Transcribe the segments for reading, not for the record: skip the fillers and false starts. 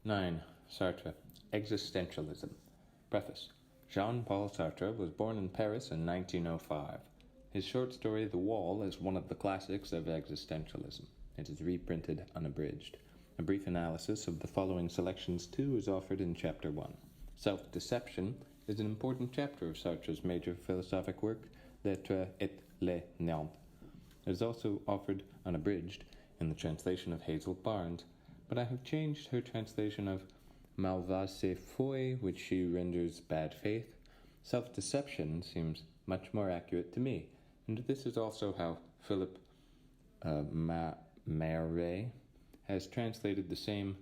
9. Sartre. Existentialism. Preface. Jean-Paul Sartre was born in Paris in 1905. His short story The Wall is one of the classics of existentialism. It is reprinted unabridged. A brief analysis of the following selections too is offered in Chapter 1. Self-deception is an important chapter of Sartre's major philosophic work, L'être et le néant. It is also offered unabridged in the translation of Hazel Barnes, but I have changed her translation of malvaise foi, which she renders bad faith. Self-deception seems much more accurate to me, and this is also how Philip Marais has translated the same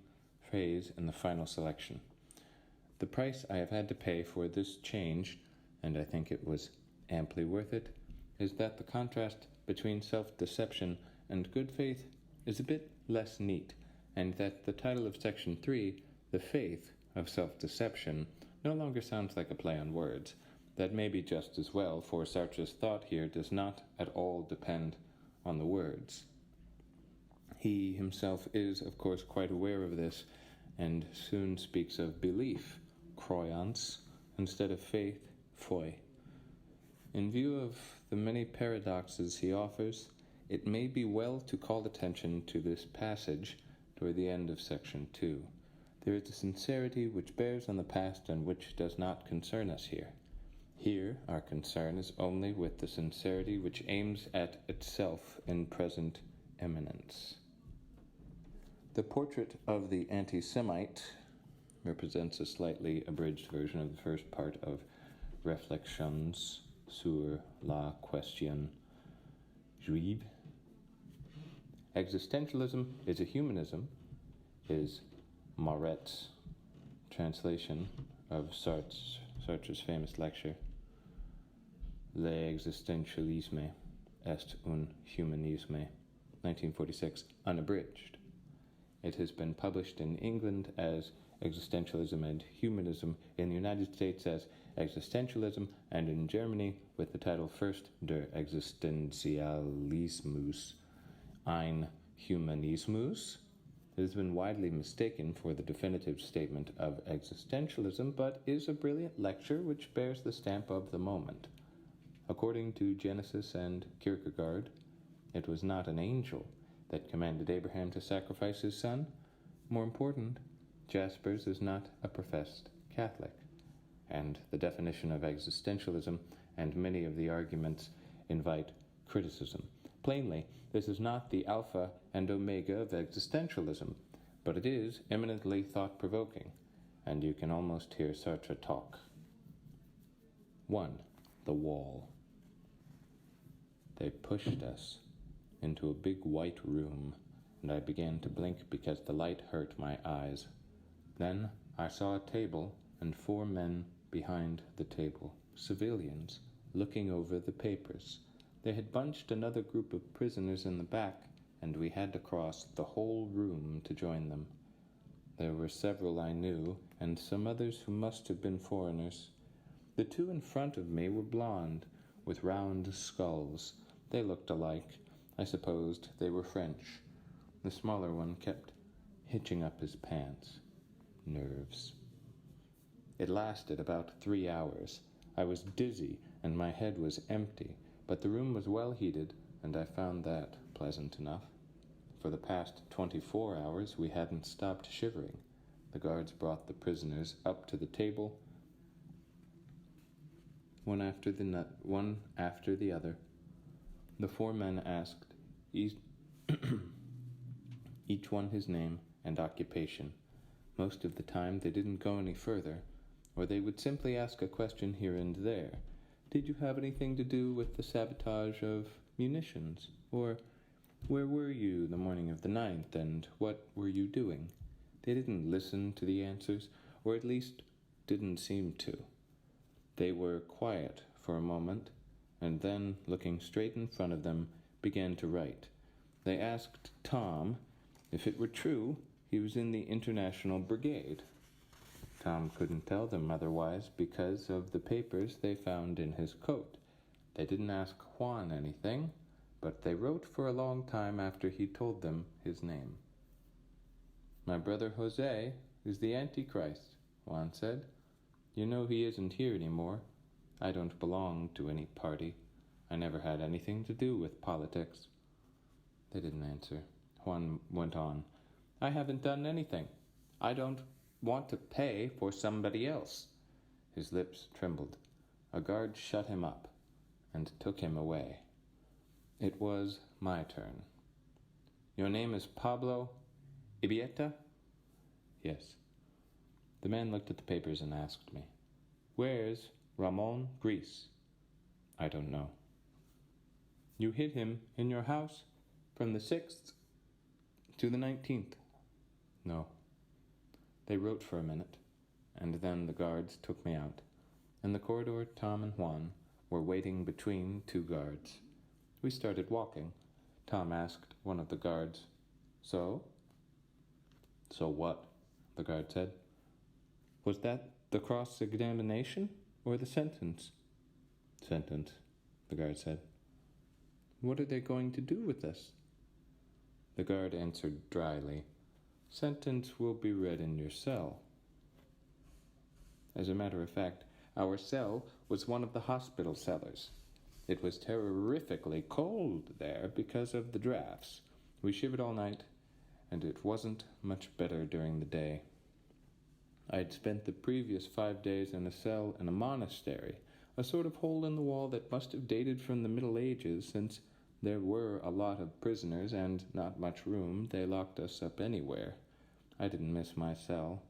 phrase in the final selection. The price I have had to pay for this change, and I think it was amply worth it, is that the contrast between self-deception and good faith is a bit less neat, and that the title of Section 3, The Faith of Self-Deception, no longer sounds like a play on words. That may be just as well, for Sartre's thought here does not at all depend on the words. He himself is, of course, quite aware of this, and soon speaks of belief, croyance, instead of faith, foi. In view of the many paradoxes he offers, it may be well to call attention to this passage toward the end of Section 2. There is a sincerity which bears on the past and which does not concern us here. Here, our concern is only with the sincerity which aims at itself in present imminence. The portrait of the anti-Semite represents a slightly abridged version of the first part of Réflexions sur la question juive. Existentialism is a humanism, is Maret's translation of Sartre's famous lecture, L'existentialisme est un humanisme, 1946, unabridged. It has been published in England as Existentialism and Humanism, in the United States as Existentialism, and in Germany with the title First der Existentialismus, ein Humanismus. It has been widely mistaken for the definitive statement of existentialism, but is a brilliant lecture which bears the stamp of the moment. According to Genesis and Kierkegaard, it was not an angel that commanded Abraham to sacrifice his son. More important, Jaspers is not a professed Catholic, and the definition of existentialism and many of the arguments invite criticism. Plainly, this is not the alpha and omega of existentialism, but it is eminently thought-provoking, and you can almost hear Sartre talk. 1. The wall. They pushed us into a big white room, and I began to blink because the light hurt my eyes. Then I saw a table and 4 men behind the table, civilians, looking over the papers. They had bunched another group of prisoners in the back, and we had to cross the whole room to join them. There were several I knew, and some others who must have been foreigners. The 2 in front of me were blonde, with round skulls. They looked alike. I supposed they were French. The smaller one kept hitching up his pants. Nerves. It lasted about 3 hours. I was dizzy, and my head was empty. But the room was well heated, and I found that pleasant enough. For the past 24 hours we hadn't stopped shivering. The guards brought the prisoners up to the table, one after the other. The 4 men asked each one his name and occupation. Most of the time they didn't go any further, or they would simply ask a question here and there. Did you have anything to do with the sabotage of munitions? Or, where were you the morning of the 9th, and what were you doing? They didn't listen to the answers, or at least didn't seem to. They were quiet for a moment, and then, looking straight in front of them, began to write. They asked Tom if it were true he was in the International Brigade. Tom couldn't tell them otherwise because of the papers they found in his coat. They didn't ask Juan anything, but they wrote for a long time after he told them his name. My brother Jose is the Antichrist, Juan said. You know he isn't here anymore. I don't belong to any party. I never had anything to do with politics. They didn't answer. Juan went on. I haven't done anything. I don't want to pay for somebody else. His lips trembled. A guard shut him up and took him away. It was my turn. Your name is Pablo Ibieta? Yes. The man looked at the papers and asked me, Where's Ramon Gris? I don't know. You hid him in your house from the 6th to the 19th? No. They wrote for a minute, and then the guards took me out. In the corridor, Tom and Juan were waiting between two guards. We started walking. Tom asked one of the guards, So? So what? The guard said. Was that the cross-examination or the sentence? Sentence, the guard said. What are they going to do with us? The guard answered dryly, Sentence will be read in your cell. As a matter of fact, our cell was one of the hospital cellars. It was terrifically cold there because of the drafts. We shivered all night, and it wasn't much better during the day. I had spent the previous 5 days in a cell in a monastery, a sort of hole in the wall that must have dated from the Middle Ages, since there were a lot of prisoners and not much room. They locked us up anywhere. I didn't miss my cell.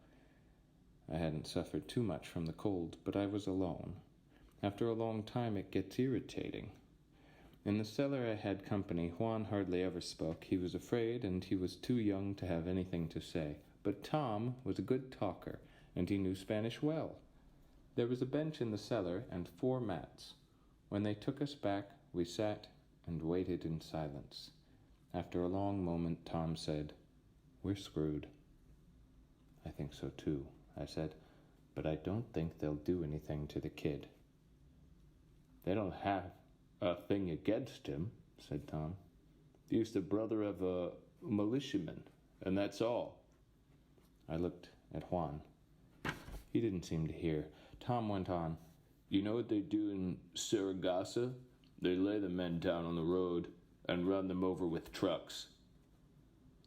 I hadn't suffered too much from the cold, but I was alone. After a long time it gets irritating. In the cellar I had company. Juan hardly ever spoke. He was afraid, and he was too young to have anything to say. But Tom was a good talker, and he knew Spanish well. There was a bench in the cellar and 4 mats. When they took us back, we sat and waited in silence. After a long moment, Tom said, We're screwed. I think so too, I said, but I don't think they'll do anything to the kid. They don't have a thing against him, said Tom. He's the brother of a militiaman, and that's all. I looked at Juan. He didn't seem to hear. Tom went on. You know what they do in Saragossa? They lay the men down on the road and run them over with trucks.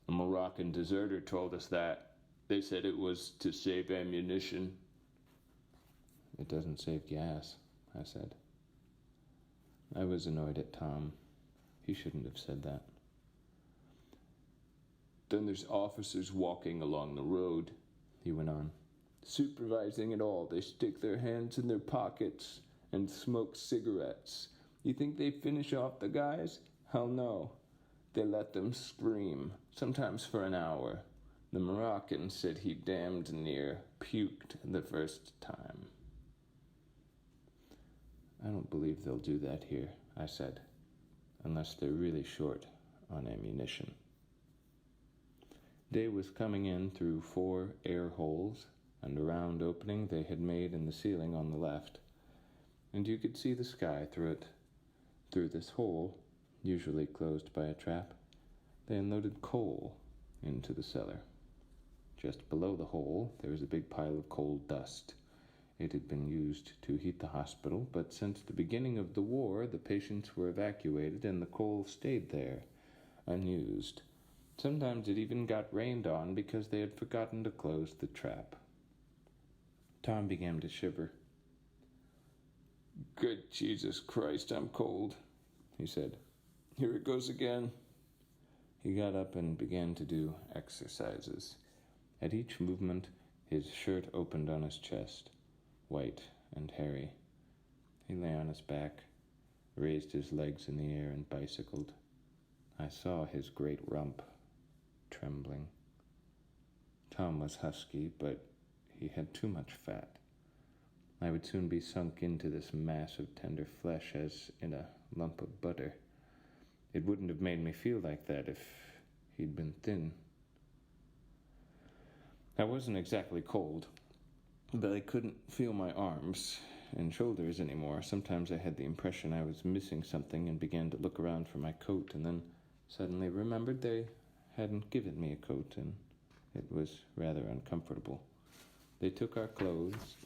A Moroccan deserter told us that. They said it was to save ammunition. It doesn't save gas, I said. I was annoyed at Tom. He shouldn't have said that. Then there's officers walking along the road, he went on. Supervising it all, they stick their hands in their pockets and smoke cigarettes. You think they finish off the guys? Hell no. They let them scream, sometimes for an hour. The Moroccan said he damned near puked the first time. I don't believe they'll do that here, I said, unless they're really short on ammunition. Day was coming in through 4 air holes and a round opening they had made in the ceiling on the left, and you could see the sky through it. Through this hole, usually closed by a trap, they unloaded coal into the cellar. Just below the hole, there was a big pile of coal dust. It had been used to heat the hospital, but since the beginning of the war, the patients were evacuated and the coal stayed there, unused. Sometimes it even got rained on because they had forgotten to close the trap. Tom began to shiver. Good Jesus Christ, I'm cold, he said. Here it goes again. He got up and began to do exercises. At each movement, his shirt opened on his chest, white and hairy. He lay on his back, raised his legs in the air and bicycled. I saw his great rump trembling. Tom was husky, but he had too much fat. I would soon be sunk into this mass of tender flesh as in a lump of butter. It wouldn't have made me feel like that if he'd been thin. I wasn't exactly cold, but I couldn't feel my arms and shoulders anymore. Sometimes I had the impression I was missing something and began to look around for my coat, and then suddenly remembered they hadn't given me a coat, and It was rather uncomfortable. They took our clothes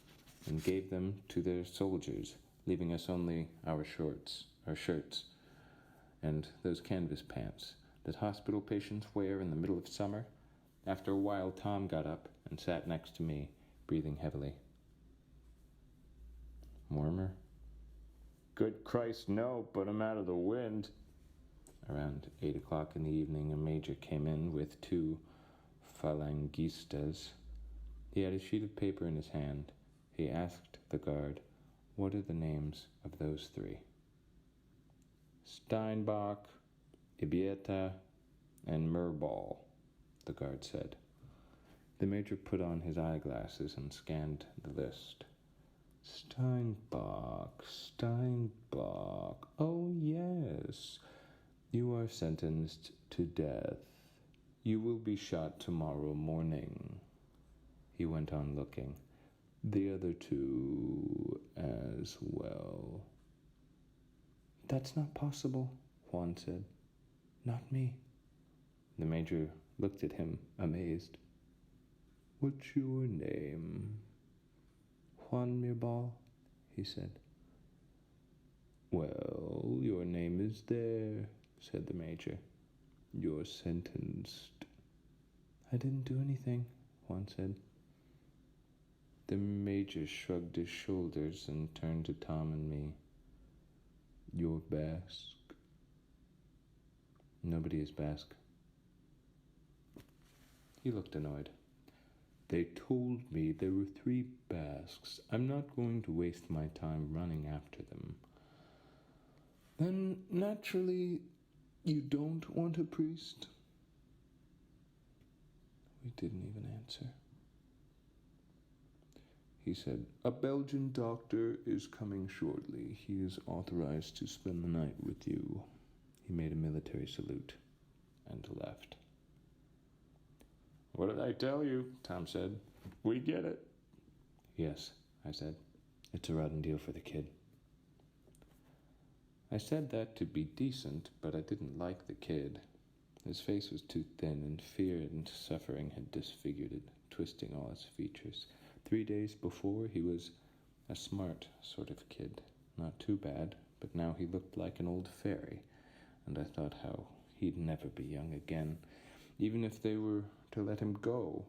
and gave them to their soldiers, leaving us only our shirts, and those canvas pants that hospital patients wear in the middle of summer. After a while, Tom got up and sat next to me, breathing heavily. Warmer? Good Christ, no, put him out of the wind. Around 8 o'clock in the evening, a major came in with 2 falangistas. He had a sheet of paper in his hand. He asked the guard, "What are the names of those 3? "Steinbach, Ibieta, and Mirball," the guard said. The major put on his eyeglasses and scanned the list. Steinbach. Oh, yes. You are sentenced to death. You will be shot tomorrow morning. He went on looking. The other 2 as well. That's not possible, Juan said. Not me. The major looked at him, amazed. What's your name? Juan Mirbal, he said. Well, your name is there, said the major. You're sentenced. I didn't do anything, Juan said. The major shrugged his shoulders and turned to Tom and me. You're Basque. Nobody is Basque. He looked annoyed. They told me there were 3 Basques. I'm not going to waste my time running after them. Then, naturally, you don't want a priest? We didn't even answer. He said, a Belgian doctor is coming shortly. He is authorized to spend the night with you. He made a military salute and left. What did I tell you? Tom said. We get it. Yes, I said. It's a rotten deal for the kid. I said that to be decent, but I didn't like the kid. His face was too thin, and fear and suffering had disfigured it, twisting all his features. 3 days before, he was a smart sort of kid. Not too bad, but now he looked like an old fairy, and I thought how he'd never be young again. Even if they were to let him go,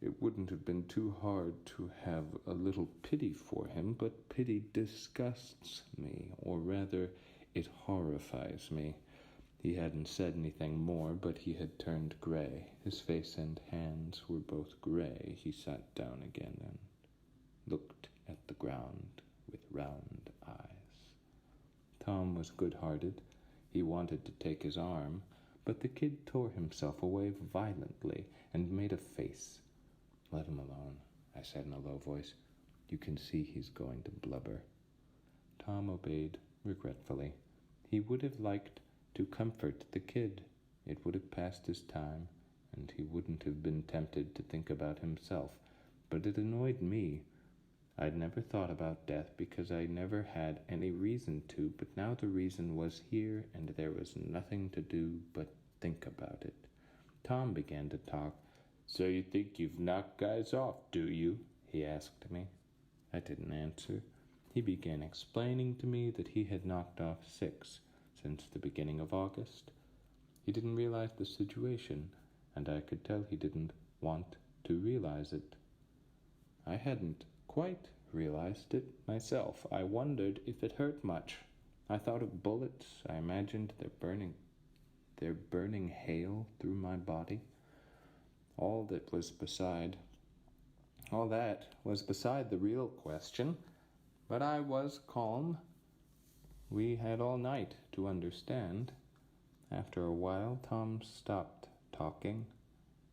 it wouldn't have been too hard to have a little pity for him, but pity disgusts me, or rather, it horrifies me. He hadn't said anything more, but he had turned gray. His face and hands were both gray. He sat down again and looked at the ground with round eyes. Tom was good-hearted. He wanted to take his arm, but the kid tore himself away violently and made a face. Let him alone, I said in a low voice. You can see he's going to blubber. Tom obeyed regretfully. He would have liked to comfort the kid. It would have passed his time, and he wouldn't have been tempted to think about himself. But it annoyed me. I'd never thought about death because I never had any reason to, but now the reason was here, and there was nothing to do but think about it. Tom began to talk. So you think you've knocked guys off, do you? He asked me. I didn't answer. He began explaining to me that he had knocked off 6 since the beginning of August. He didn't realize the situation, and I could tell he didn't want to realize it. I hadn't quite realized it myself. I wondered if it hurt much. I thought of bullets. I imagined their burning hail through my body. All that was beside the real question, but I was calm. We had all night to understand. After a while, Tom stopped talking,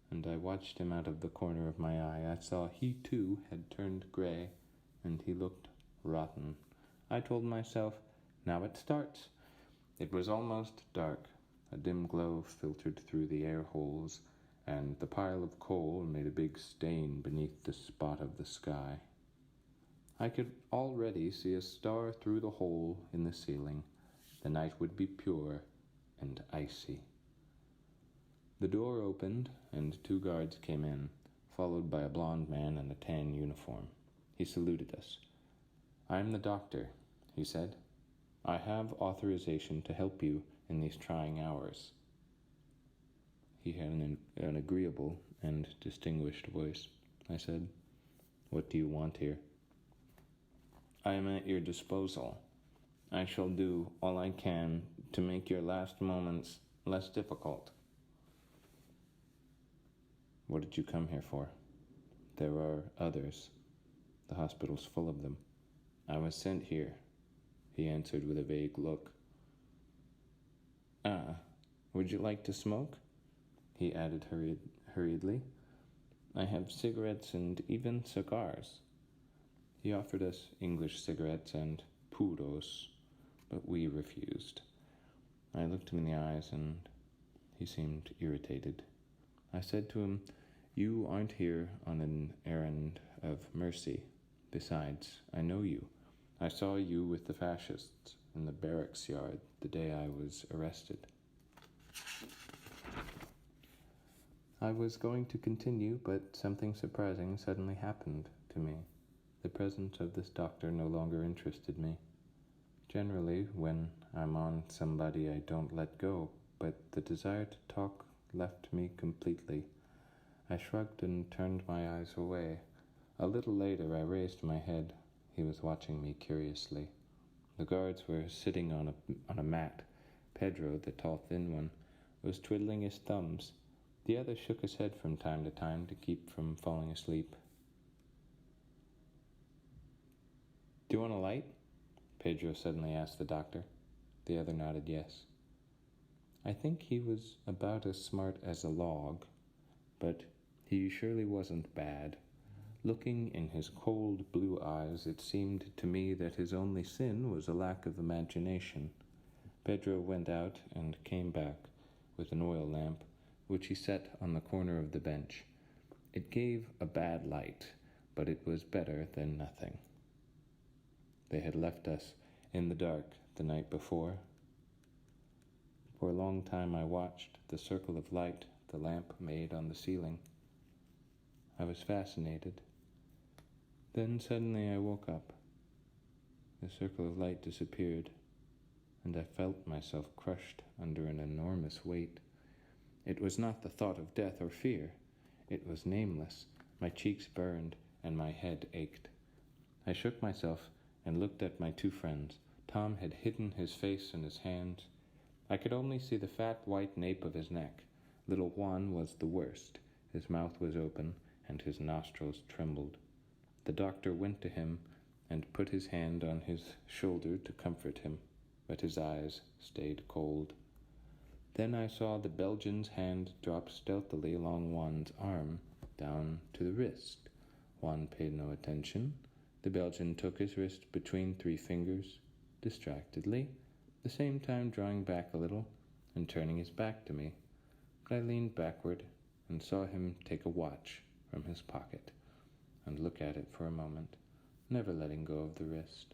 and I watched him out of the corner of my eye. I saw he too had turned gray, and he looked rotten. I told myself, now it starts. It was almost dark. A dim glow filtered through the air holes, and the pile of coal made a big stain beneath the spot of the sky. I could already see a star through the hole in the ceiling. The night would be pure and icy. The door opened, and 2 guards came in, followed by a blond man in a tan uniform. He saluted us. "I am the doctor," he said. "I have authorization to help you in these trying hours." He had an agreeable and distinguished voice. I said, "What do you want here?" "I am at your disposal. I shall do all I can to make your last moments less difficult." "What did you come here for?" "There are others. The hospital's full of them." "I was sent here," he answered with a vague look. "Ah, would you like to smoke?" he added hurriedly. "I have cigarettes and even cigars." He offered us English cigarettes and puros, but we refused. I looked him in the eyes, and he seemed irritated. I said to him, "You aren't here on an errand of mercy. Besides, I know you. I saw you with the fascists in the barracks yard the day I was arrested." I was going to continue, but something surprising suddenly happened to me. The presence of this doctor no longer interested me. Generally, when I'm on somebody, I don't let go, but the desire to talk left me completely. I shrugged and turned my eyes away. A little later, I raised my head. He was watching me curiously. The guards were sitting on a mat. Pedro, the tall, thin one, was twiddling his thumbs. The other shook his head from time to time to keep from falling asleep. "Do you want a light?" Pedro suddenly asked the doctor. The other nodded yes. I think he was about as smart as a log, but he surely wasn't bad. Looking in his cold blue eyes, it seemed to me that his only sin was a lack of imagination. Pedro went out and came back with an oil lamp, which he set on the corner of the bench. It gave a bad light, but it was better than nothing. They had left us in the dark the night before. For a long time I watched the circle of light the lamp made on the ceiling. I was fascinated. Then suddenly I woke up. The circle of light disappeared, and I felt myself crushed under an enormous weight. It was not the thought of death or fear. It was nameless. My cheeks burned, and my head ached. I shook myself and looked at my 2 friends. Tom had hidden his face in his hands. I could only see the fat white nape of his neck. Little Juan was the worst. His mouth was open, and his nostrils trembled. The doctor went to him and put his hand on his shoulder to comfort him, but his eyes stayed cold. Then I saw the Belgian's hand drop stealthily along Juan's arm, down to the wrist. Juan paid no attention. The Belgian took his wrist between 3 fingers, distractedly, the same time drawing back a little and turning his back to me. But I leaned backward and saw him take a watch from his pocket and look at it for a moment, never letting go of the wrist.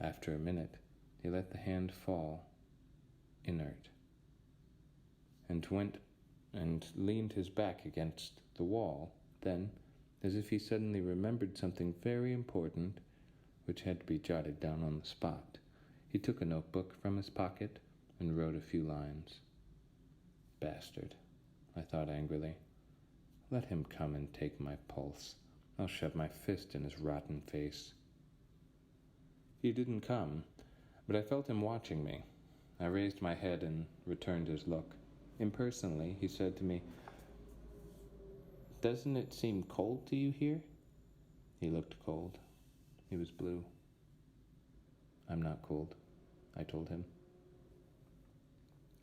After a minute, he let the hand fall, inert, and went and leaned his back against the wall. Then, as if he suddenly remembered something very important, which had to be jotted down on the spot, he took a notebook from his pocket and wrote a few lines. Bastard, I thought angrily. Let him come and take my pulse. I'll shove my fist in his rotten face. He didn't come, but I felt him watching me. I raised my head and returned his look. Impersonally, he said to me, "Doesn't it seem cold to you here?" He looked cold. He was blue. "I'm not cold," I told him.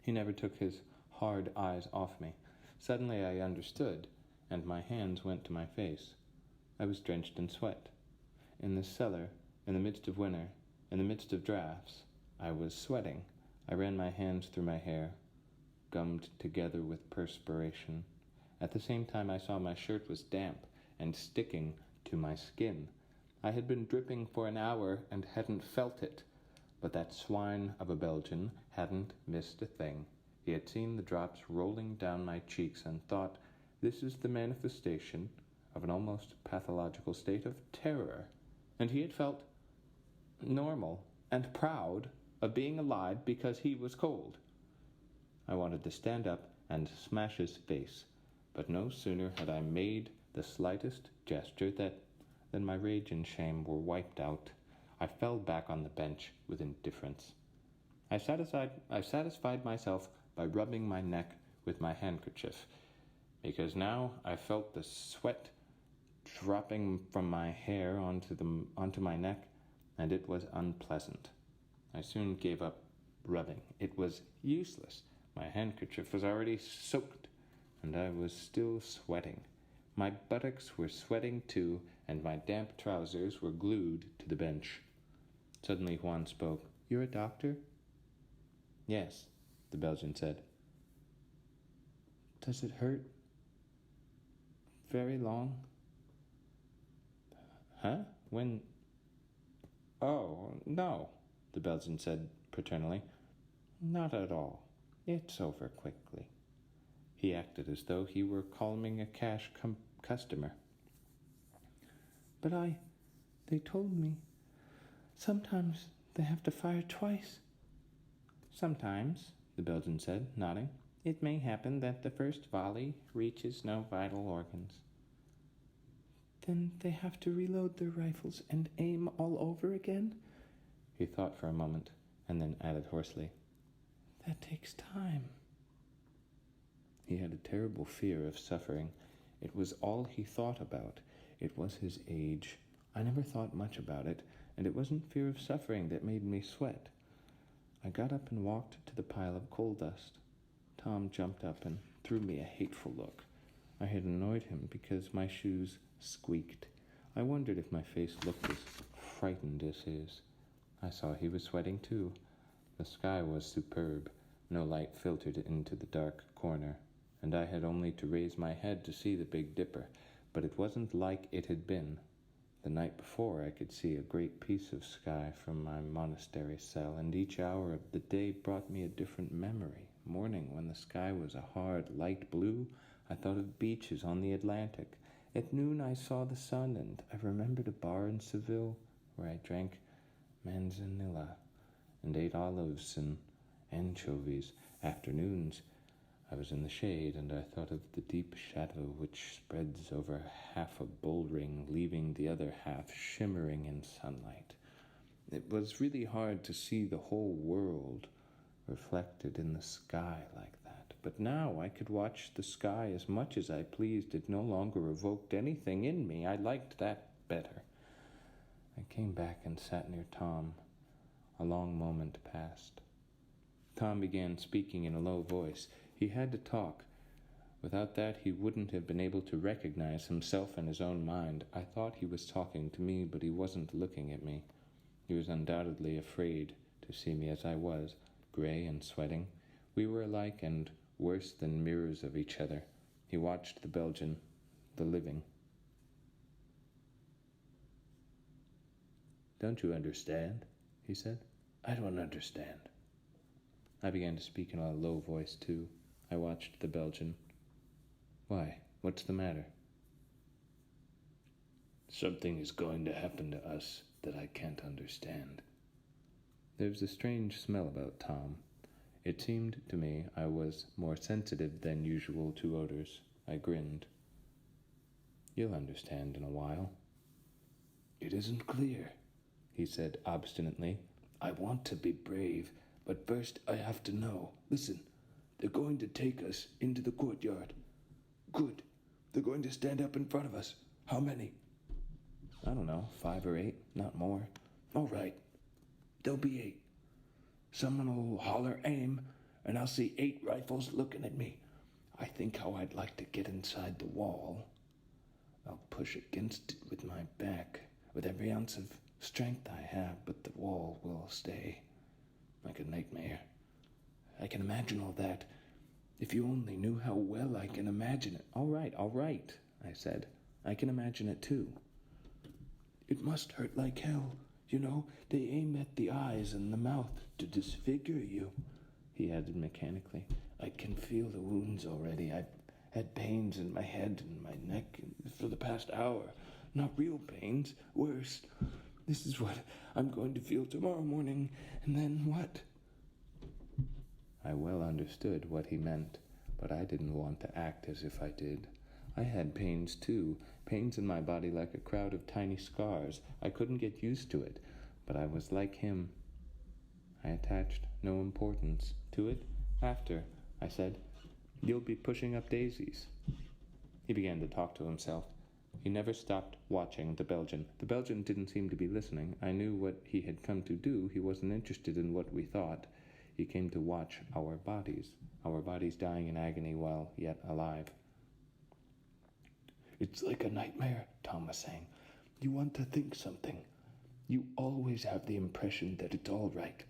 He never took his hard eyes off me. Suddenly I understood, and my hands went to my face. I was drenched in sweat. In this cellar, in the midst of winter, in the midst of drafts, I was sweating. I ran my hands through my hair, gummed together with perspiration. At the same time, I saw my shirt was damp and sticking to my skin. I had been dripping for an hour and hadn't felt it, but that swine of a Belgian hadn't missed a thing. He had seen the drops rolling down my cheeks and thought, this is the manifestation of an almost pathological state of terror. And he had felt normal and proud of being alive because he was cold. I wanted to stand up and smash his face, but no sooner had I made the slightest gesture than my rage and shame were wiped out. I fell back on the bench with indifference. I satisfied myself by rubbing my neck with my handkerchief, because now I felt the sweat dropping from my hair onto my neck, and it was unpleasant. I soon gave up rubbing. It was useless. My handkerchief was already soaked, and I was still sweating. My buttocks were sweating too, and my damp trousers were glued to the bench. Suddenly Juan spoke. "You're a doctor?" "Yes," the Belgian said. "Does it hurt very long?" "Huh? When?" "Oh, no," the Belgian said paternally. "Not at all. It's over quickly." He acted as though he were calming a cash customer. "But they told me, sometimes they have to fire twice." "Sometimes," the Belgian said, nodding. "It may happen that the first volley reaches no vital organs." "Then they have to reload their rifles and aim all over again?" He thought for a moment, and then added hoarsely, "That takes time." He had a terrible fear of suffering. It was all he thought about. It was his age. I never thought much about it, and it wasn't fear of suffering that made me sweat. I got up and walked to the pile of coal dust. Tom jumped up and threw me a hateful look. I had annoyed him because my shoes squeaked. I wondered if my face looked as frightened as his. I saw he was sweating too. The sky was superb. No light filtered into the dark corner, and I had only to raise my head to see the Big Dipper, but it wasn't like it had been. The night before I could see a great piece of sky from my monastery cell, and each hour of the day brought me a different memory. Morning, when the sky was a hard light blue, I thought of beaches on the Atlantic. At noon I saw the sun, and I remembered a bar in Seville where I drank manzanilla and ate olives and anchovies. Afternoons I was in the shade, and I thought of the deep shadow which spreads over half a bull ring, leaving the other half shimmering in sunlight. It was really hard to see the whole world reflected in the sky like that. But now I could watch the sky as much as I pleased. It no longer evoked anything in me. I liked that better. I came back and sat near Tom. A long moment passed. Tom began speaking in a low voice. He had to talk. Without that, he wouldn't have been able to recognize himself in his own mind. I thought he was talking to me, but he wasn't looking at me. He was undoubtedly afraid to see me as I was, gray and sweating. We were alike and worse than mirrors of each other. He watched the Belgian, the living. "Don't you understand?" he said. "I don't understand." I began to speak in a low voice, too. I watched the Belgian. "Why? What's the matter?" "Something is going to happen to us that I can't understand." There was a strange smell about Tom. It seemed to me I was more sensitive than usual to odors. I grinned. "You'll understand in a while." "It isn't clear," he said obstinately. "I want to be brave, but first I have to know. Listen, they're going to take us into the courtyard. Good. They're going to stand up in front of us. How many?" "I don't know, 5 or 8, not more." "All right. There'll be 8. Someone will holler aim, and I'll see 8 rifles looking at me. I think how I'd like to get inside the wall. I'll push against it with my back, with every ounce of strength I have, but the wall will stay. Like a nightmare. I can imagine all that. If you only knew how well I can imagine it." All right, I said. "I can imagine it too." "It must hurt like hell. You know, they aim at the eyes and the mouth to disfigure you," he added mechanically. I can feel the wounds already. I've had pains in my head and my neck for the past hour. Not real pains, worse. This is what I'm going to feel tomorrow morning, and then what? I well understood what he meant, but I didn't want to act as if I did. I had pains too, pains in my body like a crowd of tiny scars. I couldn't get used to it, but I was like him. I attached no importance to it. After, I said, "You'll be pushing up daisies." He began to talk to himself. He never stopped watching the Belgian. The Belgian didn't seem to be listening. I knew what he had come to do. He wasn't interested in what we thought. He came to watch our bodies dying in agony while yet alive. "It's like a nightmare," Tom was saying. "You want to think something. You always have the impression that it's all right,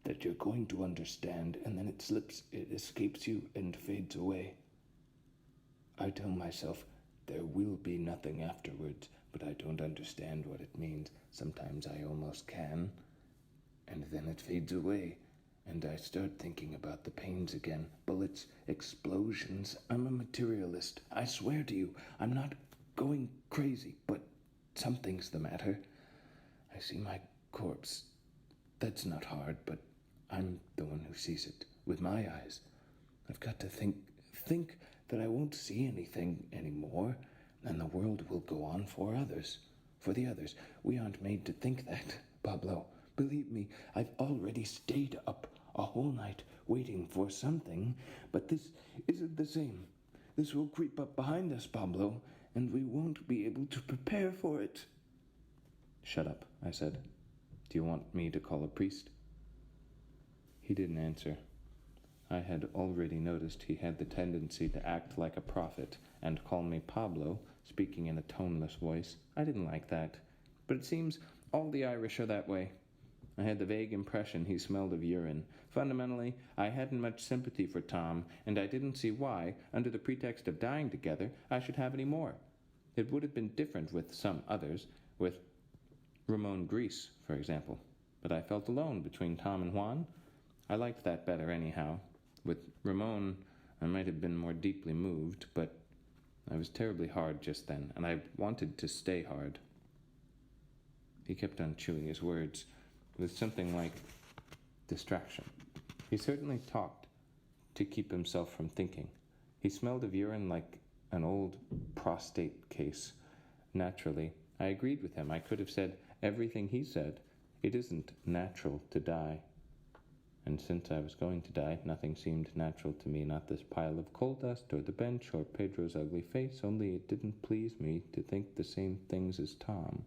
that you're going to understand, and then it escapes you and fades away. I tell myself there will be nothing afterwards, but I don't understand what it means. Sometimes I almost can, and then it fades away, and I start thinking about the pains again. Bullets, explosions. I'm a materialist. I swear to you, I'm not going crazy, but something's the matter. I see my corpse. That's not hard, but I'm the one who sees it with my eyes. I've got to think that I won't see anything anymore, and the world will go on for the others. We aren't made to think that, Pablo. Believe me, I've already stayed up a whole night waiting for something, but this isn't the same. This will creep up behind us, Pablo, and we won't be able to prepare for it." "Shut up," I said. "Do you want me to call a priest?" He didn't answer. I had already noticed he had the tendency to act like a prophet and call me Pablo, speaking in a toneless voice. I didn't like that, but it seems all the Irish are that way. I had the vague impression he smelled of urine. Fundamentally, I hadn't much sympathy for Tom, and I didn't see why, under the pretext of dying together, I should have any more. It would have been different with some others, with Ramon Grease, for example. But I felt alone between Tom and Juan. I liked that better anyhow. With Ramon, I might have been more deeply moved, but I was terribly hard just then, and I wanted to stay hard. He kept on chewing his words with something like distraction. He certainly talked to keep himself from thinking. He smelled of urine like an old prostate case. Naturally, I agreed with him. I could have said everything he said. It isn't natural to die. And since I was going to die, nothing seemed natural to me, not this pile of coal dust or the bench or Pedro's ugly face, only it didn't please me to think the same things as Tom.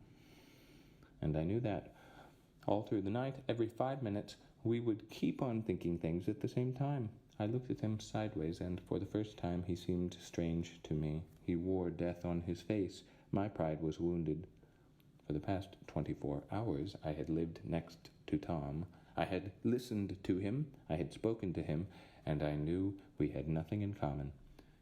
And I knew that. All through the night, every 5 minutes, we would keep on thinking things at the same time. I looked at him sideways, and for the first time he seemed strange to me. He wore death on his face. My pride was wounded. For the past 24 hours, I had lived next to Tom. I had listened to him, I had spoken to him, and I knew we had nothing in common.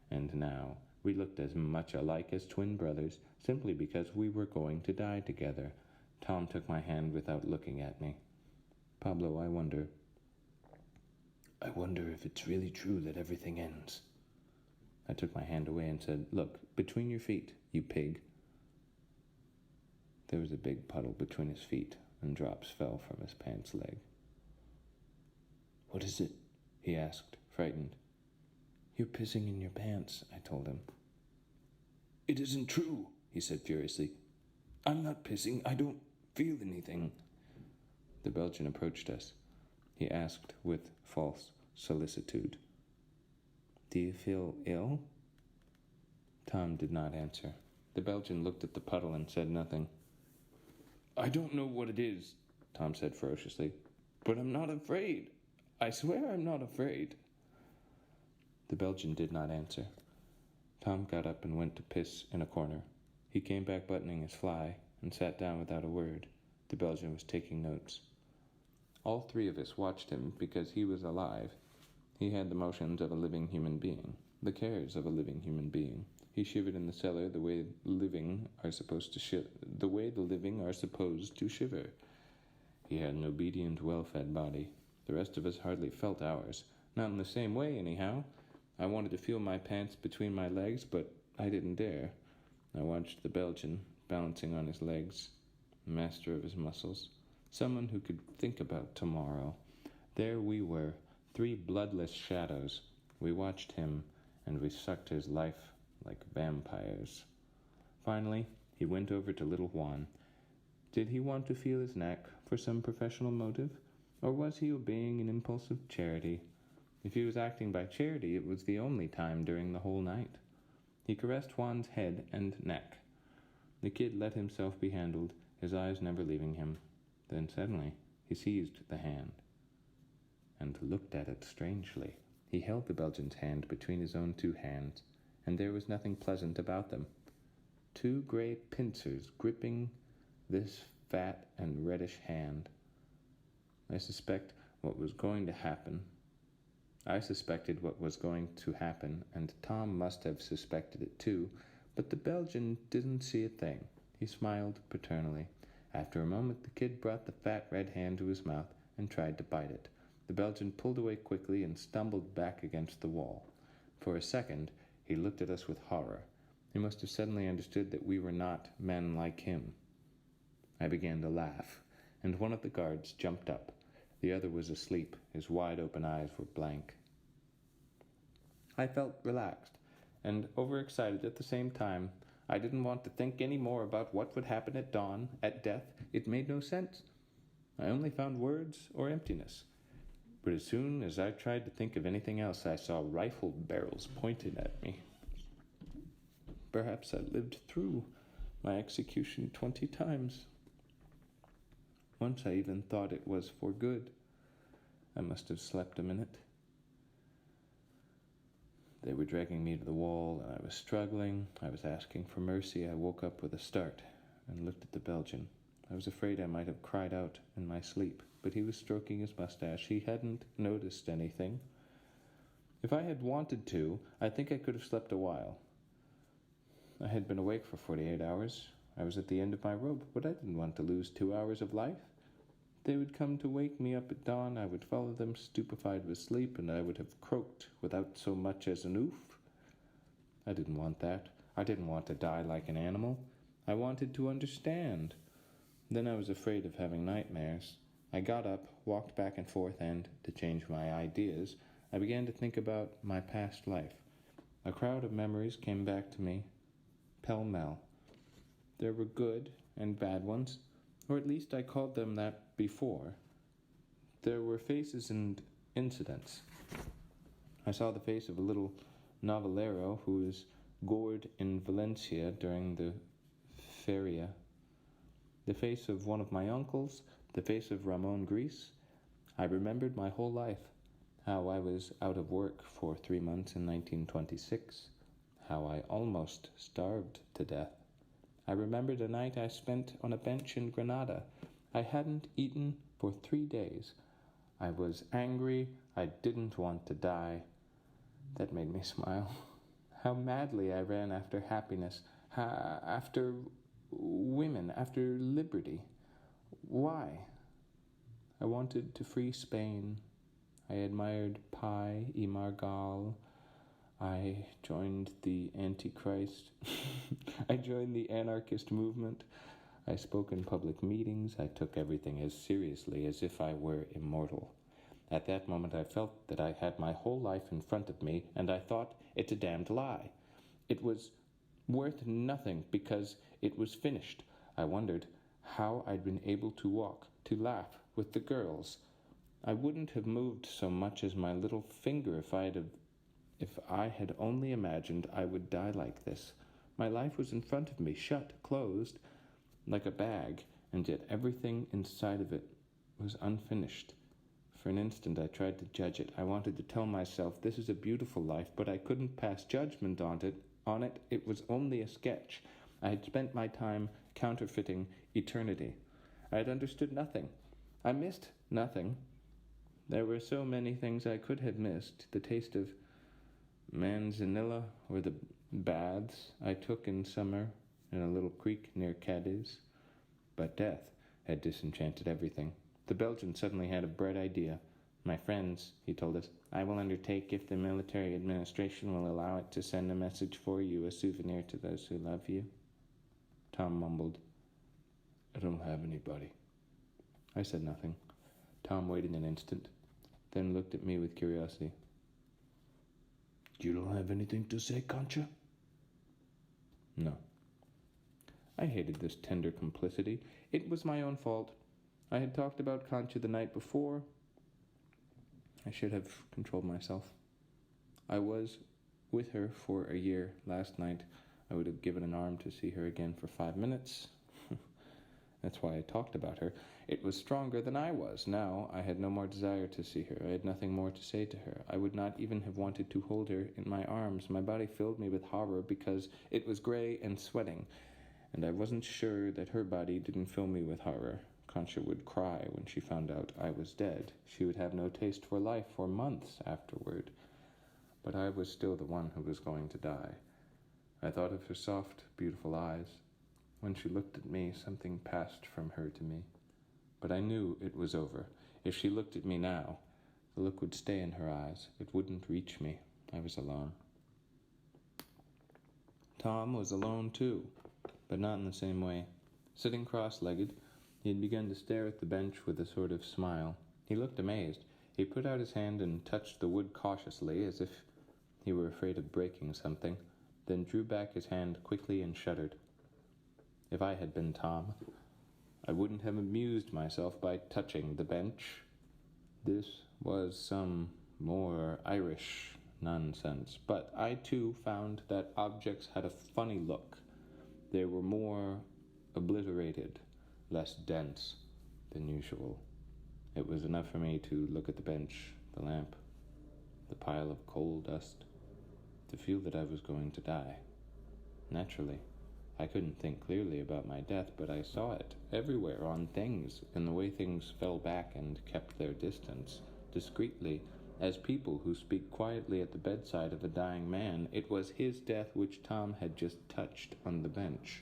And now we looked as much alike as twin brothers, simply because we were going to die together. Tom took my hand without looking at me. "Pablo, I wonder if it's really true that everything ends." I took my hand away and said, "Look, between your feet, you pig." There was a big puddle between his feet, and drops fell from his pants leg. "What is it?" he asked, frightened. "You're pissing in your pants," I told him. "It isn't true," he said furiously. "I'm not pissing. I don't feel anything." The Belgian approached us. He asked with false solicitude, "Do you feel ill?" Tom did not answer. The Belgian looked at the puddle and said nothing. "I don't know what it is," Tom said ferociously, "but I'm not afraid. I swear I'm not afraid." The Belgian did not answer. Tom got up and went to piss in a corner. He came back buttoning his fly and sat down without a word. The Belgian was taking notes. All three of us watched him because he was alive. He had the motions of a living human being, the cares of a living human being. He shivered in the cellar the way the living are supposed to shiver. He had an obedient, well-fed body. The rest of us hardly felt ours. Not in the same way, anyhow. I wanted to feel my pants between my legs, but I didn't dare. I watched the Belgian, balancing on his legs, master of his muscles, someone who could think about tomorrow. There we were, 3 bloodless shadows. We watched him, and we sucked his life like vampires. Finally, he went over to little Juan. Did he want to feel his neck for some professional motive, or was he obeying an impulse of charity? If he was acting by charity, it was the only time during the whole night. He caressed Juan's head and neck. The kid let himself be handled, his eyes never leaving him. Then suddenly he seized the hand and looked at it strangely. He held the Belgian's hand between his own 2 hands, and there was nothing pleasant about them. 2 grey pincers gripping this fat and reddish hand. I suspected what was going to happen, and Tom must have suspected it too, but the Belgian didn't see a thing. He smiled paternally. After a moment, the kid brought the fat red hand to his mouth and tried to bite it. The Belgian pulled away quickly and stumbled back against the wall. For a second, he looked at us with horror. He must have suddenly understood that we were not men like him. I began to laugh, and one of the guards jumped up. The other was asleep. His wide-open eyes were blank. I felt relaxed and overexcited at the same time. I didn't want to think any more about what would happen at dawn, at death. It made no sense. I only found words or emptiness. But as soon as I tried to think of anything else, I saw rifle barrels pointed at me. Perhaps I lived through my execution 20 times. Once I even thought it was for good. I must have slept a minute. They were dragging me to the wall, and I was struggling. I was asking for mercy. I woke up with a start and looked at the Belgian. I was afraid I might have cried out in my sleep, but he was stroking his mustache. He hadn't noticed anything. If I had wanted to, I think I could have slept a while. I had been awake for 48 hours. I was at the end of my rope, but I didn't want to lose 2 hours of life. They would come to wake me up at dawn. I would follow them, stupefied with sleep, and I would have croaked without so much as an oof. I didn't want that. I didn't want to die like an animal. I wanted to understand. Then I was afraid of having nightmares. I got up, walked back and forth, and, to change my ideas, I began to think about my past life. A crowd of memories came back to me, pell-mell. There were good and bad ones, or at least I called them that before. There were faces and incidents. I saw the face of a little novellero who was gored in Valencia during the feria, the face of one of my uncles, the face of Ramon Gris. I remembered my whole life, how I was out of work for 3 months in 1926, how I almost starved to death. I remembered a night I spent on a bench in Granada. I hadn't eaten for 3 days. I was angry. I didn't want to die. That made me smile. How madly I ran after happiness, after women, after liberty. Why? I wanted to free Spain. I admired Pi y Margall. I joined the Antichrist. I joined the anarchist movement. I spoke in public meetings. I took everything as seriously as if I were immortal. At that moment I felt that I had my whole life in front of me, and I thought it's a damned lie. It was worth nothing because it was finished. I wondered how I'd been able to walk, to laugh with the girls. I wouldn't have moved so much as my little finger if I had only imagined I would die like this. My life was in front of me, shut, closed, like a bag, and yet everything inside of it was unfinished. For an instant I tried to judge it. I wanted to tell myself this is a beautiful life, but I couldn't pass judgment on it. It was only a sketch. I had spent my time counterfeiting eternity. I had understood nothing. I missed nothing. There were so many things I could have missed. The taste of manzanilla, or the baths I took in summer in a little creek near Cadiz. But death had disenchanted everything. The Belgian suddenly had a bright idea. My friends, he told us, I will undertake if the military administration will allow it to send a message for you, a souvenir to those who love you. Tom mumbled, I don't have anybody. I said nothing. Tom waited an instant, then looked at me with curiosity. You don't have anything to say, Concha? No. I hated this tender complicity. It was my own fault. I had talked about Concha the night before. I should have controlled myself. I was with her for a year last night. I would have given an arm to see her again for 5 minutes. That's why I talked about her. It was stronger than I was. Now I had no more desire to see her. I had nothing more to say to her. I would not even have wanted to hold her in my arms. My body filled me with horror because it was gray and sweating, and I wasn't sure that her body didn't fill me with horror. Concha would cry when she found out I was dead. She would have no taste for life for months afterward. But I was still the one who was going to die. I thought of her soft, beautiful eyes. When she looked at me, something passed from her to me. But I knew it was over. If she looked at me now, the look would stay in her eyes. It wouldn't reach me. I was alone. Tom was alone too, but not in the same way. Sitting cross-legged, he had begun to stare at the bench with a sort of smile. He looked amazed. He put out his hand and touched the wood cautiously, as if he were afraid of breaking something, then drew back his hand quickly and shuddered. If I had been Tom, I wouldn't have amused myself by touching the bench. This was some more Irish nonsense, but I too found that objects had a funny look. They were more obliterated, less dense than usual. It was enough for me to look at the bench, the lamp, the pile of coal dust, to feel that I was going to die. Naturally, I couldn't think clearly about my death, but I saw it everywhere on things, in the way things fell back and kept their distance, discreetly, as people who speak quietly at the bedside of a dying man. It was his death which Tom had just touched on the bench.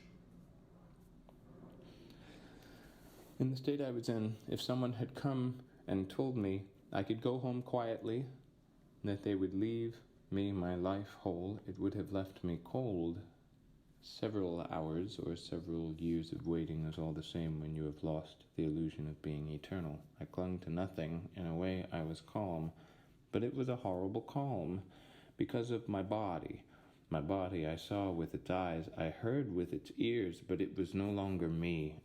In the state I was in, if someone had come and told me I could go home quietly, that they would leave me my life whole, it would have left me cold. Several hours or several years of waiting is all the same when you have lost the illusion of being eternal. I clung to nothing. In a way, I was calm, but it was a horrible calm because of my body. My body I saw with its eyes, I heard with its ears, but it was no longer me.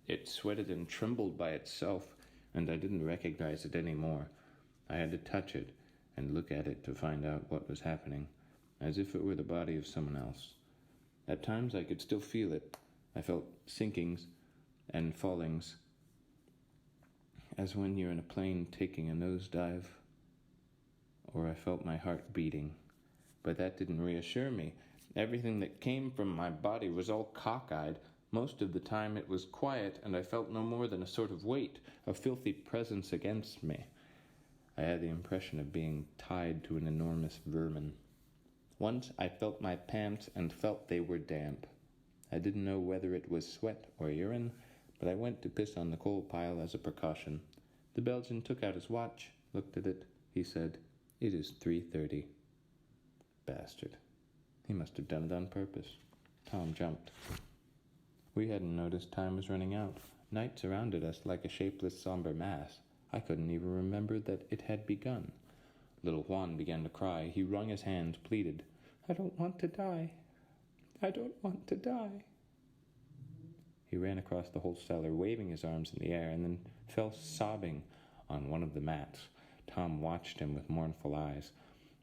It sweated and trembled by itself, and I didn't recognize it any more. I had to touch it and look at it to find out what was happening, as if it were the body of someone else. At times I could still feel it. I felt sinkings and fallings, as when you're in a plane taking a nosedive, or I felt my heart beating. But that didn't reassure me. Everything that came from my body was all cockeyed. Most of the time it was quiet, and I felt no more than a sort of weight, a filthy presence against me. I had the impression of being tied to an enormous vermin. Once I felt my pants and felt they were damp. I didn't know whether it was sweat or urine, but I went to piss on the coal pile as a precaution. The Belgian took out his watch, looked at it. He said, "It is 3:30. Bastard. He must have done it on purpose. Tom jumped. We hadn't noticed time was running out. Night surrounded us like a shapeless, somber mass. I couldn't even remember that it had begun. Little Juan began to cry. He wrung his hands, pleaded, "I don't want to die. I don't want to die." He ran across the whole cellar, waving his arms in the air, and then fell sobbing on one of the mats. Tom watched him with mournful eyes,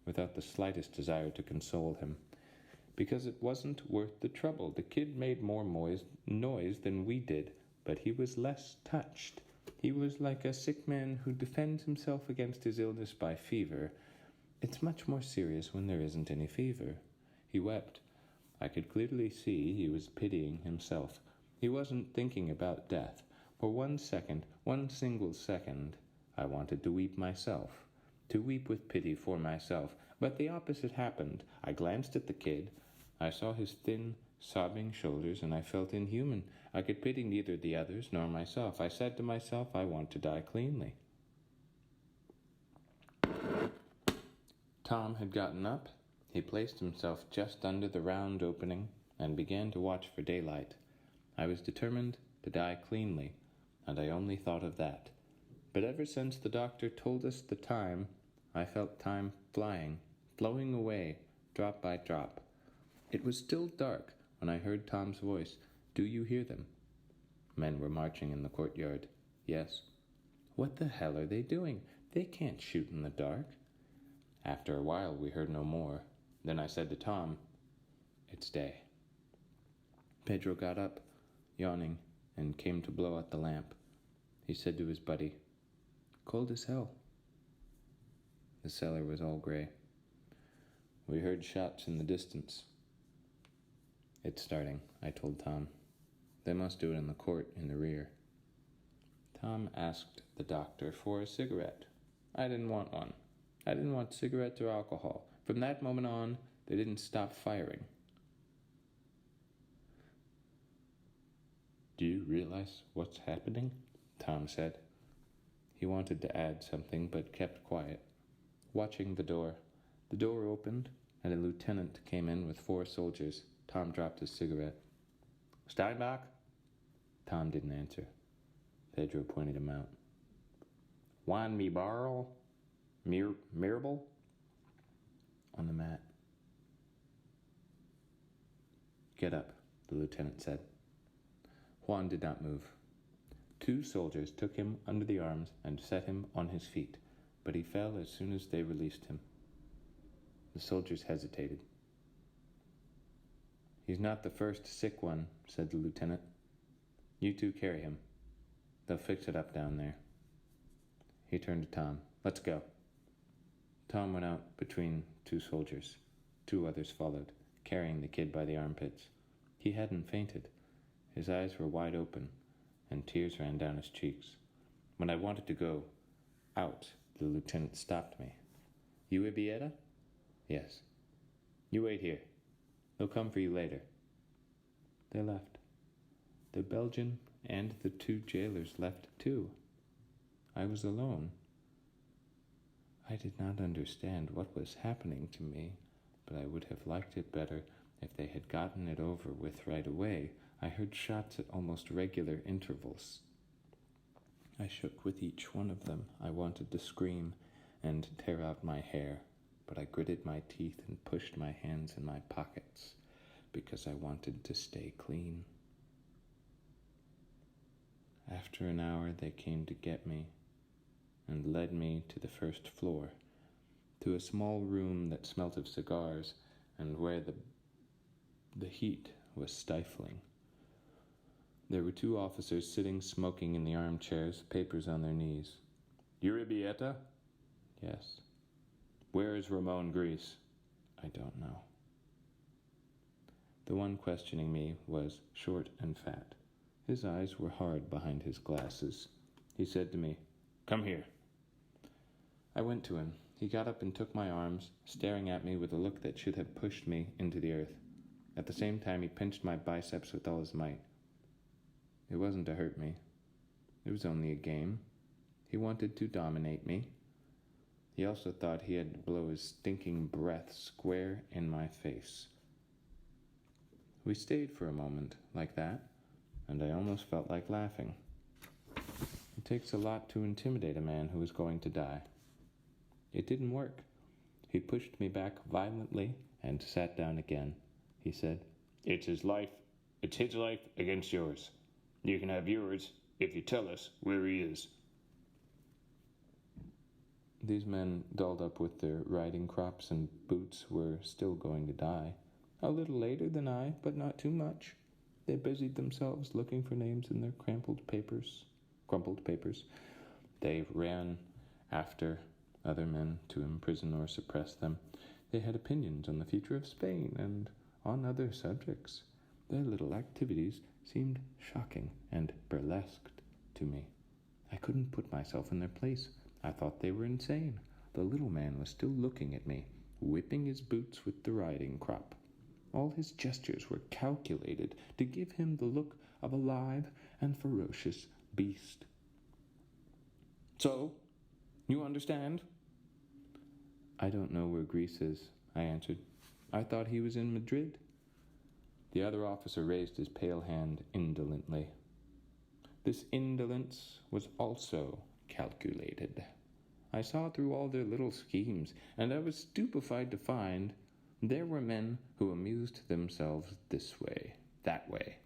without the slightest desire to console him. Because it wasn't worth the trouble. The kid made more noise than we did, but he was less touched. He was like a sick man who defends himself against his illness by fever. It's much more serious when there isn't any fever. He wept. I could clearly see he was pitying himself. He wasn't thinking about death. For 1 second, one single second, I wanted to weep myself, to weep with pity for myself. But the opposite happened. I glanced at the kid. I saw his thin, sobbing shoulders, and I felt inhuman. I could pity neither the others nor myself. I said to myself, I want to die cleanly. Tom had gotten up. He placed himself just under the round opening and began to watch for daylight. I was determined to die cleanly, and I only thought of that. But ever since the doctor told us the time, I felt time flowing away, drop by drop. It was still dark when I heard Tom's voice. "Do you hear them?" Men were marching in the courtyard. "Yes." "What the hell are they doing? They can't shoot in the dark." After a while we heard no more. Then I said to Tom, "It's day." Pedro got up, yawning, and came to blow out the lamp. He said to his buddy, "Cold as hell." The cellar was all gray. We heard shots in the distance. "It's starting," I told Tom. "They must do it in the court in the rear." Tom asked the doctor for a cigarette. I didn't want one. I didn't want cigarettes or alcohol. From that moment on, they didn't stop firing. "Do you realize what's happening?" Tom said. He wanted to add something, but kept quiet, watching the door. The door opened, and a lieutenant came in with 4 soldiers. Tom dropped his cigarette. "Steinbach?" Tom didn't answer. Pedro pointed him out. "Juan mi barrel? Mirabel?" On the mat. "Get up," the lieutenant said. Juan did not move. 2 soldiers took him under the arms and set him on his feet, but he fell as soon as they released him. The soldiers hesitated. "He's not the first sick one," said the lieutenant. "You 2 carry him. They'll fix it up down there." He turned to Tom. "Let's go." Tom went out between 2 soldiers. 2 others followed, carrying the kid by the armpits. He hadn't fainted. His eyes were wide open, and tears ran down his cheeks. When I wanted to go out, the lieutenant stopped me. "You Ibieta?" "Yes." "You wait here. They'll come for you later." They left. The Belgian and the 2 jailers left too. I was alone. I did not understand what was happening to me, but I would have liked it better if they had gotten it over with right away. I heard shots at almost regular intervals. I shook with each one of them. I wanted to scream and tear out my hair, but I gritted my teeth and pushed my hands in my pockets because I wanted to stay clean. After an hour, they came to get me and led me to the first floor, to a small room that smelt of cigars and where the heat was stifling. There were 2 officers sitting smoking in the armchairs, papers on their knees. "You're Ibieta?" "Yes." "Where is Ramon Grease?" "I don't know." The one questioning me was short and fat. His eyes were hard behind his glasses. He said to me, "Come here." I went to him. He got up and took my arms, staring at me with a look that should have pushed me into the earth. At the same time, he pinched my biceps with all his might. It wasn't to hurt me. It was only a game. He wanted to dominate me. He also thought he had to blow his stinking breath square in my face. We stayed for a moment like that, and I almost felt like laughing. It takes a lot to intimidate a man who is going to die. It didn't work. He pushed me back violently and sat down again. He said, It's his life against yours. You can have yours if you tell us where he is." These men, dolled up with their riding crops and boots, were still going to die. A little later than I, but not too much. They busied themselves looking for names in their crumpled papers. They ran after other men to imprison or suppress them. They had opinions on the future of Spain and on other subjects. Their little activities seemed shocking and burlesqued to me. I couldn't put myself in their place. I thought they were insane. The little man was still looking at me, whipping his boots with the riding crop. All his gestures were calculated to give him the look of a live and ferocious beast. "So, you understand?" I don't know where Greece is, I answered. I thought he was in Madrid. The other officer raised his pale hand indolently. This indolence was also calculated. I saw through all their little schemes, and I was stupefied to find there were men who amused themselves this way, that way.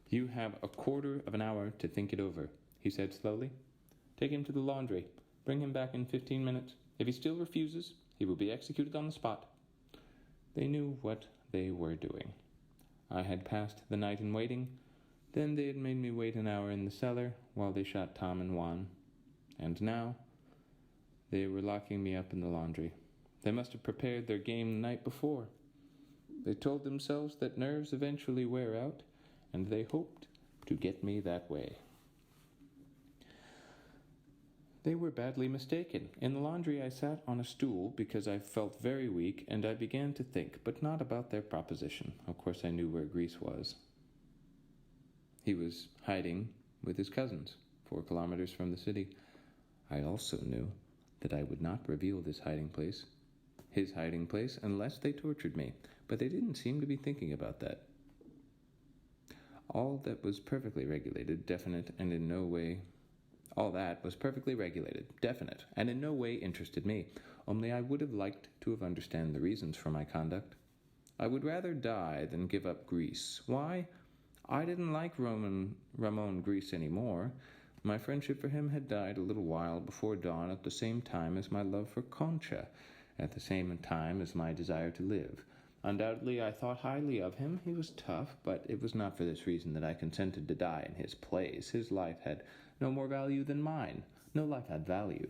You have a quarter of an hour to think it over, he said slowly. Take him to the laundry. Bring him back in 15 minutes. If he still refuses, he will be executed on the spot. They knew what they were doing. I had passed the night in waiting. Then they had made me wait an hour in the cellar while they shot Tom and Juan. And now they were locking me up in the laundry. They must have prepared their game the night before. They told themselves that nerves eventually wear out, and they hoped to get me that way. They were badly mistaken. In the laundry I sat on a stool because I felt very weak, and I began to think, but not about their proposition. Of course I knew where Greece was. He was hiding with his cousins, 4 kilometers from the city. I also knew that I would not reveal this hiding place, his hiding place, unless they tortured me, but they didn't seem to be thinking about that. All that was perfectly regulated, definite, and in no way interested me, only I would have liked to have understood the reasons for my conduct. I would rather die than give up Greece. Why? I didn't like Ramon Greece any more. My friendship for him had died a little while before dawn at the same time as my love for Concha, at the same time as my desire to live. Undoubtedly, I thought highly of him. He was tough, but it was not for this reason that I consented to die in his place. His life had no more value than mine. No life had value.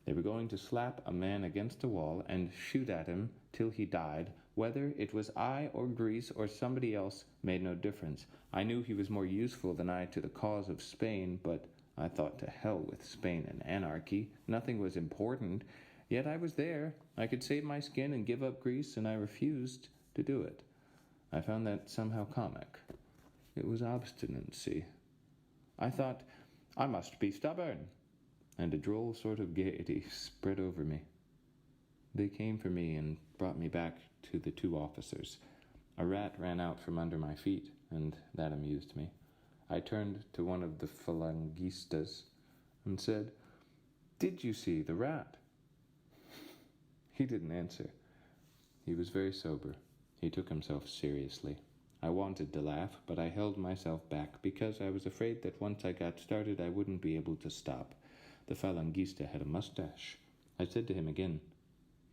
They were going to slap a man against a wall and shoot at him till he died. Whether it was I or Greece or somebody else made no difference. I knew he was more useful than I to the cause of Spain, but I thought to hell with Spain and anarchy. Nothing was important. Yet I was there. I could save my skin and give up Greece, and I refused to do it. I found that somehow comic. It was obstinacy. I thought, I must be stubborn, and a droll sort of gaiety spread over me. They came for me and brought me back to the 2 officers. A rat ran out from under my feet, and that amused me. I turned to one of the Falangistas and said, "Did you see the rat?" He didn't answer. He was very sober. He took himself seriously. I wanted to laugh, but I held myself back because I was afraid that once I got started I wouldn't be able to stop. The Falangista had a mustache. I said to him again,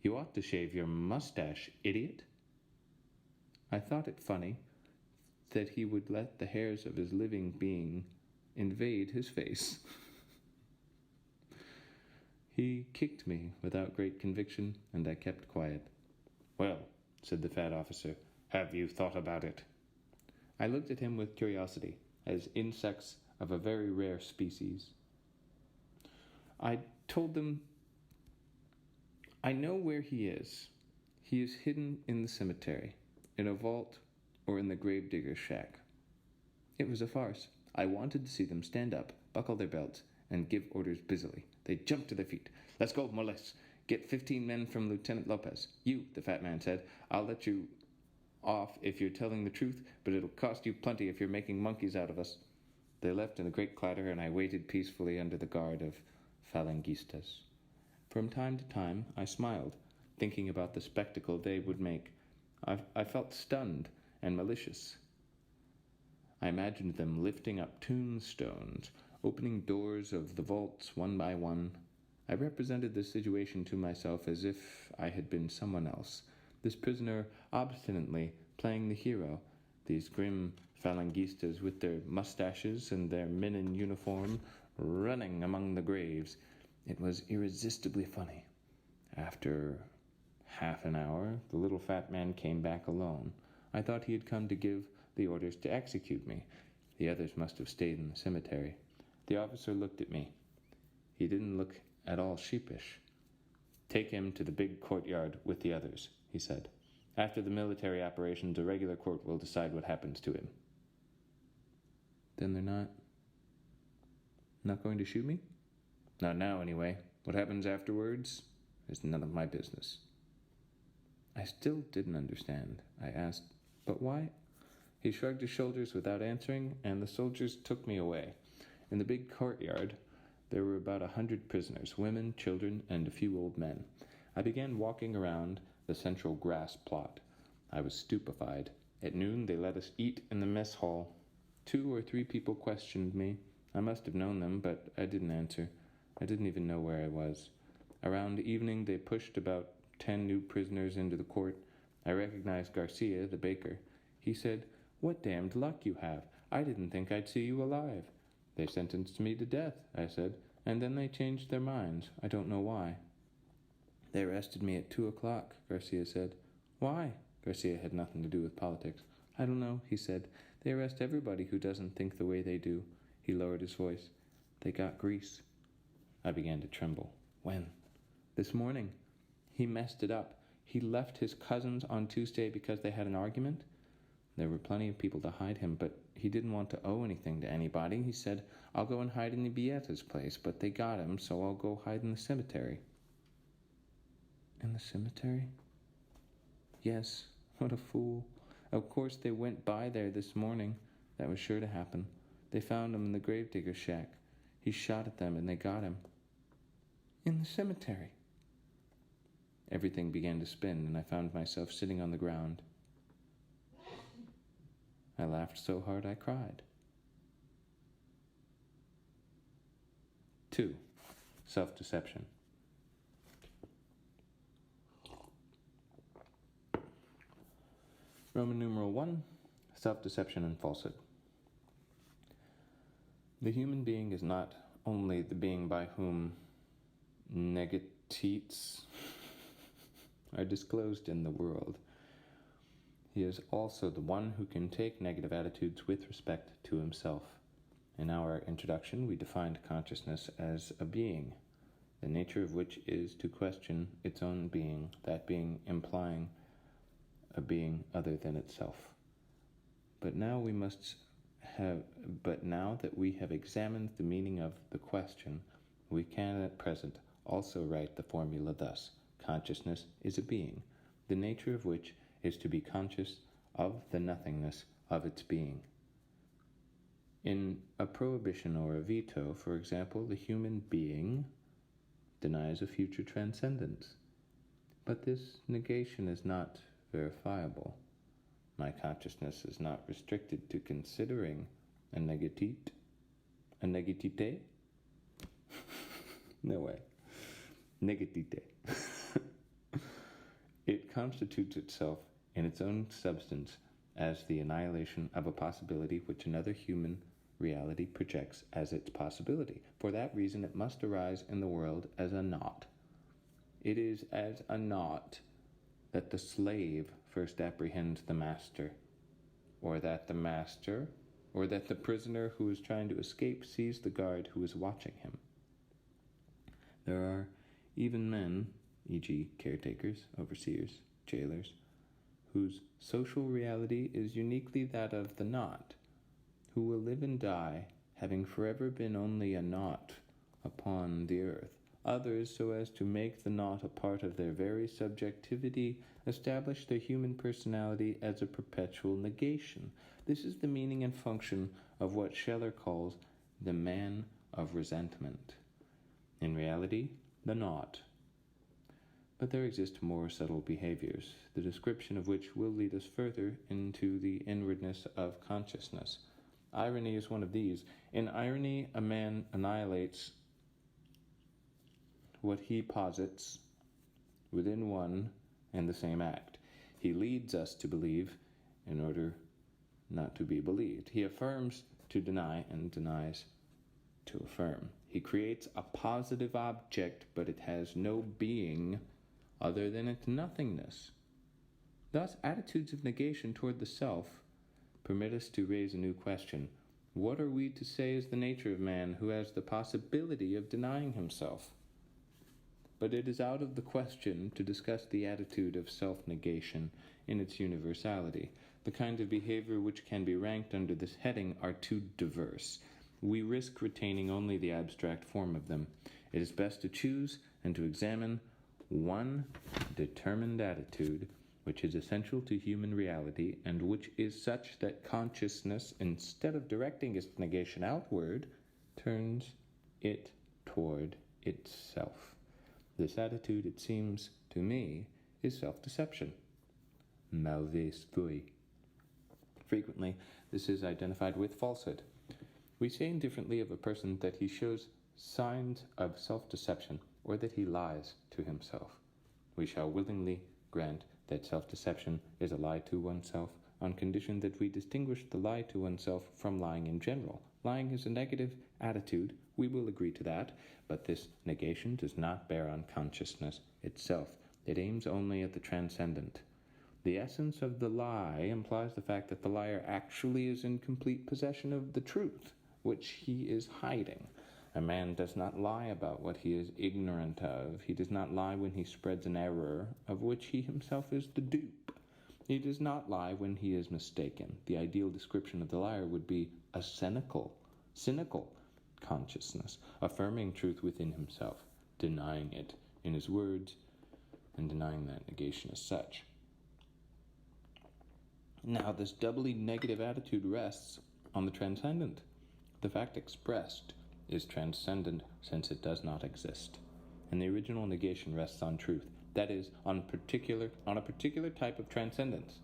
"You ought to shave your mustache, idiot." I thought it funny that he would let the hairs of his living being invade his face. He kicked me without great conviction, and I kept quiet. "Well," said the fat officer, "have you thought about it?" I looked at him with curiosity, as insects of a very rare species. I told them, "I know where he is. He is hidden in the cemetery, in a vault, or in the gravedigger's shack." It was a farce. I wanted to see them stand up, buckle their belts, and give orders busily. They jumped to their feet. "Let's go, Moles. Get 15 men from Lieutenant Lopez." "You," the fat man said, "I'll let you off if you're telling the truth, but it'll cost you plenty if you're making monkeys out of us." They left in a great clatter, and I waited peacefully under the guard of Falangistas. From time to time I smiled, thinking about the spectacle they would make. I felt stunned and malicious. I imagined them lifting up tombstones, opening doors of the vaults one by one. I represented the situation to myself as if I had been someone else, this prisoner obstinately playing the hero, these grim Falangistas with their mustaches and their men in uniform running among the graves. It was irresistibly funny. After half an hour, the little fat man came back alone. I thought he had come to give the orders to execute me. The others must have stayed in the cemetery. The officer looked at me. He didn't look at all sheepish. "Take him to the big courtyard with the others," he said. "After the military operations, a regular court will decide what happens to him." "Then they're not going to shoot me?" "Not now, anyway. What happens afterwards? is none of my business. I still didn't understand. I asked, but why? He shrugged his shoulders without answering, and the soldiers took me away. In the big courtyard, there were about 100 prisoners, women, children, and a few old men. I began walking around the central grass plot. I was stupefied. At noon, they let us eat in the mess hall. 2 or 3 people questioned me. I must have known them, but I didn't answer. I didn't even know where I was. Around evening, they pushed about 10 new prisoners into the court. I recognized Garcia, the baker. He said, "What damned luck you have. I didn't think I'd see you alive." "They sentenced me to death," I said, "and then they changed their minds. I don't know why." "They arrested me at 2 o'clock, Garcia said. "Why?" Garcia had nothing to do with politics. "I don't know," he said. "They arrest everybody who doesn't think the way they do." He lowered his voice. "They got grease." I began to tremble. "When?" "This morning. He messed it up. He left his cousins on Tuesday because they had an argument. There were plenty of people to hide him, but he didn't want to owe anything to anybody. He said, 'I'll go and hide in Ibieta's place,' but they got him, so I'll go hide in the cemetery." "In the cemetery?" "Yes, what a fool. Of course they went by there this morning. That was sure to happen. They found him in the gravedigger's shack. He shot at them and they got him." "In the cemetery?" Everything began to spin, and I found myself sitting on the ground. I laughed so hard I cried. 2. Self-deception. Roman numeral 1, self-deception and falsehood. The human being is not only the being by whom negatives are disclosed in the world. He is also the one who can take negative attitudes with respect to himself. In our introduction, we defined consciousness as a being, the nature of which is to question its own being, that being implying a being other than itself. But now that we have examined the meaning of the question, we can at present also write the formula thus: consciousness is a being, the nature of which is to be conscious of the nothingness of its being. In a prohibition or a veto, for example, the human being denies a future transcendence. But this negation is not verifiable. My consciousness is not restricted to considering a negatite. A negatite? No way. Negatite. It constitutes itself in its own substance as the annihilation of a possibility which another human reality projects as its possibility. For that reason, it must arise in the world as a naught. It is as a naught that the slave first apprehends the master, or that the prisoner who is trying to escape sees the guard who is watching him. There are even men, e.g. caretakers, overseers, jailers, whose social reality is uniquely that of the naught, who will live and die, having forever been only a naught upon the earth. Others, so as to make the naught a part of their very subjectivity, establish their human personality as a perpetual negation. This is the meaning and function of what Scheller calls the man of resentment. In reality, the naught. But there exist more subtle behaviors, the description of which will lead us further into the inwardness of consciousness. Irony is one of these. In irony, a man annihilates what he posits within one and the same act. He leads us to believe in order not to be believed. He affirms to deny and denies to affirm. He creates a positive object, but it has no being other than its nothingness. Thus, attitudes of negation toward the self permit us to raise a new question. What are we to say is the nature of man who has the possibility of denying himself? But it is out of the question to discuss the attitude of self-negation in its universality. The kinds of behavior which can be ranked under this heading are too diverse. We risk retaining only the abstract form of them. It is best to choose and to examine one determined attitude which is essential to human reality and which is such that consciousness, instead of directing its negation outward, turns it toward itself. This attitude, it seems to me, is self-deception. Mauvaise foi. Frequently, this is identified with falsehood. We say indifferently of a person that he shows signs of self-deception or that he lies to himself. We shall willingly grant that self-deception is a lie to oneself on condition that we distinguish the lie to oneself from lying in general. Lying is a negative attitude, we will agree to that, but this negation does not bear on consciousness itself. It aims only at the transcendent. The essence of the lie implies the fact that the liar actually is in complete possession of the truth, which he is hiding. A man does not lie about what he is ignorant of. He does not lie when he spreads an error of which he himself is the dupe. He does not lie when he is mistaken. The ideal description of the liar would be a cynical consciousness, affirming truth within himself, denying it in his words, and denying that negation as such. Now, this doubly negative attitude rests on the transcendent. The fact expressed is transcendent since it does not exist. And the original negation rests on truth, that is, on a particular type of transcendence.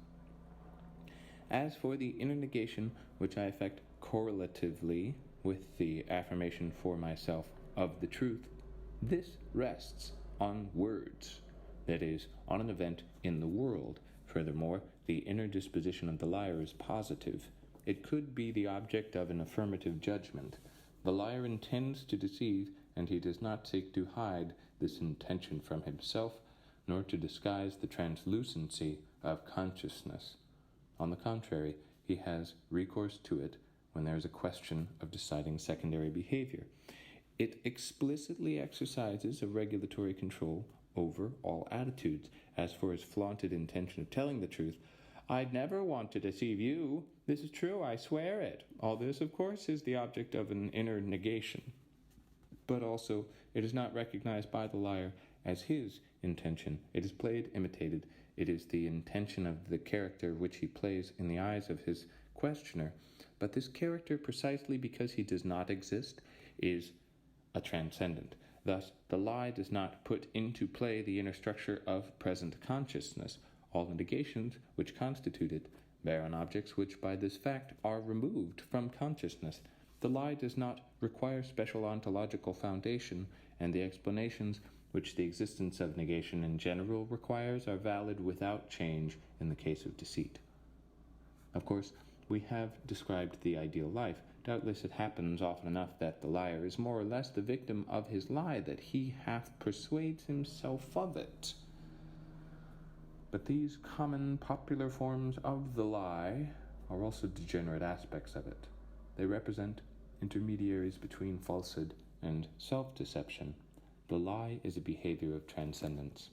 As for the inner negation, which I effect correlatively with the affirmation for myself of the truth, this rests on words, that is, on an event in the world. Furthermore, the inner disposition of the liar is positive. It could be the object of an affirmative judgment. The liar intends to deceive, and he does not seek to hide this intention from himself, nor to disguise the translucency of consciousness. On the contrary, he has recourse to it when there is a question of deciding secondary behavior. It explicitly exercises a regulatory control over all attitudes. As for his flaunted intention of telling the truth, I'd never want to deceive you. This is true, I swear it. All this, of course, is the object of an inner negation. But also, it is not recognized by the liar as his intention. It is played, imitated. It is the intention of the character which he plays in the eyes of his questioner. But this character, precisely because he does not exist, is a transcendent. Thus, the lie does not put into play the inner structure of present consciousness. All the negations which constitute it bear on objects which by this fact are removed from consciousness. The lie does not require special ontological foundation, and the explanations which the existence of negation in general requires are valid without change in the case of deceit. Of course, we have described the ideal life. Doubtless it happens often enough that the liar is more or less the victim of his lie, that he half persuades himself of it. But these common popular forms of the lie are also degenerate aspects of it. They represent intermediaries between falsehood and self-deception. The lie is a behavior of transcendence.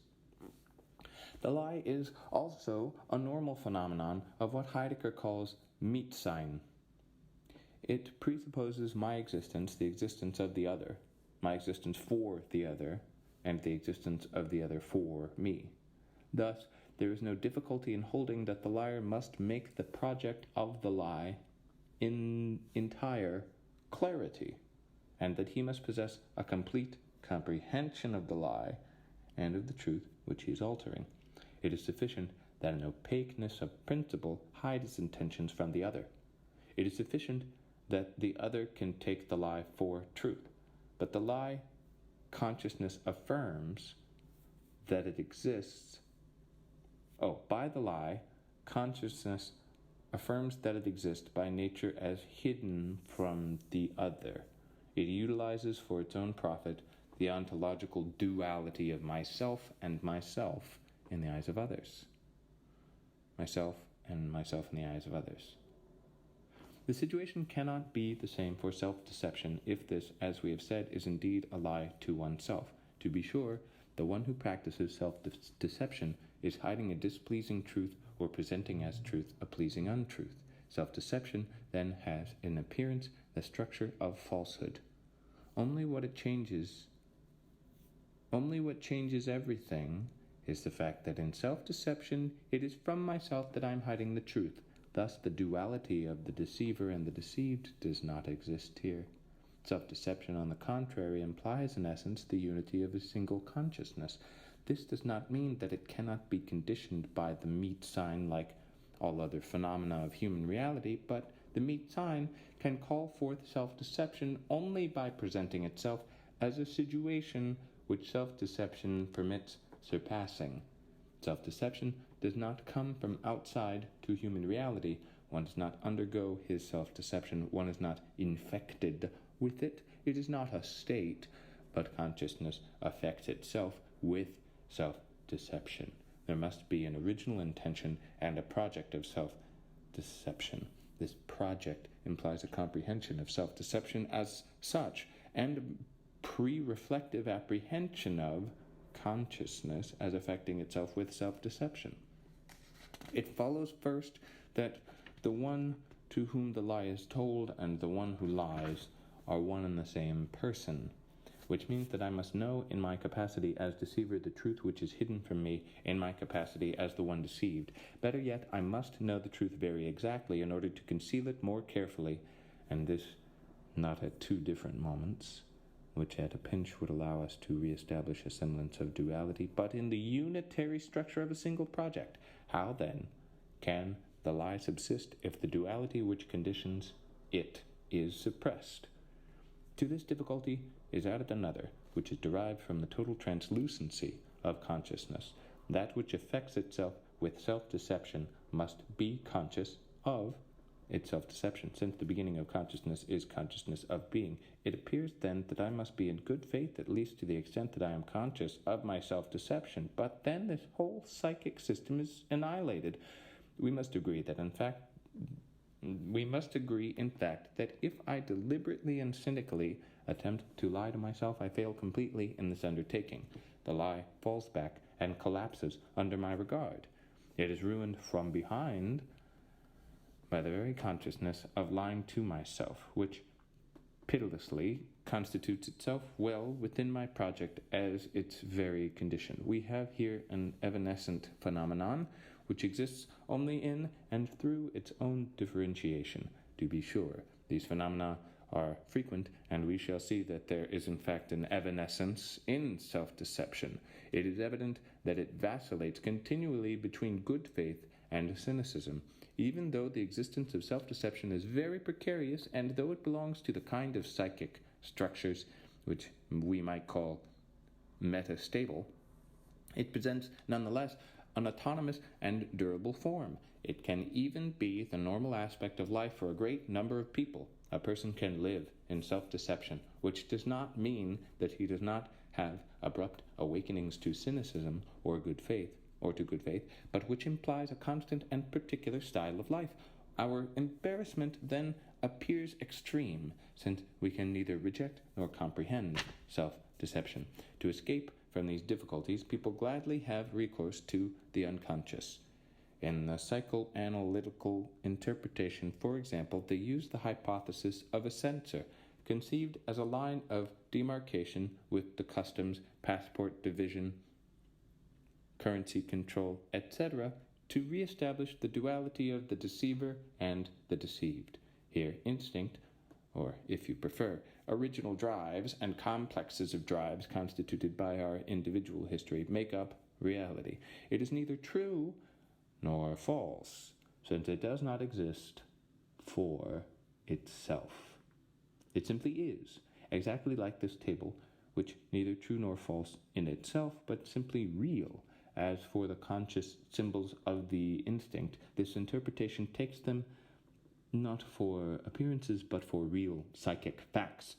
The lie is also a normal phenomenon of what Heidegger calls Mitsein. It presupposes my existence, the existence of the other, my existence for the other, and the existence of the other for me. Thus, there is no difficulty in holding that the liar must make the project of the lie in entire clarity, and that he must possess a complete comprehension of the lie and of the truth which he is altering. It is sufficient that an opaqueness of principle hide his intentions from the other. It is sufficient that the other can take the lie for truth. But the lie consciousness affirms that it exists. By the lie, consciousness affirms that it exists by nature as hidden from the other. It utilizes for its own profit the ontological duality of myself and myself in the eyes of others. Myself and myself in the eyes of others. The situation cannot be the same for self-deception if this, as we have said, is indeed a lie to oneself. To be sure, the one who practices self-deception is hiding a displeasing truth or presenting as truth a pleasing untruth. Self-deception then has in appearance the structure of falsehood. Only what it changes Only what changes everything is the fact that in self-deception it is from myself that I am hiding the truth. Thus the duality of the deceiver and the deceived does not exist here. Self-deception, on the contrary, implies in essence the unity of a single consciousness. This does not mean that it cannot be conditioned by the meet sign like all other phenomena of human reality, but the meet sign can call forth self-deception only by presenting itself as a situation which self-deception permits surpassing. Self-deception does not come from outside to human reality. One does not undergo his self-deception. One is not infected with it. It is not a state, but consciousness affects itself with self-deception. There must be an original intention and a project of self-deception. This project implies a comprehension of self-deception as such, and a pre-reflective apprehension of consciousness as affecting itself with self-deception. It follows first that the one to whom the lie is told and the one who lies are one and the same person, which means that I must know in my capacity as deceiver the truth which is hidden from me in my capacity as the one deceived. Better yet, I must know the truth very exactly in order to conceal it more carefully, and this not at two different moments, which at a pinch would allow us to re-establish a semblance of duality, but in the unitary structure of a single project. How, then, can the lie subsist if the duality which conditions it is suppressed? To this difficulty is added another, which is derived from the total translucency of consciousness. That which affects itself with self-deception must be conscious of its self-deception. Since the beginning of consciousness is consciousness of being, it appears then that I must be in good faith, at least to the extent that I am conscious of my self-deception. But then this whole psychic system is annihilated. We must agree, in fact, that if I deliberately and cynically attempt to lie to myself, I fail completely in this undertaking. The lie falls back and collapses under my regard. It is ruined from behind by the very consciousness of lying to myself, which pitilessly constitutes itself well within my project as its very condition. We have here an evanescent phenomenon which exists only in and through its own differentiation. To be sure, these phenomena are frequent, and we shall see that there is in fact an evanescence in self-deception. It is evident that it vacillates continually between good faith and cynicism, even though the existence of self-deception is very precarious, and though it belongs to the kind of psychic structures which we might call metastable, it presents nonetheless an autonomous and durable form. It can even be the normal aspect of life for a great number of people. A person can live in self-deception, which does not mean that he does not have abrupt awakenings to cynicism or good faith, but which implies a constant and particular style of life. Our embarrassment then appears extreme, since we can neither reject nor comprehend self-deception. To escape from these difficulties, people gladly have recourse to the unconscious. In the psychoanalytical interpretation, for example, they use the hypothesis of a censor, conceived as a line of demarcation with the customs, passport division, currency control, etc., to re-establish the duality of the deceiver and the deceived. Here, instinct, or if you prefer, original drives and complexes of drives constituted by our individual history make up reality. It is neither true nor false, since it does not exist for itself. It simply is, exactly like this table, which neither true nor false in itself, but simply real. As for the conscious symbols of the instinct, this interpretation takes them not for appearances, but for real psychic facts.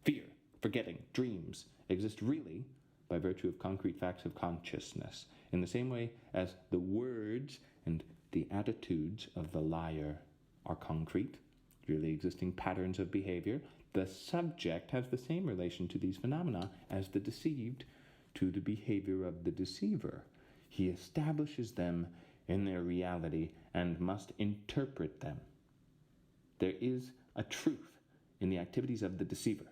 Fear, forgetting, dreams exist really by virtue of concrete facts of consciousness, in the same way as the words and the attitudes of the liar are concrete, really existing patterns of behavior. The subject has the same relation to these phenomena as the deceived to the behavior of the deceiver. He establishes them in their reality and must interpret them. There is a truth in the activities of the deceiver.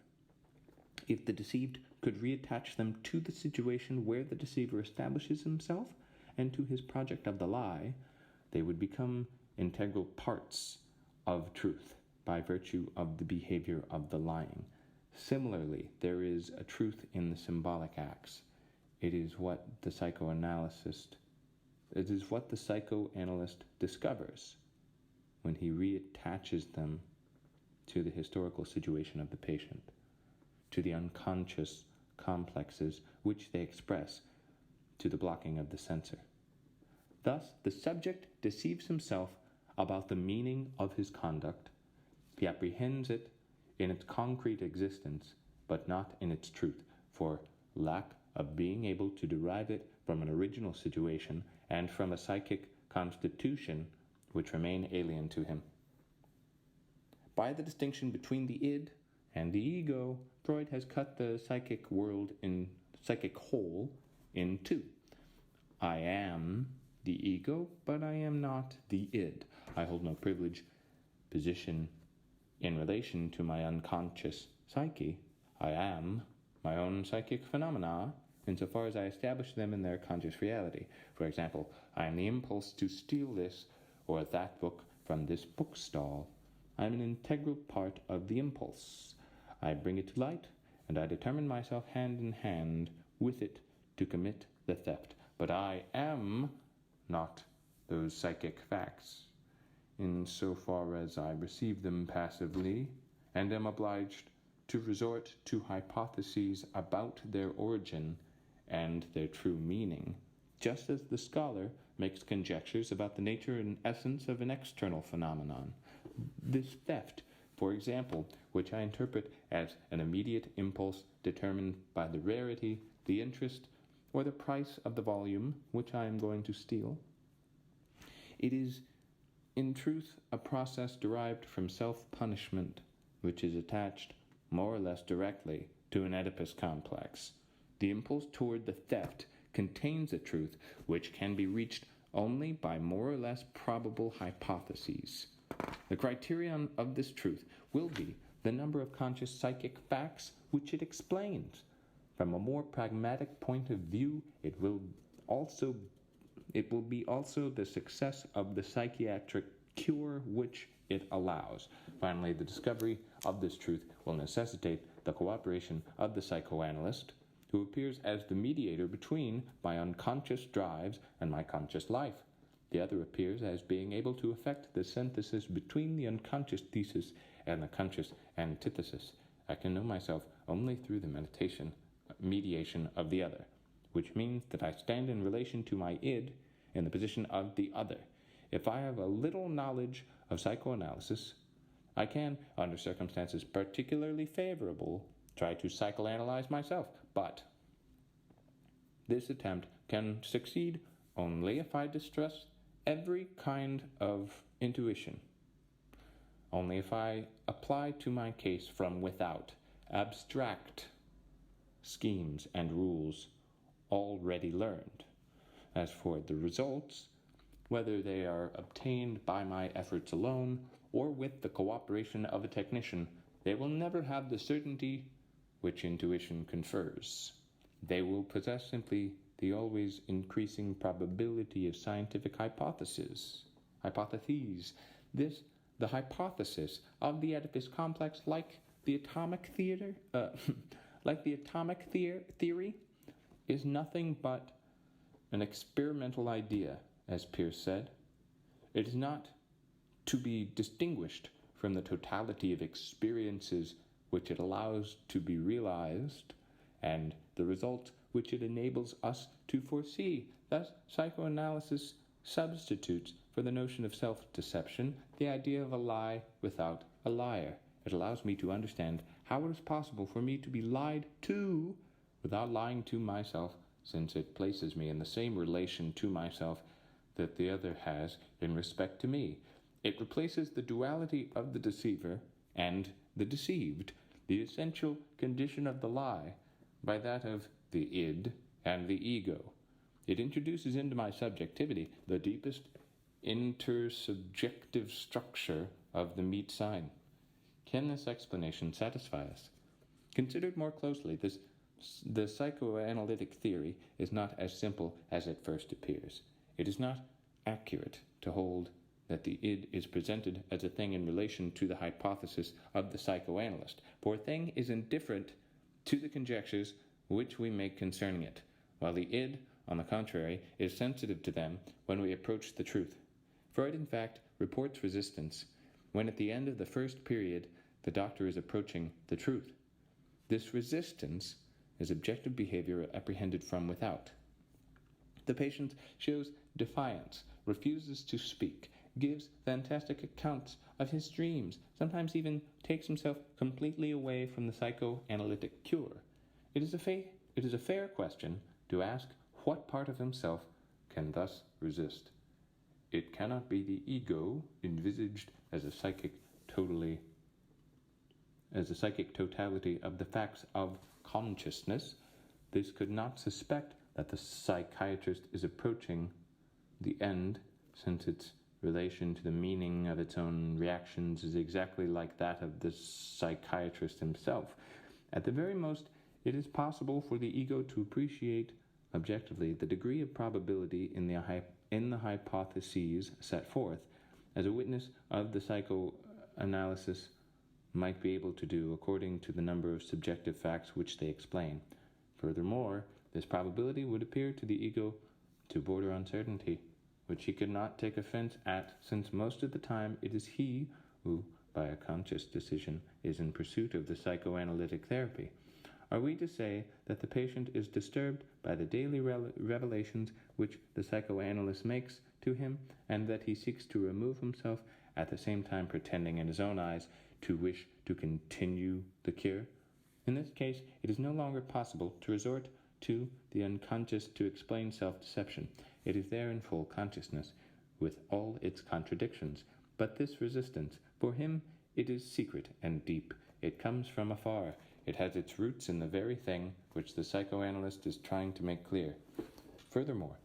If the deceived could reattach them to the situation where the deceiver establishes himself and to his project of the lie, they would become integral parts of truth by virtue of the behavior of the lying. Similarly, there is a truth in the symbolic acts. It is what the psychoanalyst discovers when he reattaches them to the historical situation of the patient, to the unconscious complexes which they express, to the blocking of the censor. Thus, the subject deceives himself about the meaning of his conduct. He apprehends it in its concrete existence, but not in its truth, for lack of being able to derive it from an original situation and from a psychic constitution which remain alien to him. By the distinction between the id and the ego, Freud has cut the psychic whole in two. I am the ego, but I am not the id. I hold no privileged position in relation to my unconscious psyche. I am my own psychic phenomena insofar as I establish them in their conscious reality. For example, I am the impulse to steal this or that book from this bookstall. I am an integral part of the impulse. I bring it to light, and I determine myself hand in hand with it to commit the theft. But I am not those psychic facts, insofar as I receive them passively and am obliged to resort to hypotheses about their origin and their true meaning, just as the scholar makes conjectures about the nature and essence of an external phenomenon. This theft, for example, which I interpret as an immediate impulse determined by the rarity, the interest, or the price of the volume which I am going to steal, it is in truth a process derived from self-punishment, which is attached more or less directly to an Oedipus complex. The impulse toward the theft contains a truth which can be reached only by more or less probable hypotheses. The criterion of this truth will be the number of conscious psychic facts which it explains. From a more pragmatic point of view, it will be also the success of the psychiatric cure which it allows. Finally, the discovery of this truth will necessitate the cooperation of the psychoanalyst, who appears as the mediator between my unconscious drives and my conscious life. The other appears as being able to effect the synthesis between the unconscious thesis and the conscious antithesis. I can know myself only through the mediation of the other, which means that I stand in relation to my id in the position of the other. If I have a little knowledge of psychoanalysis, I can, under circumstances particularly favorable, try to psychoanalyze myself, but this attempt can succeed only if I distrust every kind of intuition, only if I apply to my case from without abstract schemes and rules already learned. As for the results, whether they are obtained by my efforts alone or with the cooperation of a technician, they will never have the certainty which intuition confers. They will possess simply the always increasing probability of scientific hypotheses. The hypothesis of the Oedipus complex, like the atomic theory, is nothing but an experimental idea, as Peirce said. It is not to be distinguished from the totality of experiences which it allows to be realized, and the result which it enables us to foresee. Thus, psychoanalysis substitutes for the notion of self-deception the idea of a lie without a liar. It allows me to understand how it is possible for me to be lied to without lying to myself, since it places me in the same relation to myself that the other has in respect to me. It replaces the duality of the deceiver and the deceived, the essential condition of the lie, by that of the id and the ego. It introduces into my subjectivity the deepest intersubjective structure of the meat sign. Can this explanation satisfy us? Considered more closely, the psychoanalytic theory is not as simple as it first appears. It is not accurate to hold that the id is presented as a thing in relation to the hypothesis of the psychoanalyst, for a thing is indifferent to the conjectures which we make concerning it, while the id, on the contrary, is sensitive to them when we approach the truth. Freud, in fact, reports resistance when at the end of the first period the doctor is approaching the truth. This resistance is objective behavior apprehended from without. The patient shows defiance, refuses to speak, gives fantastic accounts of his dreams, sometimes even takes himself completely away from the psychoanalytic cure. It is a fair question to ask what part of himself can thus resist. It cannot be the ego envisaged as a psychic totality of the facts of consciousness. This could not suspect that the psychiatrist is approaching the end, since its relation to the meaning of its own reactions is exactly like that of the psychiatrist himself. At the very most, it is possible for the ego to appreciate objectively the degree of probability in the hypotheses set forth, as a witness of the psychoanalysis might be able to do according to the number of subjective facts which they explain. Furthermore, this probability would appear to the ego to border on certainty, which he could not take offense at, since most of the time it is he who, by a conscious decision, is in pursuit of the psychoanalytic therapy. Are we to say that the patient is disturbed by the daily revelations which the psychoanalyst makes to him, and that he seeks to remove himself, at the same time pretending in his own eyes to wish to continue the cure? In this case, it is no longer possible to resort to the unconscious to explain self-deception. It is there in full consciousness, with all its contradictions. But this resistance, for him, it is secret and deep. It comes from afar. It has its roots in the very thing which the psychoanalyst is trying to make clear. Furthermore,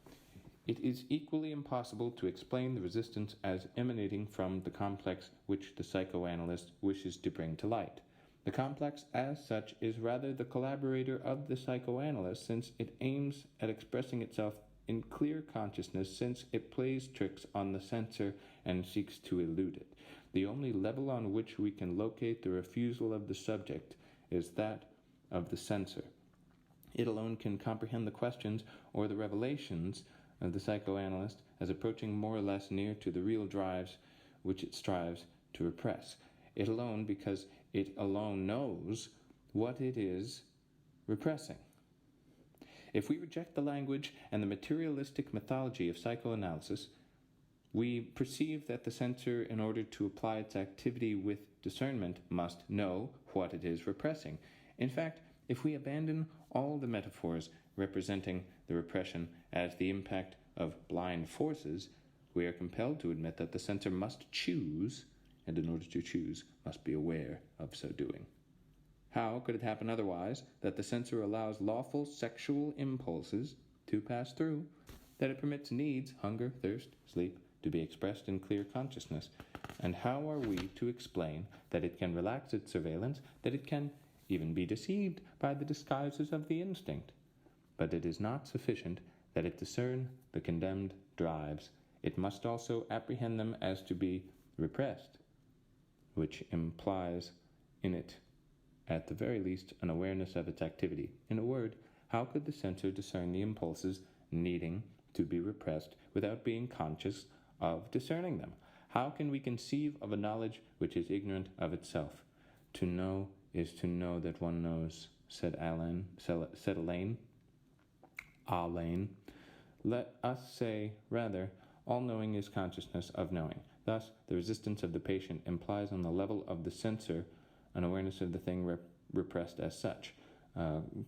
it is equally impossible to explain the resistance as emanating from the complex which the psychoanalyst wishes to bring to light. The complex, as such, is rather the collaborator of the psychoanalyst, since it aims at expressing itself in clear consciousness, since it plays tricks on the censor and seeks to elude it. The only level on which we can locate the refusal of the subject is that of the censor. It alone can comprehend the questions or the revelations of the psychoanalyst as approaching more or less near to the real drives which it strives to repress. It alone, because it alone knows what it is repressing. If we reject the language and the materialistic mythology of psychoanalysis, we perceive that the censor, in order to apply its activity with discernment, must know what it is repressing. In fact, if we abandon all the metaphors representing the repression as the impact of blind forces, we are compelled to admit that the censor must choose, and in order to choose, must be aware of so doing. How could it happen otherwise that the censor allows lawful sexual impulses to pass through, that it permits needs, hunger, thirst, sleep, to be expressed in clear consciousness? And how are we to explain that it can relax its surveillance, that it can even be deceived by the disguises of the instinct? But it is not sufficient that it discern the condemned drives. It must also apprehend them as to be repressed, which implies in it, at the very least, an awareness of its activity. In a word, how could the censor discern the impulses needing to be repressed without being conscious of discerning them? How can we conceive of a knowledge which is ignorant of itself? To know is to know that one knows, said Elaine. Let us say, rather, all knowing is consciousness of knowing. Thus, the resistance of the patient implies on the level of the censor an awareness of the thing repressed as such,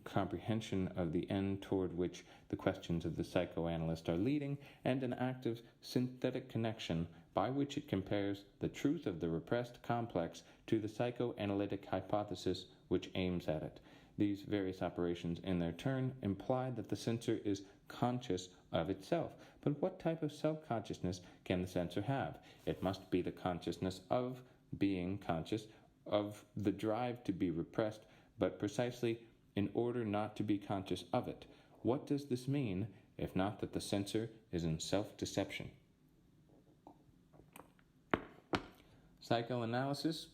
comprehension of the end toward which the questions of the psychoanalyst are leading, and an active synthetic connection by which it compares the truth of the repressed complex to the psychoanalytic hypothesis which aims at it. These various operations in their turn imply that the censor is conscious of itself. But what type of self-consciousness can the censor have? It must be the consciousness of being conscious of the drive to be repressed but precisely in order not to be conscious of it. What does this mean, if not that the censor is in self-deception? Psychoanalysis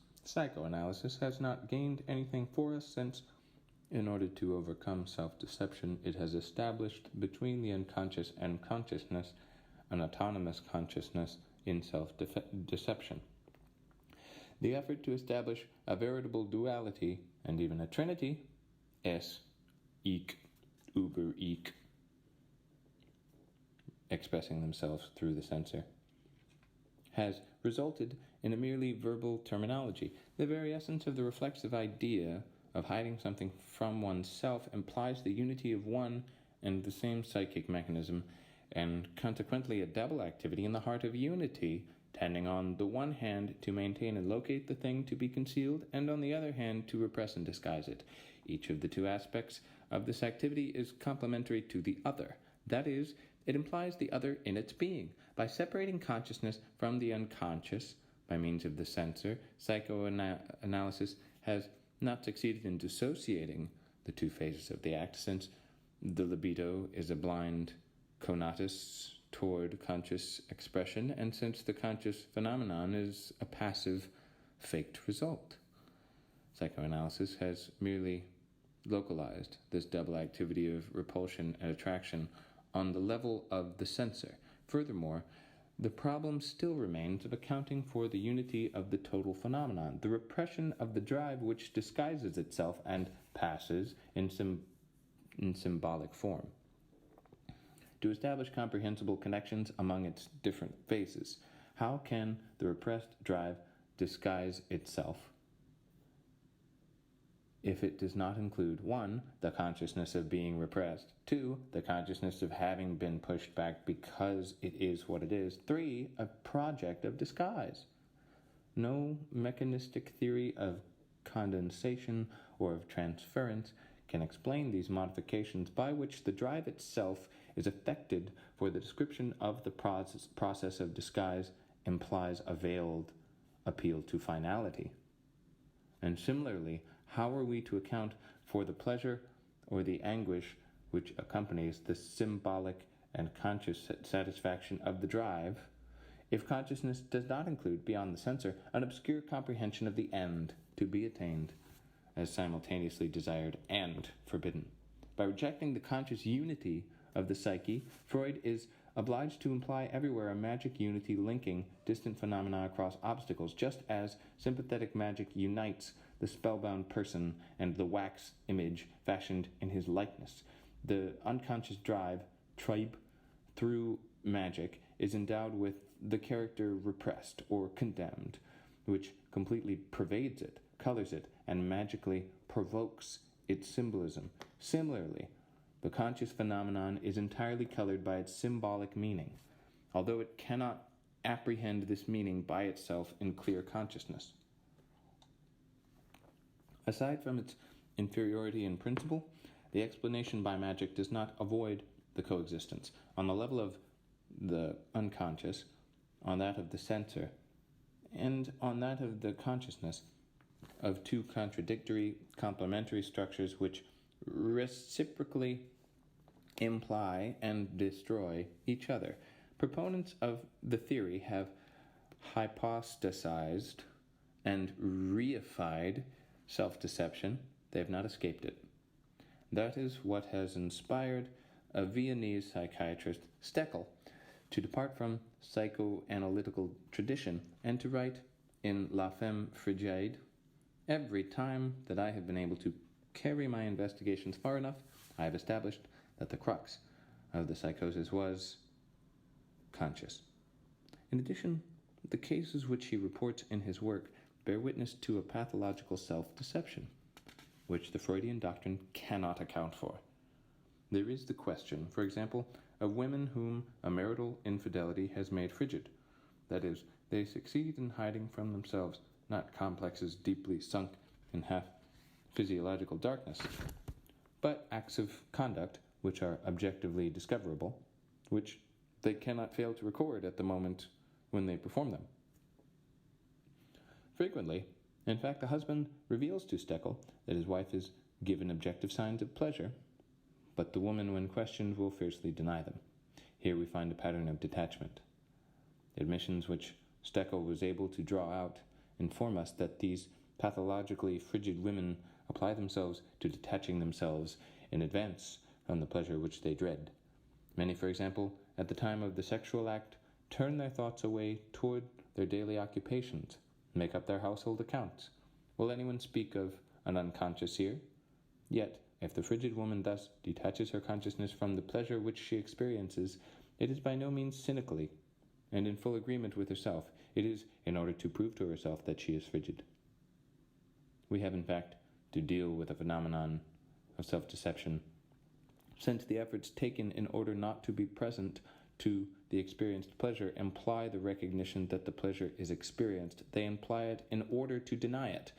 has not gained anything for us, since, in order to overcome self-deception, it has established between the unconscious and consciousness an autonomous consciousness in self-deception. The effort to establish a veritable duality, and even a trinity, es, ich, über ich, expressing themselves through the censor, has resulted in a merely verbal terminology. The very essence of the reflexive idea of hiding something from oneself implies the unity of one and the same psychic mechanism, and consequently a double activity in the heart of unity, tending on the one hand to maintain and locate the thing to be concealed, and on the other hand to repress and disguise it. Each of the two aspects of this activity is complementary to the other. That is, it implies the other in its being. By separating consciousness from the unconscious by means of the censor, psychoanalysis has not succeeded in dissociating the two phases of the act, since the libido is a blind conatus toward conscious expression, and since the conscious phenomenon is a passive, faked result. Psychoanalysis has merely localized this double activity of repulsion and attraction on the level of the censor. Furthermore, the problem still remains of accounting for the unity of the total phenomenon, the repression of the drive which disguises itself and passes in symbolic form, to establish comprehensible connections among its different phases. How can the repressed drive disguise itself if it does not include 1. the consciousness of being repressed, 2. the consciousness of having been pushed back because it is what it is, 3. a project of disguise? No mechanistic theory of condensation or of transference can explain these modifications by which the drive itself is affected, for the description of the process of disguise implies a veiled appeal to finality. And similarly, how are we to account for the pleasure or the anguish which accompanies the symbolic and conscious satisfaction of the drive, if consciousness does not include, beyond the censor, an obscure comprehension of the end to be attained as simultaneously desired and forbidden? By rejecting the conscious unity of the psyche, Freud is obliged to imply everywhere a magic unity linking distant phenomena across obstacles, just as sympathetic magic unites the spellbound person and the wax image fashioned in his likeness. The unconscious drive, Trieb, through magic, is endowed with the character repressed or condemned, which completely pervades it, colors it, and magically provokes its symbolism. Similarly, the conscious phenomenon is entirely colored by its symbolic meaning, although it cannot apprehend this meaning by itself in clear consciousness. Aside from its inferiority in principle, the explanation by magic does not avoid the coexistence, on the level of the unconscious, on that of the censor, and on that of the consciousness, of two contradictory, complementary structures which reciprocally imply and destroy each other. Proponents of the theory have hypostasized and reified self-deception. They have not escaped it. That is what has inspired a Viennese psychiatrist, Steckel, to depart from psychoanalytical tradition and to write in La Femme Frigide, "Every time that I have been able to carry my investigations far enough, I have established that the crux of the psychosis was conscious." In addition, the cases which he reports in his work bear witness to a pathological self-deception, which the Freudian doctrine cannot account for. There is the question, for example, of women whom a marital infidelity has made frigid. That is, they succeed in hiding from themselves not complexes deeply sunk in half-physiological darkness, but acts of conduct which are objectively discoverable, which they cannot fail to record at the moment when they perform them. Frequently, In fact, the husband reveals to Steckel that his wife is given objective signs of pleasure, but the woman, when questioned, will fiercely deny them. Here we find a pattern of detachment. The admissions which Steckel was able to draw out inform us that these pathologically frigid women apply themselves to detaching themselves in advance from the pleasure which they dread. Many, for example, at the time of the sexual act, turn their thoughts away toward their daily occupations, make up their household accounts. Will anyone speak of an unconscious here? Yet, if the frigid woman thus detaches her consciousness from the pleasure which she experiences, it is by no means cynically, and in full agreement with herself. It is in order to prove to herself that she is frigid. We have, in fact, to deal with a phenomenon of self-deception, since the efforts taken in order not to be present to the experienced pleasure imply the recognition that the pleasure is experienced. They imply it in order to deny it.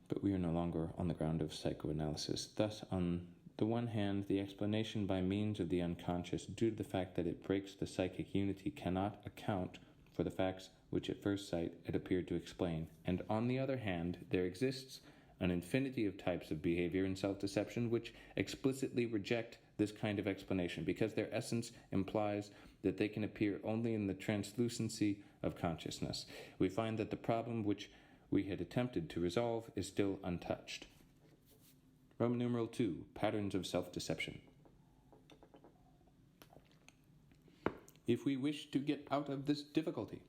But we are no longer on the ground of psychoanalysis. Thus, on the one hand, the explanation by means of the unconscious, due to the fact that it breaks the psychic unity, cannot account for the facts which at first sight it appeared to explain. And on the other hand, there exists an infinity of types of behavior in self-deception which explicitly reject this kind of explanation, because their essence implies that they can appear only in the translucency of consciousness. We find that the problem which we had attempted to resolve is still untouched. Roman numeral 2, patterns of self-deception. If we wish to get out of this difficulty,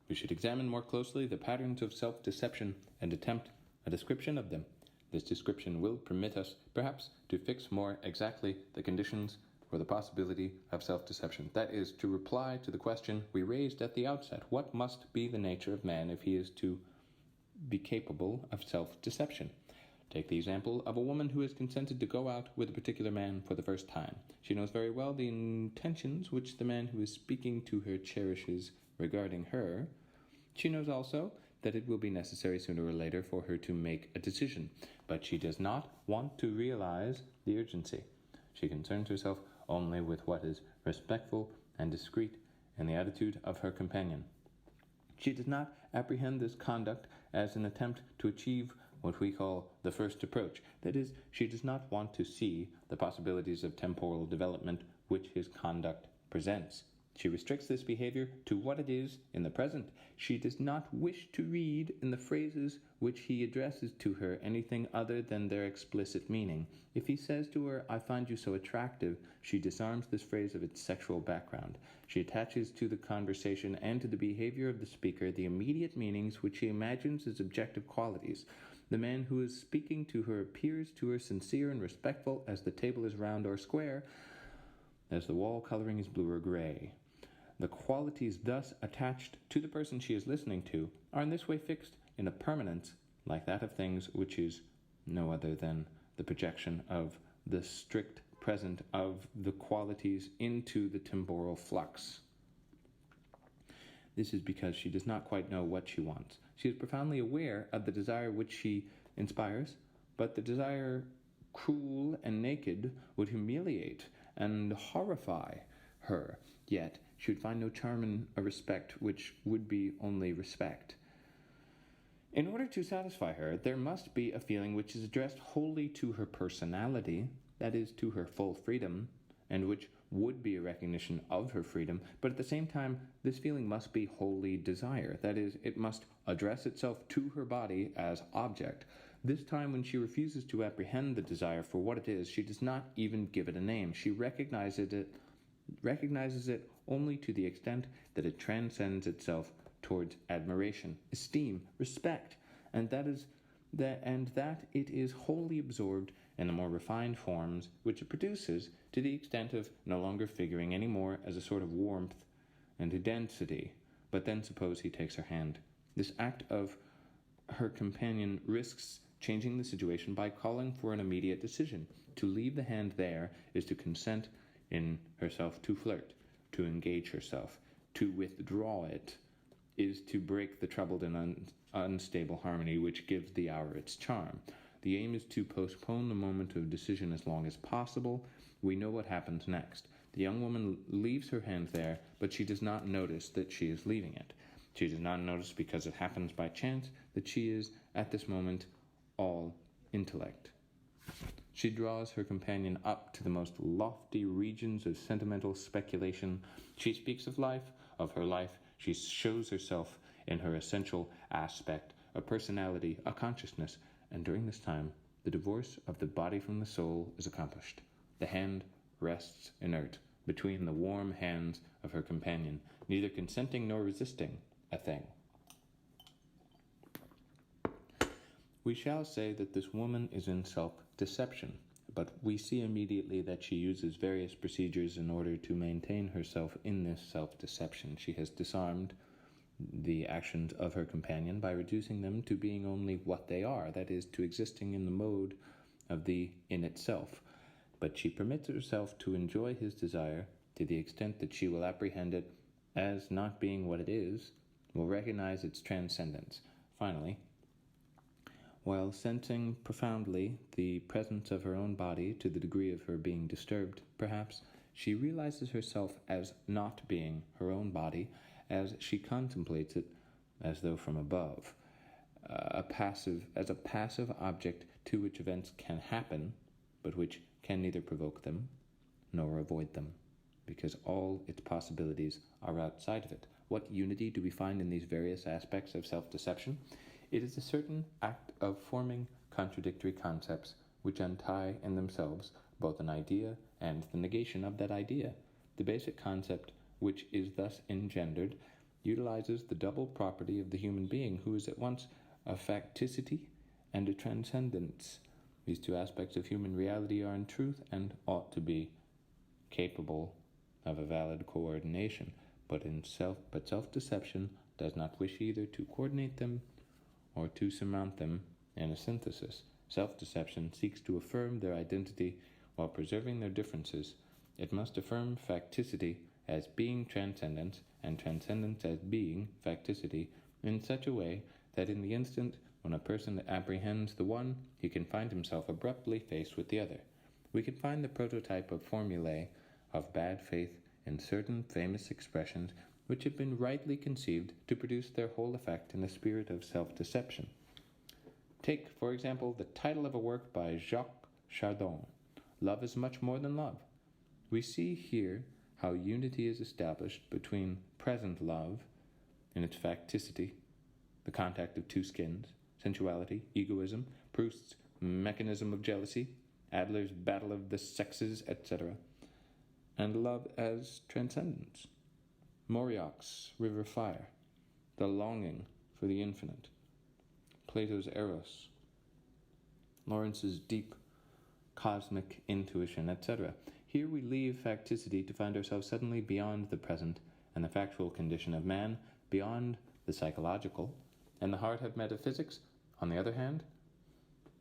we should examine more closely the patterns of self-deception and attempt a description of them. This description will permit us, perhaps, to fix more exactly the conditions for the possibility of self-deception. That is, to reply to the question we raised at the outset: what must be the nature of man if he is to be capable of self-deception? Take the example of a woman who has consented to go out with a particular man for the first time. She knows very well the intentions which the man who is speaking to her cherishes regarding her. She knows also that it will be necessary sooner or later for her to make a decision, but she does not want to realize the urgency. She concerns herself only with what is respectful and discreet in the attitude of her companion. She does not apprehend this conduct as an attempt to achieve what we call the first approach. That is, she does not want to see the possibilities of temporal development which his conduct presents. She restricts this behavior to what it is in the present. She does not wish to read in the phrases which he addresses to her anything other than their explicit meaning. If he says to her, "I find you so attractive," she disarms this phrase of its sexual background. She attaches to the conversation and to the behavior of the speaker the immediate meanings which she imagines as objective qualities. The man who is speaking to her appears to her sincere and respectful as the table is round or square, as the wall coloring is blue or gray. The qualities thus attached to the person she is listening to are in this way fixed in a permanence like that of things, which is no other than the projection of the strict present of the qualities into the temporal flux. This is because she does not quite know what she wants. She is profoundly aware of the desire which she inspires, but the desire, cruel and naked, would humiliate and horrify her. Yet she would find no charm in a respect which would be only respect. In order to satisfy her, there must be a feeling which is addressed wholly to her personality, that is, to her full freedom, and which would be a recognition of her freedom, but at the same time, this feeling must be wholly desire. That is, it must address itself to her body as object. This time, when she refuses to apprehend the desire for what it is, she does not even give it a name. She recognizes it only to the extent that it transcends itself towards admiration, esteem, respect, and that it is wholly absorbed in the more refined forms which it produces, to the extent of no longer figuring any more as a sort of warmth and density. But then suppose he takes her hand. This act of her companion risks changing the situation by calling for an immediate decision. To leave the hand there is to consent in herself to flirt, to engage herself. To withdraw it is to break the troubled and unstable harmony which gives the hour its charm. The aim is to postpone the moment of decision as long as possible. We know what happens next. The young woman leaves her hand there, but she does not notice that she is leaving it. She does not notice, because it happens by chance, that she is, at this moment, all intellect. She draws her companion up to the most lofty regions of sentimental speculation. She speaks of life, of her life. She shows herself in her essential aspect, a personality, a consciousness, and during this time, the divorce of the body from the soul is accomplished. The hand rests inert between the warm hands of her companion, neither consenting nor resisting a thing. We shall say that this woman is in self-deception, but we see immediately that she uses various procedures in order to maintain herself in this self-deception. She has disarmed the actions of her companion by reducing them to being only what they are, that is, to existing in the mode of the in itself. But she permits herself to enjoy his desire to the extent that she will apprehend it as not being what it is, will recognize its transcendence. Finally, while sensing profoundly the presence of her own body to the degree of her being disturbed, perhaps, she realizes herself as not being her own body, as she contemplates it as though from above, as a passive object to which events can happen, but which can neither provoke them nor avoid them, because all its possibilities are outside of it. What unity do we find in these various aspects of self-deception? It is a certain act of forming contradictory concepts which untie in themselves both an idea and the negation of that idea. The basic concept which is thus engendered utilizes the double property of the human being, who is at once a facticity and a transcendence. These two aspects of human reality are in truth and ought to be capable of a valid coordination, but self-deception does not wish either to coordinate them or to surmount them in a synthesis. Self-deception seeks to affirm their identity while preserving their differences. It must affirm facticity as being transcendence, and transcendence as being facticity, in such a way that in the instant when a person apprehends the one, he can find himself abruptly faced with the other. We can find the prototype of formulae of bad faith in certain famous expressions which have been rightly conceived to produce their whole effect in a spirit of self-deception. Take, for example, the title of a work by Jacques Chardon, Love is Much More Than Love. We see here how unity is established between present love in its facticity, the contact of two skins, sensuality, egoism, Proust's mechanism of jealousy, Adler's battle of the sexes, etc., and love as transcendence. Morioc's river fire, the longing for the infinite, Plato's eros, Lawrence's deep cosmic intuition, etc. Here we leave facticity to find ourselves suddenly beyond the present and the factual condition of man, beyond the psychological, and the heart of metaphysics. On the other hand,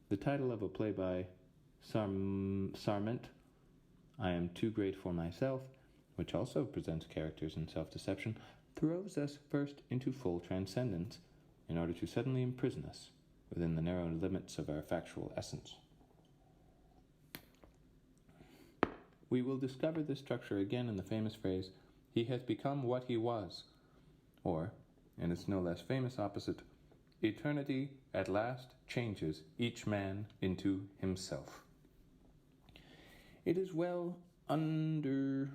the title of a play by Sartre, I Am Too Great for Myself, which also presents characters in self-deception, throws us first into full transcendence in order to suddenly imprison us within the narrow limits of our factual essence. We will discover this structure again in the famous phrase, "He has become what he was," or, in its no less famous opposite, "Eternity at last changes each man into himself." It is well understood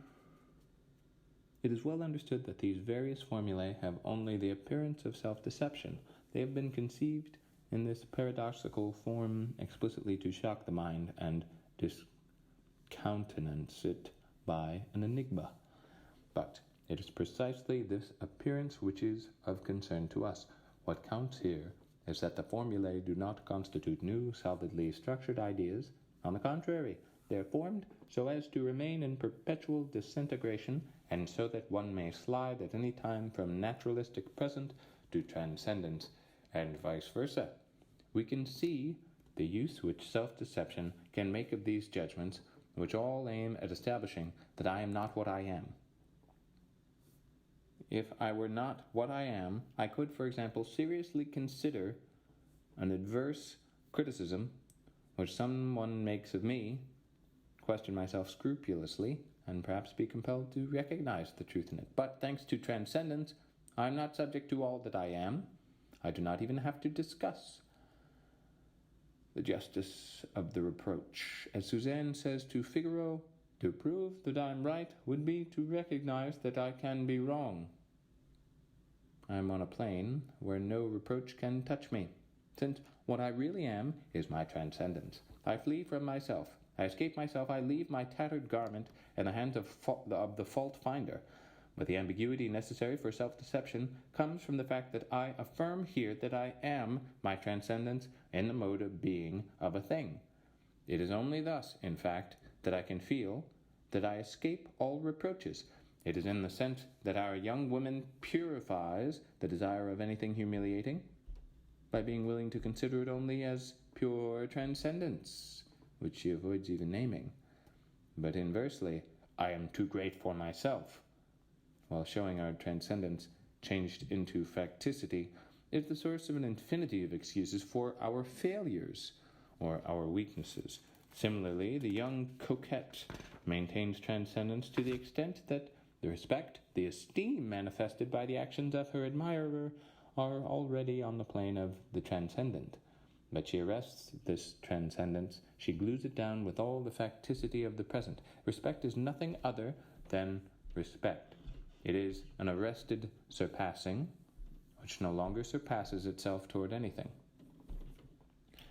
that these various formulae have only the appearance of self-deception. They have been conceived in this paradoxical form explicitly to shock the mind and discountenance it by an enigma. But it is precisely this appearance which is of concern to us. What counts here is that the formulae do not constitute new, solidly structured ideas. On the contrary, they are formed so as to remain in perpetual disintegration, and so that one may slide at any time from naturalistic present to transcendence, and vice versa. We can see the use which self-deception can make of these judgments, which all aim at establishing that I am not what I am. If I were not what I am, I could, for example, seriously consider an adverse criticism which someone makes of me, question myself scrupulously, and perhaps be compelled to recognize the truth in it. But thanks to transcendence, I am not subject to all that I am. I do not even have to discuss the justice of the reproach. As Suzanne says to Figaro, to prove that I am right would be to recognize that I can be wrong. I am on a plane where no reproach can touch me, since what I really am is my transcendence. I flee from myself. I escape myself. I leave my tattered garment in the hands of the fault finder. But the ambiguity necessary for self-deception comes from the fact that I affirm here that I am my transcendence in the mode of being of a thing. It is only thus, in fact, that I can feel that I escape all reproaches. It is in the sense that our young woman purifies the desire of anything humiliating by being willing to consider it only as pure transcendence, which she avoids even naming. But inversely, I am too great for myself, while showing our transcendence changed into facticity, is the source of an infinity of excuses for our failures or our weaknesses. Similarly, the young coquette maintains transcendence to the extent that the respect, the esteem manifested by the actions of her admirer are already on the plane of the transcendent. But she arrests this transcendence, she glues it down with all the facticity of the present. Respect is nothing other than respect. It is an arrested surpassing, which no longer surpasses itself toward anything.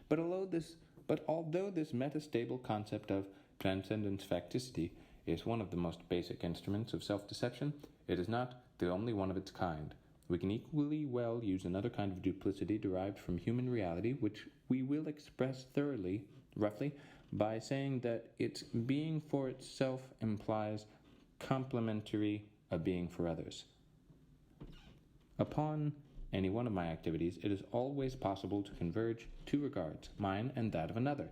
But although this metastable concept of transcendence facticity is one of the most basic instruments of self-deception, it is not the only one of its kind. We can equally well use another kind of duplicity derived from human reality, which we will express thoroughly, roughly, by saying that its being for itself implies complementary a being for others. Upon any one of my activities, it is always possible to converge two regards, mine and that of another.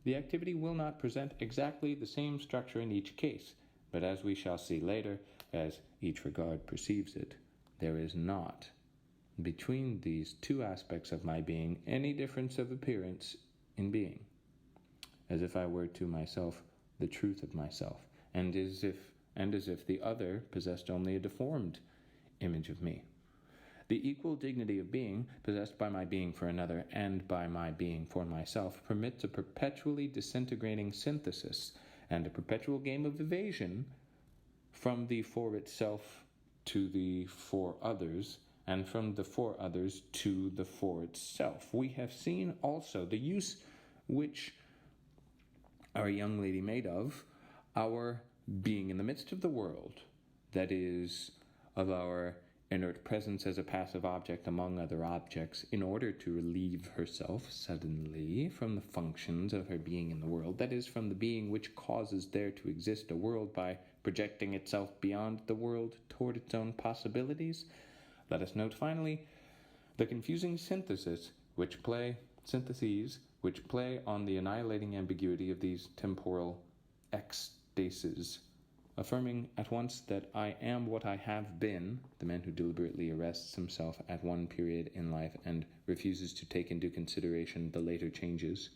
The activity will not present exactly the same structure in each case, but as we shall see later, as each regard perceives it, there is not, between these two aspects of my being, any difference of appearance in being, as if I were to myself the truth of myself, and as if the other possessed only a deformed image of me. The equal dignity of being, possessed by my being for another and by my being for myself, permits a perpetually disintegrating synthesis and a perpetual game of evasion from the for itself to the for others, and from the for others to the for itself. We have seen also the use which our young lady made of our being in the midst of the world, that is, of our inert presence as a passive object among other objects, in order to relieve herself suddenly from the functions of her being in the world, that is, from the being which causes there to exist a world by projecting itself beyond the world toward its own possibilities. Let us note finally the confusing syntheses which play on the annihilating ambiguity of these temporal ecstasies, affirming at once that I am what I have been, the man who deliberately arrests himself at one period in life and refuses to take into consideration the later changes,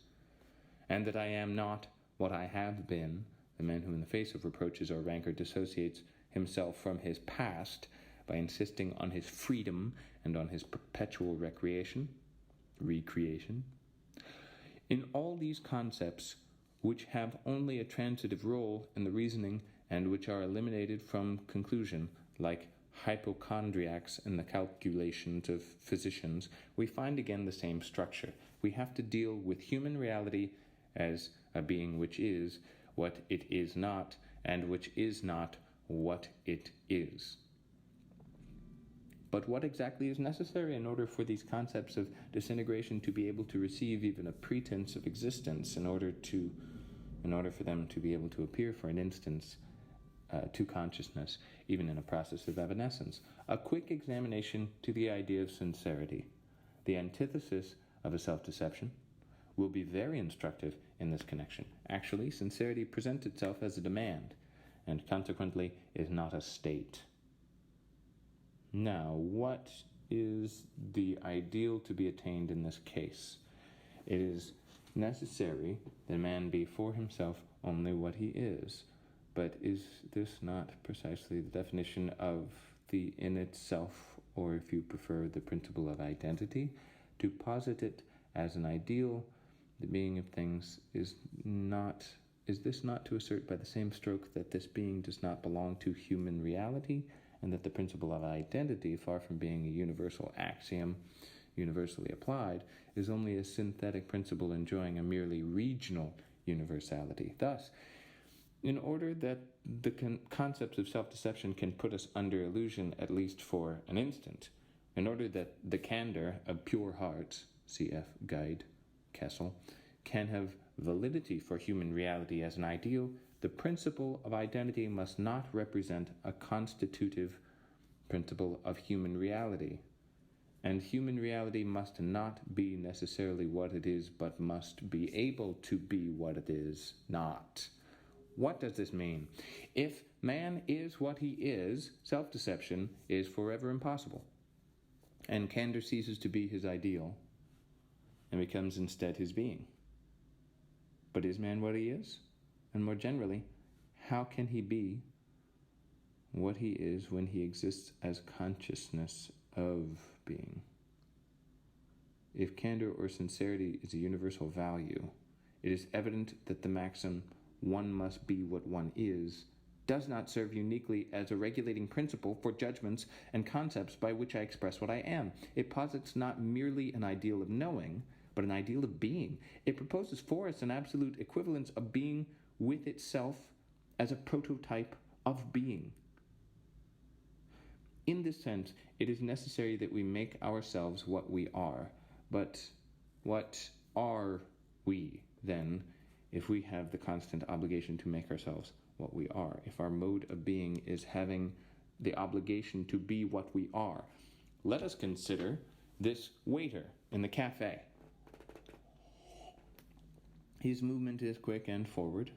and that I am not what I have been, the man who in the face of reproaches or rancor dissociates himself from his past by insisting on his freedom and on his perpetual recreation. In all these concepts, which have only a transitive role in the reasoning and which are eliminated from conclusion, like hypochondriacs in the calculations of physicians, we find again the same structure. We have to deal with human reality as a being which is what it is not, and which is not what it is. But what exactly is necessary in order for these concepts of disintegration to be able to receive even a pretense of existence, in order for them to be able to appear for an instance to consciousness, even in a process of evanescence? A quick examination to the idea of sincerity, the antithesis of a self-deception, will be very instructive in this connection. Actually, sincerity presents itself as a demand, and consequently is not a state. Now, what is the ideal to be attained in this case? It is necessary that man be for himself only what he is. But is this not precisely the definition of the in itself or if you prefer the principle of identity, to posit it as an ideal, the being of things is this not to assert by the same stroke that this being does not belong to human reality, and that the principle of identity, far from being a universal axiom, universally applied, is only a synthetic principle enjoying a merely regional universality. Thus, in order that the concepts of self-deception can put us under illusion at least for an instant, in order that the candor of pure hearts, cf. Guide, Kessel, can have validity for human reality as an ideal, the principle of identity must not represent a constitutive principle of human reality. And human reality must not be necessarily what it is, but must be able to be what it is not. What does this mean? If man is what he is, self-deception is forever impossible, and candor ceases to be his ideal and becomes instead his being. But is man what he is? And more generally, how can he be what he is when he exists as consciousness of being? If candor or sincerity is a universal value, it is evident that the maxim, "one must be what one is," does not serve uniquely as a regulating principle for judgments and concepts by which I express what I am. It posits not merely an ideal of knowing, but an ideal of being. It proposes for us an absolute equivalence of being with itself as a prototype of being. In this sense, it is necessary that we make ourselves what we are. But what are we, then, if we have the constant obligation to make ourselves what we are? If our mode of being is having the obligation to be what we are? Let us consider this waiter in the cafe. His movement is quick and forward,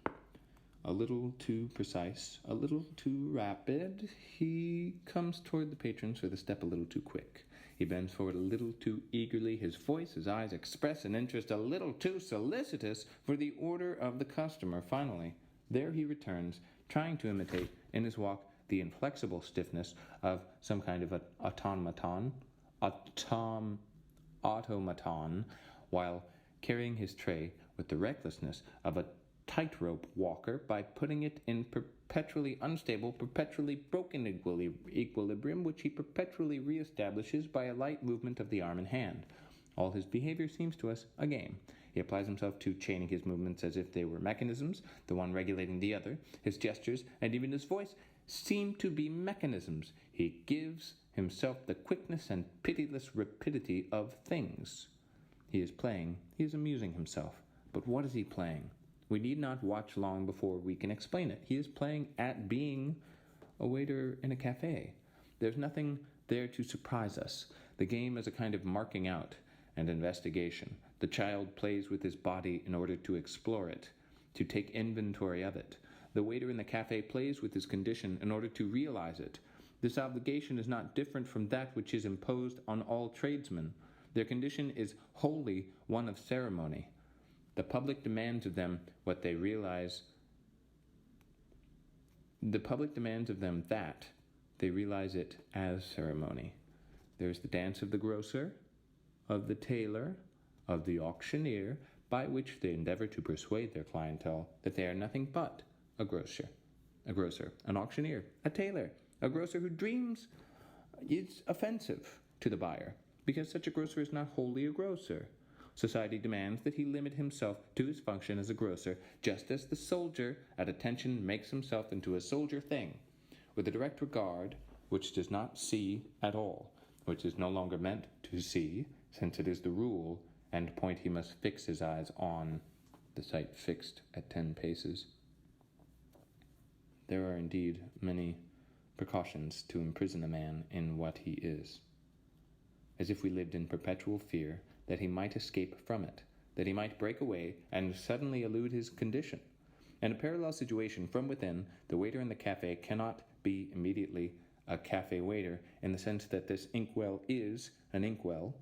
a little too precise, a little too rapid. He comes toward the patrons with a step a little too quick. He bends forward a little too eagerly. His voice, his eyes express an interest a little too solicitous for the order of the customer. Finally, there he returns, trying to imitate in his walk the inflexible stiffness of some kind of automaton, while carrying his tray with the recklessness of a tightrope walker by putting it in perpetually unstable, perpetually broken equilibrium, which he perpetually reestablishes by a light movement of the arm and hand. All his behavior seems to us a game. He applies himself to chaining his movements as if they were mechanisms, the one regulating the other. His gestures and even his voice seem to be mechanisms. He gives himself the quickness and pitiless rapidity of things. He is playing, he is amusing himself. But what is he playing? We need not watch long before we can explain it. He is playing at being a waiter in a cafe. There's nothing there to surprise us. The game is a kind of marking out and investigation. The child plays with his body in order to explore it, to take inventory of it. The waiter in the cafe plays with his condition in order to realize it. This obligation is not different from that which is imposed on all tradesmen. Their condition is wholly one of ceremony. The public demands of them what they realize. The public demands of them that they realize it as ceremony. There's the dance of the grocer, of the tailor, of the auctioneer, by which they endeavor to persuade their clientele that they are nothing but a grocer, an auctioneer, a tailor. A grocer who dreams is offensive to the buyer, because such a grocer is not wholly a grocer. Society demands that he limit himself to his function as a grocer, just as the soldier at attention makes himself into a soldier thing, with a direct regard which does not see at all, which is no longer meant to see, since it is the rule and point he must fix his eyes on, the sight fixed at 10 paces. There are indeed many precautions to imprison a man in what he is, as if we lived in perpetual fear that he might escape from it, that he might break away and suddenly elude his condition. In a parallel situation from within, the waiter in the cafe cannot be immediately a cafe waiter in the sense that this inkwell is an inkwell,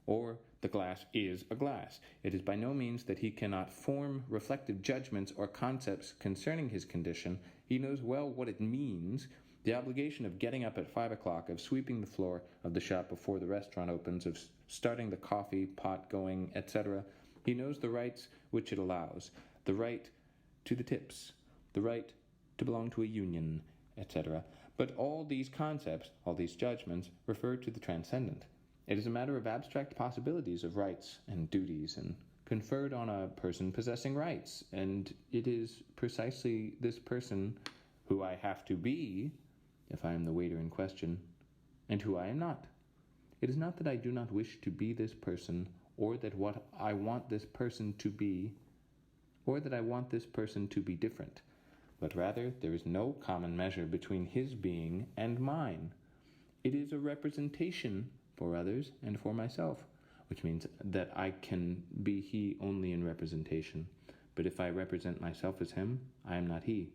or the glass is a glass. It is by no means that he cannot form reflective judgments or concepts concerning his condition. He knows well what it means. The obligation of getting up at 5 o'clock, of sweeping the floor of the shop before the restaurant opens, of starting the coffee pot going, etc. He knows the rights which it allows, the right to the tips, the right to belong to a union, etc. But all these concepts, all these judgments, refer to the transcendent. It is a matter of abstract possibilities of rights and duties, and conferred on a person possessing rights, and it is precisely this person who I have to be, if I am the waiter in question, and who I am not. It is not that I do not wish to be this person, or that what I want this person to be, or that I want this person to be different, but rather there is no common measure between his being and mine. It is a representation for others and for myself, which means that I can be he only in representation. But if I represent myself as him, I am not he.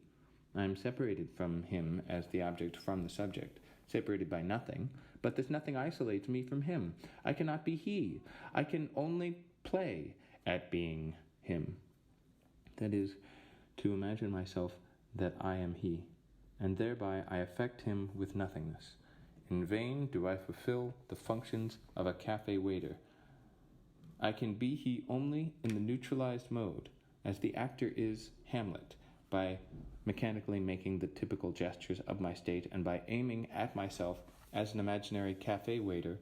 I am separated from him as the object from the subject, separated by nothing, but this nothing isolates me from him. I cannot be he. I can only play at being him. That is, to imagine myself that I am he, and thereby I affect him with nothingness. In vain do I fulfill the functions of a cafe waiter. I can be he only in the neutralized mode, as the actor is Hamlet, by mechanically making the typical gestures of my state and by aiming at myself as an imaginary cafe waiter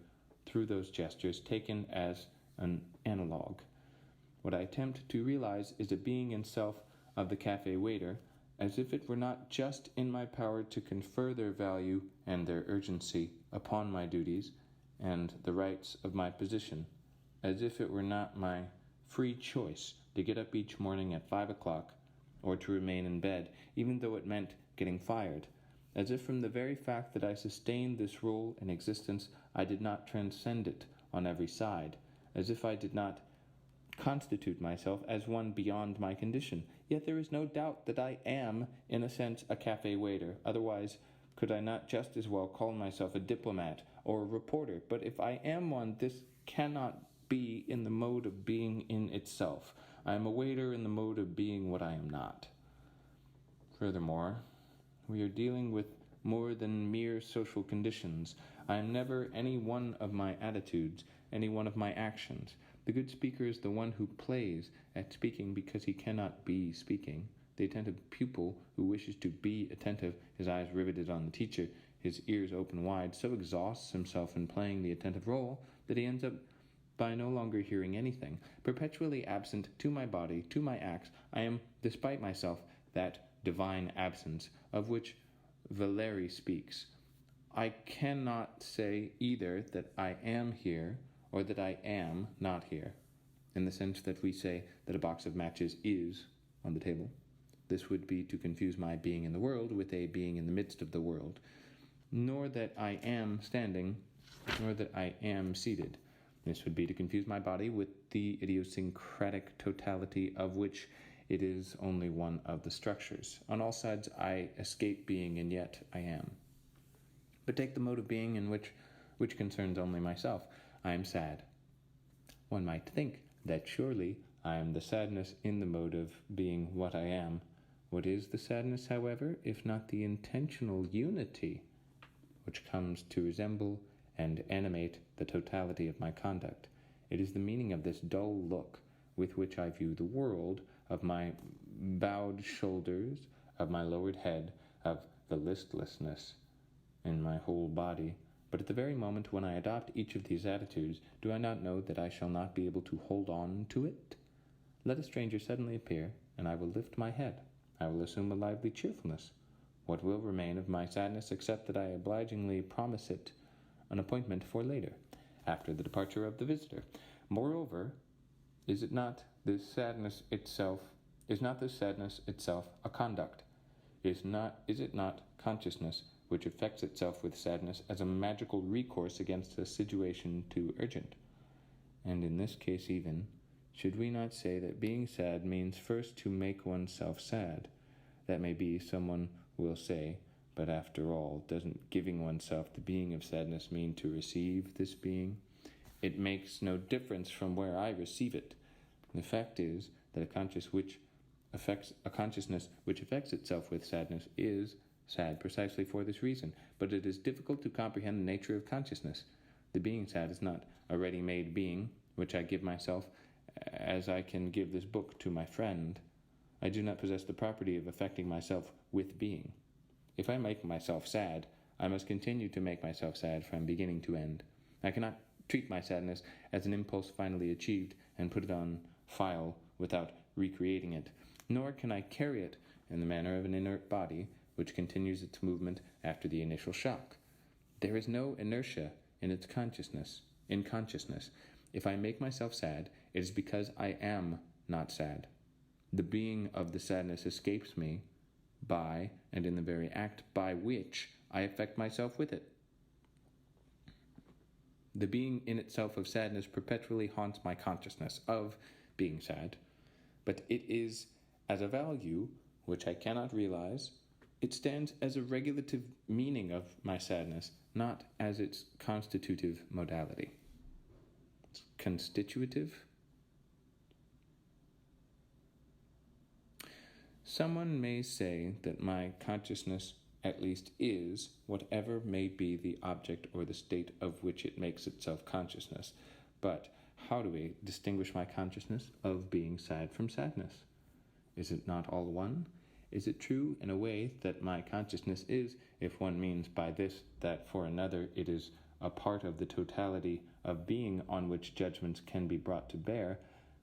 through those gestures taken as an analogue. What I attempt to realize is a being in self of the cafe waiter, as if it were not just in my power to confer their value and their urgency upon my duties and the rights of my position, as if it were not my free choice to get up each morning at 5 o'clock or to remain in bed, even though it meant getting fired, as if from the very fact that I sustained this role in existence, I did not transcend it on every side, as if I did not constitute myself as one beyond my condition. Yet there is no doubt that I am, in a sense, a cafe waiter. Otherwise, could I not just as well call myself a diplomat or a reporter? But if I am one, this cannot be in the mode of being in itself. I am a waiter in the mode of being what I am not. Furthermore, we are dealing with more than mere social conditions. I am never any one of my attitudes, any one of my actions. The good speaker is the one who plays at speaking because he cannot be speaking. The attentive pupil who wishes to be attentive, his eyes riveted on the teacher, his ears open wide, so exhausts himself in playing the attentive role that he ends up by no longer hearing anything. Perpetually absent to my body, to my acts, I am, despite myself, that divine absence of which Valéry speaks. I cannot say either that I am here or that I am not here, in the sense that we say that a box of matches is on the table. This would be to confuse my being in the world with a being in the midst of the world, nor that I am standing, nor that I am seated. This would be to confuse my body with the idiosyncratic totality of which it is only one of the structures. On all sides I escape being, and yet I am. But take the mode of being in which concerns only myself. I am sad. One might think that surely I am the sadness in the mode of being what I am. What is the sadness, however, if not the intentional unity which comes to resemble and animate the totality of my conduct? It is the meaning of this dull look with which I view the world, of my bowed shoulders, of my lowered head, of the listlessness in my whole body. But at the very moment when I adopt each of these attitudes, do I not know that I shall not be able to hold on to it? Let a stranger suddenly appear, and I will lift my head. I will assume a lively cheerfulness. What will remain of my sadness except that I obligingly promise it an appointment for later, after the departure of the visitor? Moreover, is not this sadness itself a conduct? Is it not consciousness which affects itself with sadness as a magical recourse against a situation too urgent? And in this case even, should we not say that being sad means first to make oneself sad? That may be, someone will say, but after all, doesn't giving oneself the being of sadness mean to receive this being? It makes no difference from where I receive it. The fact is that a consciousness which affects itself with sadness is, sad precisely for this reason, but it is difficult to comprehend the nature of consciousness. The being sad is not a ready-made being, which I give myself, as I can give this book to my friend. I do not possess the property of affecting myself with being. If I make myself sad, I must continue to make myself sad from beginning to end. I cannot treat my sadness as an impulse finally achieved and put it on file without recreating it, nor can I carry it in the manner of an inert body which continues its movement after the initial shock. There is no inertia in consciousness. If I make myself sad, it is because I am not sad. The being of the sadness escapes me by, and in the very act by which I affect myself with it. The being in itself of sadness perpetually haunts my consciousness of being sad, but it is as a value which I cannot realize. It stands as a regulative meaning of my sadness, not as its constitutive modality. Constitutive? Someone may say that my consciousness at least is, whatever may be the object or the state of which it makes itself consciousness. But how do we distinguish my consciousness of being sad from sadness? Is it not all one? Is it true in a way that my consciousness is, if one means by this that for another it is a part of the totality of being on which judgments can be brought to bear?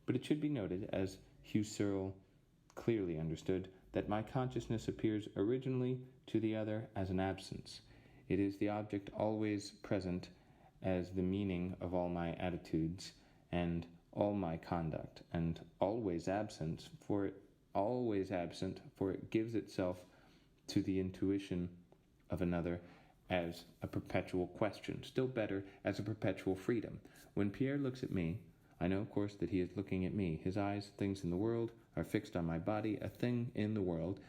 But it should be noted, as Husserl clearly understood, that my consciousness appears originally to the other as an absence. It is the object always present as the meaning of all my attitudes and all my conduct, and always absent, for it gives itself to the intuition of another as a perpetual question, still better, as a perpetual freedom. When Pierre looks at me, I know, of course, that he is looking at me. His eyes, things in the world, are fixed on my body, a thing in the world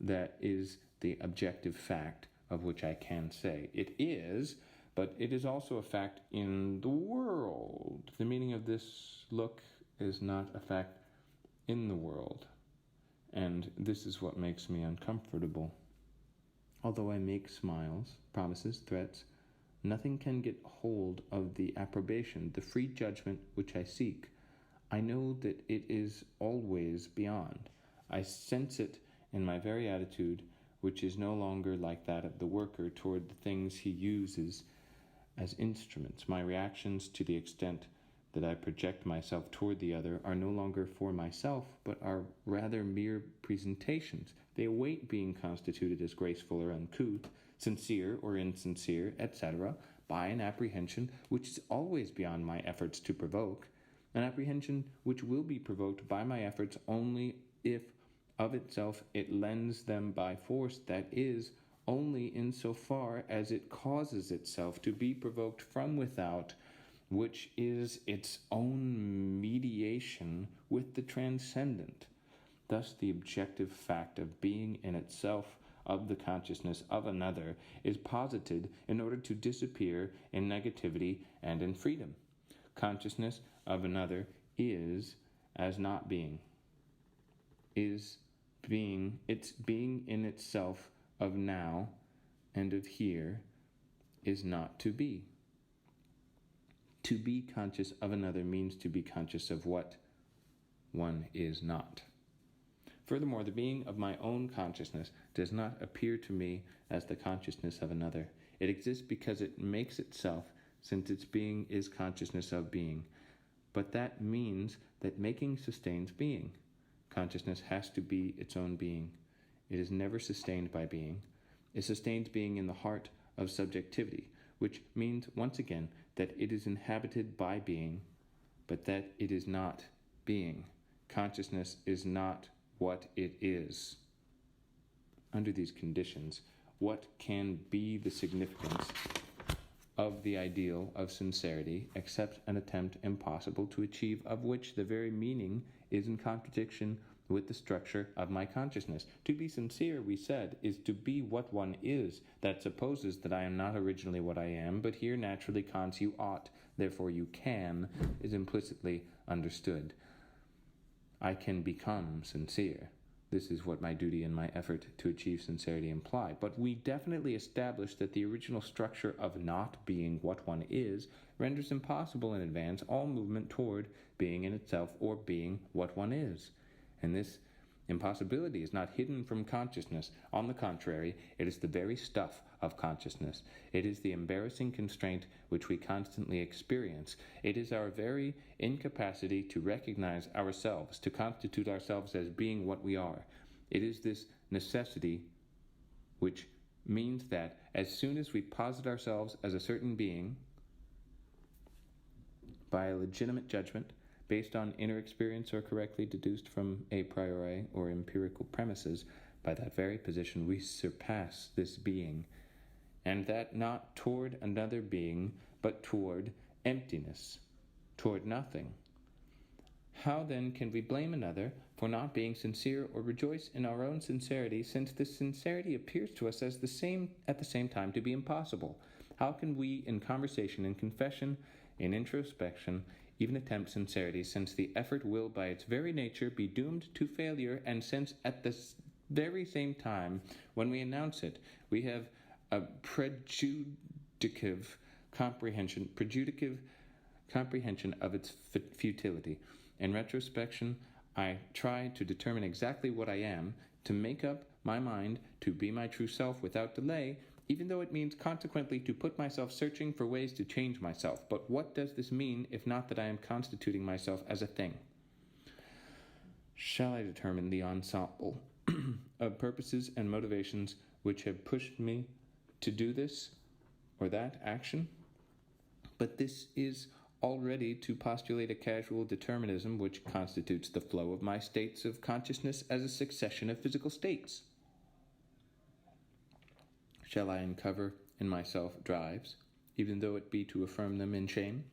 that is the objective fact of which I can say. It is, but it is also a fact in the world. The meaning of this look is not a fact in the world, and this is what makes me uncomfortable. Although I make smiles, promises, threats, nothing can get hold of the approbation, the free judgment which I seek. I know that it is always beyond. I sense it in my very attitude, which is no longer like that of the worker toward the things he uses as instruments. My reactions, to the extent that I project myself toward the other, are no longer for myself, but are rather mere presentations. They await being constituted as graceful or uncouth, sincere or insincere, etc., by an apprehension which is always beyond my efforts to provoke, an apprehension which will be provoked by my efforts only if of itself it lends them by force, that is, only insofar as it causes itself to be provoked from without, which is its own mediation with the transcendent. Thus the objective fact of being in itself of the consciousness of another is posited in order to disappear in negativity and in freedom. Consciousness of another is as not being. Is being, its being in itself of now and of here is not to be. To be conscious of another means to be conscious of what one is not. Furthermore, the being of my own consciousness does not appear to me as the consciousness of another. It exists because it makes itself, since its being is consciousness of being. But that means that making sustains being. Consciousness has to be its own being. It is never sustained by being. It sustains being in the heart of subjectivity, which means, once again, that it is inhabited by being, but that it is not being. Consciousness is not what it is. Under these conditions, what can be the significance of the ideal of sincerity except an attempt impossible to achieve, of which the very meaning is in contradiction with the structure of my consciousness? To be sincere, we said, is to be what one is. That supposes that I am not originally what I am, but here naturally Kant's "you ought, therefore you can" is implicitly understood. I can become sincere. this is what my duty and my effort to achieve sincerity imply. But we definitely established that the original structure of not being what one is renders impossible in advance all movement toward being in itself or being what one is. And this impossibility is not hidden from consciousness. On the contrary, it is the very stuff of consciousness. It is the embarrassing constraint which we constantly experience. It is our very incapacity to recognize ourselves, to constitute ourselves as being what we are. It is this necessity which means that as soon as we posit ourselves as a certain being, by a legitimate judgment, based on inner experience or correctly deduced from a priori or empirical premises, by that very position we surpass this being, and that not toward another being, but toward emptiness, toward nothing. How then can we blame another for not being sincere or rejoice in our own sincerity, since this sincerity appears to us as at the same time to be impossible? How can we, in conversation, in confession, in introspection, even attempt sincerity, since the effort will by its very nature be doomed to failure, and since at the very same time, when we announce it, we have a prejudicative comprehension of its futility. In retrospection, I try to determine exactly what I am, to make up my mind to be my true self without delay, even though it means consequently to put myself searching for ways to change myself. But what does this mean, if not that I am constituting myself as a thing? Shall I determine the ensemble of purposes and motivations which have pushed me to do this or that action? But this is already to postulate a casual determinism which constitutes the flow of my states of consciousness as a succession of physical states. Shall I uncover in myself drives, even though it be to affirm them in shame?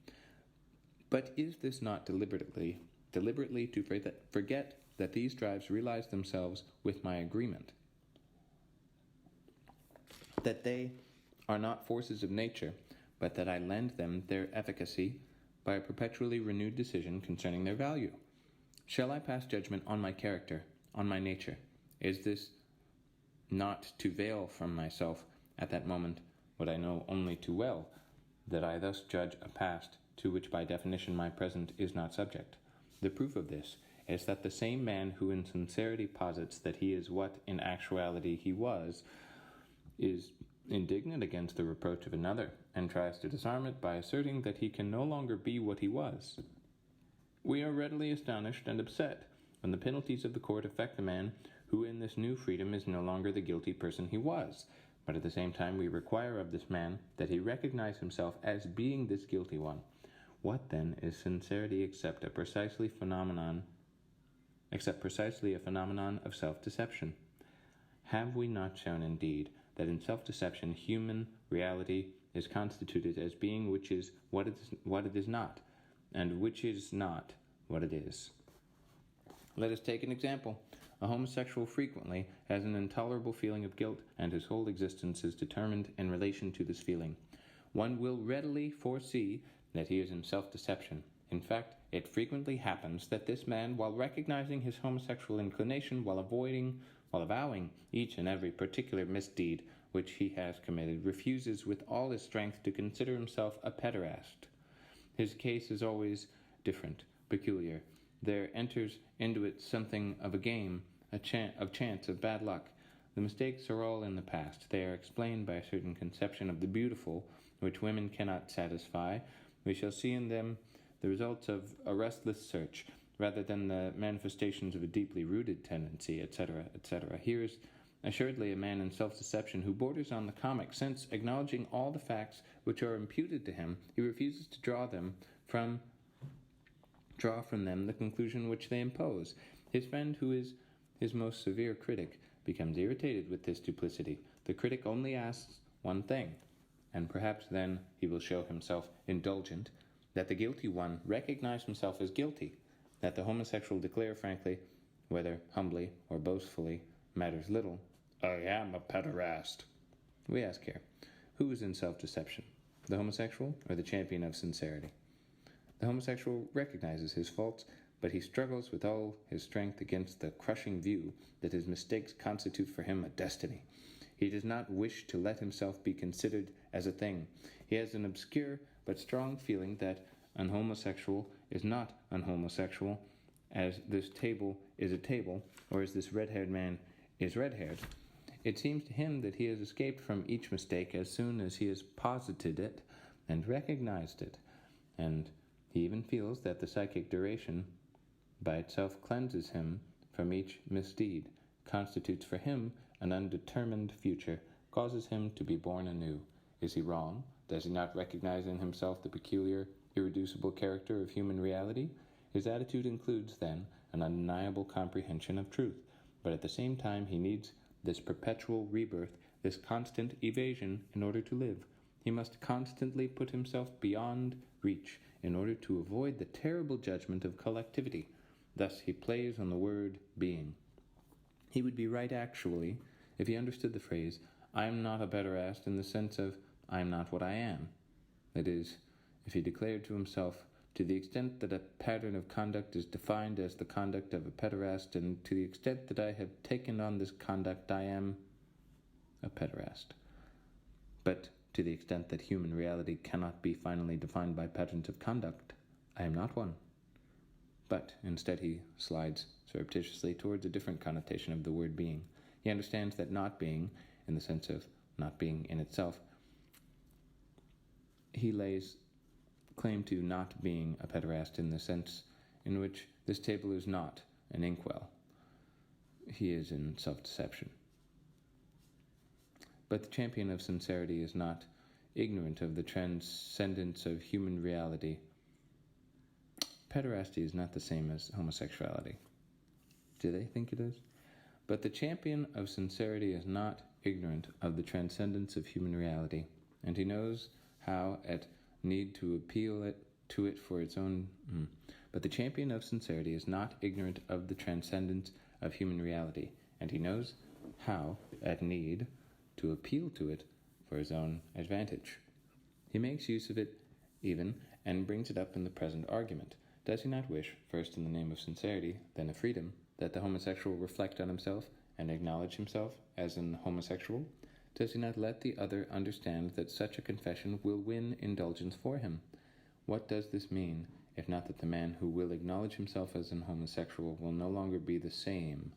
But is this not deliberately to forget that these drives realize themselves with my agreement? That they are not forces of nature, but that I lend them their efficacy by a perpetually renewed decision concerning their value? Shall I pass judgment on my character, on my nature? Is this not to veil from myself at that moment what I know only too well, that I thus judge a past to which by definition my present is not subject? The proof of this is that the same man who in sincerity posits that he is what in actuality he was, is indignant against the reproach of another, and tries to disarm it by asserting that he can no longer be what he was. We are readily astonished and upset when the penalties of the court affect the man who in this new freedom is no longer the guilty person he was, but at the same time we require of this man that he recognize himself as being this guilty one. What then is sincerity except precisely a phenomenon of self-deception? Have we not shown indeed that in self-deception human reality is constituted as being which is what it is not, and which is not what it is? Let us take an example. A homosexual frequently has an intolerable feeling of guilt, and his whole existence is determined in relation to this feeling. One will readily foresee that he is in self-deception. In fact, it frequently happens that this man, while recognizing his homosexual inclination, while avowing each and every particular misdeed which he has committed, refuses with all his strength to consider himself a pederast. His case is always different, peculiar. There enters into it something of a game, of chance, of bad luck. The mistakes are all in the past. They are explained by a certain conception of the beautiful, which women cannot satisfy. We shall see in them the results of a restless search, rather than the manifestations of a deeply rooted tendency, etc., etc. Here is assuredly a man in self-deception who borders on the comic, since, acknowledging all the facts which are imputed to him, he refuses to draw from them the conclusion which they impose. His friend, who is his most severe critic, becomes irritated with this duplicity. The critic only asks one thing, and perhaps then he will show himself indulgent, that the guilty one recognize himself as guilty, that the homosexual declare frankly, whether humbly or boastfully, matters little, I am a pederast. We ask here, who is in self-deception, the homosexual or the champion of sincerity? The homosexual recognizes his faults, but he struggles with all his strength against the crushing view that his mistakes constitute for him a destiny. He does not wish to let himself be considered as a thing. He has an obscure but strong feeling that an homosexual is not an homosexual, as this table is a table, or as this red-haired man is red-haired. It seems to him that he has escaped from each mistake as soon as he has posited it and recognized it, and he even feels that the psychic duration by itself cleanses him from each misdeed, constitutes for him an undetermined future, causes him to be born anew. Is he wrong? Does he not recognize in himself the peculiar, irreducible character of human reality? His attitude includes, then, an undeniable comprehension of truth, but at the same time he needs this perpetual rebirth, this constant evasion in order to live. He must constantly put himself beyond reach in order to avoid the terrible judgment of collectivity. Thus he plays on the word being. He would be right, actually, if he understood the phrase, "I am not a pederast," in the sense of, "I am not what I am." That is, if he declared to himself, to the extent that a pattern of conduct is defined as the conduct of a pederast, and to the extent that I have taken on this conduct, I am a pederast. But to the extent that human reality cannot be finally defined by patterns of conduct, I am not one. But instead he slides surreptitiously towards a different connotation of the word being. He understands that not being, in the sense of not being in itself, he lays claim to not being a pederast in the sense in which this table is not an inkwell. He is in self-deception. But the champion of sincerity is not ignorant of the transcendence of human reality. Pederasty is not the same as homosexuality. Do they think it is? But the champion of sincerity is not ignorant of the transcendence of human reality, and he knows how at need to appeal to it for its own. But the champion of sincerity is not ignorant of the transcendence of human reality, and he knows how, at need, to appeal to it for his own advantage. He makes use of it even, and brings it up in the present argument. Does he not wish, first in the name of sincerity, then of freedom, that the homosexual reflect on himself and acknowledge himself as an homosexual? Does he not let the other understand that such a confession will win indulgence for him? What does this mean, if not that the man who will acknowledge himself as an homosexual will no longer be the same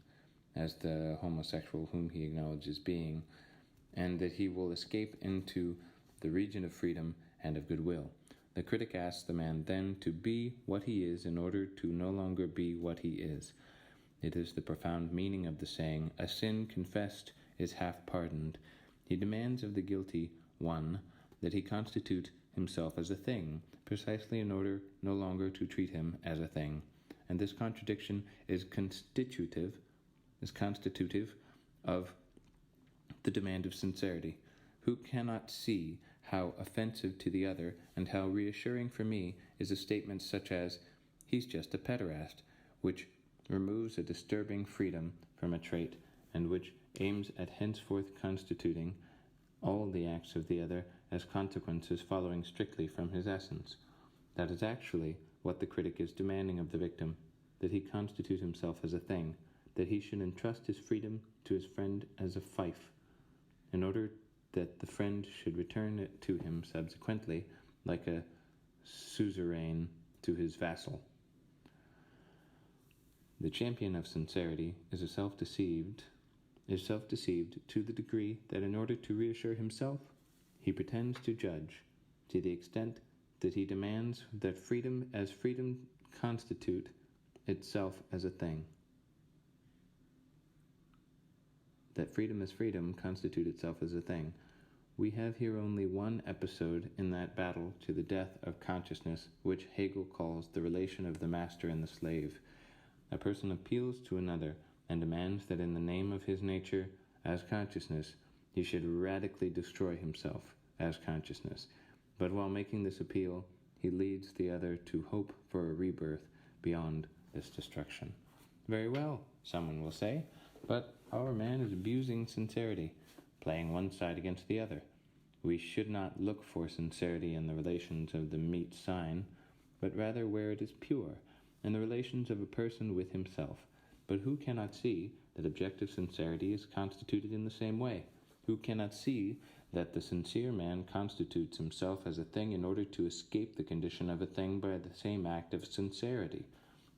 as the homosexual whom he acknowledges being, and that he will escape into the region of freedom and of goodwill? The critic asks the man then to be what he is in order to no longer be what he is. It is the profound meaning of the saying, "A sin confessed is half pardoned." He demands of the guilty one that he constitute himself as a thing, precisely in order no longer to treat him as a thing. And this contradiction is constitutive of the demand of sincerity. Who cannot see how offensive to the other and how reassuring for me is a statement such as, "He's just a pederast," which removes a disturbing freedom from a trait, and which aims at henceforth constituting all the acts of the other as consequences following strictly from his essence. That is actually what the critic is demanding of the victim, that he constitute himself as a thing, that he should entrust his freedom to his friend as a fief, in order that the friend should return it to him subsequently, like a suzerain to his vassal. The champion of sincerity is self-deceived to the degree that in order to reassure himself, he pretends to judge, to the extent that he demands that freedom constitute itself as a thing. That freedom as freedom constitute itself as a thing. We have here only one episode in that battle to the death of consciousness, which Hegel calls the relation of the master and the slave. A person appeals to another and demands that in the name of his nature as consciousness, he should radically destroy himself as consciousness. But while making this appeal, he leads the other to hope for a rebirth beyond this destruction. Very well, someone will say, but our man is abusing sincerity, playing one side against the other. We should not look for sincerity in the relations of the meat sign, but rather where it is pure, and the relations of a person with himself. But who cannot see that objective sincerity is constituted in the same way? Who cannot see that the sincere man constitutes himself as a thing in order to escape the condition of a thing by the same act of sincerity?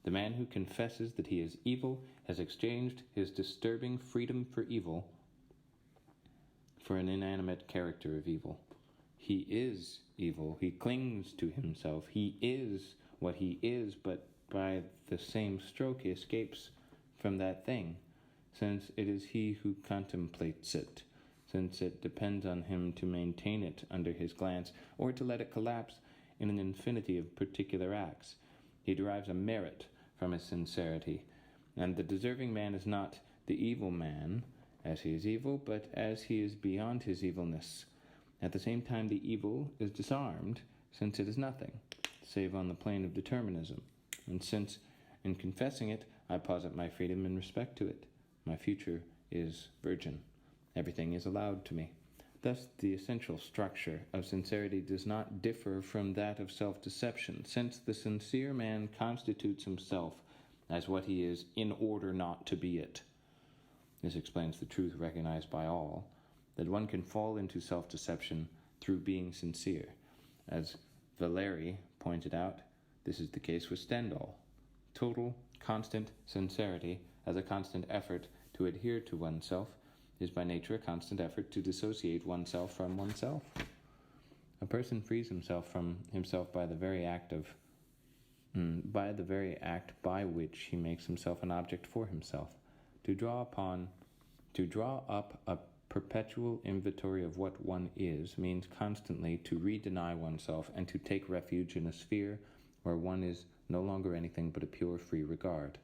The man who confesses that he is evil has exchanged his disturbing freedom for evil for an inanimate character of evil. He is evil. He clings to himself. He is what he is, but by the same stroke he escapes from that thing, since it is he who contemplates it, since it depends on him to maintain it under his glance, or to let it collapse in an infinity of particular acts. He derives a merit from his sincerity, and the deserving man is not the evil man, as he is evil, but as he is beyond his evilness. At the same time, the evil is disarmed, since it is nothing, save on the plane of determinism, and since, in confessing it, I posit my freedom in respect to it. My future is virgin. Everything is allowed to me. Thus, the essential structure of sincerity does not differ from that of self-deception, since the sincere man constitutes himself as what he is in order not to be it. This explains the truth recognized by all, that one can fall into self-deception through being sincere. As Valéry pointed out, this is the case with Stendhal. Total, constant sincerity, as a constant effort to adhere to oneself, is by nature a constant effort to dissociate oneself from oneself. A person frees himself from himself by the very act by which he makes himself an object for himself. To draw up a perpetual inventory of what one is means constantly to re-deny oneself and to take refuge in a sphere where one is no longer anything but a pure free regard.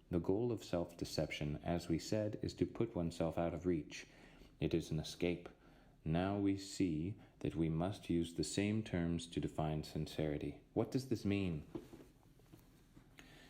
The goal of self-deception, as we said, is to put oneself out of reach. It is an escape. Now we see that we must use the same terms to define sincerity. What does this mean?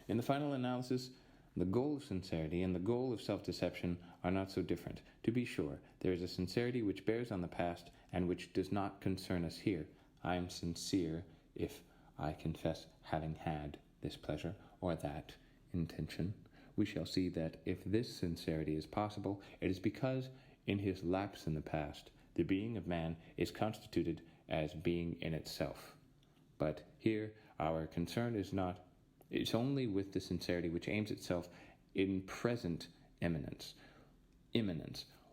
In the final analysis, the goal of sincerity and the goal of self-deception are not so different. To be sure, there is a sincerity which bears on the past and which does not concern us here. I am sincere if I confess having had this pleasure or that intention. We shall see that if this sincerity is possible, it is because, in his lapse in the past, the being of man is constituted as being in itself. But here our concern is only with the sincerity which aims itself in present imminence.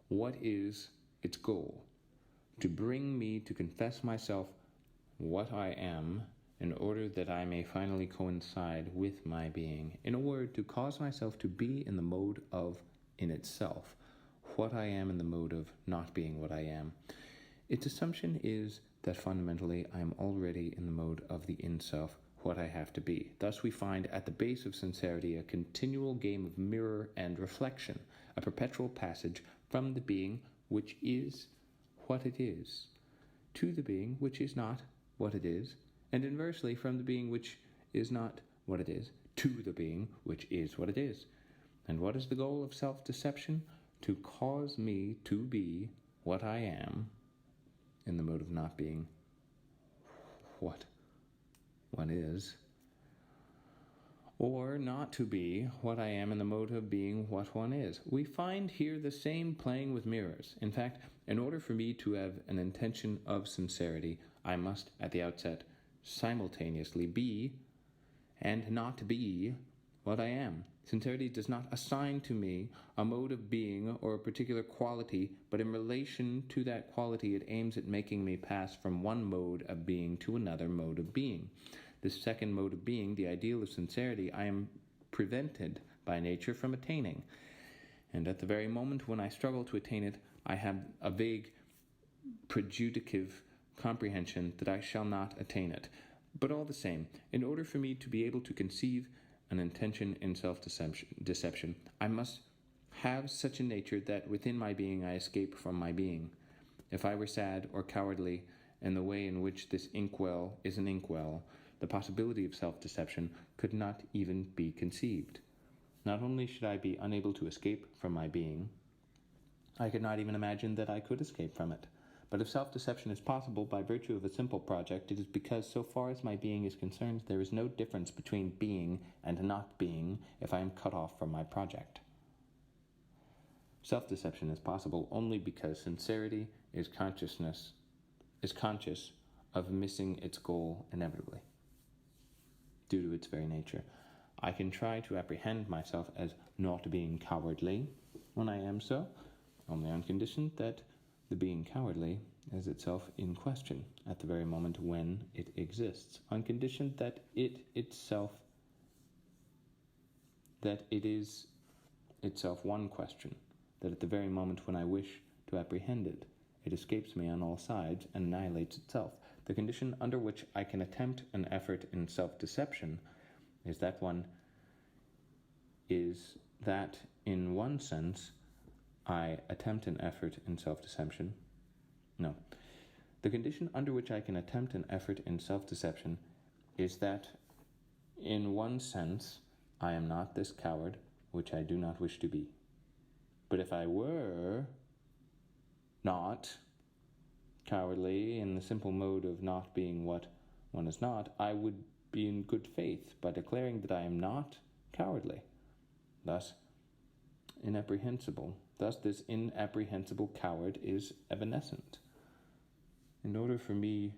What is its goal? To bring me to confess myself what I am, in order that I may finally coincide with my being. In a word, to cause myself to be in the mode of in itself, what I am in the mode of not being what I am. Its assumption is that fundamentally I am already in the mode of the in-self, what I have to be. Thus we find at the base of sincerity a continual game of mirror and reflection, a perpetual passage from the being which is what it is, to the being which is not what it is, and inversely from the being which is not what it is, to the being which is what it is. And what is the goal of self-deception? To cause me to be what I am, in the mode of not being what one is, or not to be what I am in the mode of being what one is. We find here the same playing with mirrors. In fact, in order for me to have an intention of sincerity, I must, at the outset, simultaneously be and not be what I am. Sincerity does not assign to me a mode of being or a particular quality, but in relation to that quality it aims at making me pass from one mode of being to another mode of being. This second mode of being, the ideal of sincerity, I am prevented by nature from attaining. And at the very moment when I struggle to attain it, I have a vague prejudicative comprehension that I shall not attain it. But all the same, in order for me to be able to conceive an intention in self-deception, I must have such a nature that within my being I escape from my being. If I were sad or cowardly in the way in which this inkwell is an inkwell, the possibility of self-deception could not even be conceived. Not only should I be unable to escape from my being, I could not even imagine that I could escape from it. But if self-deception is possible by virtue of a simple project, it is because, so far as my being is concerned, there is no difference between being and not being if I am cut off from my project. Self-deception is possible only because sincerity is conscious of missing its goal inevitably, due to its very nature. I can try to apprehend myself as not being cowardly when I am so, only on condition that the being cowardly is itself in question at the very moment when it exists, on condition that it is itself one question, that at the very moment when I wish to apprehend it, it escapes me on all sides and annihilates itself. The condition under which I can attempt an effort in self-deception is that in one sense I attempt an effort in self-deception. No. The condition under which I can attempt an effort in self-deception is that in one sense I am not this coward which I do not wish to be. But if I were not cowardly in the simple mode of not being what one is not, I would be in good faith by declaring that I am not cowardly. Thus this inapprehensible coward is evanescent. In order for me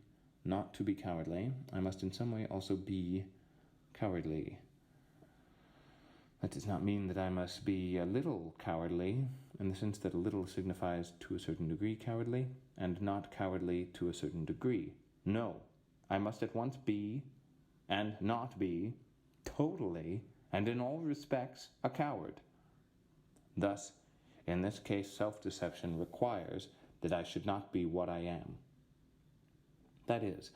not to be cowardly, I must in some way also be cowardly. That does not mean that I must be a little cowardly, in the sense that a little signifies to a certain degree cowardly, and not cowardly to a certain degree. No, I must at once be, and not be, totally, and in all respects, a coward. Thus, in this case, self-deception requires that I should not be what I am. That is,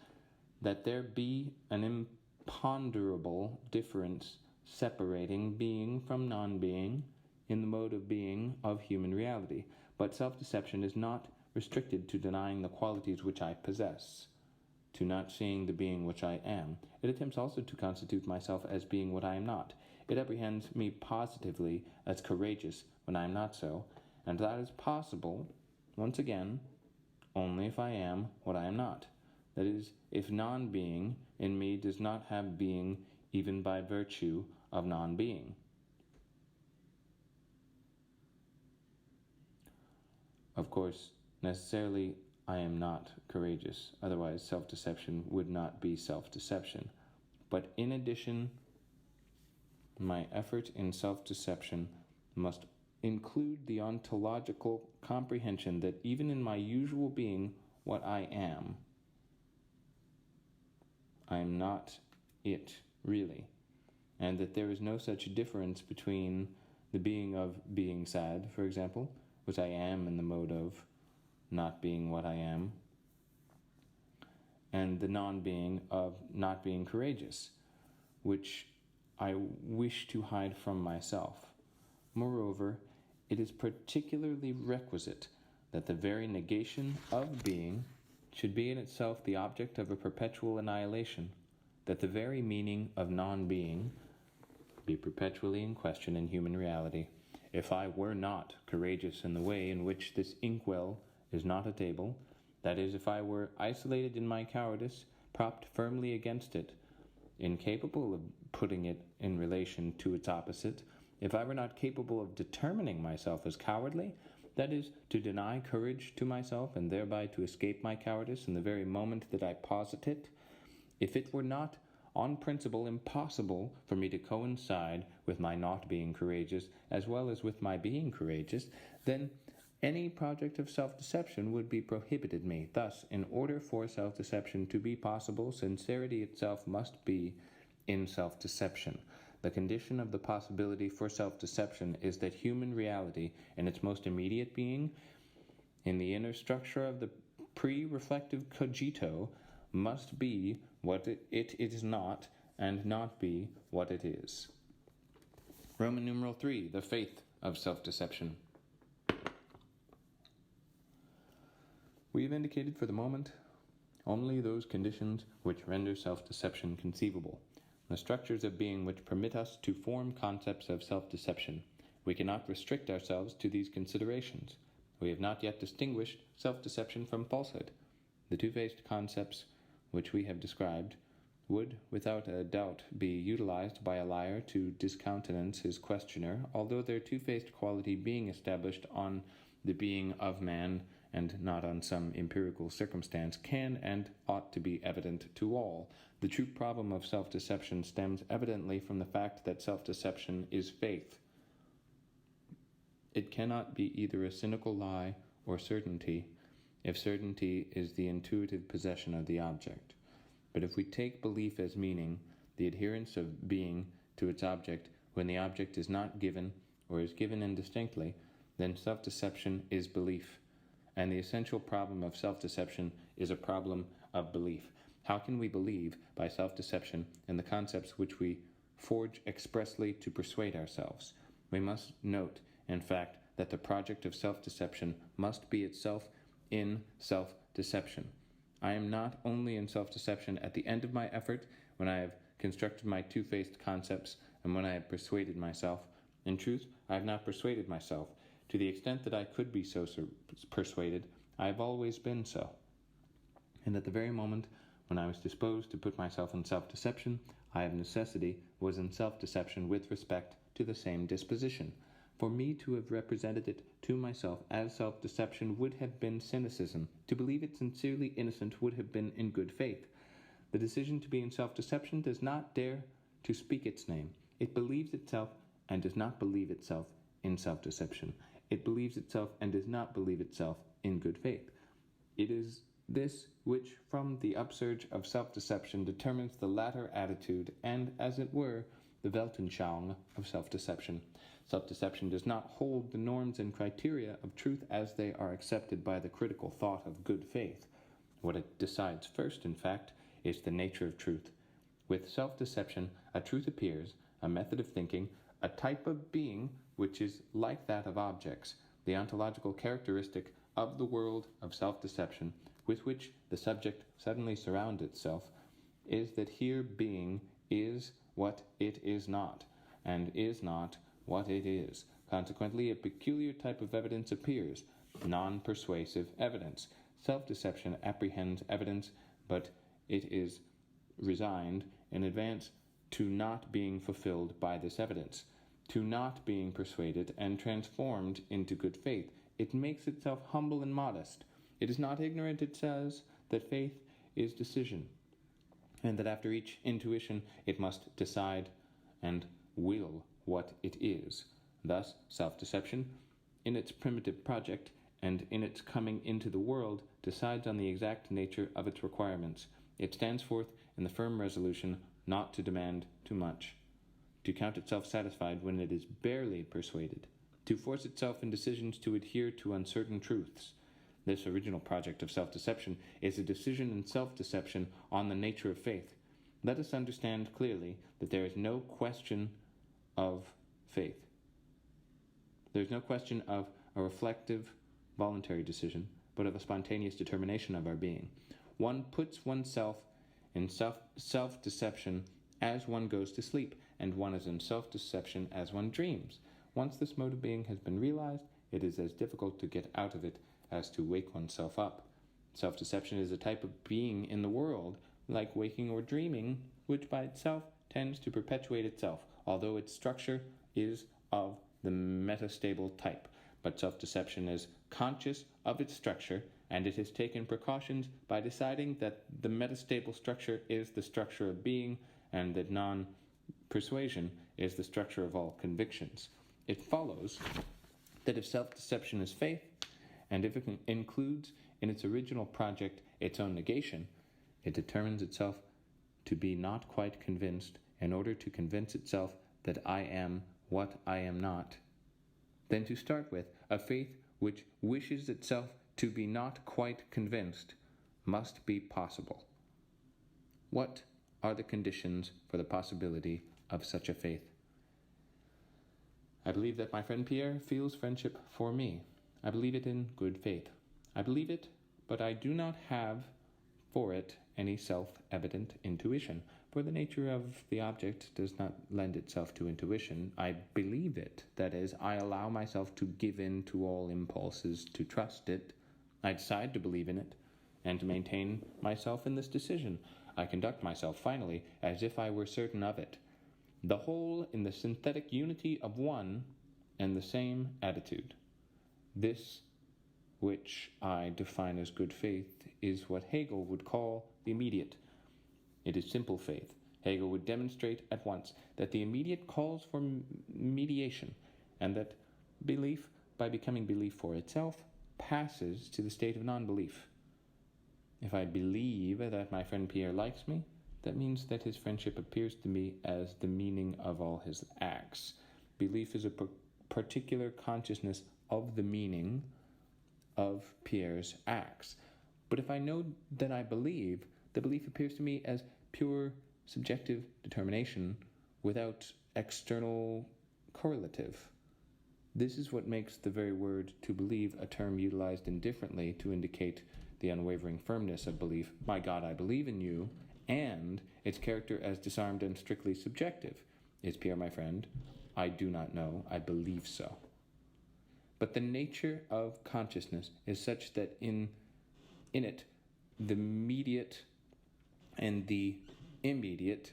that there be an imponderable difference separating being from non-being in the mode of being of human reality. But self-deception is not restricted to denying the qualities which I possess, to not seeing the being which I am. It attempts also to constitute myself as being what I am not. It apprehends me positively as courageous when I am not so, and that is possible, once again, only if I am what I am not. That is, if non-being in me does not have being even by virtue of non-being. Of course, necessarily I am not courageous, otherwise self-deception would not be self-deception. But in addition, my effort in self-deception must include the ontological comprehension that even in my usual being, what I am not it, really, and that there is no such difference between the being of being sad, for example, which I am in the mode of not being what I am, and the non-being of not being courageous, which I wish to hide from myself. Moreover, it is particularly requisite that the very negation of being should be in itself the object of a perpetual annihilation, that the very meaning of non-being be perpetually in question in human reality. If I were not courageous in the way in which this inkwell is not a table, that is, if I were isolated in my cowardice, propped firmly against it, incapable of putting it in relation to its opposite, if I were not capable of determining myself as cowardly, that is, to deny courage to myself and thereby to escape my cowardice in the very moment that I posit it, if it were not on principle impossible for me to coincide with my not being courageous as well as with my being courageous, then any project of self-deception would be prohibited me. Thus, in order for self-deception to be possible, sincerity itself must be in self-deception. The condition of the possibility for self-deception is that human reality, in its most immediate being, in the inner structure of the pre-reflective cogito, must be what it is not, and not be what it is. Roman numeral 3, the faith of self-deception. We have indicated for the moment only those conditions which render self-deception conceivable, the structures of being which permit us to form concepts of self-deception. We cannot restrict ourselves to these considerations. We have not yet distinguished self-deception from falsehood. The two-faced concepts which we have described would, without a doubt, be utilized by a liar to discountenance his questioner, although their two-faced quality being established on the being of man and not on some empirical circumstance can and ought to be evident to all. The true problem of self-deception stems evidently from the fact that self-deception is faith. It cannot be either a cynical lie or certainty, if certainty is the intuitive possession of the object. But if we take belief as meaning, the adherence of being to its object when the object is not given or is given indistinctly, then self-deception is belief. And the essential problem of self-deception is a problem of belief. How can we believe by self-deception in the concepts which we forge expressly to persuade ourselves? We must note, in fact, that the project of self-deception must be itself in self-deception. I am not only in self-deception at the end of my effort, when I have constructed my two-faced concepts, and when I have persuaded myself. In truth, I have not persuaded myself. To the extent that I could be so persuaded, I have always been so. And at the very moment when I was disposed to put myself in self-deception, I of necessity was in self-deception with respect to the same disposition. For me to have represented it to myself as self-deception would have been cynicism. To believe it sincerely innocent would have been in good faith. The decision to be in self-deception does not dare to speak its name. It believes itself and does not believe itself in self-deception. It believes itself and does not believe itself in good faith. It is this which, from the upsurge of self-deception, determines the latter attitude and, as it were, the Weltanschauung of self-deception. Self-deception does not hold the norms and criteria of truth as they are accepted by the critical thought of good faith. What it decides first, in fact, is the nature of truth. With self-deception, a truth appears, a method of thinking, a type of being which is like that of objects, the ontological characteristic of the world of self-deception with which the subject suddenly surrounds itself, is that here being is what it is not, and is not what it is. Consequently, a peculiar type of evidence appears, non-persuasive evidence. Self-deception apprehends evidence, but it is resigned in advance to not being fulfilled by this evidence, to not being persuaded and transformed into good faith. It makes itself humble and modest. It is not ignorant, it says, that faith is decision, and that after each intuition it must decide and will what it is. Thus, self-deception, in its primitive project and in its coming into the world, decides on the exact nature of its requirements. It stands forth in the firm resolution not to demand too much, to count itself satisfied when it is barely persuaded, to force itself in decisions to adhere to uncertain truths. This original project of self-deception is a decision in self-deception on the nature of faith. Let us understand clearly that there is no question of faith. There is no question of a reflective, voluntary decision, but of a spontaneous determination of our being. One puts oneself in self-deception as one goes to sleep, and one is in self-deception as one dreams. Once this mode of being has been realized, it is as difficult to get out of it as to wake oneself up. Self-deception is a type of being in the world, like waking or dreaming, which by itself tends to perpetuate itself, although its structure is of the metastable type. But self-deception is conscious of its structure, and it has taken precautions by deciding that the metastable structure is the structure of being, and that non-persuasion is the structure of all convictions. It follows that if self-deception is faith, and if it includes in its original project its own negation, it determines itself to be not quite convinced in order to convince itself that I am what I am not. Then to start with, a faith which wishes itself to be not quite convinced must be possible. What are the conditions for the possibility of such a faith? I believe that my friend Pierre feels friendship for me. I believe it in good faith. I believe it, but I do not have for it any self-evident intuition. for the nature of the object does not lend itself to intuition. I believe it. That is, I allow myself to give in to all impulses, to trust it. I decide to believe in it, and to maintain myself in this decision. I conduct myself, finally, as if I were certain of it. The whole in the synthetic unity of one and the same attitude. This, which I define as good faith, is what Hegel would call the immediate. It is simple faith. Hegel would demonstrate at once that the immediate calls for mediation, and that belief, by becoming belief for itself, passes to the state of non-belief. If I believe that my friend Pierre likes me, that means that his friendship appears to me as the meaning of all his acts. Belief is a particular consciousness of the meaning of Pierre's acts. But if I know that I believe, the belief appears to me as pure subjective determination without external correlative. This is what makes the very word to believe a term utilized indifferently to indicate the unwavering firmness of belief. My God, I believe in you, and its character as disarmed and strictly subjective. Is Pierre my friend? I do not know. I believe so. But the nature of consciousness is such that in it, the mediate and the immediate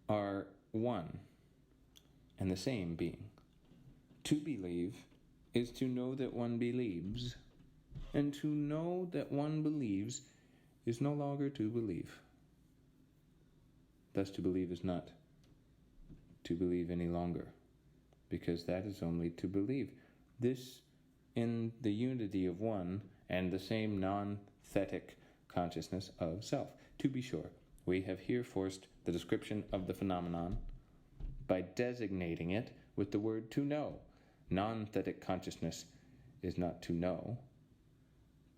are one and the same being. To believe is to know that one believes, and to know that one believes is no longer to believe. Thus, to believe is not to believe any longer, because that is only to believe. This, in the unity of one and the same non-thetic consciousness of self. To be sure, we have here forced the description of the phenomenon by designating it with the word to know. Non-thetic consciousness is not to know,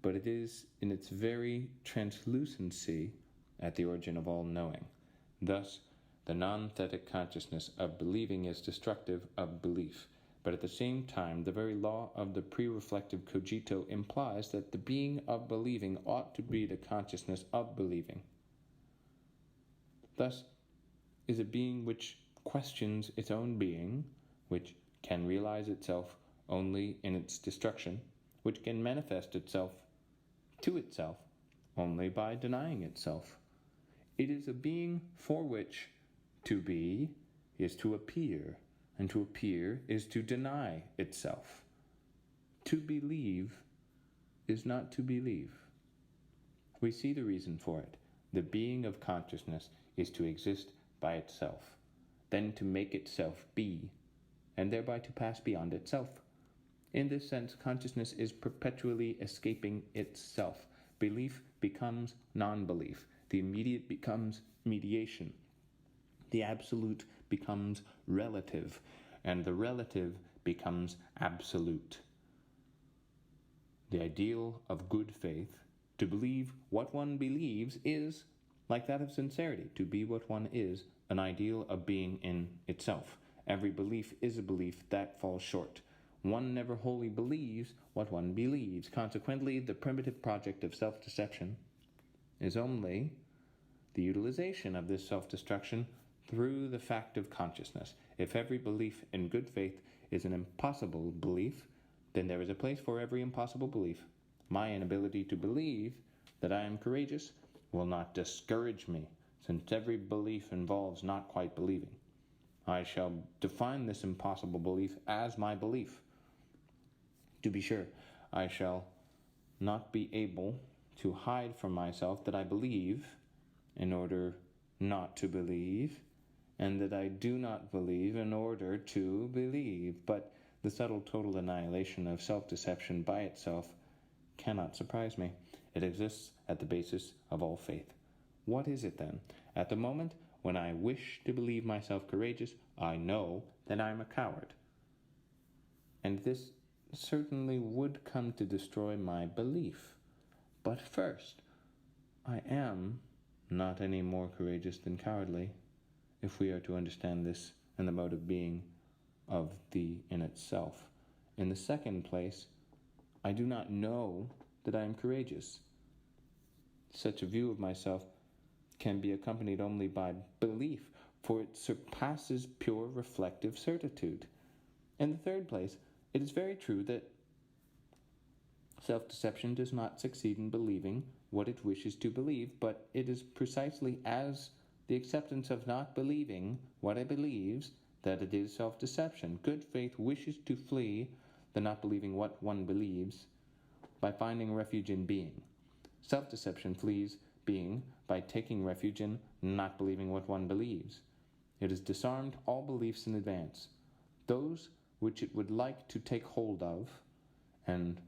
but it is in its very translucency at the origin of all knowing. Thus, the non-thetic consciousness of believing is destructive of belief, but at the same time, the very law of the pre-reflective cogito implies that the being of believing ought to be the consciousness of believing. Thus, is a being which questions its own being, which can realize itself only in its destruction, which can manifest itself to itself only by denying itself. It is a being for which to be is to appear, and to appear is to deny itself. To believe is not to believe. We see the reason for it. The being of consciousness is to exist by itself, then to make itself be, and thereby to pass beyond itself. In this sense, consciousness is perpetually escaping itself. Belief becomes non-belief. The immediate becomes mediation. The absolute becomes relative, and the relative becomes absolute. The ideal of good faith, to believe what one believes, is, like that of sincerity, to be what one is, an ideal of being in itself. Every belief is a belief that falls short. One never wholly believes what one believes. Consequently, the primitive project of self-deception is only the utilization of this self-destruction through the fact of consciousness. If every belief in good faith is an impossible belief, then there is a place for every impossible belief. My inability to believe that I am courageous will not discourage me, since every belief involves not quite believing. I shall define this impossible belief as my belief. To be sure, I shall not be able to hide from myself that I believe in order not to believe, and that I do not believe in order to believe. But the subtle total annihilation of self-deception by itself cannot surprise me. It exists at the basis of all faith. What is it then? At the moment when I wish to believe myself courageous, I know that I am a coward. And this certainly would come to destroy my belief. But first, I am not any more courageous than cowardly, if we are to understand this and the mode of being of the in itself. In the second place, I do not know that I am courageous. Such a view of myself can be accompanied only by belief, for it surpasses pure reflective certitude. In the third place, it is very true that self-deception does not succeed in believing what it wishes to believe, but it is precisely as the acceptance of not believing what it believes that it is self-deception. Good faith wishes to flee the not believing what one believes by finding refuge in being. Self-deception flees being by taking refuge in not believing what one believes. It has disarmed all beliefs in advance, those which it would like to take hold of, and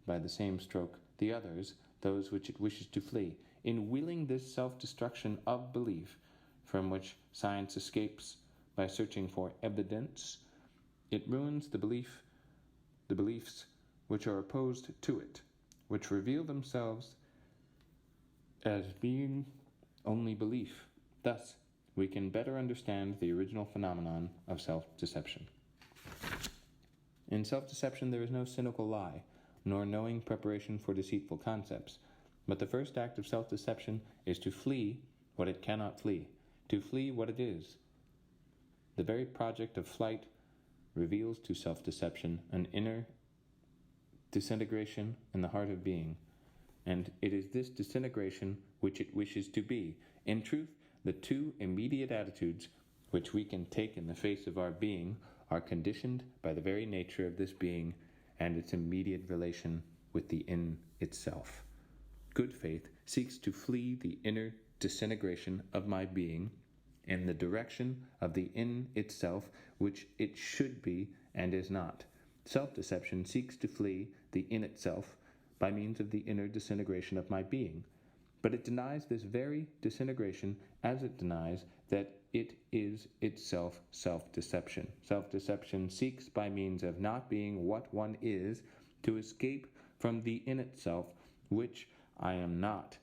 by the same stroke the others, those which it wishes to flee. In willing this self-destruction of belief, from which science escapes by searching for evidence, it ruins the beliefs which are opposed to it, which reveal themselves as being only belief. Thus, we can better understand the original phenomenon of self-deception. In self-deception there is no cynical lie, nor knowing preparation for deceitful concepts. But the first act of self-deception is to flee what it cannot flee, to flee what it is. The very project of flight reveals to self-deception an inner disintegration in the heart of being, and it is this disintegration which it wishes to be. In truth, the two immediate attitudes which we can take in the face of our being are conditioned by the very nature of this being and its immediate relation with the in itself. Good faith seeks to flee the inner disintegration of my being in the direction of the in itself, which it should be and is not. Self-deception seeks to flee the in itself by means of the inner disintegration of my being, but it denies this very disintegration as it denies that it is itself self-deception. Self-deception seeks by means of not being what one is to escape from the in itself, which I am not,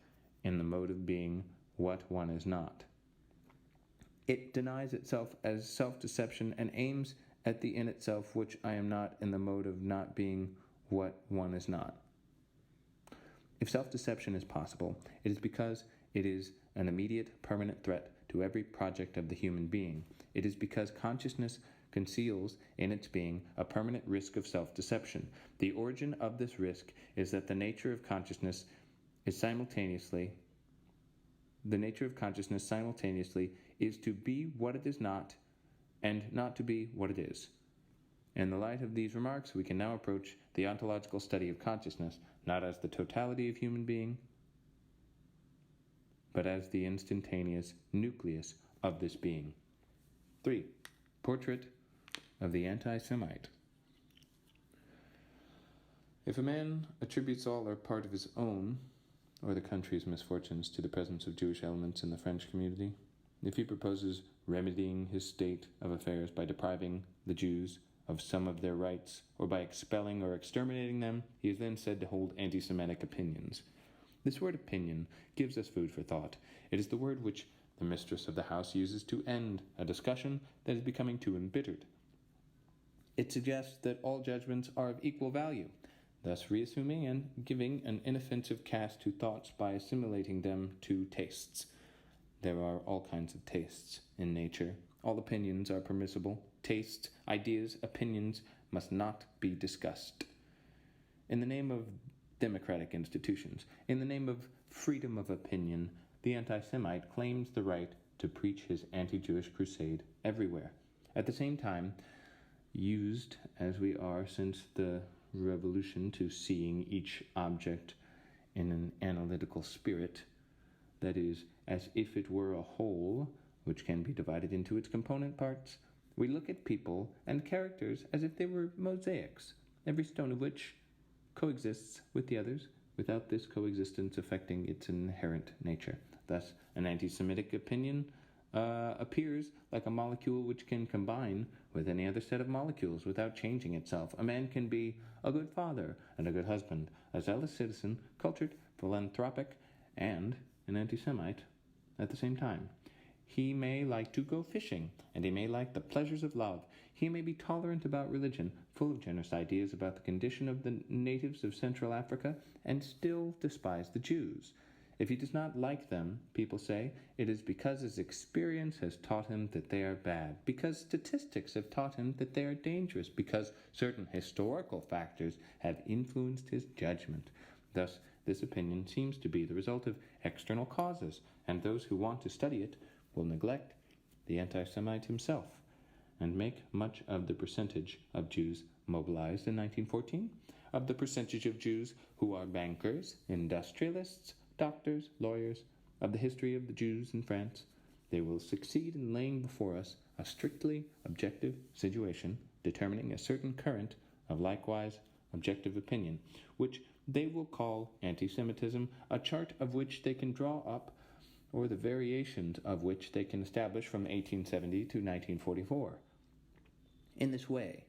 in the mode of being what one is not. It denies itself as self-deception and aims at the in itself, which I am not, in the mode of not being what one is not. If self-deception is possible, it is because it is an immediate, permanent threat to every project of the human being. It is because consciousness conceals in its being a permanent risk of self-deception. The origin of this risk is that the nature of consciousness simultaneously is to be what it is not and not to be what it is. In the light of these remarks, we can now approach the ontological study of consciousness, not as the totality of human being, but as the instantaneous nucleus of this being. 3. Portrait of the anti-Semite. If a man attributes all or part of his own, or the country's misfortunes, to the presence of Jewish elements in the French community, if he proposes remedying his state of affairs by depriving the Jews of some of their rights, or by expelling or exterminating them, he is then said to hold anti-Semitic opinions. This word opinion gives us food for thought. It is the word which the mistress of the house uses to end a discussion that is becoming too embittered. It suggests that all judgments are of equal value, thus reassuming and giving an inoffensive cast to thoughts by assimilating them to tastes. There are all kinds of tastes in nature. All opinions are permissible. Tastes, ideas, opinions must not be discussed. In the name of democratic institutions, in the name of freedom of opinion, the anti-Semite claims the right to preach his anti-Jewish crusade everywhere. At the same time, used as we are since the revolution to seeing each object in an analytical spirit, that is, as if it were a whole, which can be divided into its component parts, we look at people and characters as if they were mosaics, every stone of which coexists with the others, without this coexistence affecting its inherent nature. Thus, an anti-Semitic opinion appears like a molecule which can combine with any other set of molecules without changing itself. A man can be a good father and a good husband, a zealous citizen, cultured, philanthropic, and an anti-Semite at the same time. He may like to go fishing, and he may like the pleasures of love. He may be tolerant about religion, full of generous ideas about the condition of the natives of Central Africa, and still despise the Jews. If he does not like them, people say, it is because his experience has taught him that they are bad, because statistics have taught him that they are dangerous, because certain historical factors have influenced his judgment. Thus, this opinion seems to be the result of external causes, and those who want to study it will neglect the anti-Semite himself, and make much of the percentage of Jews mobilized in 1914, of the percentage of Jews who are bankers, industrialists, doctors, lawyers, of the history of the Jews in France. They will succeed in laying before us a strictly objective situation, determining a certain current of likewise objective opinion, which they will call anti-Semitism, a chart of which they can draw up, or the variations of which they can establish from 1870 to 1944. In this way,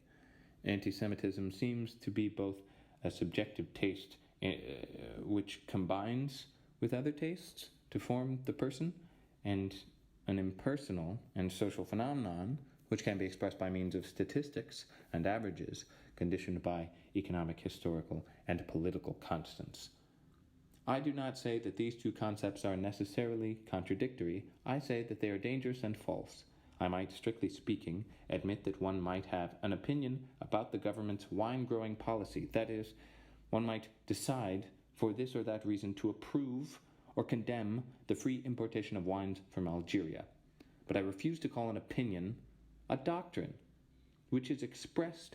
anti-Semitism seems to be both a subjective taste which combines with other tastes to form the person, and an impersonal and social phenomenon which can be expressed by means of statistics and averages conditioned by economic, historical, and political constants. I do not say that these two concepts are necessarily contradictory. I say that they are dangerous and false. I might, strictly speaking, admit that one might have an opinion about the government's wine-growing policy. That is, one might decide, for this or that reason, to approve or condemn the free importation of wines from Algeria. But I refuse to call an opinion a doctrine, which is expressly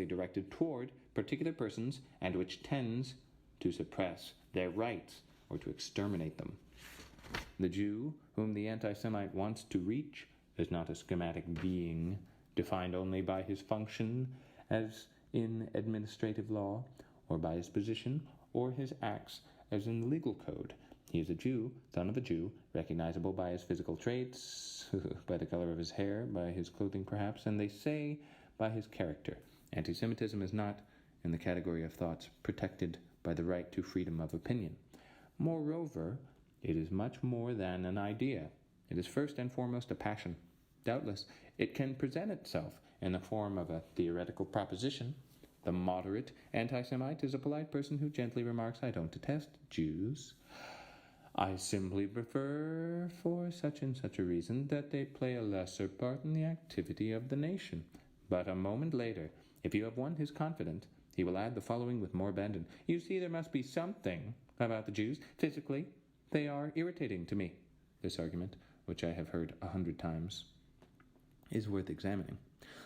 directed toward particular persons, and which tends to suppress their rights or to exterminate them. The Jew, whom the anti-Semite wants to reach, is not a schematic being, defined only by his function as in administrative law, or by his position, or his acts as in the legal code. He is a Jew, son of a Jew, recognizable by his physical traits, by the color of his hair, by his clothing perhaps, and they say by his character. Anti-Semitism is not in the category of thoughts protected by the right to freedom of opinion. Moreover, it is much more than an idea. It is first and foremost a passion. Doubtless, it can present itself in the form of a theoretical proposition. The moderate anti-Semite is a polite person who gently remarks, I don't detest Jews. I simply prefer, for such and such a reason, that they play a lesser part in the activity of the nation. But a moment later, if you have won his confidence, he will add the following with more abandon. You see, there must be something about the Jews. Physically, they are irritating to me. This argument, which I have heard 100 times, is worth examining.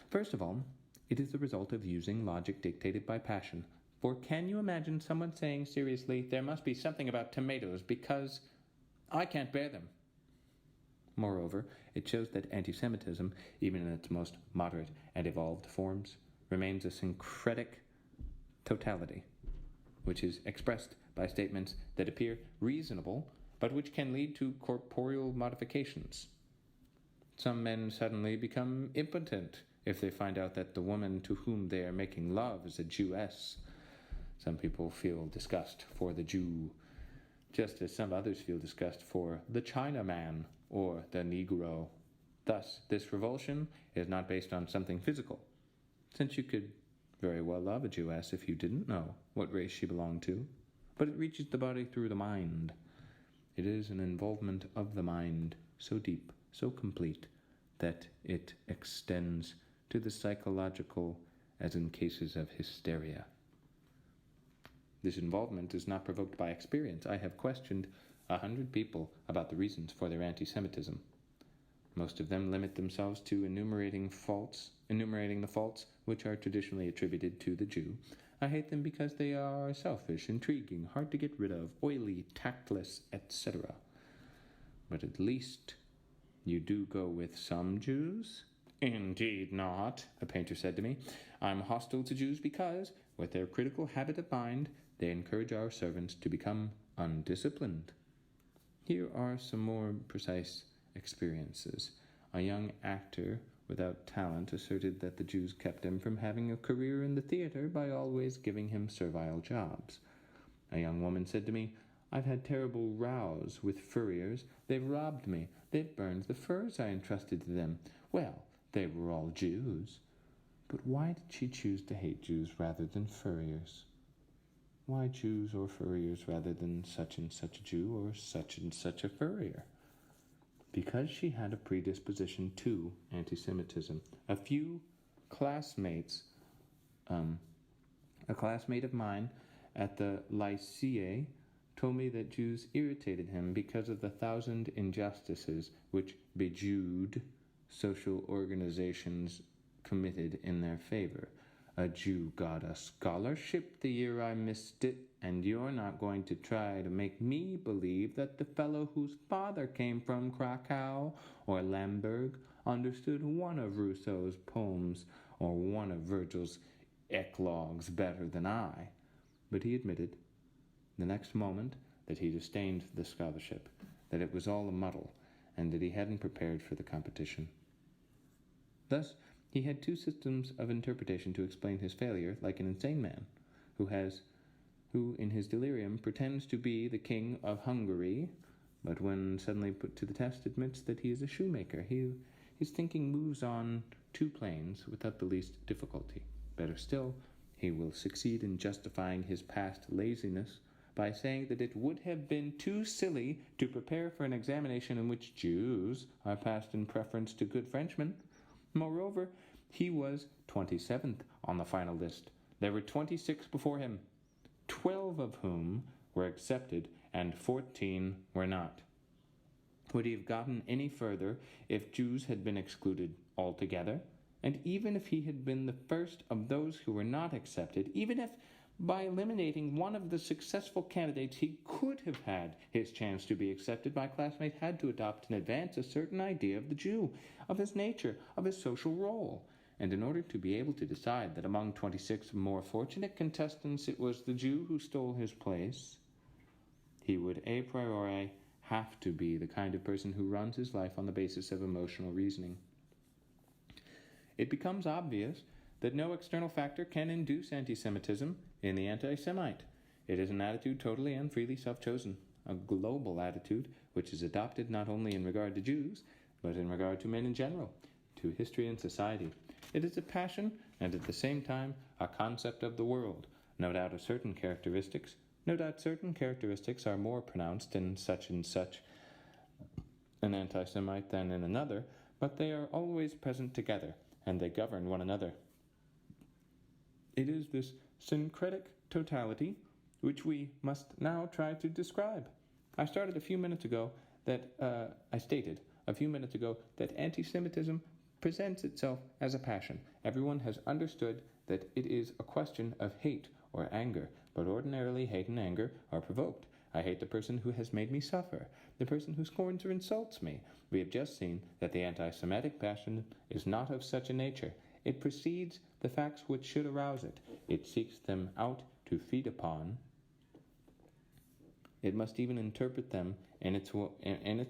First of all, it is the result of using logic dictated by passion. For can you imagine someone saying seriously, there must be something about tomatoes because I can't bear them? Moreover, it shows that anti-Semitism, even in its most moderate and evolved forms, remains a syncretic totality, which is expressed by statements that appear reasonable, but which can lead to corporeal modifications. Some men suddenly become impotent if they find out that the woman to whom they are making love is a Jewess. Some people feel disgust for the Jew, just as some others feel disgust for the Chinaman or the Negro. Thus, this revulsion is not based on something physical, since you could very well love a Jewess if you didn't know what race she belonged to, but it reaches the body through the mind. It is an involvement of the mind so deep, so complete, that it extends to the psychological as in cases of hysteria. This involvement is not provoked by experience. I have questioned 100 people about the reasons for their anti-Semitism. Most of them limit themselves to enumerating the faults which are traditionally attributed to the Jew. I hate them because they are selfish, intriguing, hard to get rid of, oily, tactless, etc. But at least you do go with some Jews? Indeed not, a painter said to me. I'm hostile to Jews because, with their critical habit of mind, they encourage our servants to become undisciplined. Here are some more precise experiences. A young actor without talent asserted that the Jews kept him from having a career in the theater by always giving him servile jobs. A young woman said to me, I've had terrible rows with furriers. They've robbed me. They've burned the furs I entrusted to them. Well, they were all Jews. But why did she choose to hate Jews rather than furriers? Why Jews or furriers rather than such and such a Jew or such and such a furrier? Because she had a predisposition to anti-Semitism. A few classmates, a classmate of mine at the Lycée told me that Jews irritated him because of the 1,000 injustices which Bejewed social organizations committed in their favor. A Jew got a scholarship the year I missed it, and you're not going to try to make me believe that the fellow whose father came from Krakow or Lemberg understood one of Rousseau's poems or one of Virgil's eclogues better than I. But he admitted, the next moment, that he disdained the scholarship, that it was all a muddle, and that he hadn't prepared for the competition. Thus, he had two systems of interpretation to explain his failure, like an insane man, who in his delirium pretends to be the king of Hungary, but when suddenly put to the test admits that he is a shoemaker. His thinking moves on two planes without the least difficulty. Better still, he will succeed in justifying his past laziness by saying that it would have been too silly to prepare for an examination in which Jews are passed in preference to good Frenchmen. Moreover, he was 27th on the final list. There were 26 before him, 12 of whom were accepted and 14 were not. Would he have gotten any further if Jews had been excluded altogether? And even if he had been the first of those who were not accepted, even if by eliminating one of the successful candidates he could have had his chance to be accepted, my classmate had to adopt in advance a certain idea of the Jew, of his nature, of his social role. And in order to be able to decide that among 26 more fortunate contestants it was the Jew who stole his place, he would a priori have to be the kind of person who runs his life on the basis of emotional reasoning. It becomes obvious that no external factor can induce anti-Semitism in the anti-Semite. It is an attitude totally and freely self-chosen, a global attitude which is adopted not only in regard to Jews, but in regard to men in general, to history and society. It is a passion and at the same time a concept of the world. No doubt certain characteristics are more pronounced in such and such an anti-Semite than in another, but they are always present together, and they govern one another. It is this syncretic totality which we must now try to describe. I stated a few minutes ago that anti-Semitism presents itself as a passion. Everyone has understood that it is a question of hate or anger, but ordinarily hate and anger are provoked. I hate the person who has made me suffer, the person who scorns or insults me. We have just seen that the anti-Semitic passion is not of such a nature. It precedes the facts which should arouse it. It seeks them out to feed upon. It must even interpret them in its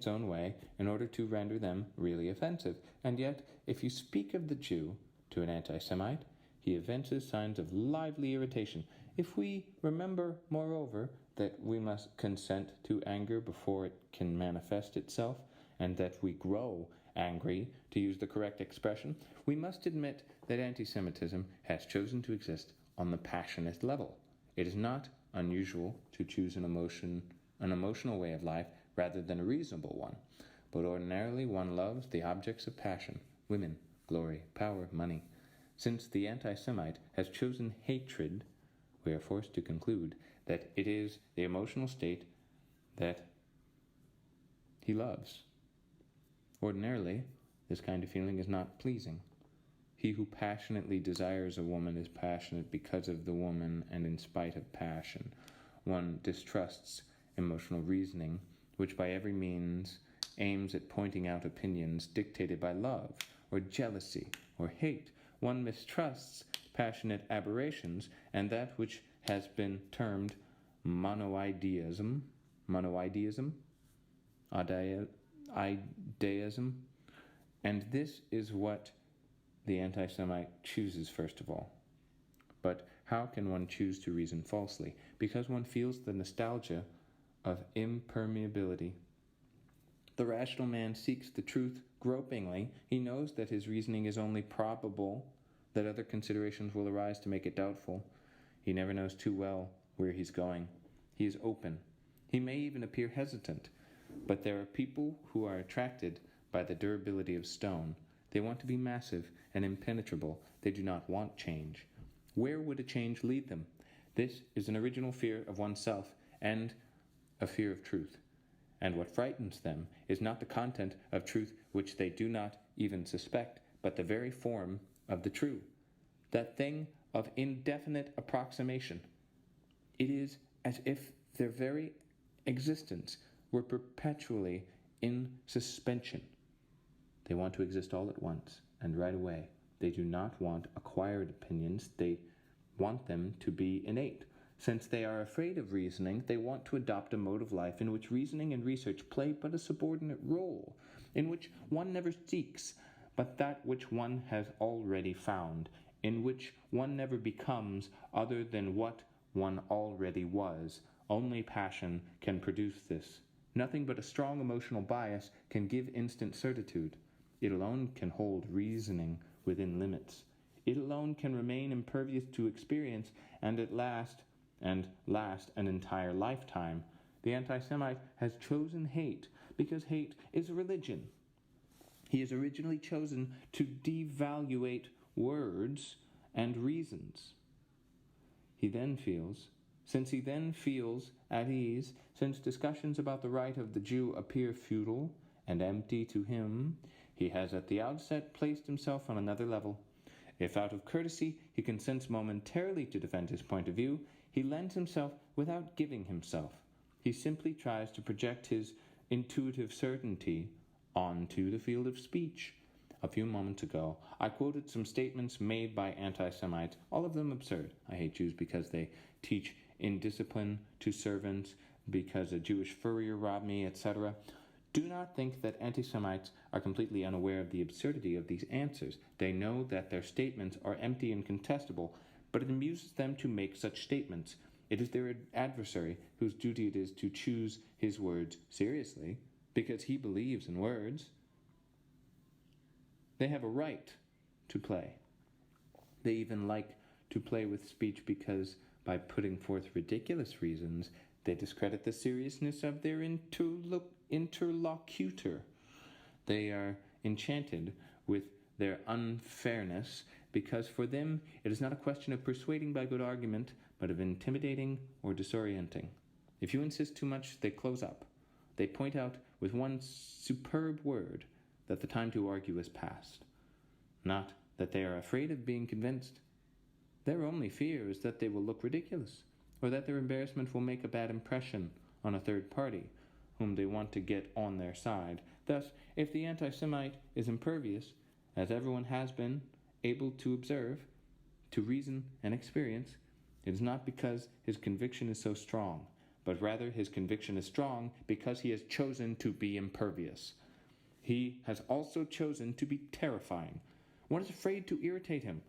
own way in order to render them really offensive. And yet, if you speak of the Jew to an anti-Semite, he evinces signs of lively irritation. If we remember, moreover, that we must consent to anger before it can manifest itself, and that we grow angry, to use the correct expression, we must admit that anti-Semitism has chosen to exist on the passionate level. It is not unusual to choose an emotional way of life rather than a reasonable one, but ordinarily one loves the objects of passion, women, glory, power, money. Since the anti-Semite has chosen hatred, we are forced to conclude that it is the emotional state that he loves. Ordinarily, this kind of feeling is not pleasing. He who passionately desires a woman is passionate because of the woman and in spite of passion. One distrusts emotional reasoning, which by every means aims at pointing out opinions dictated by love, or jealousy, or hate. One mistrusts passionate aberrations, and that which has been termed monoideism, ideism, and this is what the anti-Semite chooses first of all. But how can one choose to reason falsely? Because one feels the nostalgia of impermeability. The rational man seeks the truth gropingly. He knows that his reasoning is only probable, that other considerations will arise to make it doubtful. He never knows too well where he's going. He is open. He may even appear hesitant, but there are people who are attracted by the durability of stone. They want to be massive and impenetrable. They do not want change. Where would a change lead them? This is an original fear of oneself and a fear of truth. And what frightens them is not the content of truth which they do not even suspect, but the very form of the true, that thing of indefinite approximation. It is as if their very existence were perpetually in suspension. They want to exist all at once and right away. They do not want acquired opinions. They want them to be innate. Since they are afraid of reasoning, they want to adopt a mode of life in which reasoning and research play but a subordinate role, in which one never seeks but that which one has already found, in which one never becomes other than what one already was. Only passion can produce this. Nothing but a strong emotional bias can give instant certitude. It alone can hold reasoning within limits. It alone can remain impervious to experience and last an entire lifetime. The anti-Semite has chosen hate because hate is a religion. He has originally chosen to devaluate words and reasons. Since he then feels at ease, since discussions about the right of the Jew appear futile and empty to him, he has at the outset placed himself on another level. If out of courtesy he consents momentarily to defend his point of view, he lends himself without giving himself. He simply tries to project his intuitive certainty onto the field of speech. A few moments ago, I quoted some statements made by anti-Semites, all of them absurd. I hate Jews because they teach indiscipline to servants, because a Jewish furrier robbed me, etc. Do not think that anti-Semites are completely unaware of the absurdity of these answers. They know that their statements are empty and contestable, but it amuses them to make such statements. It is their adversary whose duty it is to choose his words seriously, because he believes in words. They have a right to play. They even like to play with speech because, by putting forth ridiculous reasons, they discredit the seriousness of their interlocutor. They are enchanted with their unfairness because for them it is not a question of persuading by good argument, but of intimidating or disorienting. If you insist too much, they close up. They point out with one superb word that the time to argue is past. Not that they are afraid of being convinced. Their only fear is that they will look ridiculous, or that their embarrassment will make a bad impression on a third party, whom they want to get on their side. Thus, if the anti-Semite is impervious, as everyone has been, able to observe, to reason and experience, it is not because his conviction is so strong, but rather his conviction is strong because he has chosen to be impervious. He has also chosen to be terrifying. One is afraid to irritate him.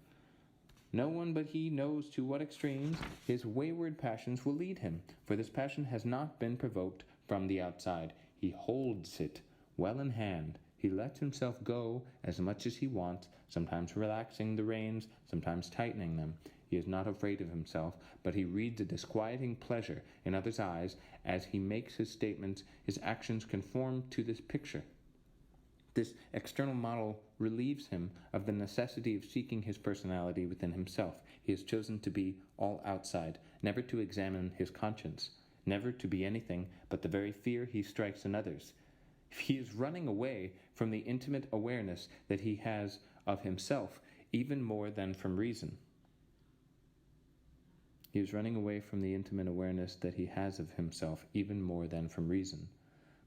No one but he knows to what extremes his wayward passions will lead him, for this passion has not been provoked from the outside. He holds it well in hand. He lets himself go as much as he wants, sometimes relaxing the reins, sometimes tightening them. He is not afraid of himself, but he reads a disquieting pleasure in others' eyes as he makes his statements. His actions conform to this picture. This external model relieves him of the necessity of seeking his personality within himself. He has chosen to be all outside, never to examine his conscience, never to be anything but the very fear he strikes in others. He is running away from the intimate awareness that he has of himself, even more than from reason. He is running away from the intimate awareness that he has of himself, even more than from reason.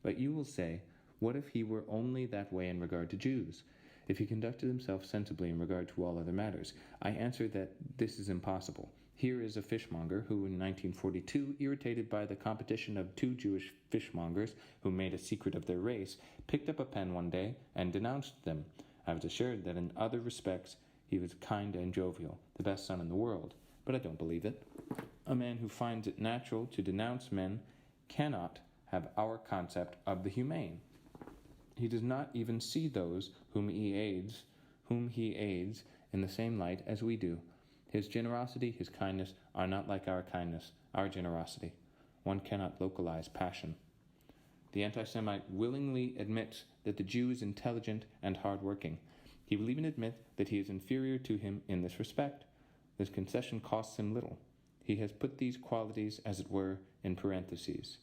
But you will say, what if he were only that way in regard to Jews? If he conducted himself sensibly in regard to all other matters? I answer that this is impossible. Here is a fishmonger who in 1942, irritated by the competition of two Jewish fishmongers who made a secret of their race, picked up a pen one day and denounced them. I was assured that in other respects he was kind and jovial, the best son in the world, but I don't believe it. A man who finds it natural to denounce men cannot have our concept of the humane. He does not even see those whom he aids in the same light as we do. His generosity, his kindness, are not like our kindness, our generosity. One cannot localize passion. The anti-Semite willingly admits that the Jew is intelligent and hard-working. He will even admit that he is inferior to him in this respect. This concession costs him little. He has put these qualities, as it were, in parentheses.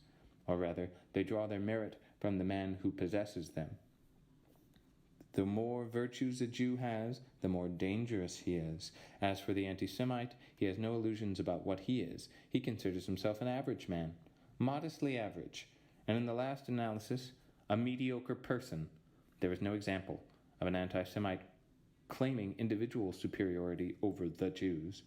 Or rather, they draw their merit from the man who possesses them. The more virtues a Jew has, the more dangerous he is. As for the anti-Semite, he has no illusions about what he is. He considers himself an average man, modestly average, and in the last analysis, a mediocre person. There is no example of an anti-Semite claiming individual superiority over the Jews,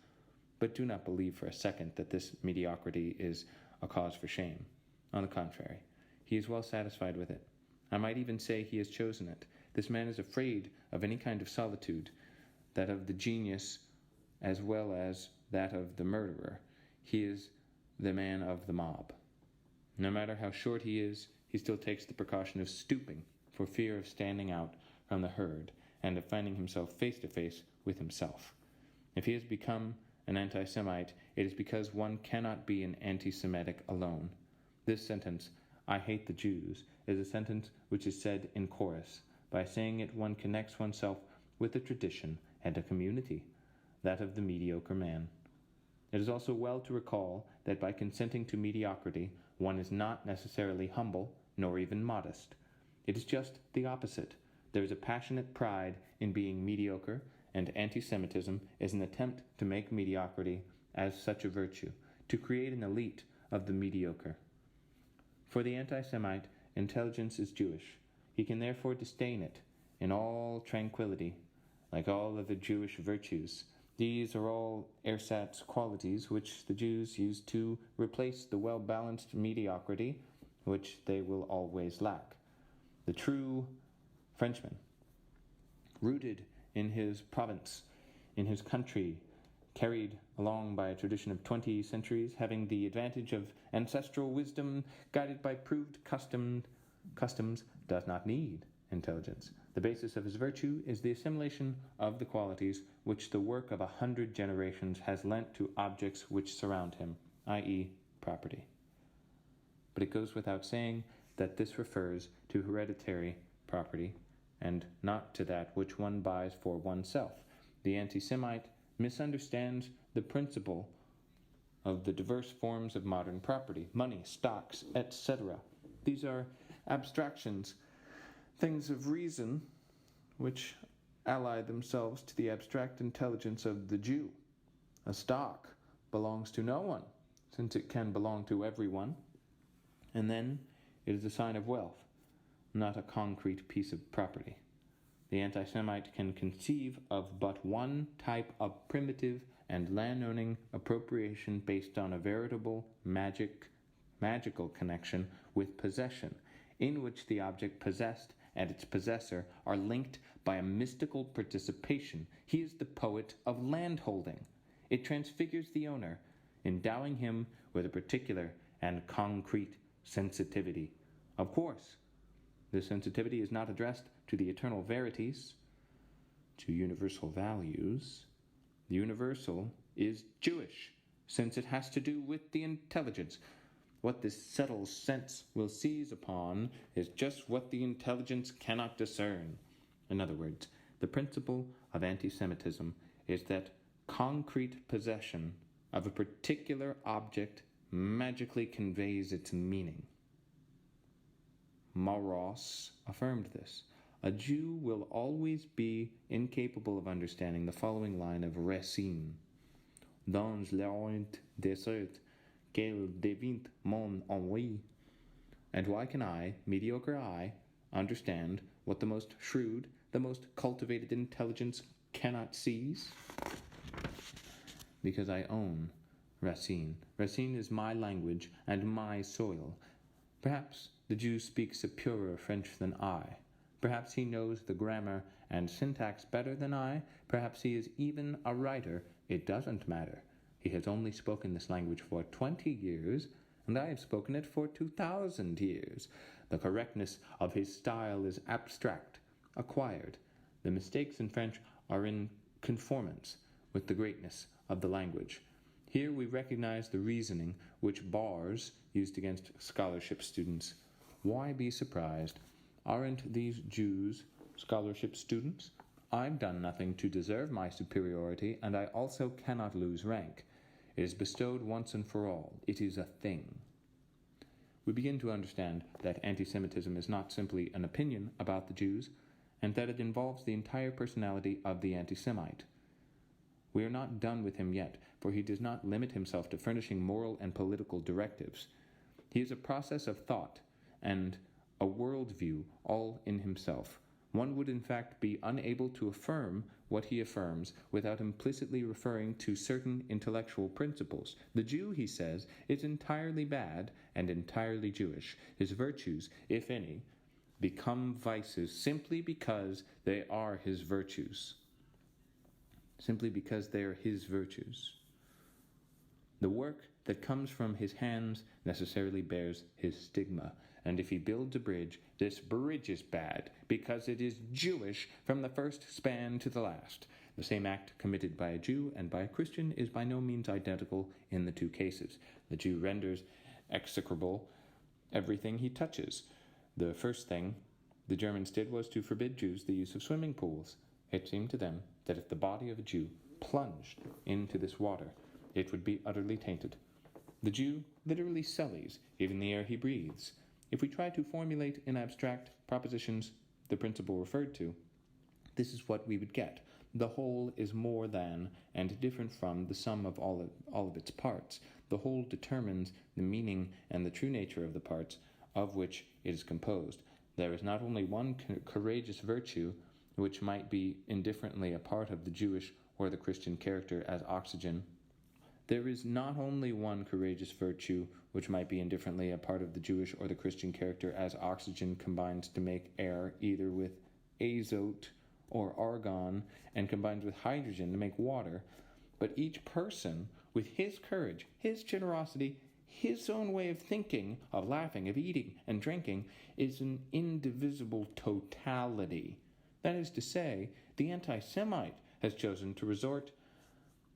but do not believe for a second that this mediocrity is a cause for shame. On the contrary, he is well satisfied with it. I might even say he has chosen it. This man is afraid of any kind of solitude, that of the genius as well as that of the murderer. He is the man of the mob. No matter how short he is, he still takes the precaution of stooping for fear of standing out from the herd and of finding himself face to face with himself. If he has become an anti-Semite, it is because one cannot be an anti-Semitic alone. This sentence, "I hate the Jews," is a sentence which is said in chorus. By saying it, one connects oneself with a tradition and a community, that of the mediocre man. It is also well to recall that by consenting to mediocrity, one is not necessarily humble, nor even modest. It is just the opposite. There is a passionate pride in being mediocre, and anti-Semitism is an attempt to make mediocrity as such a virtue, to create an elite of the mediocre. For the anti-Semite, intelligence is Jewish. He can therefore disdain it in all tranquility, like all other Jewish virtues. These are all ersatz qualities which the Jews use to replace the well-balanced mediocrity which they will always lack. The true Frenchman, rooted in his province, in his country, carried along by a tradition of 20 centuries, having the advantage of ancestral wisdom, guided by proved customs, does not need intelligence. The basis of his virtue is the assimilation of the qualities which the work of 100 generations has lent to objects which surround him, i.e., property. But it goes without saying that this refers to hereditary property, and not to that which one buys for oneself. The anti-Semite misunderstands the principle of the diverse forms of modern property, money, stocks, etc. These are abstractions, things of reason, which ally themselves to the abstract intelligence of the Jew. A stock belongs to no one, since it can belong to everyone, and then it is a sign of wealth, not a concrete piece of property. The anti-Semite can conceive of but one type of primitive and land-owning appropriation based on a veritable magical connection with possession, in which the object possessed and its possessor are linked by a mystical participation. He is the poet of landholding. It transfigures the owner, endowing him with a particular and concrete sensitivity. Of course, this sensitivity is not addressed to the eternal verities, to universal values. The universal is Jewish, since it has to do with the intelligence. What this subtle sense will seize upon is just what the intelligence cannot discern. In other words, the principle of anti-Semitism is that concrete possession of a particular object magically conveys its meaning. Maros affirmed this. A Jew will always be incapable of understanding the following line of Racine. Dans l'orient dessert, qu'elle devint mon ennui. And why can I, mediocre I, understand what the most shrewd, the most cultivated intelligence cannot seize? Because I own Racine. Racine is my language and my soil. Perhaps the Jew speaks a purer French than I. Perhaps he knows the grammar and syntax better than I. Perhaps he is even a writer. It doesn't matter. He has only spoken this language for 20 years, and I have spoken it for 2,000 years. The correctness of his style is abstract, acquired. The mistakes in French are in conformance with the greatness of the language. Here we recognize the reasoning which bars used against scholarship students. Why be surprised? Aren't these Jews scholarship students? I've done nothing to deserve my superiority, and I also cannot lose rank. It is bestowed once and for all. It is a thing. We begin to understand that anti-Semitism is not simply an opinion about the Jews, and that it involves the entire personality of the anti-Semite. We are not done with him yet, for he does not limit himself to furnishing moral and political directives. He is a process of thought and a worldview all in himself. One would in fact be unable to affirm what he affirms without implicitly referring to certain intellectual principles. The Jew, he says, is entirely bad and entirely Jewish. His virtues, if any, become vices simply because they are his virtues. Simply because they are his virtues. The work that comes from his hands necessarily bears his stigma, and if he builds a bridge, this bridge is bad, because it is Jewish from the first span to the last. The same act committed by a Jew and by a Christian is by no means identical in the two cases. The Jew renders execrable everything he touches. The first thing the Germans did was to forbid Jews the use of swimming pools. It seemed to them that if the body of a Jew plunged into this water, it would be utterly tainted. The Jew literally sullies even the air he breathes. If we try to formulate in abstract propositions the principle referred to, this is what we would get. The whole is more than and different from the sum of all of its parts. The whole determines the meaning and the true nature of the parts of which it is composed. There is not only one courageous virtue which might be indifferently a part of the Jewish or the Christian character as oxygen. There is not only one courageous virtue which might be indifferently a part of the Jewish or the Christian character as oxygen combines to make air, either with azote or argon, and combines with hydrogen to make water, but each person, with his courage, his generosity, his own way of thinking, of laughing, of eating and drinking, is an indivisible totality. That is to say, the anti-Semite has chosen to resort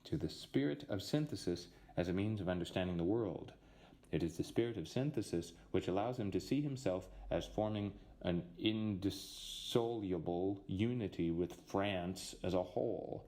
to the spirit of synthesis as a means of understanding the world. It is the spirit of synthesis which allows him to see himself as forming an indissoluble unity with France as a whole.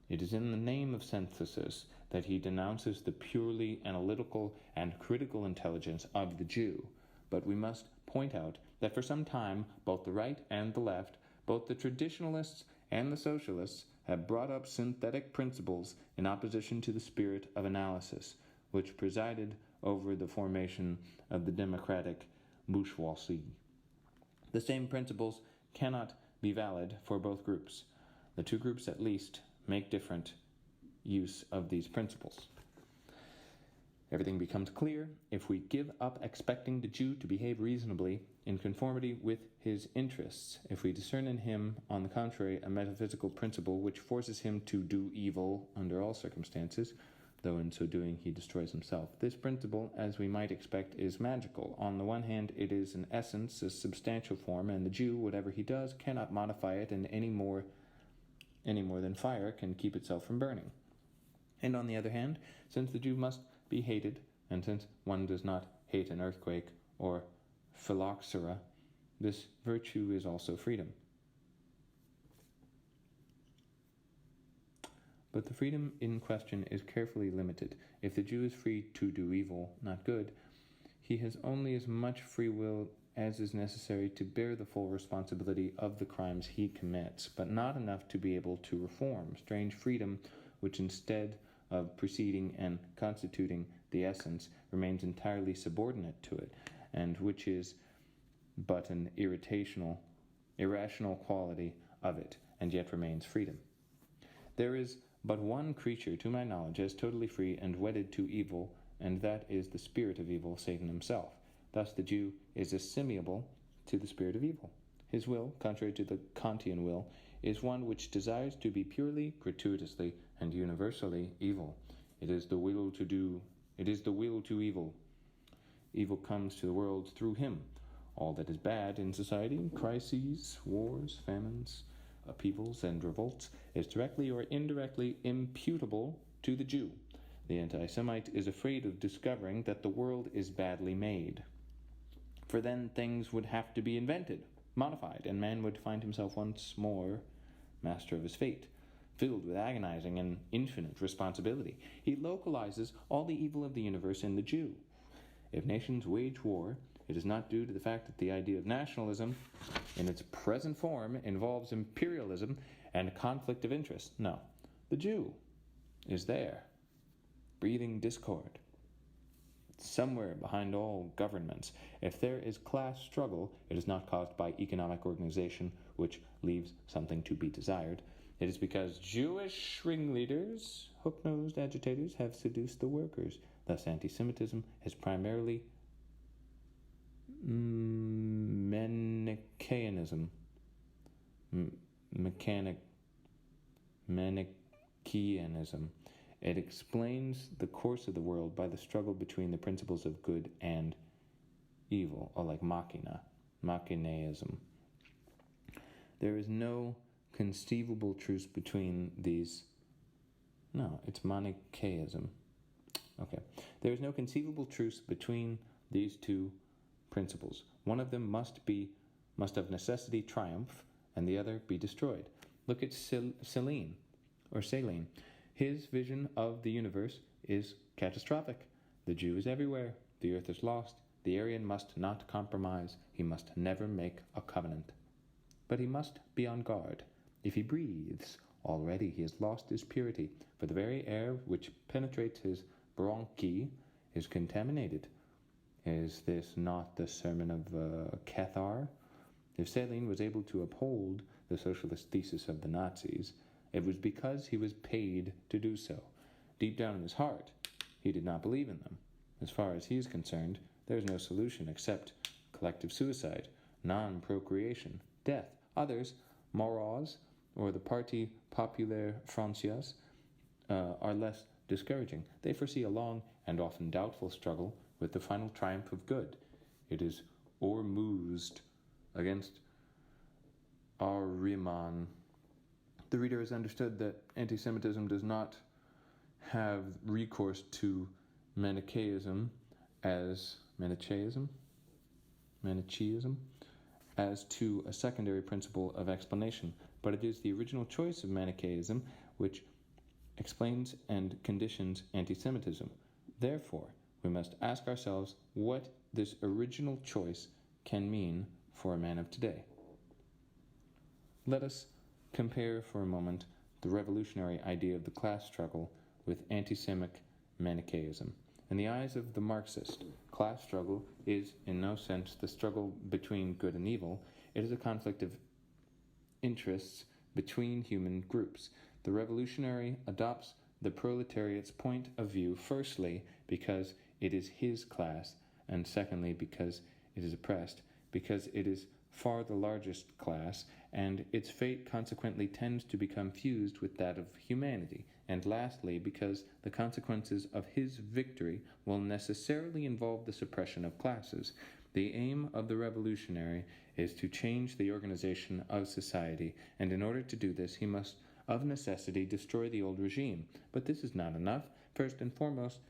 It is in the name of synthesis that he denounces the purely analytical and critical intelligence of the Jew. But we must point out that for some time, both the right and the left, both the traditionalists and the socialists, have brought up synthetic principles in opposition to the spirit of analysis, which presided over the formation of the democratic bourgeoisie. The same principles cannot be valid for both groups. The two groups, at least, make different use of these principles. Everything becomes clear if we give up expecting the Jew to behave reasonably in conformity with his interests, if we discern in him, on the contrary, a metaphysical principle which forces him to do evil under all circumstances, though in so doing he destroys himself. This principle, as we might expect, is magical. On the one hand, it is an essence, a substantial form, and the Jew, whatever he does, cannot modify it, and any more than fire can keep itself from burning. And on the other hand, since the Jew must be hated, and since one does not hate an earthquake or phylloxera, this virtue is also freedom. But the freedom in question is carefully limited. If the Jew is free to do evil, not good, he has only as much free will as is necessary to bear the full responsibility of the crimes he commits, but not enough to be able to reform. Strange freedom, which instead of preceding and constituting the essence, remains entirely subordinate to it, and which is but an irrational quality of it, and yet remains freedom. There is but one creature, to my knowledge, as totally free and wedded to evil, and that is the spirit of evil, Satan himself. Thus the Jew is assimilable to the spirit of evil. His will, contrary to the Kantian will, is one which desires to be purely, gratuitously, and universally evil. It is the will to evil. Evil comes to the world through him. All that is bad in society, crises, wars, famines, upheavals, and revolts, is directly or indirectly imputable to the Jew. The anti-Semite is afraid of discovering that the world is badly made. For then things would have to be invented, modified, and man would find himself once more master of his fate, filled with agonizing and infinite responsibility. He localizes all the evil of the universe in the Jew. If nations wage war, it is not due to the fact that the idea of nationalism, in its present form, involves imperialism and a conflict of interest. No, the Jew is there, breathing discord. Somewhere behind all governments, if there is class struggle, it is not caused by economic organization, which leaves something to be desired. It is because Jewish ringleaders, hook-nosed agitators, have seduced the workers. Thus, anti-Semitism is primarily Manichaeanism. Manichaeanism. It explains the course of the world by the struggle between the principles of good and evil, or like Machineism. There is no conceivable truce between these. No, it's Manichaeism. Okay. There is no conceivable truce between these two principles. One of them must of necessity triumph, and the other be destroyed. Look at Celine. His vision of the universe is catastrophic. The Jew is everywhere. The earth is lost. The Aryan must not compromise. He must never make a covenant. But he must be on guard. If he breathes, already he has lost his purity, for the very air which penetrates his bronchi is contaminated. Is this not the sermon of Cathar? If Celine was able to uphold the socialist thesis of the Nazis, it was because he was paid to do so. Deep down in his heart, he did not believe in them. As far as he is concerned, there is no solution except collective suicide, non-procreation, death. Others, Moraz or the Parti Populaire Français, are less discouraging. They foresee a long and often doubtful struggle with the final triumph of good. It is Ormuzd against Ahriman. The reader has understood that anti-Semitism does not have recourse to Manichaeism as to a secondary principle of explanation, but it is the original choice of Manichaeism which explains and conditions anti-Semitism. Therefore, we must ask ourselves what this original choice can mean for a man of today. Let us compare for a moment the revolutionary idea of the class struggle with anti-Semitic Manichaeism. In the eyes of the Marxist, class struggle is in no sense the struggle between good and evil. It is a conflict of interests between human groups. The revolutionary adopts the proletariat's point of view, firstly, because it is his class, and secondly, because it is oppressed, because it is far the largest class, and its fate consequently tends to become fused with that of humanity, and lastly, because the consequences of his victory will necessarily involve the suppression of classes. The aim of the revolutionary is to change the organization of society, and in order to do this, he must of necessity destroy the old regime. But this is not enough. First and foremost,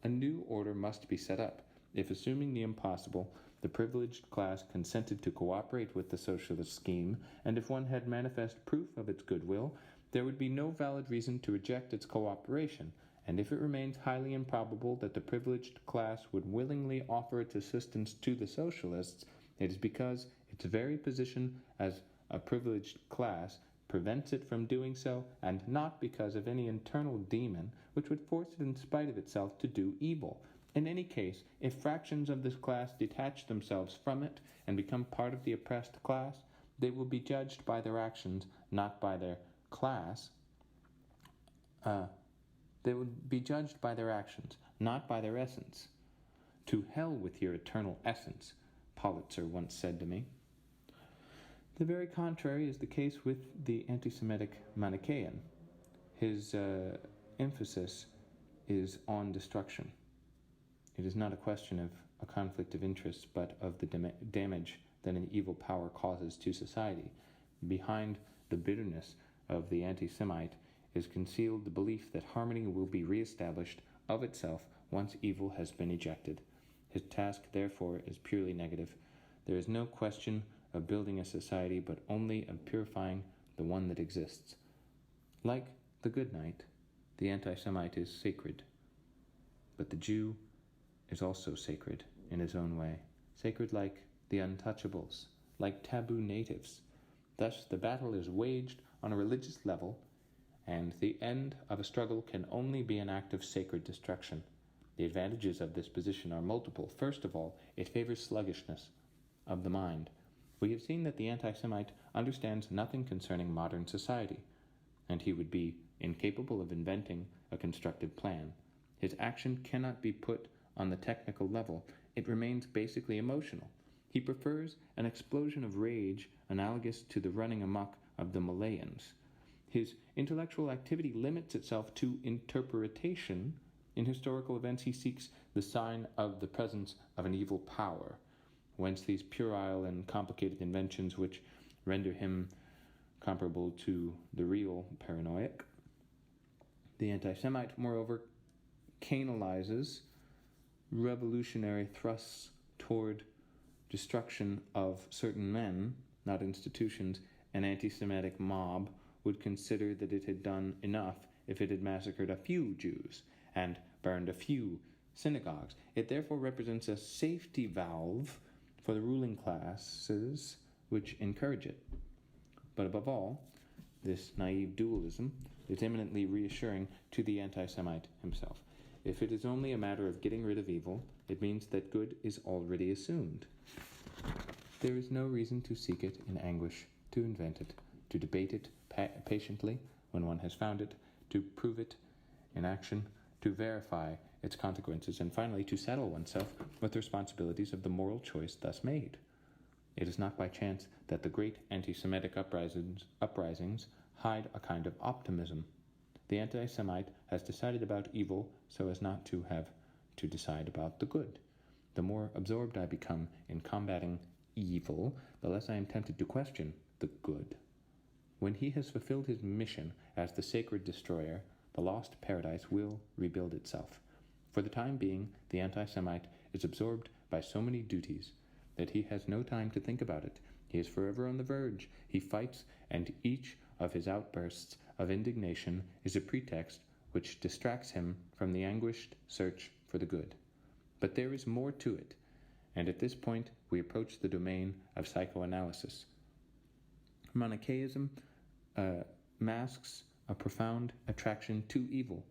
a new order must be set up. If, assuming the impossible, the privileged class consented to cooperate with the socialist scheme, and if one had manifest proof of its goodwill, there would be no valid reason to reject its cooperation, and if it remains highly improbable that the privileged class would willingly offer its assistance to the socialists, it is because its very position as a privileged class prevents it from doing so, and not because of any internal demon which would force it in spite of itself to do evil. In any case, if fractions of this class detach themselves from it and become part of the oppressed class, they will be judged by their actions, not by their class. They will be judged by their actions, not by their essence. "To hell with your eternal essence," Politzer once said to me. The very contrary is the case with the anti-Semitic Manichaean. His emphasis is on destruction. It is not a question of a conflict of interests, but of the damage that an evil power causes to society. Behind the bitterness of the anti-Semite is concealed the belief that harmony will be reestablished of itself once evil has been ejected. His task, therefore, is purely negative. There is no question of building a society, but only of purifying the one that exists. Like the good knight, the anti-Semite is sacred, but the Jew is also sacred in his own way, sacred like the untouchables, like taboo natives. Thus, the battle is waged on a religious level, and the end of a struggle can only be an act of sacred destruction. The advantages of this position are multiple. First of all, it favors sluggishness of the mind. We have seen that the anti-Semite understands nothing concerning modern society, and he would be incapable of inventing a constructive plan. His action cannot be put on the technical level. It remains basically emotional. He prefers an explosion of rage analogous to the running amok of the Malayans. His intellectual activity limits itself to interpretation. In historical events, he seeks the sign of the presence of an evil power, whence these puerile and complicated inventions which render him comparable to the real paranoiac. The anti-Semite, moreover, canalizes revolutionary thrusts toward destruction of certain men, not institutions. An anti-Semitic mob would consider that it had done enough if it had massacred a few Jews and burned a few synagogues. It therefore represents a safety valve for the ruling classes which encourage it. But above all, this naive dualism is eminently reassuring to the anti-Semite himself. If it is only a matter of getting rid of evil, it means that good is already assumed. There is no reason to seek it in anguish, to invent it, to debate it patiently when one has found it, to prove it in action, to verify its consequences, and finally to saddle oneself with the responsibilities of the moral choice thus made. It is not by chance that the great anti-Semitic uprisings hide a kind of optimism. The anti-Semite has decided about evil so as not to have to decide about the good. The more absorbed I become in combating evil, the less I am tempted to question the good. When he has fulfilled his mission as the sacred destroyer, the lost paradise will rebuild itself. For the time being, the anti-Semite is absorbed by so many duties that he has no time to think about it. He is forever on the verge. He fights, and each of his outbursts of indignation is a pretext which distracts him from the anguished search for the good. But there is more to it, and at this point we approach the domain of psychoanalysis. Manichaeism masks a profound attraction to evil.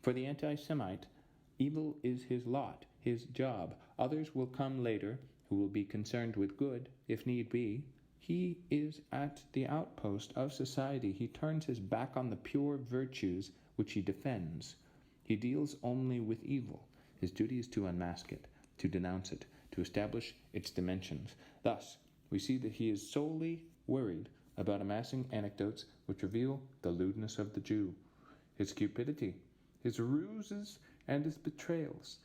For the anti-Semite, evil is his lot, his job. Others will come later who will be concerned with good, if need be. He is at the outpost of society. He turns his back on the pure virtues which he defends. He deals only with evil. His duty is to unmask it, to denounce it, to establish its dimensions. Thus, we see that he is solely worried about amassing anecdotes which reveal the lewdness of the Jew, his cupidity, his ruses, and his betrayals.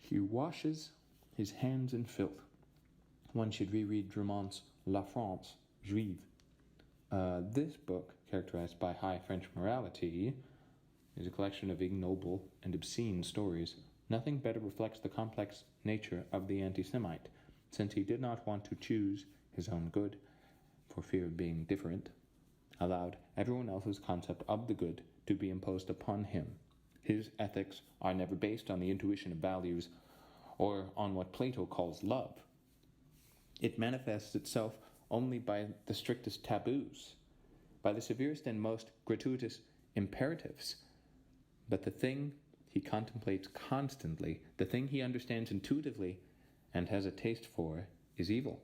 He washes his hands in filth. One should reread Drumont's La France Juive. This book, characterized by high French morality, is a collection of ignoble and obscene stories. Nothing better reflects the complex nature of the anti-Semite, since he did not want to choose his own good, for fear of being different, allowed everyone else's concept of the good to be imposed upon him. His ethics are never based on the intuition of values or on what Plato calls love. It manifests itself only by the strictest taboos, by the severest and most gratuitous imperatives. But the thing he contemplates constantly, the thing he understands intuitively and has a taste for, is evil.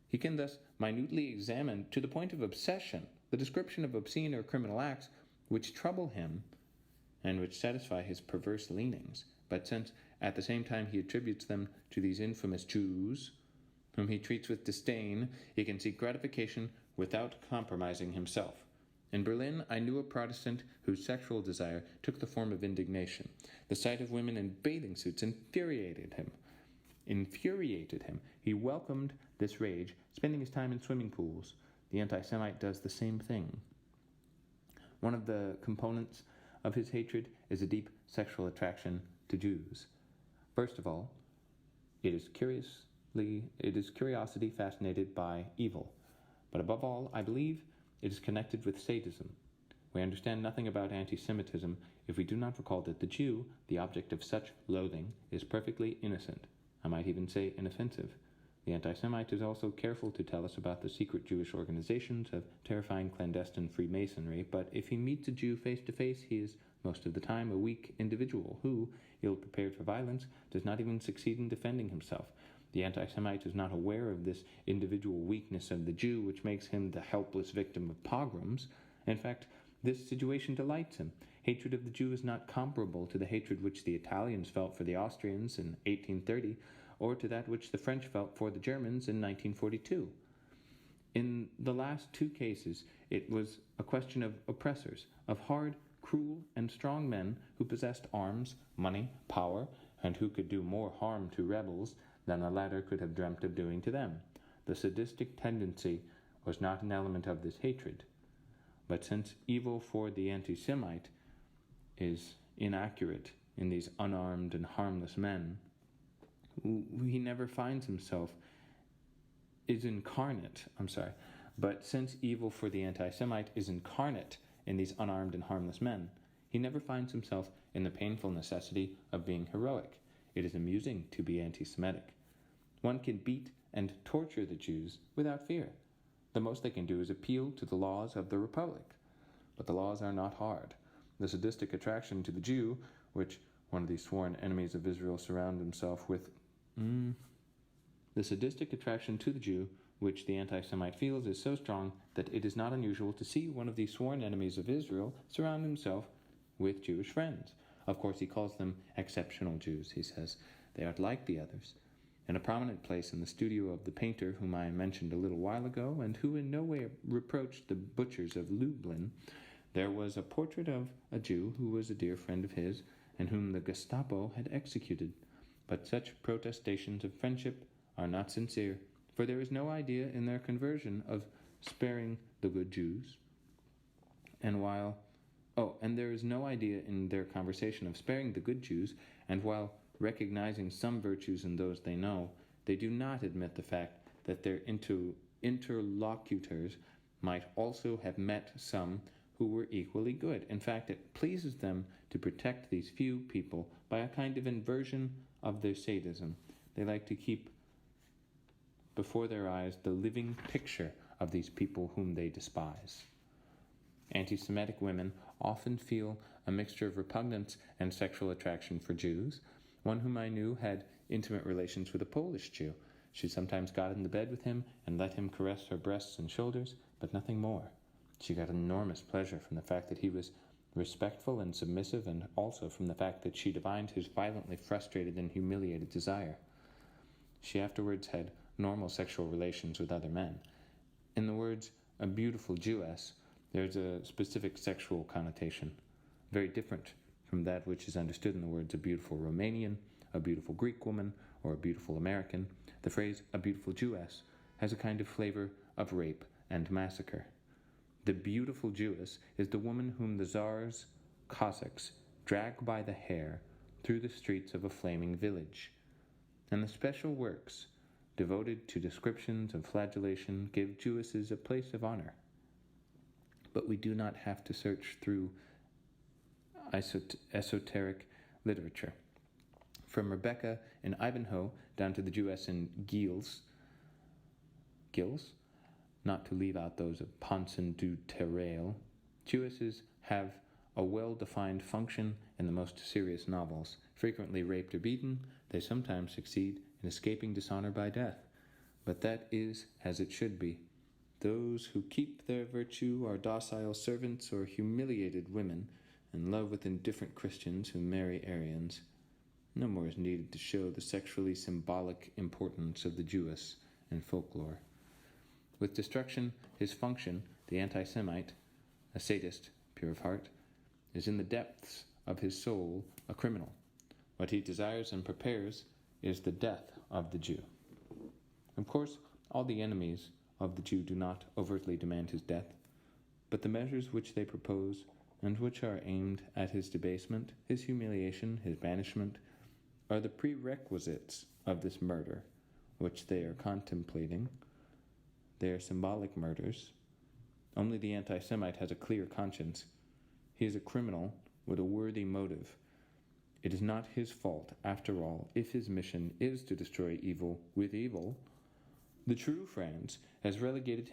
He can thus minutely examine, to the point of obsession, the description of obscene or criminal acts which trouble him and which satisfy his perverse leanings. But since at the same time he attributes them to these infamous Jews, whom he treats with disdain, he can seek gratification without compromising himself. In Berlin, I knew a Protestant whose sexual desire took the form of indignation. The sight of women in bathing suits infuriated him. He welcomed this rage, spending his time in swimming pools. The anti-Semite does the same thing. One of the components of his hatred is a deep sexual attraction to Jews. First of all, it is curiosity fascinated by evil. But above all, I believe it is connected with sadism. We understand nothing about anti-Semitism if we do not recall that the Jew, the object of such loathing, is perfectly innocent. I might even say inoffensive. The anti-Semite is also careful to tell us about the secret Jewish organizations of terrifying clandestine Freemasonry, but if he meets a Jew face to face, he is most of the time a weak individual who, ill-prepared for violence, does not even succeed in defending himself. The anti-Semite is not aware of this individual weakness of the Jew, which makes him the helpless victim of pogroms. In fact, this situation delights him. Hatred of the Jew is not comparable to the hatred which the Italians felt for the Austrians in 1830, or to that which the French felt for the Germans in 1942. In the last two cases, it was a question of oppressors, of hard, cruel, and strong men who possessed arms, money, power, and who could do more harm to rebels than the latter could have dreamt of doing to them. The sadistic tendency was not an element of this hatred. But since evil for the anti-Semite is inaccurate in these unarmed and harmless men, he never finds himself But since evil for the anti-Semite is incarnate in these unarmed and harmless men, he never finds himself in the painful necessity of being heroic. It is amusing to be anti-Semitic. One can beat and torture the Jews without fear. The most they can do is appeal to the laws of the Republic. But the laws are not hard. The sadistic attraction to the Jew, which one of these sworn enemies of Israel surround himself with... The sadistic attraction to the Jew, which the anti-Semite feels, is so strong that it is not unusual to see one of these sworn enemies of Israel surround himself with Jewish friends. Of course, he calls them exceptional Jews, he says. They aren't like the others. In a prominent place in the studio of the painter whom I mentioned a little while ago, and who in no way reproached the butchers of Lublin, there was a portrait of a Jew who was a dear friend of his, and whom the Gestapo had executed. But such protestations of friendship are not sincere, for there is no idea in their conversion of sparing the good Jews. And there is no idea in their conversation of sparing the good Jews, and while recognizing some virtues in those they know, they do not admit the fact that their interlocutors might also have met some who were equally good. In fact, it pleases them to protect these few people by a kind of inversion of their sadism. They like to keep before their eyes the living picture of these people whom they despise. Anti-Semitic women often feel a mixture of repugnance and sexual attraction for Jews. One whom I knew had intimate relations with a Polish Jew. She sometimes got in the bed with him and let him caress her breasts and shoulders, but nothing more. She got enormous pleasure from the fact that he was respectful and submissive, and also from the fact that she divined his violently frustrated and humiliated desire. She afterwards had normal sexual relations with other men. In the words, a beautiful Jewess, there's a specific sexual connotation, very different from that which is understood in the words a beautiful Romanian, a beautiful Greek woman, or a beautiful American. The phrase a beautiful Jewess has a kind of flavor of rape and massacre. The beautiful Jewess is the woman whom the Tsar's Cossacks drag by the hair through the streets of a flaming village. And the special works devoted to descriptions of flagellation give Jewesses a place of honor. But we do not have to search through esoteric literature. From Rebecca in Ivanhoe down to the Jewess in Gilles, not to leave out those of Ponson du Terrail, Jewesses have a well-defined function in the most serious novels. Frequently raped or beaten, they sometimes succeed in escaping dishonor by death. But that is as it should be. Those who keep their virtue are docile servants or humiliated women, in love with indifferent Christians who marry Aryans. No more is needed to show the sexually symbolic importance of the Jewess in folklore. With destruction, his function, the anti-Semite, a sadist, pure of heart, is in the depths of his soul a criminal. What he desires and prepares is the death of the Jew. Of course, all the enemies of the Jew do not overtly demand his death, but the measures which they propose and which are aimed at his debasement, his humiliation, his banishment, are the prerequisites of this murder, which they are contemplating. They are symbolic murders. Only the anti-Semite has a clear conscience. He is a criminal with a worthy motive. It is not his fault, after all, if his mission is to destroy evil with evil. The true France has relegated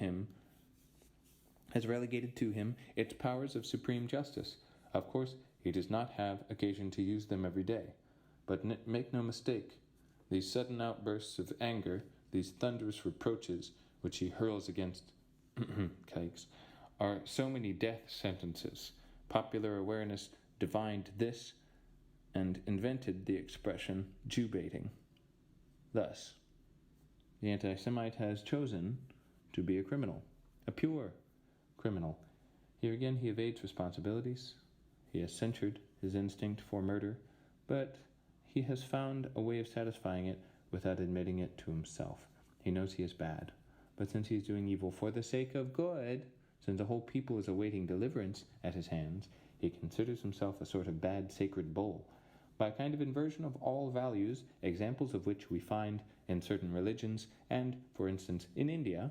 to him its powers of supreme justice. Of course, he does not have occasion to use them every day. But make no mistake, these sudden outbursts of anger, these thunderous reproaches which he hurls against cakes, are so many death sentences. Popular awareness divined this and invented the expression Jew-baiting. Thus, the anti-Semite has chosen to be a criminal, a pure criminal. Here again he evades responsibilities. He has censured his instinct for murder, but he has found a way of satisfying it without admitting it to himself. He knows he is bad, but since he is doing evil for the sake of good, since the whole people is awaiting deliverance at his hands, he considers himself a sort of bad sacred bull. By a kind of inversion of all values, examples of which we find in certain religions, and, for instance, in India,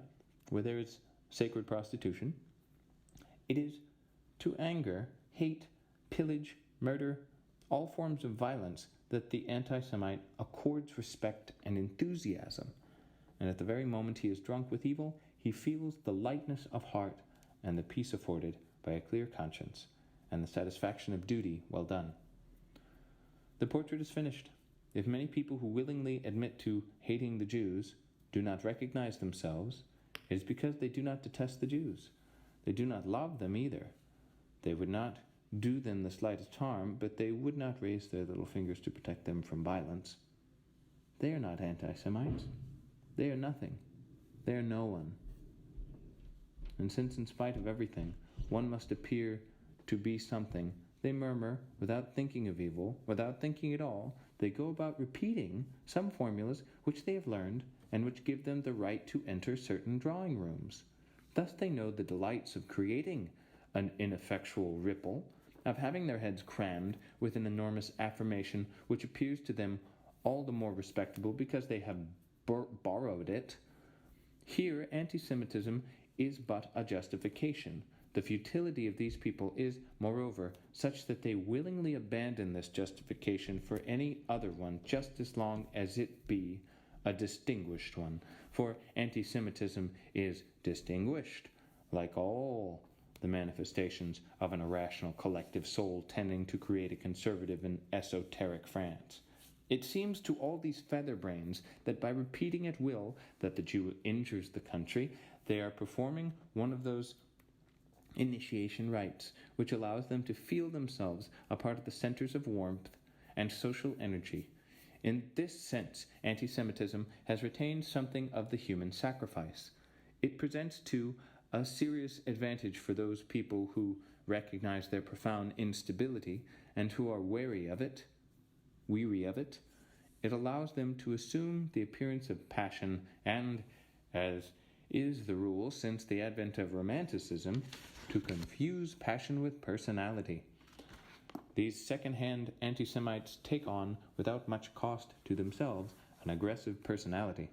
where there is sacred prostitution, it is to anger, hate, pillage, murder, all forms of violence that the anti-Semite accords respect and enthusiasm. And at the very moment he is drunk with evil, he feels the lightness of heart and the peace afforded by a clear conscience and the satisfaction of duty well done. The portrait is finished. If many people who willingly admit to hating the Jews do not recognize themselves, it is because they do not detest the Jews. They do not love them either. They would not do them the slightest harm, but they would not raise their little fingers to protect them from violence. They are not anti-Semites. They are nothing. They are no one. And since in spite of everything, one must appear to be something, they murmur without thinking of evil, without thinking at all. They go about repeating some formulas which they have learned and which give them the right to enter certain drawing rooms. Thus they know the delights of creating an ineffectual ripple, of having their heads crammed with an enormous affirmation which appears to them all the more respectable because they have borrowed it. Here anti-Semitism is but a justification. The futility of these people is, moreover, such that they willingly abandon this justification for any other one just as long as it be a distinguished one. For anti-Semitism is distinguished, like all the manifestations of an irrational collective soul tending to create a conservative and esoteric France. It seems to all these featherbrains that by repeating at will that the Jew injures the country, they are performing one of those initiation rites which allows them to feel themselves a part of the centers of warmth and social energy. In this sense, anti-Semitism has retained something of the human sacrifice. It presents, too, a serious advantage for those people who recognize their profound instability and who are weary of it. It allows them to assume the appearance of passion and, as is the rule since the advent of Romanticism, to confuse passion with personality. These second-hand anti-Semites take on, without much cost to themselves, an aggressive personality.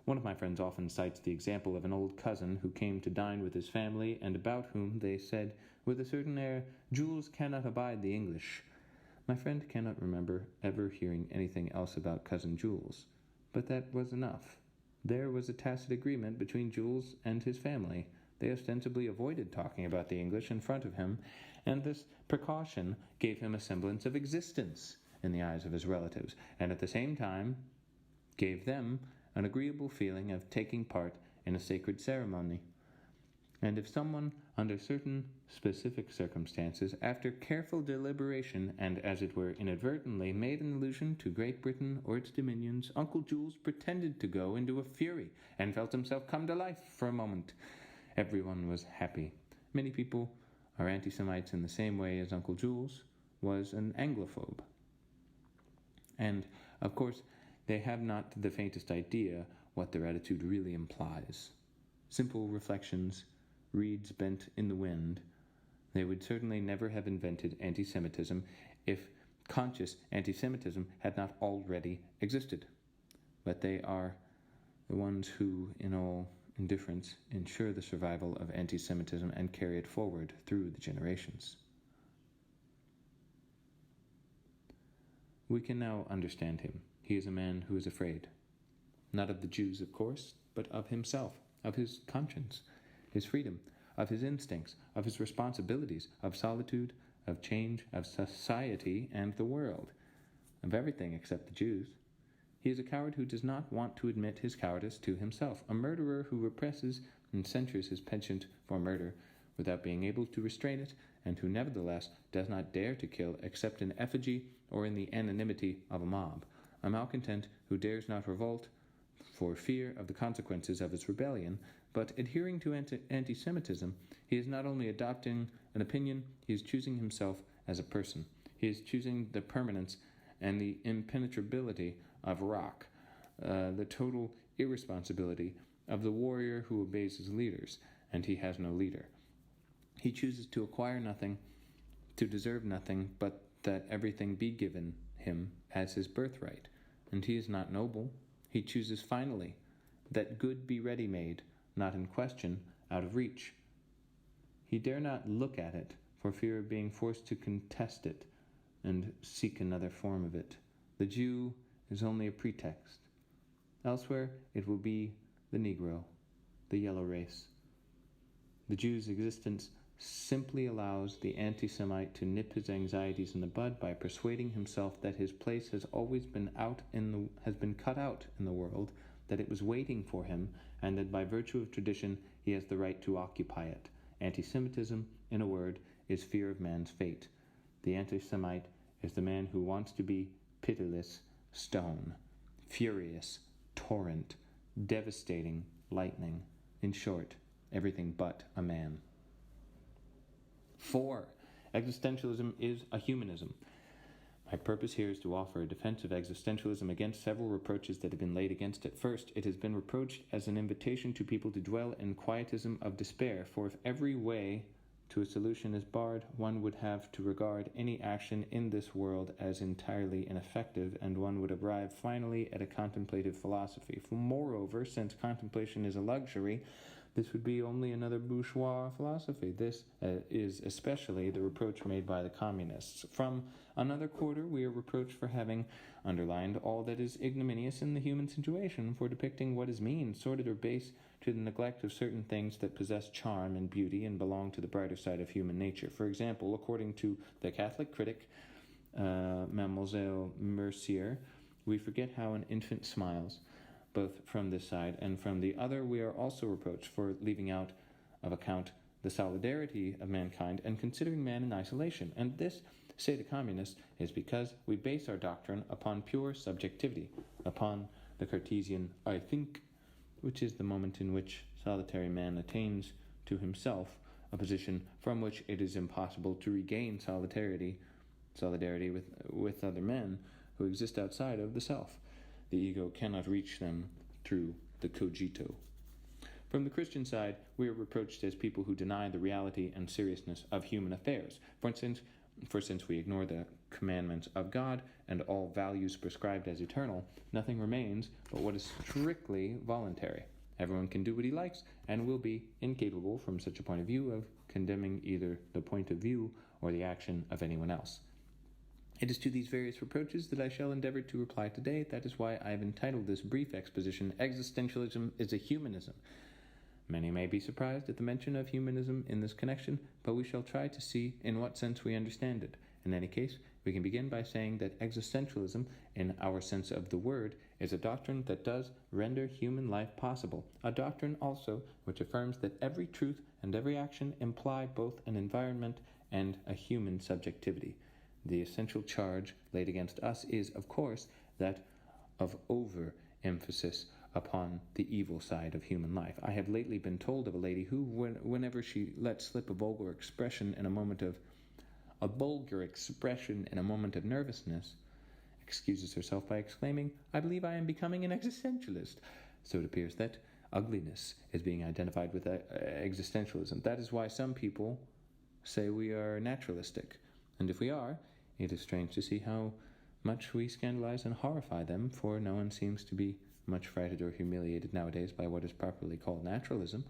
One of my friends often cites the example of an old cousin who came to dine with his family and about whom they said, with a certain air, "Jules cannot abide the English." My friend cannot remember ever hearing anything else about Cousin Jules, but that was enough. There was a tacit agreement between Jules and his family. They ostensibly avoided talking about the English in front of him, and this precaution gave him a semblance of existence in the eyes of his relatives, and at the same time gave them an agreeable feeling of taking part in a sacred ceremony. And if someone, under certain specific circumstances, after careful deliberation, and as it were inadvertently, made an allusion to Great Britain or its dominions, Uncle Jules pretended to go into a fury, and felt himself come to life for a moment. Everyone was happy. Many people are anti-Semites in the same way as Uncle Jules was an Anglophobe. And, of course, they have not the faintest idea what their attitude really implies. Simple reflections, reeds bent in the wind, They would certainly never have invented anti-Semitism if conscious anti-Semitism had not already existed. But they are the ones who, in all indifference, ensure the survival of anti-Semitism and carry it forward through the generations. We can now understand him. He is a man who is afraid. Not of the Jews, of course, but of himself, of his conscience, his freedom, of his instincts, of his responsibilities, of solitude, of change, of society and the world, of everything except the Jews. He is a coward who does not want to admit his cowardice to himself, a murderer who represses and censures his penchant for murder without being able to restrain it, and who nevertheless does not dare to kill except in effigy or in the anonymity of a mob, a malcontent who dares not revolt for fear of the consequences of his rebellion, but adhering to anti-Semitism, he is not only adopting an opinion, he is choosing himself as a person. He is choosing the permanence and the impenetrability of rock, the total irresponsibility of the warrior who obeys his leaders, and he has no leader. He chooses to acquire nothing, to deserve nothing, but that everything be given him as his birthright. And he is not noble. He chooses finally that good be ready-made, not in question, out of reach. He dare not look at it for fear of being forced to contest it and seek another form of it. The Jew is only a pretext. Elsewhere it will be the Negro, the yellow race. The Jew's existence simply allows the anti-Semite to nip his anxieties in the bud by persuading himself that his place has always been cut out in the world, that it was waiting for him, and that by virtue of tradition he has the right to occupy it. Anti-Semitism, in a word, is fear of man's fate. The anti-Semite is the man who wants to be pitiless stone, furious torrent, devastating lightning, in short, everything but a man. 4. Existentialism is a humanism. My purpose here is to offer a defense of existentialism against several reproaches that have been laid against it. First, it has been reproached as an invitation to people to dwell in quietism of despair, for if every way to a solution is barred, one would have to regard any action in this world as entirely ineffective, and one would arrive finally at a contemplative philosophy. For moreover, since contemplation is a luxury, this would be only another bourgeois philosophy. This is especially the reproach made by the communists. From another quarter, we are reproached for having underlined all that is ignominious in the human situation, for depicting what is mean, sordid, or base, to the neglect of certain things that possess charm and beauty and belong to the brighter side of human nature. For example, according to the Catholic critic, Mademoiselle Mercier, we forget how an infant smiles. Both from this side and from the other, we are also reproached for leaving out of account the solidarity of mankind and considering man in isolation. And this, say the communists, is because we base our doctrine upon pure subjectivity, upon the Cartesian I think, which is the moment in which solitary man attains to himself, a position from which it is impossible to regain solidarity with other men who exist outside of the self. The ego cannot reach them through the cogito. From the Christian side, we are reproached as people who deny the reality and seriousness of human affairs. For since we ignore the commandments of God and all values prescribed as eternal, nothing remains but what is strictly voluntary. Everyone can do what he likes and will be incapable, from such a point of view, of condemning either the point of view or the action of anyone else. It is to these various reproaches that I shall endeavor to reply today. That is why I have entitled this brief exposition, Existentialism is a Humanism. Many may be surprised at the mention of humanism in this connection, but we shall try to see in what sense we understand it. In any case, we can begin by saying that existentialism, in our sense of the word, is a doctrine that does render human life possible, a doctrine also which affirms that every truth and every action imply both an environment and a human subjectivity. The essential charge laid against us is, of course, that of over-emphasis upon the evil side of human life. I have lately been told of a lady who, whenever she lets slip a vulgar expression in a moment of nervousness, excuses herself by exclaiming, "I believe I am becoming an existentialist." So it appears that ugliness is being identified with existentialism. That is why some people say we are naturalistic, and if we are, it is strange to see how much we scandalize and horrify them, for no one seems to be much frightened or humiliated nowadays by what is properly called naturalism.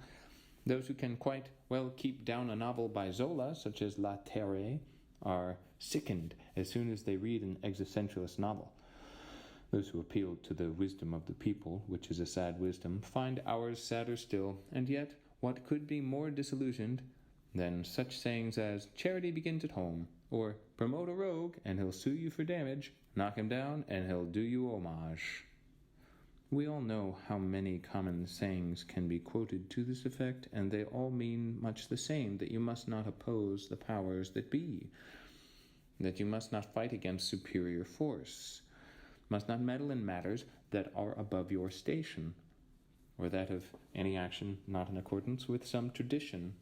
Those who can quite well keep down a novel by Zola, such as La Terre, are sickened as soon as they read an existentialist novel. Those who appeal to the wisdom of the people, which is a sad wisdom, find ours sadder still, and yet what could be more disillusioned than such sayings as, charity begins at home, or promote a rogue and he'll sue you for damage, knock him down and he'll do you homage. We all know how many common sayings can be quoted to this effect, and they all mean much the same, that you must not oppose the powers that be, that you must not fight against superior force, must not meddle in matters that are above your station, or that of any action not in accordance with some tradition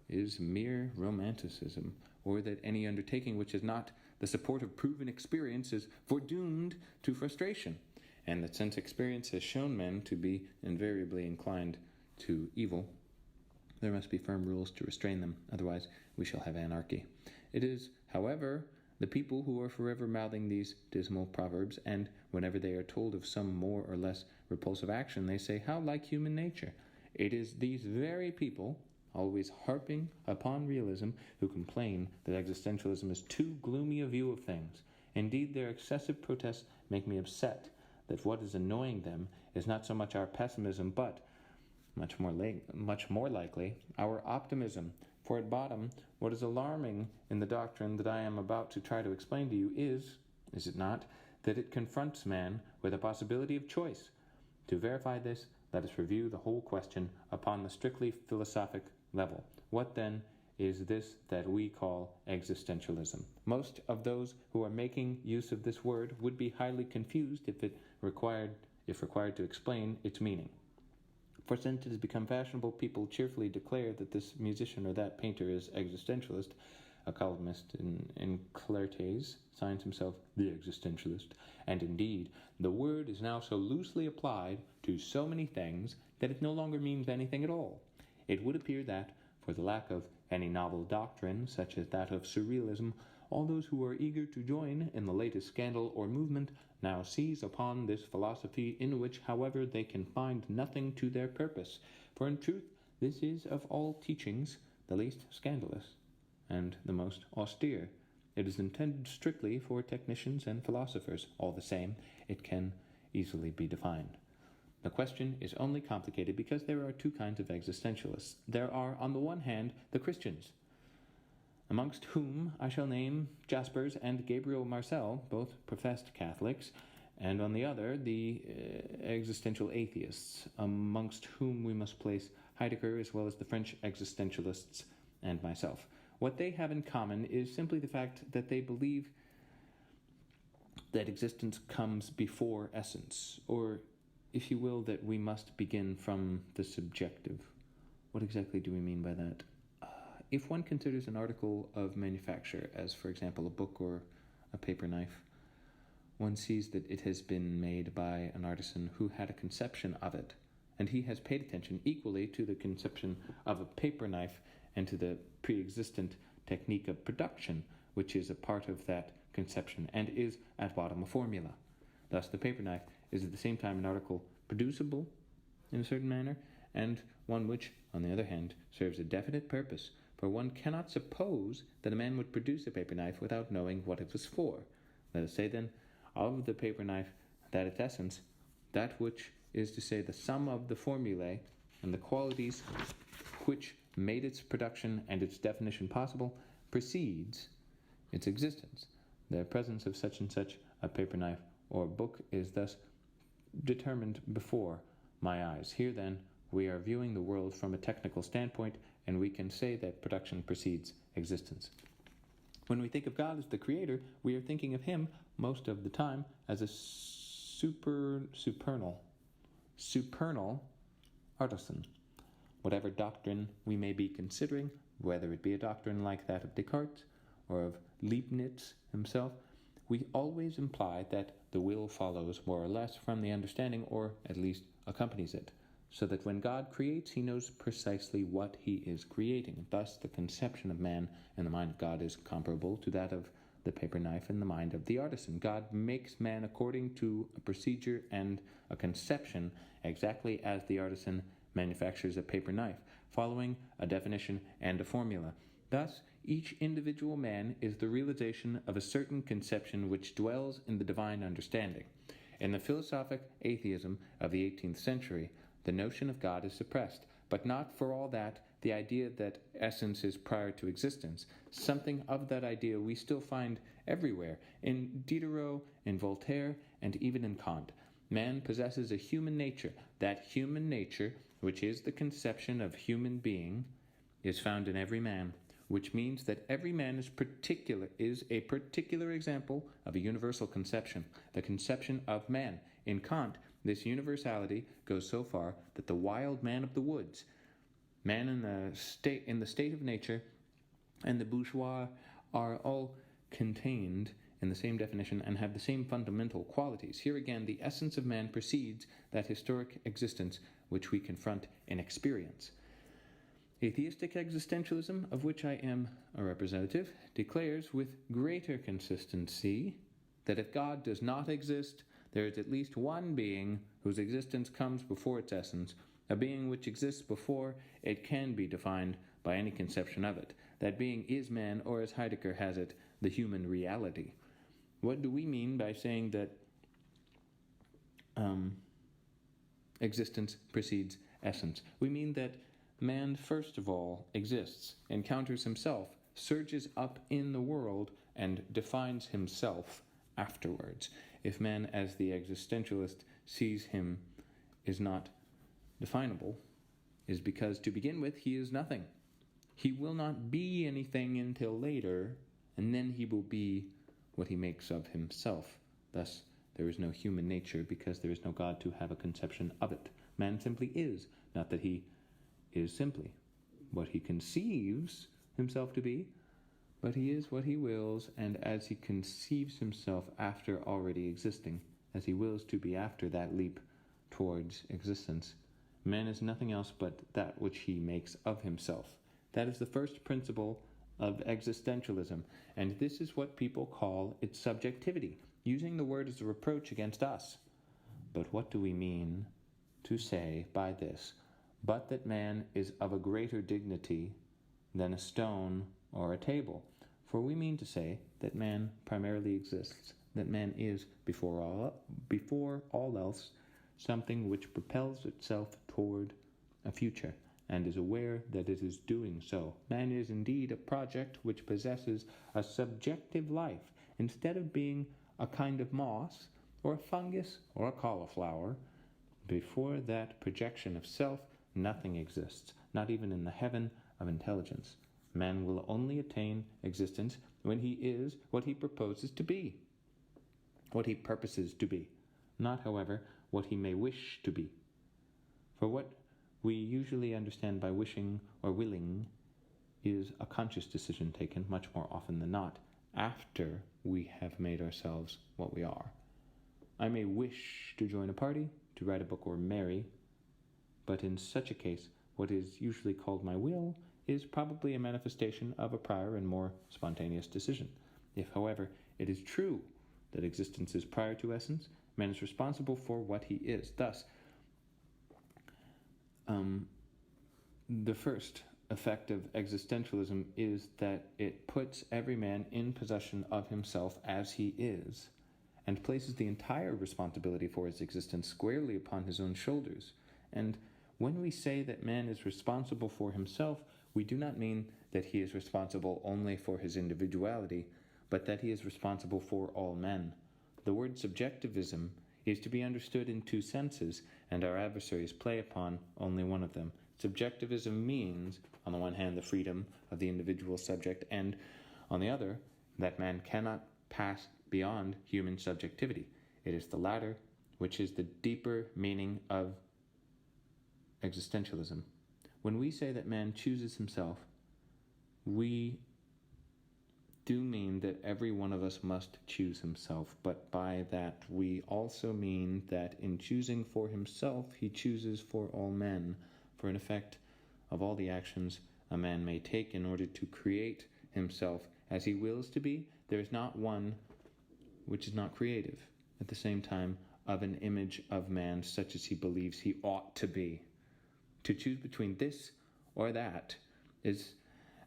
is mere romanticism, or that any undertaking which is not the support of proven experience is foredoomed to frustration, and that since experience has shown men to be invariably inclined to evil, there must be firm rules to restrain them, otherwise we shall have anarchy. It is, however, the people who are forever mouthing these dismal proverbs, and whenever they are told of some more or less repulsive action, they say, how like human nature. It is these very people, always harping upon realism, who complain that existentialism is too gloomy a view of things. Indeed, their excessive protests make me upset, that what is annoying them is not so much our pessimism, but, much more likely, our optimism. For at bottom, what is alarming in the doctrine that I am about to try to explain to you is it not, that it confronts man with a possibility of choice. To verify this, let us review the whole question upon the strictly philosophic level. What then is this that we call existentialism? Most of those who are making use of this word would be highly confused if required to explain its meaning. For since it has become fashionable, people cheerfully declare that this musician or that painter is existentialist. A columnist in Clartés signs himself the existentialist, and indeed the word is now so loosely applied to so many things that it no longer means anything at all. It would appear that, for the lack of any novel doctrine, such as that of surrealism, all those who are eager to join in the latest scandal or movement now seize upon this philosophy, in which, however, they can find nothing to their purpose. For in truth, this is of all teachings the least scandalous and the most austere. It is intended strictly for technicians and philosophers. All the same, it can easily be defined. The question is only complicated because there are two kinds of existentialists. There are, on the one hand, the Christians, amongst whom I shall name Jaspers and Gabriel Marcel, both professed Catholics, and on the other, the existential atheists, amongst whom we must place Heidegger as well as the French existentialists and myself. What they have in common is simply the fact that they believe that existence comes before essence, or, if you will, that we must begin from the subjective. What exactly do we mean by that? If one considers an article of manufacture as, for example, a book or a paper knife, one sees that it has been made by an artisan who had a conception of it, and he has paid attention equally to the conception of a paper knife and to the pre-existent technique of production, which is a part of that conception and is at bottom a formula. Thus, the paper knife is at the same time an article producible in a certain manner, and one which, on the other hand, serves a definite purpose, for one cannot suppose that a man would produce a paper knife without knowing what it was for. Let us say, then, of the paper knife, that its essence, that which is to say the sum of the formulae and the qualities which made its production and its definition possible, precedes its existence. The presence of such and such a paper knife or book is thus determined before my eyes. Here, then, we are viewing the world from a technical standpoint, and we can say that production precedes existence. When we think of God as the creator, we are thinking of him, most of the time, as a supernal artisan. Whatever doctrine we may be considering, whether it be a doctrine like that of Descartes or of Leibniz himself, we always imply that the will follows more or less from the understanding, or at least accompanies it. so that when God creates, he knows precisely what he is creating. Thus, the conception of man in the mind of God is comparable to that of the paper knife in the mind of the artisan. God makes man according to a procedure and a conception, exactly as the artisan manufactures a paper knife, following a definition and a formula. Thus, each individual man is the realization of a certain conception which dwells in the divine understanding. In the philosophic atheism of the 18th century, the notion of God is suppressed, but not for all that the idea that essence is prior to existence. Something of that idea we still find everywhere, in Diderot, in Voltaire, and even in Kant. Man possesses a human nature. That human nature, which is the conception of human being, is found in every man, which means that every man is a particular example of a universal conception, the conception of man. In Kant, this universality goes so far that the wild man of the woods, man in the state of nature, and the bourgeois are all contained in the same definition and have the same fundamental qualities. Here again, the essence of man precedes that historic existence which we confront in experience. Atheistic existentialism, of which I am a representative, declares with greater consistency that if God does not exist, there is at least one being whose existence comes before its essence, a being which exists before it can be defined by any conception of it. That being is man, or as Heidegger has it, the human reality. What do we mean by saying that existence precedes essence? We mean that man, first of all, exists, encounters himself, surges up in the world, and defines himself afterwards. If man, as the existentialist sees him, is not definable, is because, to begin with, he is nothing. He will not be anything until later, and then he will be what he makes of himself. Thus, there is no human nature, because there is no God to have a conception of it. Man simply is, not that he is simply what he conceives himself to be, but he is what he wills, and as he conceives himself after already existing, as he wills to be after that leap towards existence, man is nothing else but that which he makes of himself. That is the first principle of existentialism, and this is what people call its subjectivity, using the word as a reproach against us. But what do we mean to say by this? But that man is of a greater dignity than a stone or a table. For we mean to say that man primarily exists, that man is, before all else, something which propels itself toward a future, and is aware that it is doing so. Man is indeed a project which possesses a subjective life, instead of being a kind of moss, or a fungus, or a cauliflower. Before that projection of self, nothing exists, not even in the heaven of intelligence. Man will only attain existence when he is what he proposes to be, what he purposes to be, not, however, what he may wish to be. For what we usually understand by wishing or willing is a conscious decision taken, much more often than not, after we have made ourselves what we are. I may wish to join a party, to write a book, or marry, but in such a case, what is usually called my will is probably a manifestation of a prior and more spontaneous decision. If, however, it is true that existence is prior to essence, man is responsible for what he is. Thus, the first effect of existentialism is that it puts every man in possession of himself as he is, and places the entire responsibility for his existence squarely upon his own shoulders. And when we say that man is responsible for himself, we do not mean that he is responsible only for his individuality, but that he is responsible for all men. The word subjectivism is to be understood in two senses, and our adversaries play upon only one of them. Subjectivism means, on the one hand, the freedom of the individual subject, and, on the other, that man cannot pass beyond human subjectivity. It is the latter which is the deeper meaning of existentialism. When we say that man chooses himself, we do mean that every one of us must choose himself, but by that we also mean that in choosing for himself, he chooses for all men, for in effect of all the actions a man may take in order to create himself as he wills to be, there is not one which is not creative, at the same time of an image of man such as he believes he ought to be. To choose between this or that is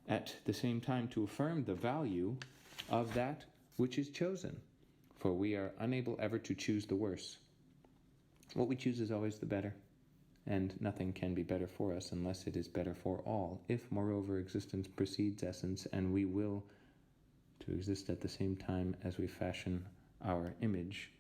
at the same time to affirm the value of that which is chosen, for we are unable ever to choose the worse. What we choose is always the better, and nothing can be better for us unless it is better for all. If, moreover, existence precedes essence, and we will to exist at the same time as we fashion our image,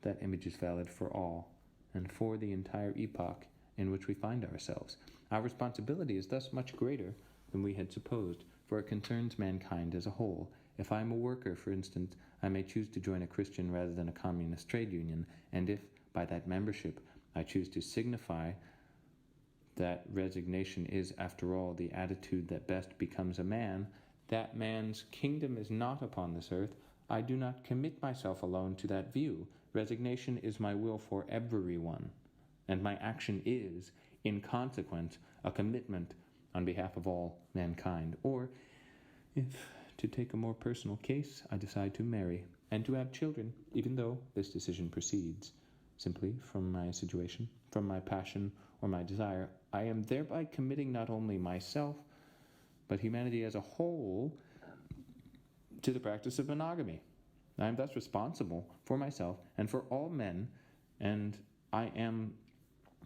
that image is valid for all, and for the entire epoch in which we find ourselves. Our responsibility is thus much greater than we had supposed, for it concerns mankind as a whole. If I am a worker, for instance, I may choose to join a Christian rather than a communist trade union, and if, by that membership, I choose to signify that resignation is, after all, the attitude that best becomes a man, that man's kingdom is not upon this earth, I do not commit myself alone to that view. Resignation is my will for everyone, and my action is, in consequence, a commitment on behalf of all mankind. Or, if, to take a more personal case, I decide to marry and to have children, even though this decision proceeds simply from my situation, from my passion or my desire, I am thereby committing not only myself, but humanity as a whole to the practice of monogamy. I am thus responsible for myself and for all men, and I am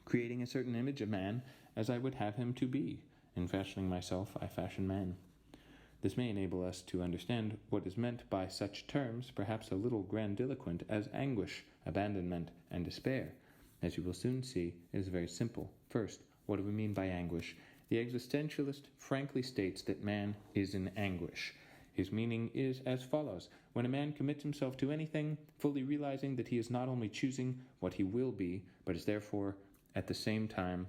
creating a certain image of man as I would have him to be. In fashioning myself, I fashion man. This may enable us to understand what is meant by such terms, perhaps a little grandiloquent, as anguish, abandonment, and despair. As you will soon see, it is very simple. First, what do we mean by anguish? The existentialist frankly states that man is in anguish. His meaning is as follows. When a man commits himself to anything, fully realizing that he is not only choosing what he will be, but is thereby at the same time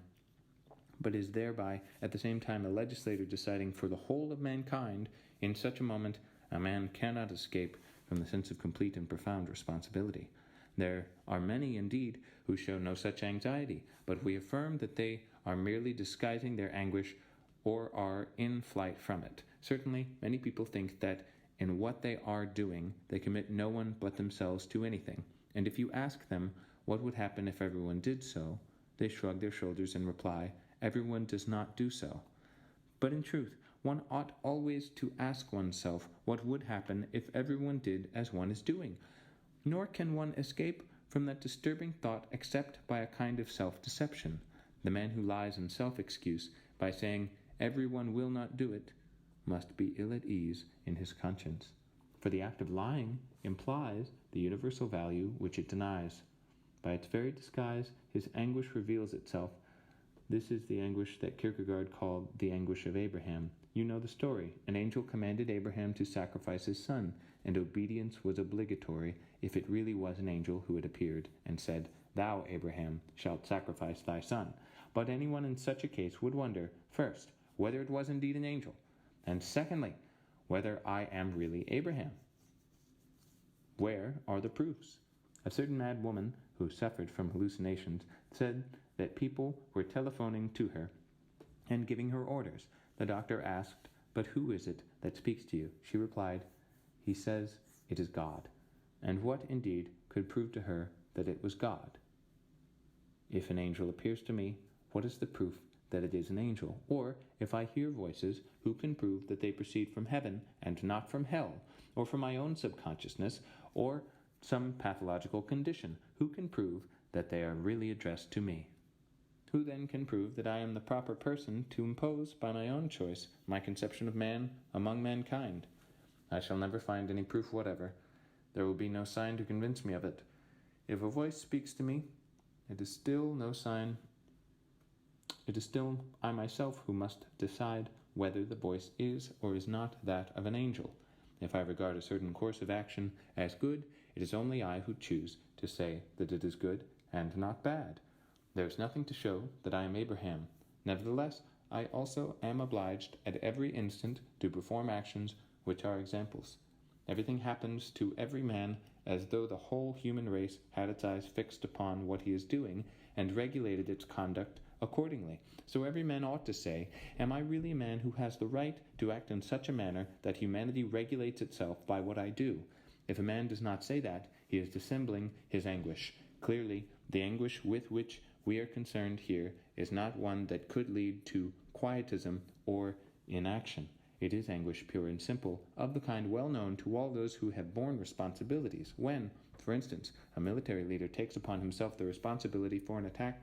a legislator deciding for the whole of mankind, in such a moment a man cannot escape from the sense of complete and profound responsibility. There are many, indeed, who show no such anxiety, but we affirm that they are merely disguising their anguish or are in flight from it. Certainly, many people think that in what they are doing, they commit no one but themselves to anything, and if you ask them what would happen if everyone did so, they shrug their shoulders and reply, everyone does not do so. But in truth, one ought always to ask oneself what would happen if everyone did as one is doing. Nor can one escape from that disturbing thought except by a kind of self-deception. The man who lies in self-excuse by saying, everyone will not do it, must be ill at ease in his conscience. For the act of lying implies the universal value which it denies. By its very disguise, his anguish reveals itself. This is the anguish that Kierkegaard called the anguish of Abraham. You know the story. An angel commanded Abraham to sacrifice his son, and obedience was obligatory if it really was an angel who had appeared and said, Thou, Abraham, shalt sacrifice thy son. But anyone in such a case would wonder, first, whether it was indeed an angel, and secondly, whether I am really Abraham. Where are the proofs? A certain mad woman who suffered from hallucinations said that people were telephoning to her and giving her orders. The doctor asked, But who is it that speaks to you? She replied, He says it is God. And what, indeed, could prove to her that it was God? If an angel appears to me, what is the proof that it is an angel? Or, if I hear voices, who can prove that they proceed from heaven and not from hell, or from my own subconsciousness, or some pathological condition? Who can prove that they are really addressed to me? Who then can prove that I am the proper person to impose, by my own choice, my conception of man among mankind? I shall never find any proof whatever. There will be no sign to convince me of it. If a voice speaks to me, it is still no sign. It is still I myself who must decide whether the voice is or is not that of an angel. If I regard a certain course of action as good, it is only I who choose to say that it is good and not bad. There is nothing to show that I am Abraham. Nevertheless, I also am obliged at every instant to perform actions which are examples. Everything happens to every man as though the whole human race had its eyes fixed upon what he is doing and regulated its conduct accordingly. So every man ought to say, am I really a man who has the right to act in such a manner that humanity regulates itself by what I do? If a man does not say that, he is dissembling his anguish. Clearly, the anguish with which we are concerned here is not one that could lead to quietism or inaction. It is anguish pure and simple, of the kind well known to all those who have borne responsibilities. When, for instance, a military leader takes upon himself the responsibility for an attack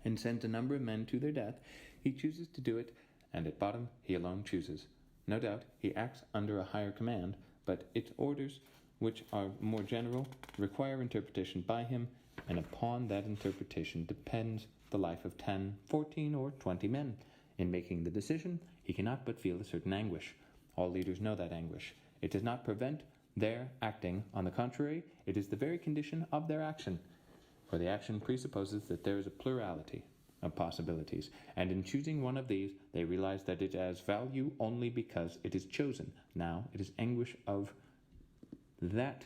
and sends a number of men to their death, he chooses to do it, and at bottom he alone chooses. No doubt he acts under a higher command, but its orders, which are more general, require interpretation by him, and upon that interpretation depends the life of 10, 14, or 20 men. In making the decision, he cannot but feel a certain anguish. All leaders know that anguish. It does not prevent their acting. On the contrary, it is the very condition of their action. For the action presupposes that there is a plurality of possibilities, and in choosing one of these, they realize that it has value only because it is chosen. Now, it is anguish of that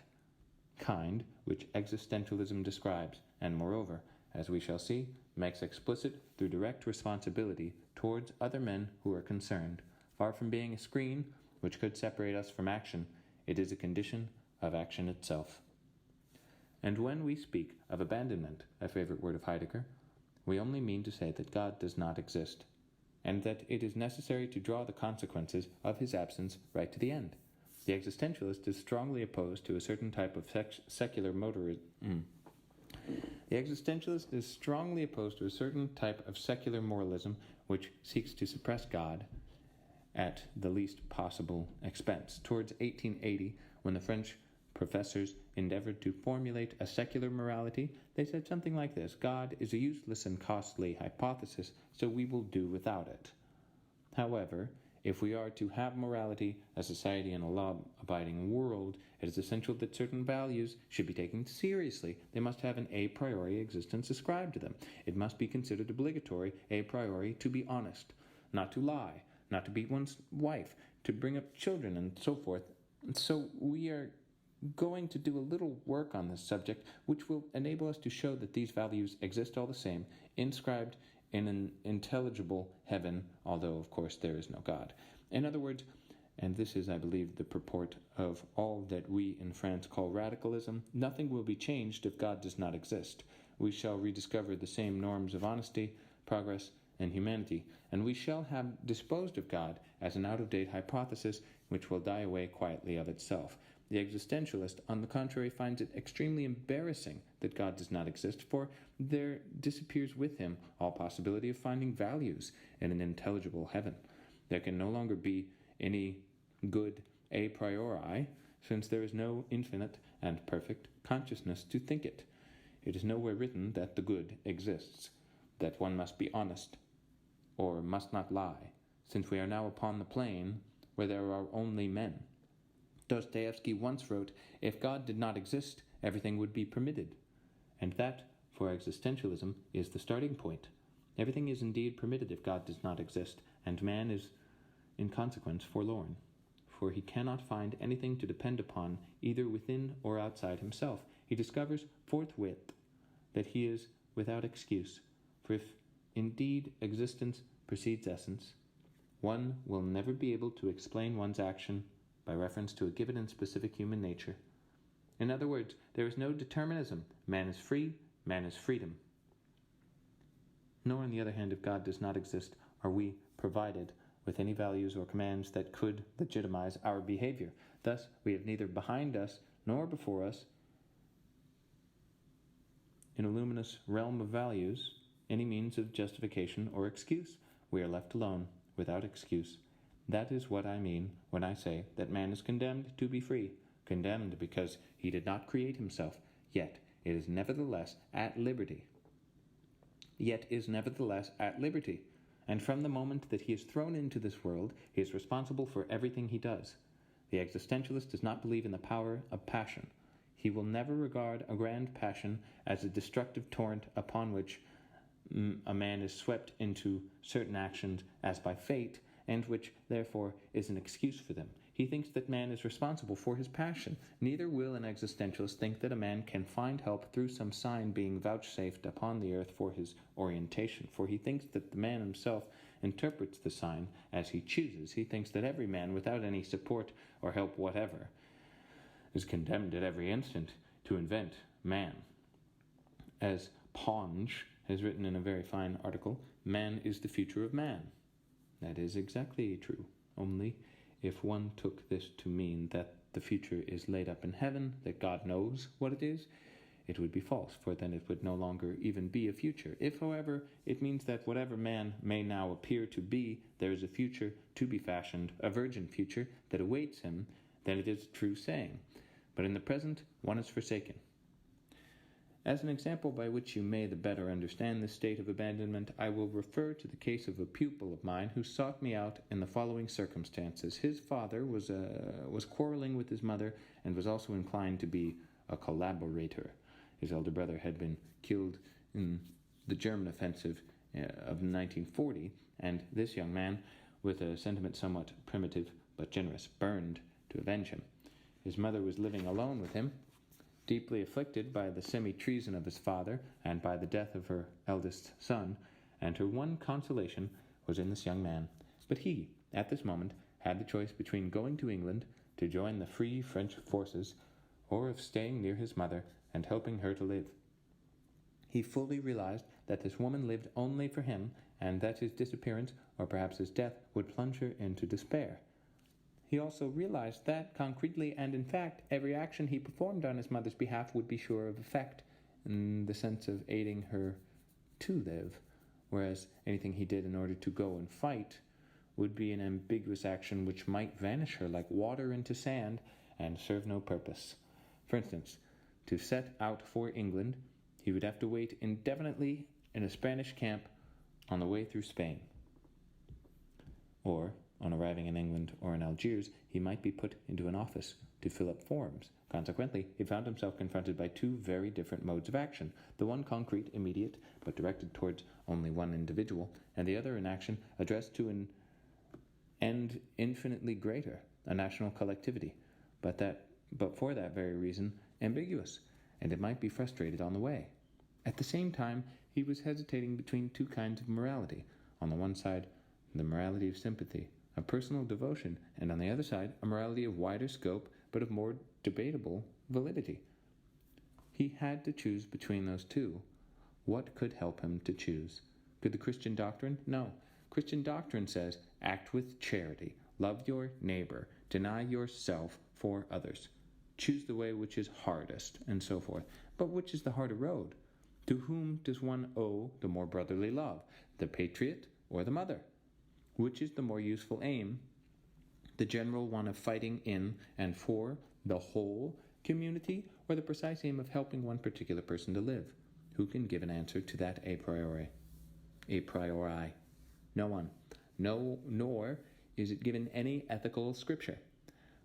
kind which existentialism describes, and moreover, as we shall see, makes explicit through direct responsibility towards other men who are concerned. Far from being a screen which could separate us from action, it is a condition of action itself. And when we speak of abandonment, a favorite word of Heidegger, we only mean to say that God does not exist, and that it is necessary to draw the consequences of his absence right to the end. The existentialist is strongly opposed to a certain type of secular motorism. The existentialist is strongly opposed to a certain type of secular moralism which seeks to suppress God at the least possible expense. Towards 1880, when the French professors endeavored to formulate a secular morality, they said something like this: God is a useless and costly hypothesis, so we will do without it. However, if we are to have morality, a society, and a law-abiding world, it is essential that certain values should be taken seriously. They must have an a priori existence ascribed to them. It must be considered obligatory a priori to be honest, not to lie, not to beat one's wife, to bring up children, and so forth. And so we are going to do a little work on this subject, which will enable us to show that these values exist all the same, inscribed in an intelligible heaven, although, of course, there is no God. In other words, and this is, I believe, the purport of all that we in France call radicalism, nothing will be changed if God does not exist. We shall rediscover the same norms of honesty, progress, and humanity, and we shall have disposed of God as an out-of-date hypothesis which will die away quietly of itself. The existentialist, on the contrary, finds it extremely embarrassing that God does not exist, for there disappears with him all possibility of finding values in an intelligible heaven. There can no longer be any good a priori, since there is no infinite and perfect consciousness to think it. It is nowhere written that the good exists, that one must be honest, or must not lie, since we are now upon the plane where there are only men. Dostoevsky once wrote, "If God did not exist, everything would be permitted." And that, for existentialism, is the starting point. Everything is indeed permitted if God does not exist, and man is, in consequence, forlorn, for he cannot find anything to depend upon either within or outside himself. He discovers forthwith that he is without excuse, for if indeed existence precedes essence, one will never be able to explain one's action by reference to a given and specific human nature. In other words, there is no determinism. Man is free, man is freedom. Nor, on the other hand, if God does not exist, are we provided with any values or commands that could legitimize our behavior. Thus, we have neither behind us nor before us, in a luminous realm of values, any means of justification or excuse. We are left alone, without excuse. That is what I mean when I say that man is condemned to be free, condemned because he did not create himself, yet is nevertheless at liberty. And from the moment that he is thrown into this world, he is responsible for everything he does. The existentialist does not believe in the power of passion. He will never regard a grand passion as a destructive torrent upon which a man is swept into certain actions as by fate, and which, therefore, is an excuse for them. He thinks that man is responsible for his passion. Neither will an existentialist think that a man can find help through some sign being vouchsafed upon the earth for his orientation, for he thinks that the man himself interprets the sign as he chooses. He thinks that every man, without any support or help whatever, is condemned at every instant to invent man. As Ponge has written in a very fine article, man is the future of man. That is exactly true, only if one took this to mean that the future is laid up in heaven, that God knows what it is, it would be false, for then it would no longer even be a future. If, however, it means that whatever man may now appear to be, there is a future to be fashioned, a virgin future that awaits him, then it is a true saying. But in the present, one is forsaken. As an example by which you may the better understand this state of abandonment, I will refer to the case of a pupil of mine who sought me out in the following circumstances. His father was quarreling with his mother and was also inclined to be a collaborator. His elder brother had been killed in the German offensive of 1940, and this young man, with a sentiment somewhat primitive but generous, burned to avenge him. His mother was living alone with him, deeply afflicted by the semi-treason of his father and by the death of her eldest son, and her one consolation was in this young man. But he, at this moment, had the choice between going to England to join the Free French forces, or of staying near his mother and helping her to live. He fully realized that this woman lived only for him, and that his disappearance, or perhaps his death, would plunge her into despair. He also realized that, concretely and in fact, every action he performed on his mother's behalf would be sure of effect, in the sense of aiding her to live, whereas anything he did in order to go and fight would be an ambiguous action which might vanish her like water into sand and serve no purpose. For instance, to set out for England, he would have to wait indefinitely in a Spanish camp on the way through Spain. Or, on arriving in England or in Algiers, he might be put into an office to fill up forms. Consequently, he found himself confronted by two very different modes of action, the one concrete, immediate, but directed towards only one individual, and the other an action addressed to an end infinitely greater, a national collectivity, but for that very reason, ambiguous, and it might be frustrated on the way. At the same time, he was hesitating between two kinds of morality. On the one side, the morality of sympathy, of personal devotion, and on the other side, a morality of wider scope, but of more debatable validity. He had to choose between those two. What could help him to choose? Could the Christian doctrine? No. Christian doctrine says, act with charity, love your neighbor, deny yourself for others. Choose the way which is hardest, and so forth. But which is the harder road? To whom does one owe the more brotherly love, the patriot or the mother? Which is the more useful aim, the general one of fighting in and for the whole community, or the precise aim of helping one particular person to live? Who can give an answer to that a priori? A priori. No one. No, nor is it given any ethical scripture.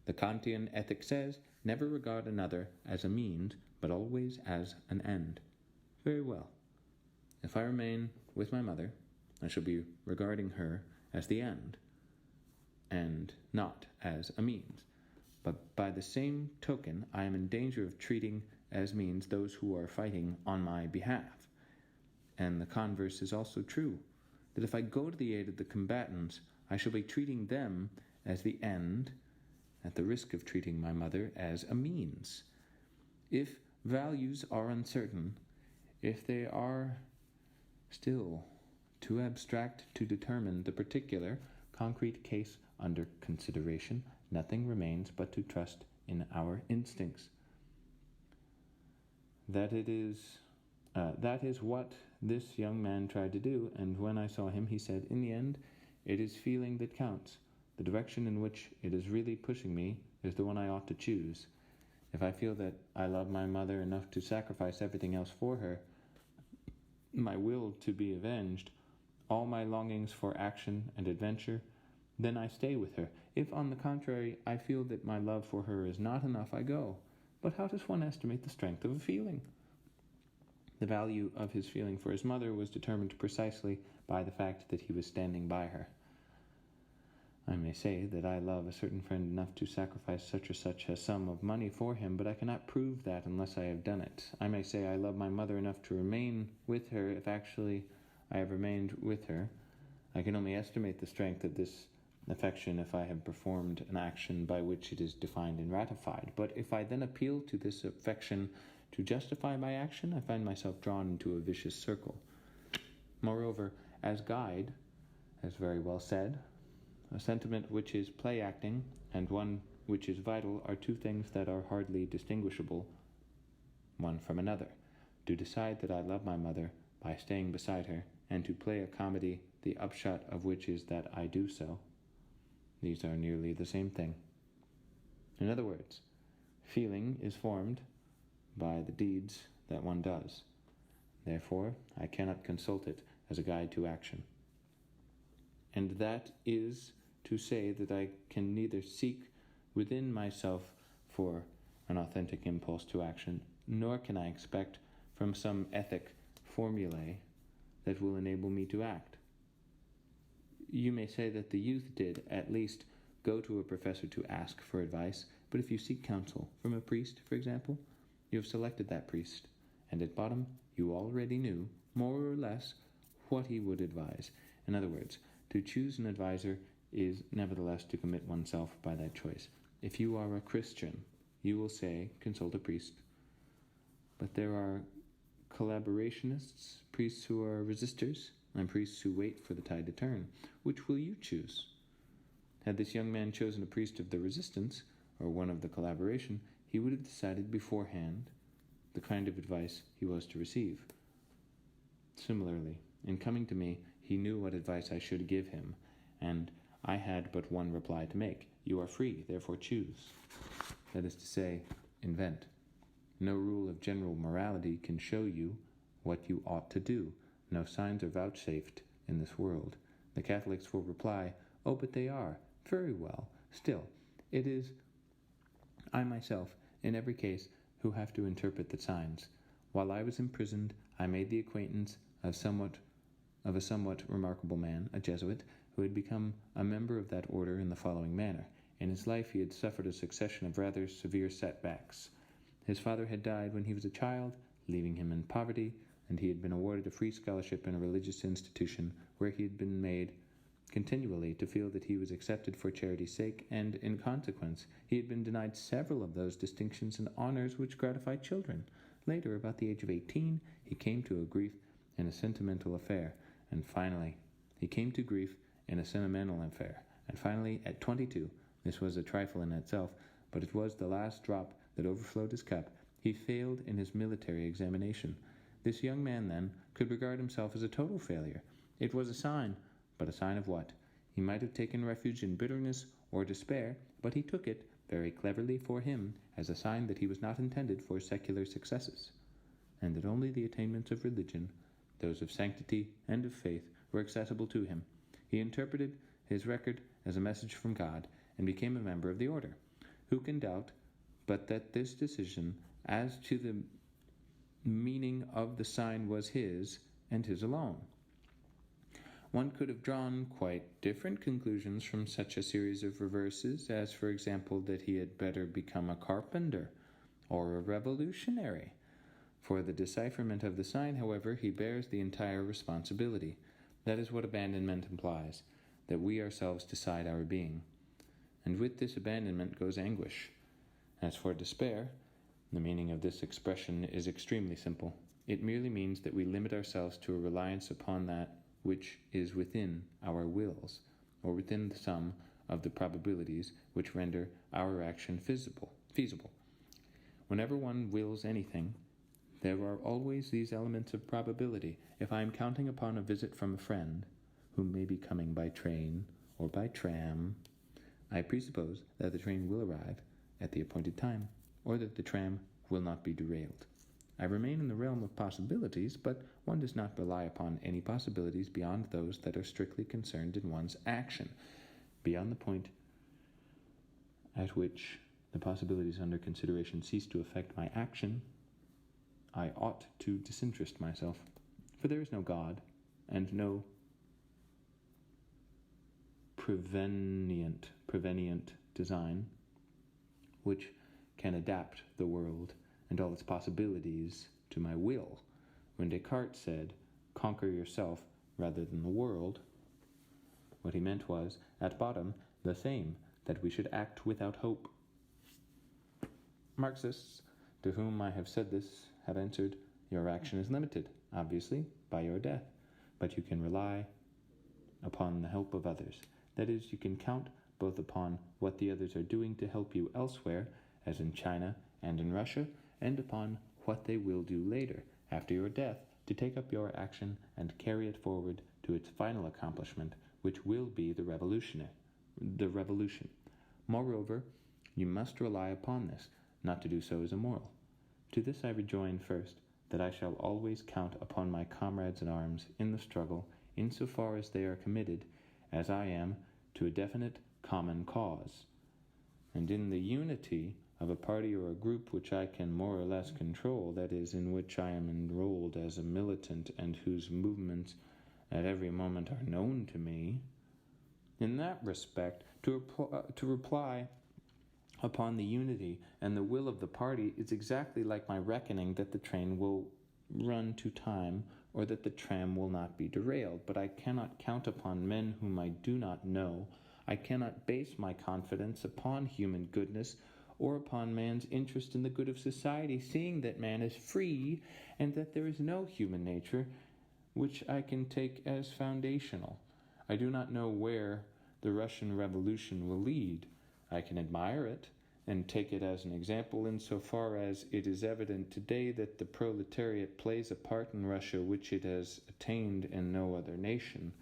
The Kantian ethic says, never regard another as a means, but always as an end. Very well. If I remain with my mother, I shall be regarding her as the end, and not as a means. But by the same token, I am in danger of treating as means those who are fighting on my behalf. And the converse is also true, that if I go to the aid of the combatants, I shall be treating them as the end, at the risk of treating my mother as a means. If values are uncertain, if they are still too abstract to determine the particular, concrete case under consideration, nothing remains but to trust in our instincts. That is what this young man tried to do, and when I saw him, he said, in the end, it is feeling that counts. The direction in which it is really pushing me is the one I ought to choose. If I feel that I love my mother enough to sacrifice everything else for her, my will to be avenged, all my longings for action and adventure, then I stay with her. If, on the contrary, I feel that my love for her is not enough, I go. But how does one estimate the strength of a feeling? The value of his feeling for his mother was determined precisely by the fact that he was standing by her. I may say that I love a certain friend enough to sacrifice such or such a sum of money for him, but I cannot prove that unless I have done it. I may say I love my mother enough to remain with her if actually I have remained with her. I can only estimate the strength of this affection if I have performed an action by which it is defined and ratified. But if I then appeal to this affection to justify my action, I find myself drawn into a vicious circle. Moreover, as guide, as very well said, a sentiment which is play-acting and one which is vital are two things that are hardly distinguishable one from another. To decide that I love my mother by staying beside her, and to play a comedy, the upshot of which is that I do so, these are nearly the same thing. In other words, feeling is formed by the deeds that one does. Therefore, I cannot consult it as a guide to action. And that is to say that I can neither seek within myself for an authentic impulse to action, nor can I expect from some ethic formulae that will enable me to act. You may say that the youth did, at least, go to a professor to ask for advice, but if you seek counsel from a priest, for example, you have selected that priest, and at bottom you already knew, more or less, what he would advise. In other words, to choose an advisor is nevertheless to commit oneself by that choice. If you are a Christian, you will say, consult a priest. But there are collaborationists, priests who are resistors, and priests who wait for the tide to turn. Which will you choose? Had this young man chosen a priest of the resistance, or one of the collaboration, he would have decided beforehand the kind of advice he was to receive. Similarly, in coming to me, he knew what advice I should give him, and I had but one reply to make. You are free, therefore choose. That is to say, invent. No rule of general morality can show you what you ought to do. No signs are vouchsafed in this world. The Catholics will reply, oh, but they are. Very well. Still, it is I myself, in every case, who have to interpret the signs. While I was imprisoned, I made the acquaintance of a somewhat remarkable man, a Jesuit, who had become a member of that order in the following manner. In his life he had suffered a succession of rather severe setbacks. His father had died when he was a child, leaving him in poverty, and he had been awarded a free scholarship in a religious institution where he had been made continually to feel that he was accepted for charity's sake, and in consequence he had been denied several of those distinctions and honors which gratify children. Later, about the age of 18, he came to a grief in a sentimental affair, and finally, at 22, this was a trifle in itself, but it was the last drop that overflowed his cup, he failed in his military examination. This young man, then, could regard himself as a total failure. It was a sign, but a sign of what? He might have taken refuge in bitterness or despair, but he took it, very cleverly for him, as a sign that he was not intended for secular successes, and that only the attainments of religion, those of sanctity and of faith, were accessible to him. He interpreted his record as a message from God, and became a member of the order. Who can doubt but that this decision as to the meaning of the sign was his, and his alone? One could have drawn quite different conclusions from such a series of reverses, as, for example, that he had better become a carpenter or a revolutionary. For the decipherment of the sign, however, he bears the entire responsibility. That is what abandonment implies, that we ourselves decide our being. And with this abandonment goes anguish. As for despair, the meaning of this expression is extremely simple. It merely means that we limit ourselves to a reliance upon that which is within our wills, or within the sum of the probabilities which render our action feasible. Whenever one wills anything, there are always these elements of probability. If I am counting upon a visit from a friend, who may be coming by train or by tram, I presuppose that the train will arrive at the appointed time, or that the tram will not be derailed. I remain in the realm of possibilities, but one does not rely upon any possibilities beyond those that are strictly concerned in one's action. Beyond the point at which the possibilities under consideration cease to affect my action, I ought to disinterest myself, for there is no God, and no prevenient design, which can adapt the world and all its possibilities to my will. When Descartes said, "Conquer yourself rather than the world," what he meant was, at bottom, the same, that we should act without hope. Marxists, to whom I have said this, have answered, "Your action is limited, obviously, by your death, but you can rely upon the help of others. That is, you can count both upon what the others are doing to help you elsewhere, as in China and in Russia, and upon what they will do later, after your death, to take up your action and carry it forward to its final accomplishment, which will be the revolution. Moreover, you must rely upon this. Not to do so is immoral. To this I rejoin first, that I shall always count upon my comrades in arms in the struggle, insofar as they are committed, as I am, to a definite common cause. And in the unity of a party or a group which I can more or less control, that is, in which I am enrolled as a militant and whose movements at every moment are known to me, in that respect, to reply upon the unity and the will of the party is exactly like my reckoning that the train will run to time or that the tram will not be derailed. But I cannot count upon men whom I do not know. I cannot base my confidence upon human goodness or upon man's interest in the good of society, seeing that man is free and that there is no human nature which I can take as foundational. I do not know where the Russian Revolution will lead. I can admire it and take it as an example insofar as it is evident today that the proletariat plays a part in Russia which it has attained in no other nation.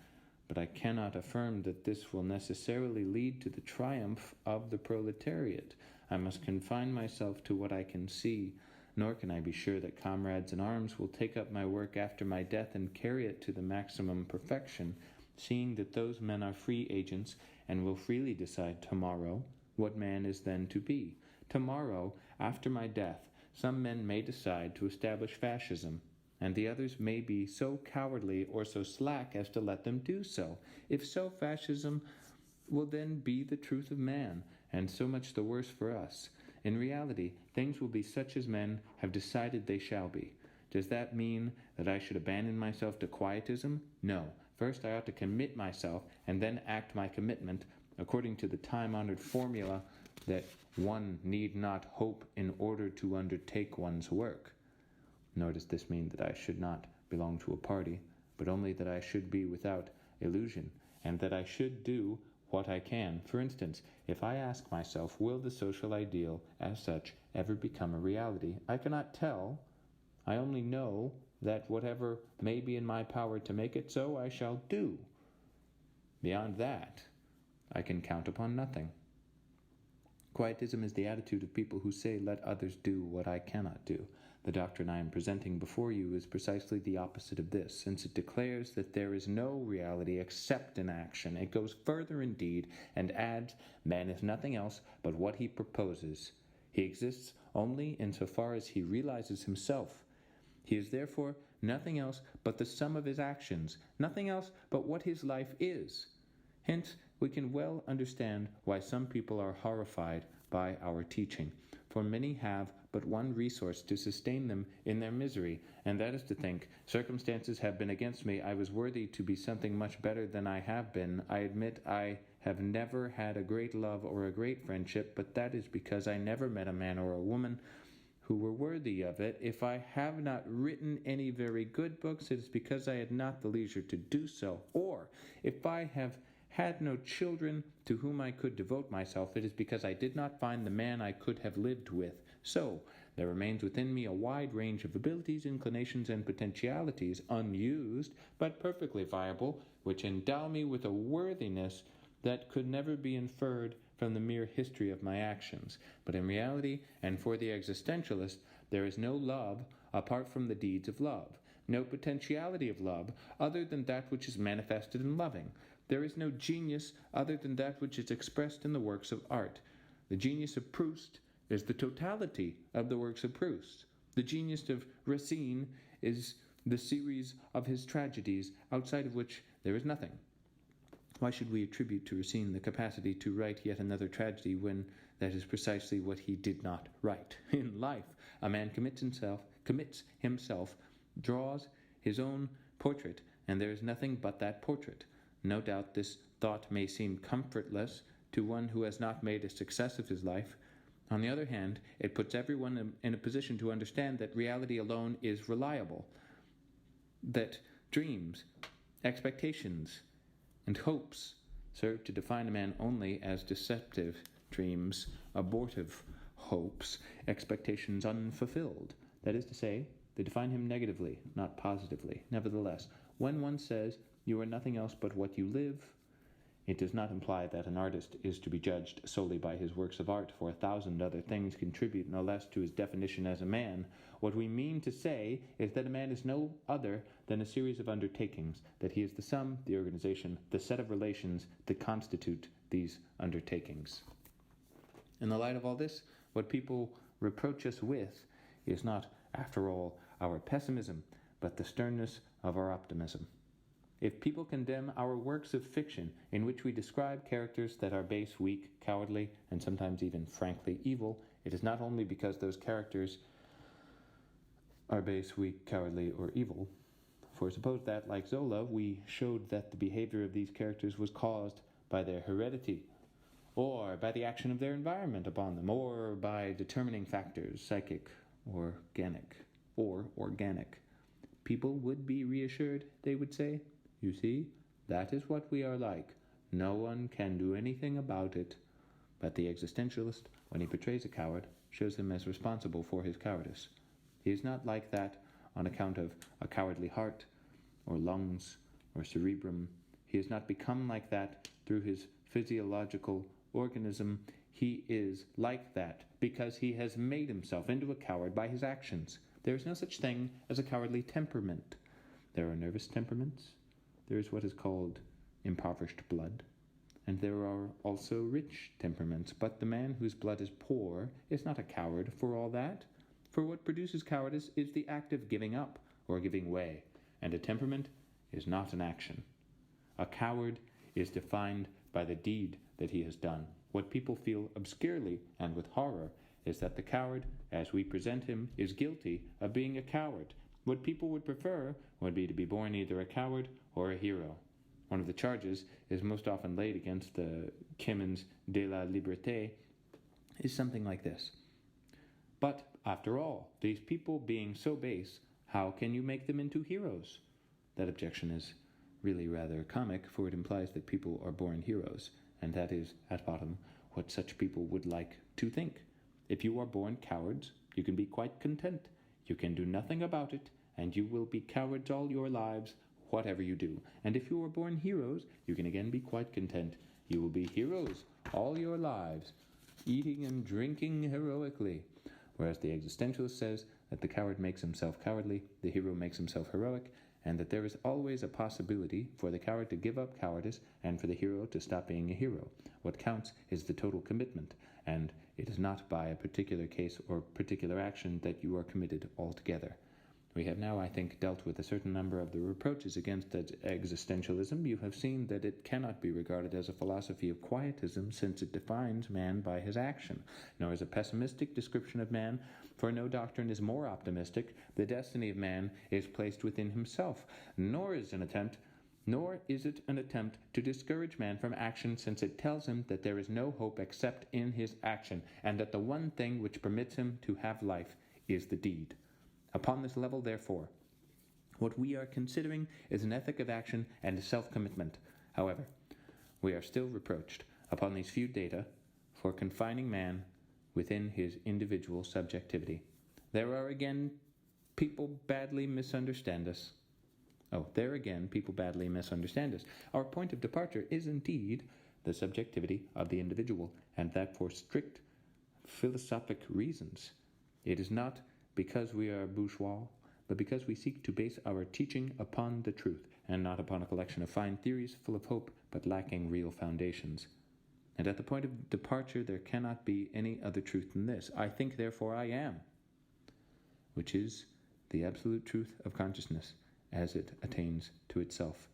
But I cannot affirm that this will necessarily lead to the triumph of the proletariat. I must confine myself to what I can see, nor can I be sure that comrades in arms will take up my work after my death and carry it to the maximum perfection, seeing that those men are free agents and will freely decide tomorrow what man is then to be. Tomorrow, after my death, some men may decide to establish fascism, and the others may be so cowardly or so slack as to let them do so. If so, fascism will then be the truth of man, and so much the worse for us. In reality, things will be such as men have decided they shall be. Does that mean that I should abandon myself to quietism? No. First I ought to commit myself, and then act my commitment, according to the time-honored formula that one need not hope in order to undertake one's work. Nor does this mean that I should not belong to a party, but only that I should be without illusion, and that I should do what I can. For instance, if I ask myself, will the social ideal, as such, ever become a reality? I cannot tell. I only know that whatever may be in my power to make it so, I shall do. Beyond that, I can count upon nothing. Quietism is the attitude of people who say, let others do what I cannot do. The doctrine I am presenting before you is precisely the opposite of this, since it declares that there is no reality except in action. It goes further indeed, and adds, man is nothing else but what he proposes. He exists only insofar as he realizes himself. He is therefore nothing else but the sum of his actions, nothing else but what his life is. Hence, we can well understand why some people are horrified by our teaching, for many have but one resource to sustain them in their misery, and that is to think, circumstances have been against me, I was worthy to be something much better than I have been. I admit I have never had a great love or a great friendship, but that is because I never met a man or a woman who were worthy of it. If I have not written any very good books, it is because I had not the leisure to do so. Or, if I have had no children to whom I could devote myself, it is because I did not find the man I could have lived with. So, there remains within me a wide range of abilities, inclinations, and potentialities, unused, but perfectly viable, which endow me with a worthiness that could never be inferred from the mere history of my actions. But in reality, and for the existentialist, there is no love apart from the deeds of love, no potentiality of love other than that which is manifested in loving. There is no genius other than that which is expressed in the works of art. The genius of Proust is the totality of the works of Proust. The genius of Racine is the series of his tragedies, outside of which there is nothing. Why should we attribute to Racine the capacity to write yet another tragedy when that is precisely what he did not write? In life, a man commits himself, draws his own portrait, and there is nothing but that portrait. No doubt this thought may seem comfortless to one who has not made a success of his life. On the other hand, it puts everyone in a position to understand that reality alone is reliable, that dreams, expectations, and hopes serve to define a man only as deceptive dreams, abortive hopes, expectations unfulfilled. That is to say, they define him negatively, not positively. Nevertheless, when one says, "You are nothing else but what you live," it does not imply that an artist is to be judged solely by his works of art, for 1,000 other things contribute no less to his definition as a man. What we mean to say is that a man is no other than a series of undertakings, that he is the sum, the organization, the set of relations that constitute these undertakings. In the light of all this, what people reproach us with is not, after all, our pessimism, but the sternness of our optimism. If people condemn our works of fiction in which we describe characters that are base, weak, cowardly, and sometimes even frankly evil, it is not only because those characters are base, weak, cowardly, or evil. For suppose that, like Zola, we showed that the behavior of these characters was caused by their heredity, or by the action of their environment upon them, or by determining factors, psychic or organic. People would be reassured, they would say. You see, that is what we are like. No one can do anything about it. But the existentialist, when he portrays a coward, shows him as responsible for his cowardice. He is not like that on account of a cowardly heart, or lungs, or cerebrum. He has not become like that through his physiological organism. He is like that because he has made himself into a coward by his actions. There is no such thing as a cowardly temperament. There are nervous temperaments. There is what is called impoverished blood, and there are also rich temperaments, but the man whose blood is poor is not a coward for all that, for what produces cowardice is the act of giving up or giving way, and a temperament is not an action. A coward is defined by the deed that he has done. What people feel obscurely and with horror is that the coward, as we present him, is guilty of being a coward. What people would prefer would be to be born either a coward or a hero. One of the charges is most often laid against the Kaufmann's de la Liberté is something like this. But, after all, these people being so base, how can you make them into heroes? That objection is really rather comic, for it implies that people are born heroes, and that is, at bottom, what such people would like to think. If you are born cowards, you can be quite content. You can do nothing about it, and you will be cowards all your lives, whatever you do. And if you are born heroes, you can again be quite content. You will be heroes all your lives, eating and drinking heroically. Whereas the existentialist says that the coward makes himself cowardly, the hero makes himself heroic, and that there is always a possibility for the coward to give up cowardice and for the hero to stop being a hero. What counts is the total commitment, and it is not by a particular case or particular action that you are committed altogether. We have now, I think, dealt with a certain number of the reproaches against existentialism. You have seen that it cannot be regarded as a philosophy of quietism, since it defines man by his action, nor as a pessimistic description of man, for no doctrine is more optimistic. The destiny of man is placed within himself, nor is it an attempt to discourage man from action, since it tells him that there is no hope except in his action, and that the one thing which permits him to have life is the deed. Upon this level, therefore, what we are considering is an ethic of action and self-commitment. However, we are still reproached, upon these few data, for confining man within his individual subjectivity. There are again people badly misunderstand us. Our point of departure is indeed the subjectivity of the individual, and that for strict philosophic reasons. It is not because we are bourgeois, but because we seek to base our teaching upon the truth, and not upon a collection of fine theories full of hope, but lacking real foundations. And at the point of departure there cannot be any other truth than this: I think, therefore I am, which is the absolute truth of consciousness as it attains to itself.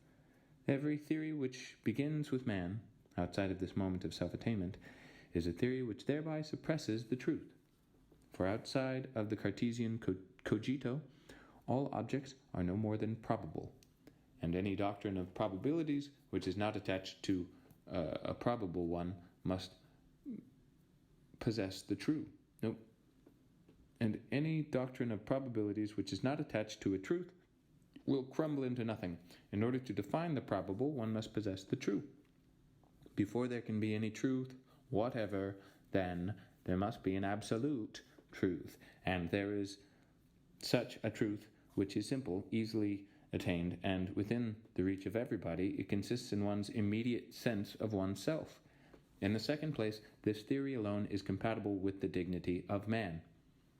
Every theory which begins with man, outside of this moment of self-attainment, is a theory which thereby suppresses the truth. For outside of the Cartesian cogito, all objects are no more than probable, and any doctrine of probabilities which is not attached to a probable one must possess the true. Nope. And any doctrine of probabilities which is not attached to a truth will crumble into nothing. In order to define the probable, one must possess the true. Before there can be any truth whatever, then there must be an absolute truth, and there is such a truth which is simple, easily attained, and within the reach of everybody. It consists in one's immediate sense of oneself. In the second place, this theory alone is compatible with the dignity of man.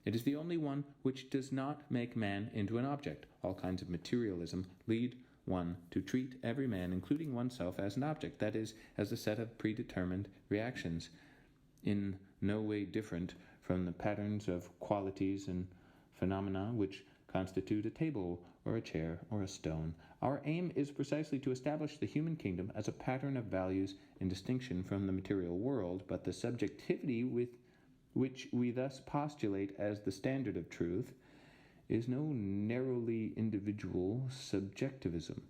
It is the only one which does not make man into an object. All kinds of materialism lead one to treat every man, including oneself, as an object, that is, as a set of predetermined reactions, in no way different from the patterns of qualities and phenomena which constitute a table or a chair or a stone. Our aim is precisely to establish the human kingdom as a pattern of values in distinction from the material world, but the subjectivity with which we thus postulate as the standard of truth is no narrowly individual subjectivism.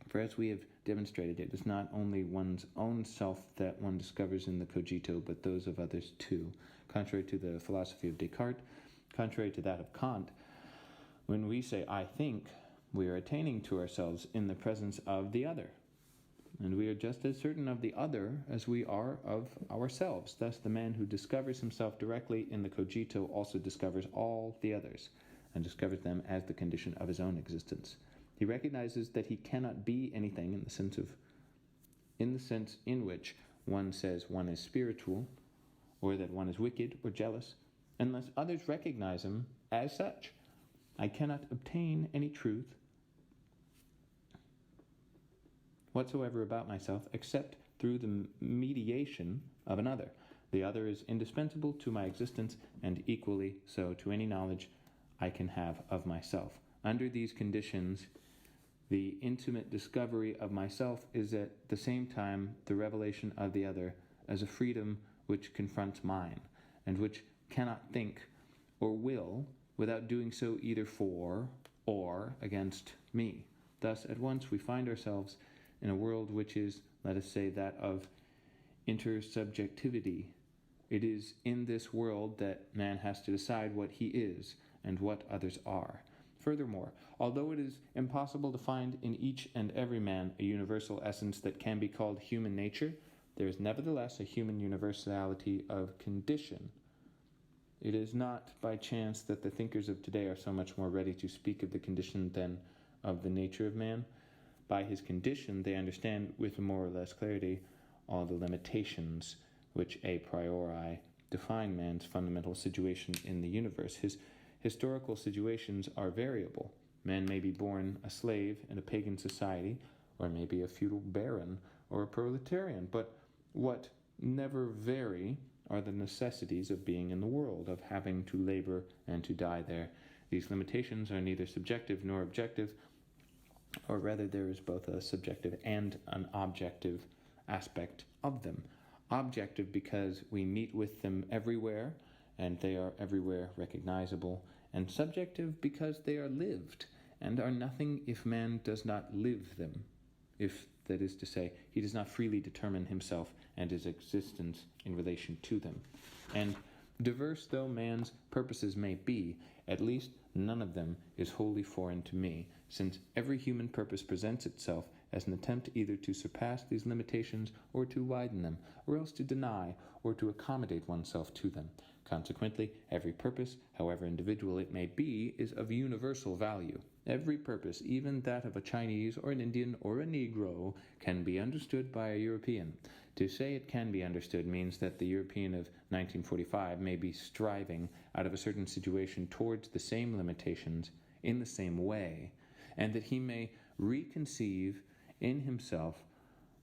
For as we have demonstrated, it is not only one's own self that one discovers in the cogito, but those of others too. Contrary to the philosophy of Descartes, contrary to that of Kant, when we say I think, we are attaining to ourselves in the presence of the other. And we are just as certain of the other as we are of ourselves. Thus the man who discovers himself directly in the cogito also discovers all the others, and discovers them as the condition of his own existence. He recognizes that he cannot be anything in the sense in which one says one is spiritual, or that one is wicked or jealous, unless others recognize him as such. I cannot obtain any truth whatsoever about myself except through the mediation of another. The other is indispensable to my existence, and equally so to any knowledge I can have of myself. Under these conditions, the intimate discovery of myself is at the same time the revelation of the other as a freedom which confronts mine, and which cannot think or will without doing so either for or against me. Thus, at once we find ourselves in a world which is, let us say, that of intersubjectivity. It is in this world that man has to decide what he is and what others are. Furthermore, although it is impossible to find in each and every man a universal essence that can be called human nature, there is nevertheless a human universality of condition. It is not by chance that the thinkers of today are so much more ready to speak of the condition than of the nature of man. By his condition, they understand with more or less clarity all the limitations which a priori define man's fundamental situation in the universe. His historical situations are variable. Man may be born a slave in a pagan society, or may be a feudal baron or a proletarian, but what never vary are the necessities of being in the world, of having to labor and to die there. These limitations are neither subjective nor objective, or rather there is both a subjective and an objective aspect of them. Objective because we meet with them everywhere, and they are everywhere recognizable, and subjective because they are lived, and are nothing if man does not live them, if, that is to say, he does not freely determine himself and his existence in relation to them. And diverse though man's purposes may be, at least none of them is wholly foreign to me, since every human purpose presents itself as an attempt either to surpass these limitations or to widen them, or else to deny or to accommodate oneself to them. Consequently, every purpose, however individual it may be, is of universal value. Every purpose, even that of a Chinese or an Indian or a Negro, can be understood by a European. To say it can be understood means that the European of 1945 may be striving out of a certain situation towards the same limitations in the same way, and that he may reconceive in himself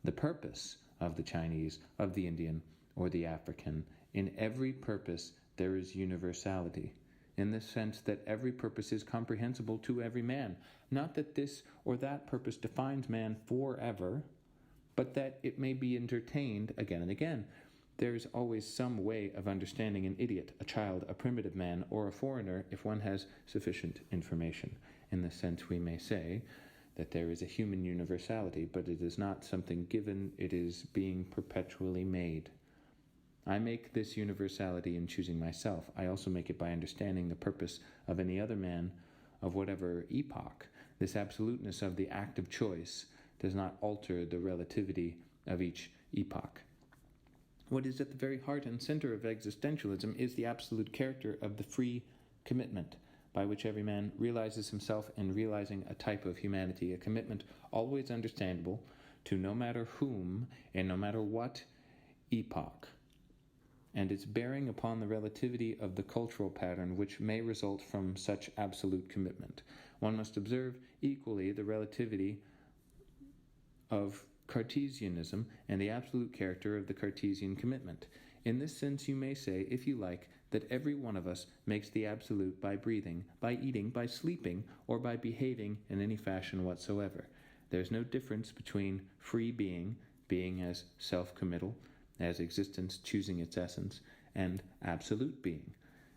the purpose of the Chinese, of the Indian, or the African. In every purpose there is universality. in the sense that every purpose is comprehensible to every man. Not that this or that purpose defines man forever, but that it may be entertained again and again. There is always some way of understanding an idiot, a child, a primitive man, or a foreigner if one has sufficient information. In this sense, we may say that there is a human universality, but it is not something given, it is being perpetually made. I make this universality in choosing myself. I also make it by understanding the purpose of any other man of whatever epoch. This absoluteness of the act of choice does not alter the relativity of each epoch. What is at the very heart and center of existentialism is the absolute character of the free commitment, by which every man realizes himself in realizing a type of humanity, a commitment always understandable to no matter whom and no matter what epoch, and its bearing upon the relativity of the cultural pattern which may result from such absolute commitment. One must observe equally the relativity of Cartesianism and the absolute character of the Cartesian commitment. In this sense, you may say, if you like, that every one of us makes the absolute by breathing, by eating, by sleeping, or by behaving in any fashion whatsoever. There is no difference between free being, being as self-committal, as existence choosing its essence, and absolute being.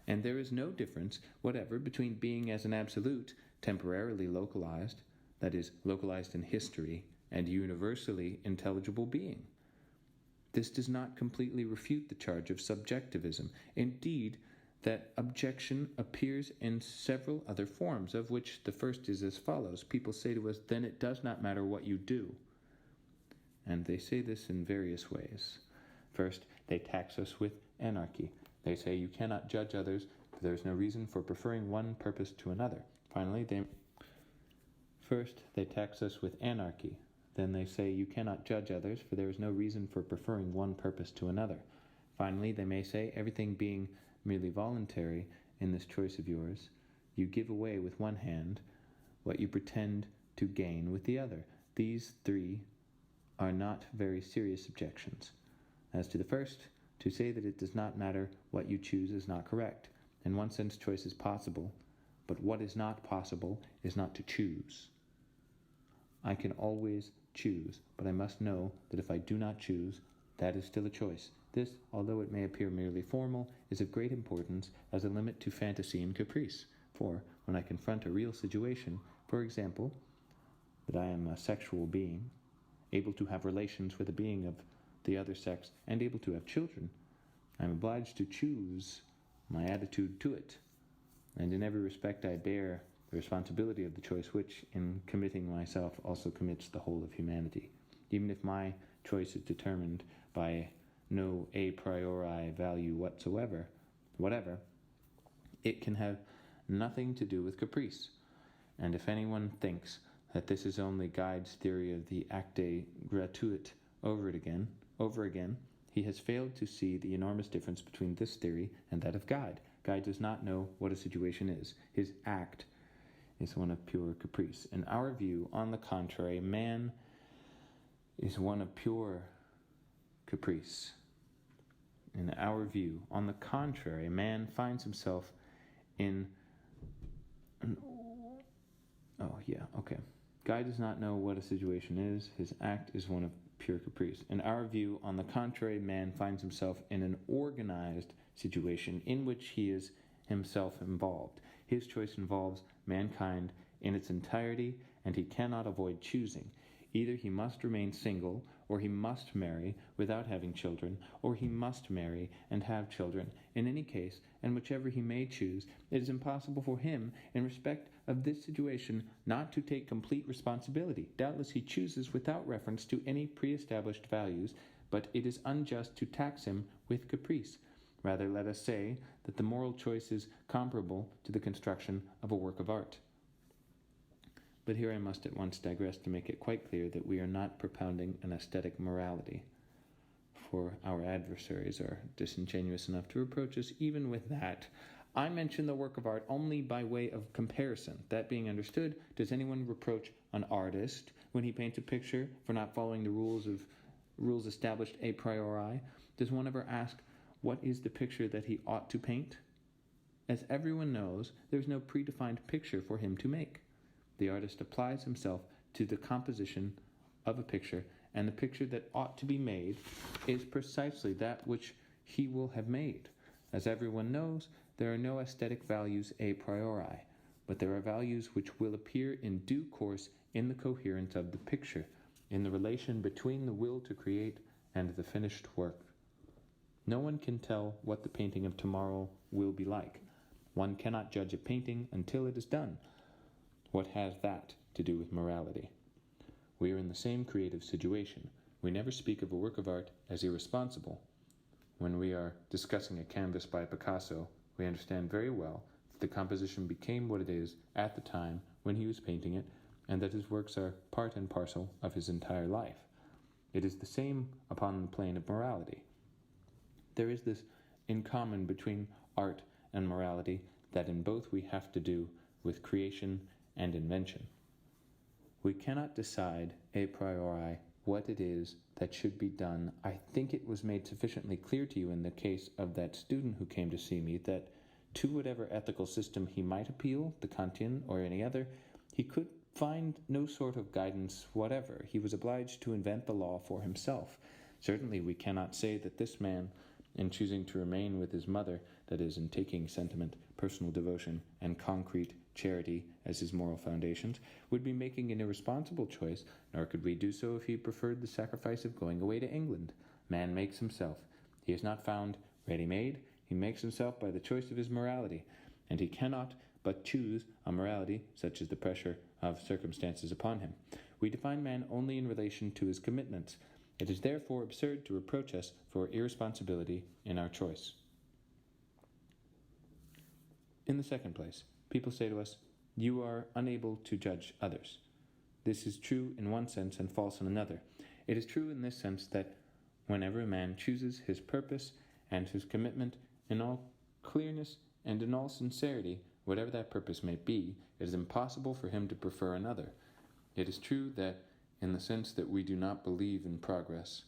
And there is no difference whatever between being as an absolute, temporarily localized, that is, localized in history, and universally intelligible being. This does not completely refute the charge of subjectivism. Indeed, that objection appears in several other forms, of which the first is as follows. People say to us, then it does not matter what you do. And they say this in various ways. First, they tax us with anarchy. They say you cannot judge others, for there is no reason for preferring one purpose to another. Finally, they tax us with anarchy. Then they say you cannot judge others, for there is no reason for preferring one purpose to another. Finally, they may say, everything being merely voluntary in this choice of yours, you give away with one hand what you pretend to gain with the other. These three are not very serious objections. As to the first, to say that it does not matter what you choose is not correct. In one sense, choice is possible, but what is not possible is not to choose. I can always choose, but I must know that if I do not choose, that is still a choice. This, although it may appear merely formal, is of great importance as a limit to fantasy and caprice. For, when I confront a real situation, for example, that I am a sexual being, able to have relations with a being of the other sex, and able to have children, I am obliged to choose my attitude to it. And in every respect I bear the responsibility of the choice which, in committing myself, also commits the whole of humanity. Even if my choice is determined by no a priori value whatever, it can have nothing to do with caprice. And if anyone thinks that this is only Guide's theory of the acte gratuit over again, he has failed to see the enormous difference between this theory and that of Guide. Guide does not know what a situation is. His act is one of pure caprice. In our view, on the contrary, man is one of pure caprice. In our view, on the contrary, man finds himself in Guy does not know what a situation is. His act is one of pure caprice. In our view, on the contrary, man finds himself in an organized situation in which he is himself involved. His choice involves mankind in its entirety, and he cannot avoid choosing. Either he must remain single, or he must marry without having children, or he must marry and have children. In any case, and whichever he may choose, it is impossible for him, in respect of this situation, not to take complete responsibility. Doubtless he chooses without reference to any pre-established values, but it is unjust to tax him with caprice. Rather, let us say that the moral choice is comparable to the construction of a work of art. But here I must at once digress to make it quite clear that we are not propounding an aesthetic morality, for our adversaries are disingenuous enough to reproach us even with that. I mention the work of art only by way of comparison. That being understood, does anyone reproach an artist when he paints a picture for not following the rules established a priori? Does one ever ask, what is the picture that he ought to paint? As everyone knows, there is no predefined picture for him to make. The artist applies himself to the composition of a picture, and the picture that ought to be made is precisely that which he will have made. As everyone knows, there are no aesthetic values a priori, but there are values which will appear in due course in the coherence of the picture, in the relation between the will to create and the finished work. No one can tell what the painting of tomorrow will be like. One cannot judge a painting until it is done. What has that to do with morality? We are in the same creative situation. We never speak of a work of art as irresponsible. When we are discussing a canvas by Picasso, we understand very well that the composition became what it is at the time when he was painting it, and that his works are part and parcel of his entire life. It is the same upon the plane of morality. There is this in common between art and morality, that in both we have to do with creation and invention. We cannot decide a priori what it is that should be done. I think it was made sufficiently clear to you in the case of that student who came to see me that to whatever ethical system he might appeal, the Kantian or any other, he could find no sort of guidance whatever. He was obliged to invent the law for himself. Certainly we cannot say that this man, in choosing to remain with his mother, that is, in taking sentiment, personal devotion, and concrete charity as his moral foundations, would be making an irresponsible choice, nor could we do so if he preferred the sacrifice of going away to England. Man makes himself. He is not found ready-made. He makes himself by the choice of his morality, and he cannot but choose a morality such as the pressure of circumstances upon him. We define man only in relation to his commitments. It is therefore absurd to reproach us for irresponsibility in our choice. In the second place, people say to us, "You are unable to judge others." This is true in one sense and false in another. It is true in this sense that whenever a man chooses his purpose and his commitment in all clearness and in all sincerity, whatever that purpose may be, it is impossible for him to prefer another. It is true that in the sense that we do not believe in progress.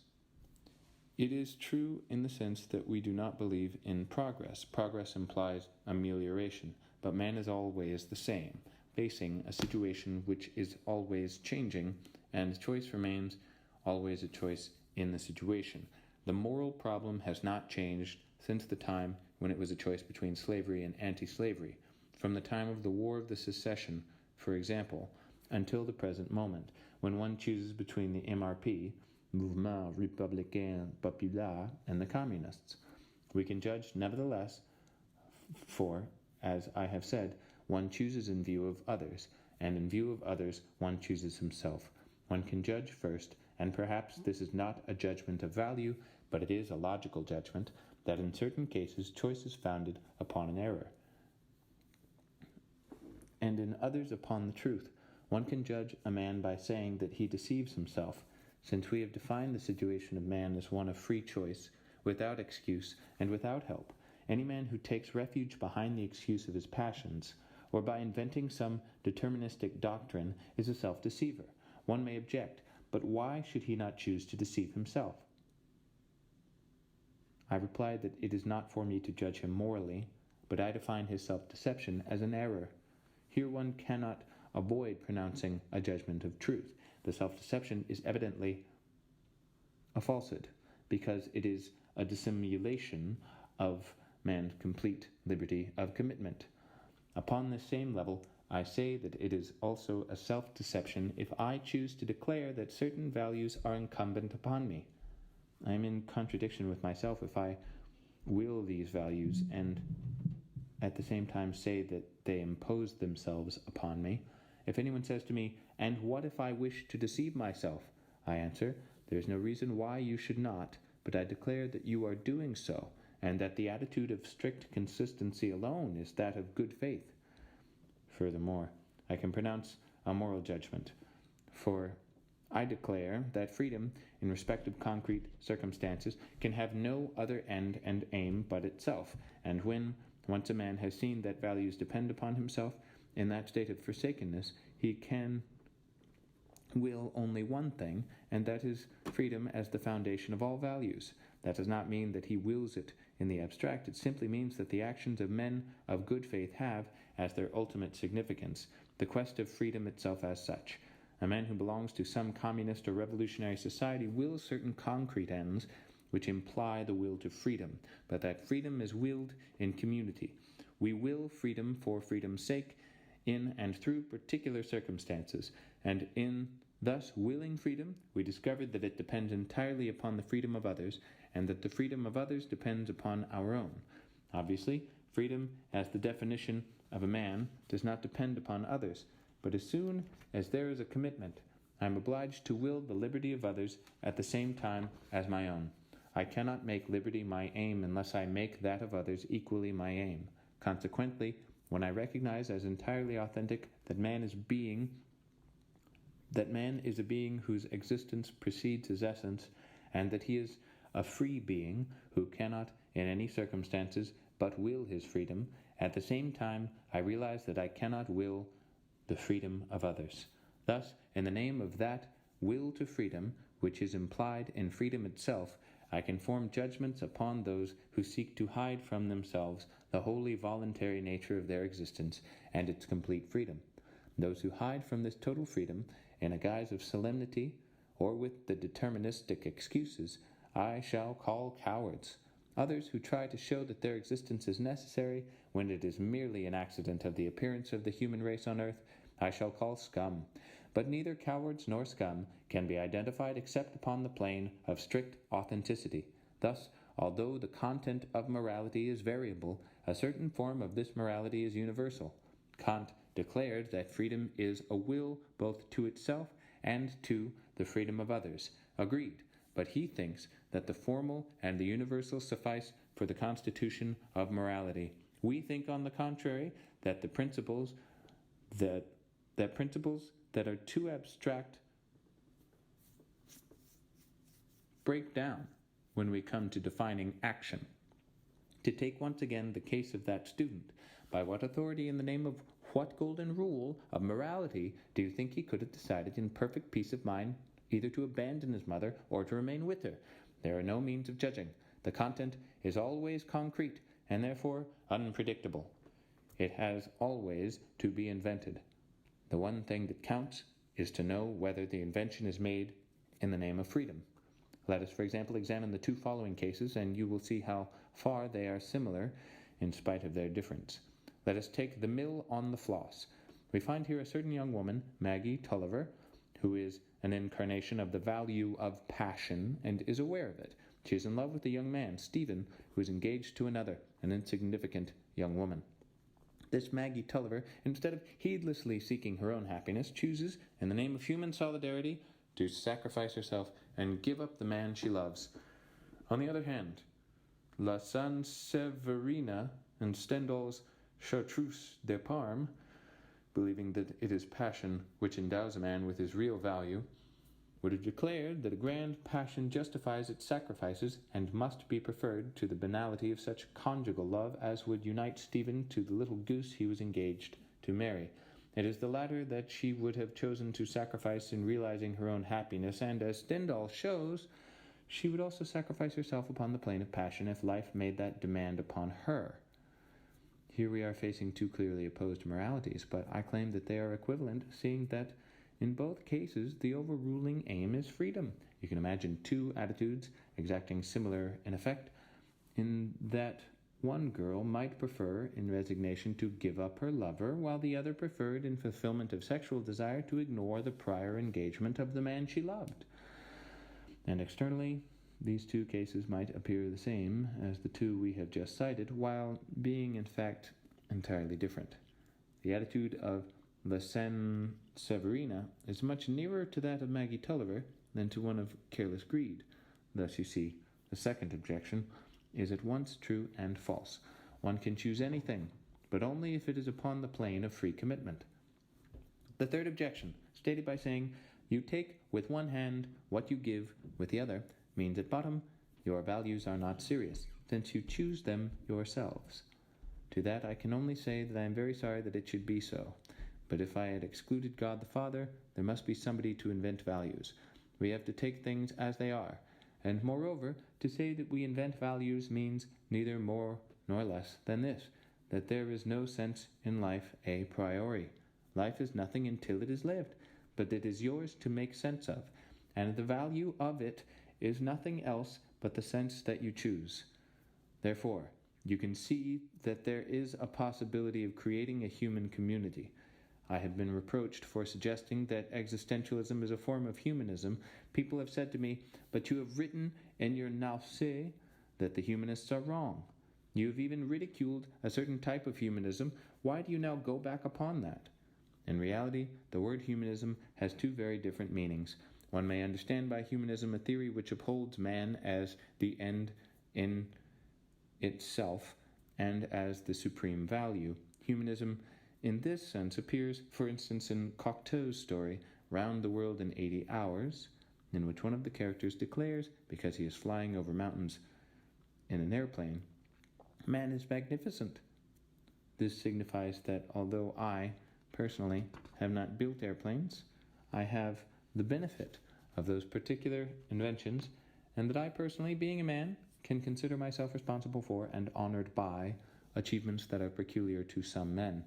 It is true in the sense that we do not believe in progress. Progress implies amelioration, but man is always the same, facing a situation which is always changing, and choice remains always a choice in the situation. The moral problem has not changed since the time when it was a choice between slavery and anti-slavery, from the time of the War of the Secession, for example, until the present moment, when one chooses between the MRP, Mouvement Républicain Populaire, and the Communists. We can judge nevertheless, for, as I have said, one chooses in view of others, and in view of others one chooses himself. One can judge first, and perhaps this is not a judgment of value, but it is a logical judgment, that in certain cases choice is founded upon an error, and in others upon the truth. One can judge a man by saying that he deceives himself, since we have defined the situation of man as one of free choice, without excuse and without help. Any man who takes refuge behind the excuse of his passions, or by inventing some deterministic doctrine, is a self-deceiver. One may object, but why should he not choose to deceive himself? I replied that it is not for me to judge him morally, but I define his self-deception as an error. Here one cannot avoid pronouncing a judgment of truth. The self-deception is evidently a falsehood, because it is a dissimulation of man's complete liberty of commitment. Upon this same level, I say that it is also a self-deception if I choose to declare that certain values are incumbent upon me. I am in contradiction with myself if I will these values and at the same time say that they impose themselves upon me. If anyone says to me, "And what if I wish to deceive myself?" I answer, "There is no reason why you should not, but I declare that you are doing so, and that the attitude of strict consistency alone is that of good faith." Furthermore, I can pronounce a moral judgment, for I declare that freedom, in respect of concrete circumstances, can have no other end and aim but itself, and when once a man has seen that values depend upon himself, in that state of forsakenness, he can will only one thing, and that is freedom as the foundation of all values. That does not mean that he wills it in the abstract. It simply means that the actions of men of good faith have, as their ultimate significance, the quest of freedom itself as such. A man who belongs to some communist or revolutionary society wills certain concrete ends which imply the will to freedom, but that freedom is willed in community. We will freedom for freedom's sake, in and through particular circumstances, and in thus willing freedom, we discovered that it depends entirely upon the freedom of others, and that the freedom of others depends upon our own. Obviously, freedom, as the definition of a man, does not depend upon others, but as soon as there is a commitment, I am obliged to will the liberty of others at the same time as my own. I cannot make liberty my aim unless I make that of others equally my aim. Consequently, when I recognize as entirely authentic that man is a being whose existence precedes his essence, and that he is a free being who cannot, in any circumstances, but will his freedom, at the same time I realize that I cannot will the freedom of others. Thus, in the name of that will to freedom, which is implied in freedom itself, I can form judgments upon those who seek to hide from themselves the wholly voluntary nature of their existence and its complete freedom. Those who hide from this total freedom in a guise of solemnity or with the deterministic excuses I shall call cowards. Others who try to show that their existence is necessary when it is merely an accident of the appearance of the human race on earth I shall call scum. But neither cowards nor scum can be identified except upon the plane of strict authenticity. Thus, although the content of morality is variable, a certain form of this morality is universal. Kant declared that freedom is a will both to itself and to the freedom of others. Agreed, but he thinks that the formal and the universal suffice for the constitution of morality. We think, on the contrary, that the principles that are too abstract break down when we come to defining action. To take once again the case of that student, by what authority, in the name of what golden rule of morality, do you think he could have decided in perfect peace of mind either to abandon his mother or to remain with her? There are no means of judging. The content is always concrete and therefore unpredictable. It has always to be invented. The one thing that counts is to know whether the invention is made in the name of freedom. Let us, for example, examine the two following cases, and you will see how far they are similar in spite of their difference. Let us take the mill on the floss. We find here a certain young woman, Maggie Tulliver, who is an incarnation of the value of passion and is aware of it. She is in love with a young man, Stephen, who is engaged to another, an insignificant young woman. This Maggie Tulliver, instead of heedlessly seeking her own happiness, chooses, in the name of human solidarity, to sacrifice herself and give up the man she loves. On the other hand, La Sanseverina and Stendhal's Chartreuse de Parme, believing that it is passion which endows a man with his real value, would have declared that a grand passion justifies its sacrifices and must be preferred to the banality of such conjugal love as would unite Stephen to the little goose he was engaged to marry. It is the latter that she would have chosen to sacrifice in realizing her own happiness, and, as Stendhal shows, she would also sacrifice herself upon the plane of passion if life made that demand upon her. Here we are facing two clearly opposed moralities, but I claim that they are equivalent, seeing that in both cases, the overruling aim is freedom. You can imagine two attitudes exacting similar in effect, in that one girl might prefer in resignation to give up her lover, while the other preferred in fulfillment of sexual desire to ignore the prior engagement of the man she loved. And externally, these two cases might appear the same as the two we have just cited, while being in fact entirely different. The attitude of La Sanseverina is much nearer to that of Maggie Tulliver than to one of careless greed. Thus, you see, the second objection is at once true and false. One can choose anything, but only if it is upon the plane of free commitment. The third objection, stated by saying, you take with one hand what you give with the other, means at bottom your values are not serious, since you choose them yourselves. To that I can only say that I am very sorry that it should be so. But if I had excluded God the Father, there must be somebody to invent values. We have to take things as they are, And moreover, to say that we invent values means neither more nor less than this, that there is no sense in life a priori. Life is nothing until it is lived, but it is yours to make sense of, and the value of it is nothing else but the sense that you choose. Therefore, you can see that there is a possibility of creating a human community. I have been reproached for suggesting that existentialism is a form of humanism. People have said to me, "But you have written in your Nausée that the humanists are wrong. You have even ridiculed a certain type of humanism. Why do you now go back upon that?" In reality, the word humanism has two very different meanings. One may understand by humanism a theory which upholds man as the end in itself and as the supreme value. Humanism in this sense appears, for instance, in Cocteau's story, Round the World in 80 Hours, in which one of the characters declares, because he is flying over mountains in an airplane, "Man is magnificent." This signifies that although I, personally, have not built airplanes, I have the benefit of those particular inventions, and that I personally, being a man, can consider myself responsible for and honored by achievements that are peculiar to some men.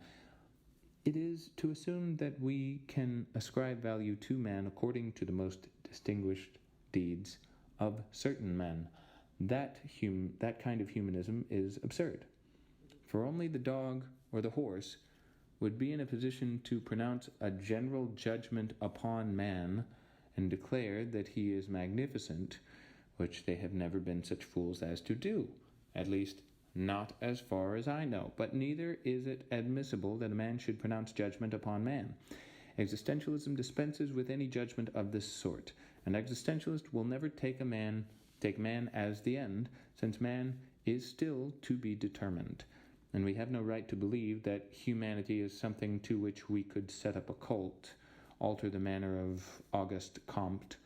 It is to assume that we can ascribe value to man according to the most distinguished deeds of certain men. That kind of humanism is absurd. For only the dog or the horse would be in a position to pronounce a general judgment upon man and declare that he is magnificent, which they have never been such fools as to do, at least not as far as I know. But neither is it admissible that a man should pronounce judgment upon man. Existentialism dispenses with any judgment of this sort. An existentialist will never take man as the end, since man is still to be determined. And we have no right to believe that humanity is something to which we could set up a cult, alter the manner of Auguste Comte.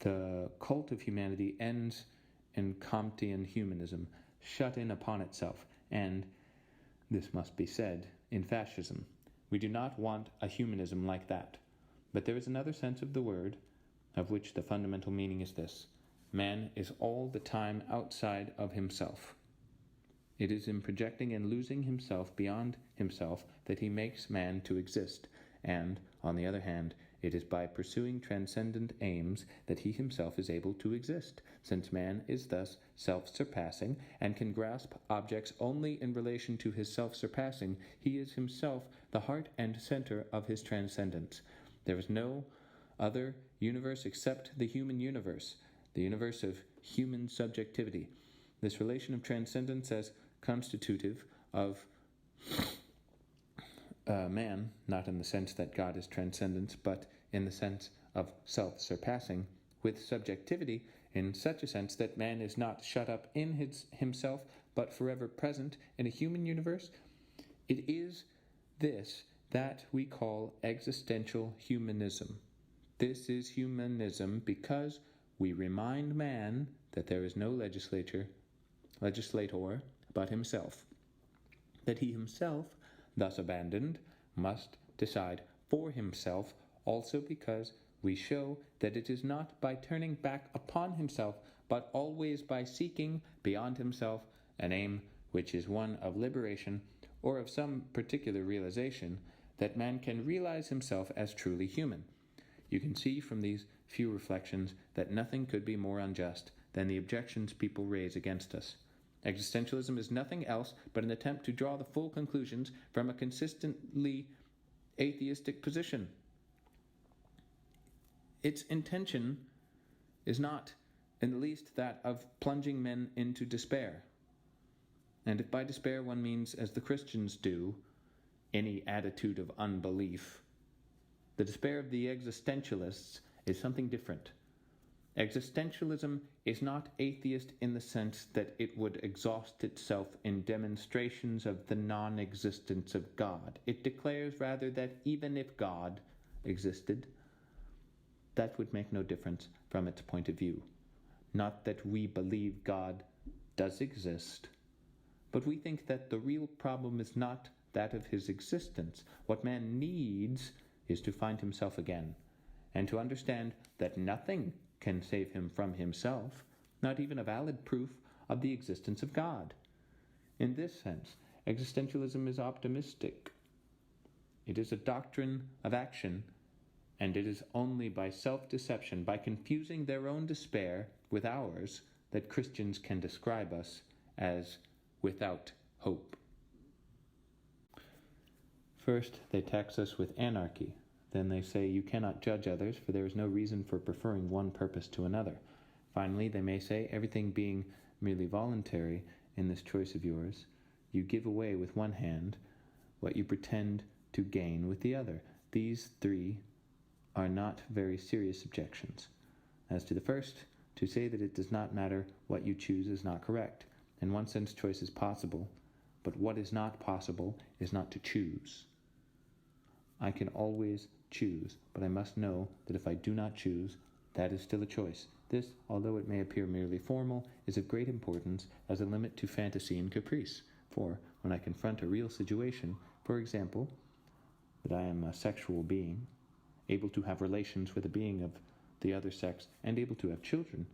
The cult of humanity ends in Comtean humanism, shut in upon itself, and, this must be said, in fascism. We do not want a humanism like that. But there is another sense of the word, of which the fundamental meaning is this: man is all the time outside of himself. It is in projecting and losing himself beyond himself that he makes man to exist, and, on the other hand, it is by pursuing transcendent aims that he himself is able to exist, since man is thus self-surpassing and can grasp objects only in relation to his self-surpassing. He is himself the heart and center of his transcendence. There is no other universe except the human universe, the universe of human subjectivity. This relation of transcendence as constitutive of man, not in the sense that God is transcendence, but in the sense of self-surpassing, with subjectivity in such a sense that man is not shut up in himself, but forever present in a human universe. It is this that we call existential humanism. This is humanism because we remind man that there is no legislator but himself, that he himself, thus abandoned, must decide for himself, also because we show that it is not by turning back upon himself, but always by seeking beyond himself an aim which is one of liberation or of some particular realization, that man can realize himself as truly human. You can see from these few reflections that nothing could be more unjust than the objections people raise against us. Existentialism is nothing else but an attempt to draw the full conclusions from a consistently atheistic position. Its intention is not in the least that of plunging men into despair. And if by despair one means, as the Christians do, any attitude of unbelief, the despair of the existentialists is something different. Existentialism is not atheist in the sense that it would exhaust itself in demonstrations of the non-existence of God. It declares rather that even if God existed, that would make no difference from its point of view. Not that we believe God does exist, but we think that the real problem is not that of his existence. What man needs is to find himself again. and to understand that nothing can save him from himself, not even a valid proof of the existence of God. In this sense, existentialism is optimistic. It is a doctrine of action, and it is only by self-deception, by confusing their own despair with ours, that Christians can describe us as without hope. First, they tax us with anarchy. Then they say you cannot judge others, for there is no reason for preferring one purpose to another. Finally, they may say, everything being merely voluntary in this choice of yours, you give away with one hand what you pretend to gain with the other. These three are not very serious objections. As to the first, to say that it does not matter what you choose is not correct. In one sense, choice is possible, but what is not possible is not to choose. I can always choose, but I must know that if I do not choose, that is still a choice. This, although it may appear merely formal, is of great importance as a limit to fantasy and caprice. For when I confront a real situation, for example, that I am a sexual being, able to have relations with a being of the other sex, and able to have children,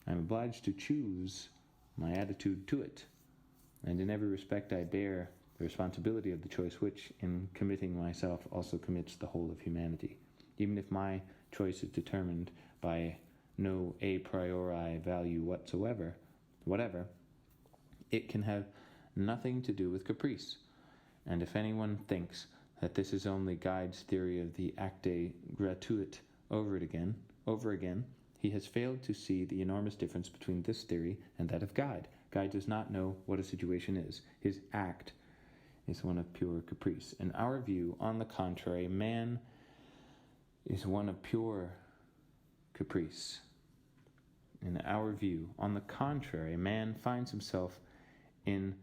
I am obliged to choose my attitude to it, and in every respect I bear the responsibility of the choice which, in committing myself, also commits the whole of humanity. Even if my choice is determined by no a priori value whatever, it can have nothing to do with caprice. And if anyone thinks that this is only Guide's theory of the acte gratuit over again, he has failed to see the enormous difference between this theory and that of Guide. Guide does not know what a situation is. His act is one of pure caprice. In our view, on the contrary, man is one of pure caprice. In our view, on the contrary, man finds himself in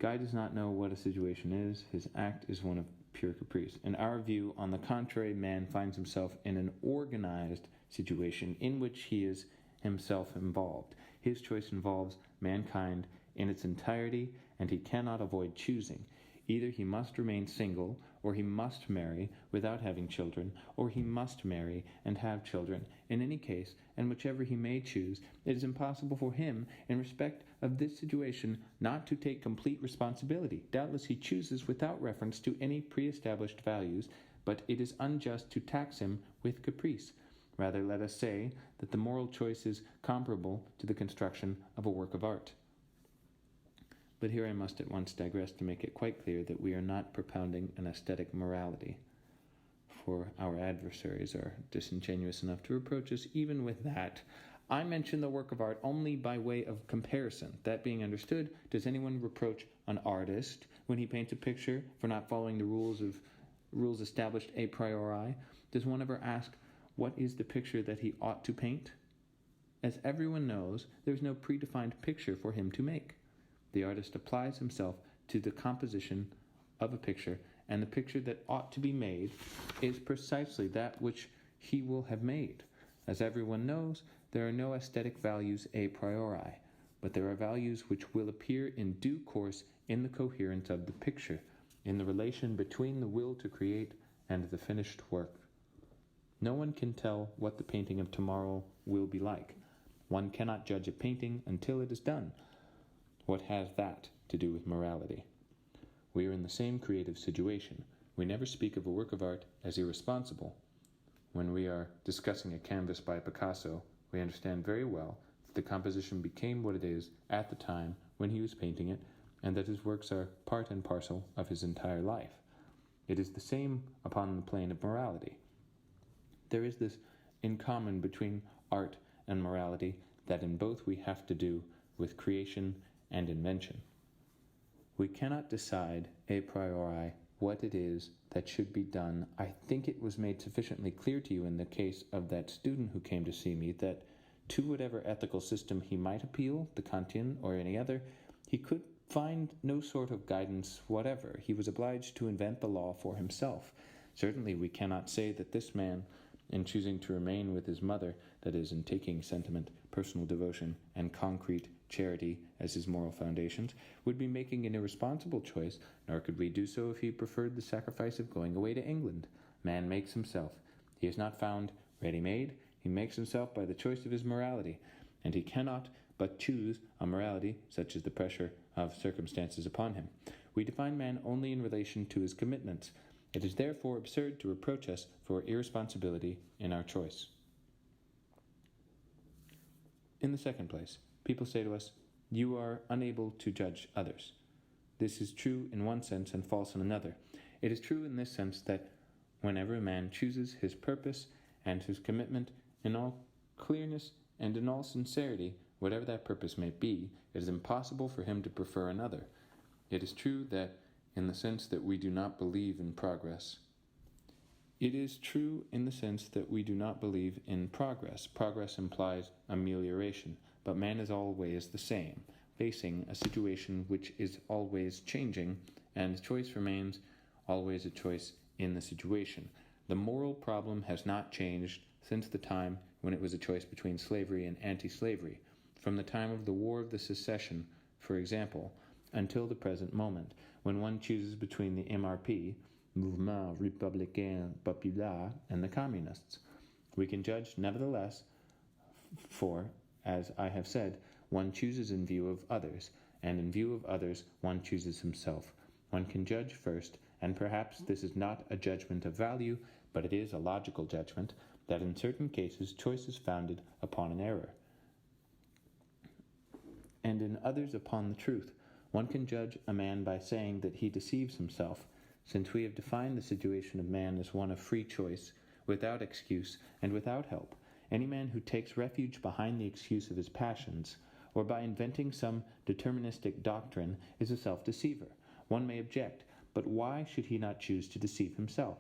Guy does not know what a situation is. His act is one of pure caprice. In our view, on the contrary, man finds himself in an organized situation in which he is himself involved. His choice involves mankind in its entirety, and he cannot avoid choosing. Either he must remain single, or he must marry without having children, or he must marry and have children. In any case, and whichever he may choose, it is impossible for him, in respect of this situation, not to take complete responsibility. Doubtless he chooses without reference to any pre-established values, but it is unjust to tax him with caprice. Rather, let us say that the moral choice is comparable to the construction of a work of art. But here I must at once digress to make it quite clear that we are not propounding an aesthetic morality, for our adversaries are disingenuous enough to reproach us even with that. I mention the work of art only by way of comparison. That being understood, does anyone reproach an artist when he paints a picture for not following the rules established a priori? Does one ever ask, what is the picture that he ought to paint? As everyone knows, there is no predefined picture for him to make. The artist applies himself to the composition of a picture, and the picture that ought to be made is precisely that which he will have made. As everyone knows, there are no aesthetic values a priori, but there are values which will appear in due course in the coherence of the picture, in the relation between the will to create and the finished work. No one can tell what the painting of tomorrow will be like. One cannot judge a painting until it is done. What has that to do with morality? We are in the same creative situation. We never speak of a work of art as irresponsible. When we are discussing a canvas by Picasso, we understand very well that the composition became what it is at the time when he was painting it, and that his works are part and parcel of his entire life. It is the same upon the plane of morality. There is this in common between art and morality, that in both we have to do with creation and invention. We cannot decide a priori what it is that should be done. I think it was made sufficiently clear to you in the case of that student who came to see me that to whatever ethical system he might appeal, the Kantian or any other, he could find no sort of guidance whatever. He was obliged to invent the law for himself. Certainly we cannot say that this man, in choosing to remain with his mother, that is, in taking sentiment personal devotion, and concrete charity as his moral foundations, would be making an irresponsible choice, nor could we do so if he preferred the sacrifice of going away to England. Man makes himself. He is not found ready-made. He makes himself by the choice of his morality, and he cannot but choose a morality such as the pressure of circumstances upon him. We define man only in relation to his commitments. It is therefore absurd to reproach us for irresponsibility in our choice. In the second place, people say to us, "You are unable to judge others." This is true in one sense and false in another. It is true in this sense that whenever a man chooses his purpose and his commitment in all clearness and in all sincerity, whatever that purpose may be, it is impossible for him to prefer another. It is true that in the sense that we do not believe in progress. It is true in the sense that we do not believe in progress. Progress implies amelioration, but man is always the same, facing a situation which is always changing, and choice remains always a choice in the situation. The moral problem has not changed since the time when it was a choice between slavery and anti-slavery, from the time of the War of the Secession, for example, until the present moment, when one chooses between the MRP, Mouvement Républicain Populaire, and the Communists. We can judge nevertheless, for, as I have said, one chooses in view of others, and in view of others one chooses himself. One can judge first, and perhaps this is not a judgment of value, but it is a logical judgment, that in certain cases choice is founded upon an error, and in others upon the truth. One can judge a man by saying that he deceives himself, since we have defined the situation of man as one of free choice, without excuse and without help. Any man who takes refuge behind the excuse of his passions, or by inventing some deterministic doctrine, is a self-deceiver. One may object, but why should he not choose to deceive himself?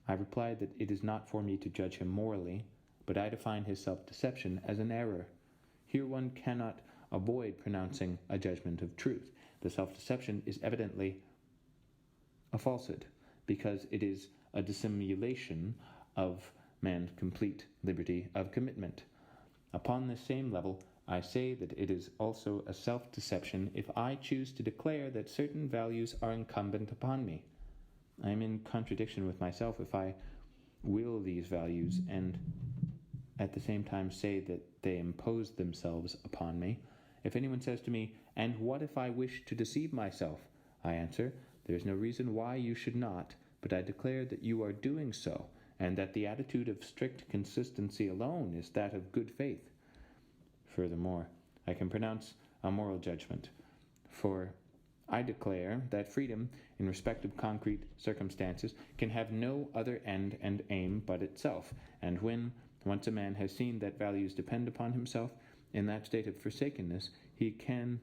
I replied that it is not for me to judge him morally, but I define his self-deception as an error. Here one cannot avoid pronouncing a judgment of truth. The self-deception is evidently a falsehood, because it is a dissimulation of man's complete liberty of commitment. Upon this same level, I say that it is also a self-deception if I choose to declare that certain values are incumbent upon me. I am in contradiction with myself if I will these values and at the same time say that they impose themselves upon me. If anyone says to me, "And what if I wish to deceive myself?" I answer, "There is no reason why you should not, but I declare that you are doing so, and that the attitude of strict consistency alone is that of good faith." Furthermore, I can pronounce a moral judgment, for I declare that freedom, in respect of concrete circumstances, can have no other end and aim but itself, and when once a man has seen that values depend upon himself, in that state of forsakenness, he can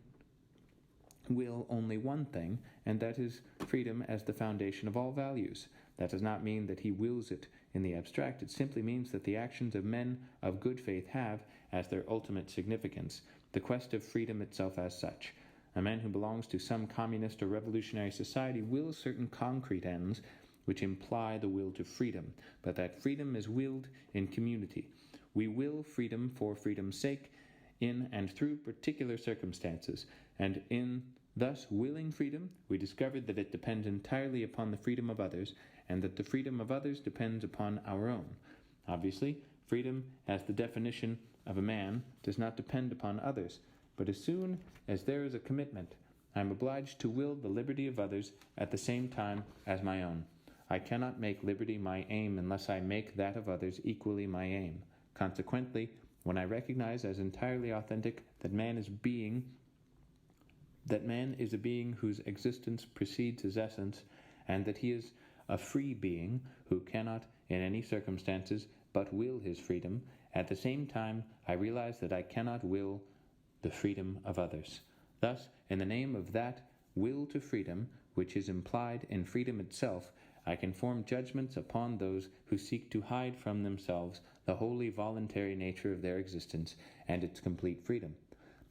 will only one thing, and that is freedom as the foundation of all values. That does not mean that he wills it in the abstract. It simply means that the actions of men of good faith have, as their ultimate significance, the quest of freedom itself as such. A man who belongs to some communist or revolutionary society wills certain concrete ends which imply the will to freedom, but that freedom is willed in community. We will freedom for freedom's sake, in and through particular circumstances, and in thus willing freedom, we discovered that it depends entirely upon the freedom of others, and that the freedom of others depends upon our own. Obviously, freedom, as the definition of a man, does not depend upon others, but as soon as there is a commitment, I am obliged to will the liberty of others at the same time as my own. I cannot make liberty my aim unless I make that of others equally my aim. Consequently, when I recognize as entirely authentic that man is a being whose existence precedes his essence, and that he is a free being who cannot, in any circumstances, but will his freedom, at the same time I realize that I cannot will the freedom of others. Thus, in the name of that will to freedom, which is implied in freedom itself, I can form judgments upon those who seek to hide from themselves the wholly voluntary nature of their existence and its complete freedom.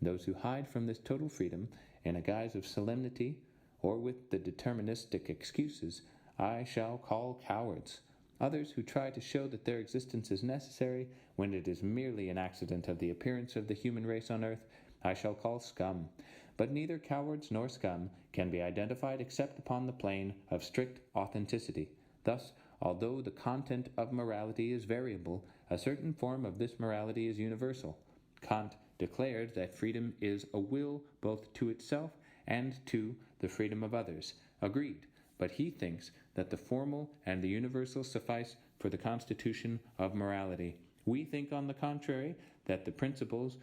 Those who hide from this total freedom in a guise of solemnity or with the deterministic excuses I shall call cowards. Others who try to show that their existence is necessary when it is merely an accident of the appearance of the human race on earth, I shall call scum. But neither cowards nor scum can be identified except upon the plane of strict authenticity. Thus, although the content of morality is variable, a certain form of this morality is universal. Kant declared that freedom is a will both to itself and to the freedom of others. Agreed, but he thinks that the formal and the universal suffice for the constitution of morality. We think, on the contrary, that the principles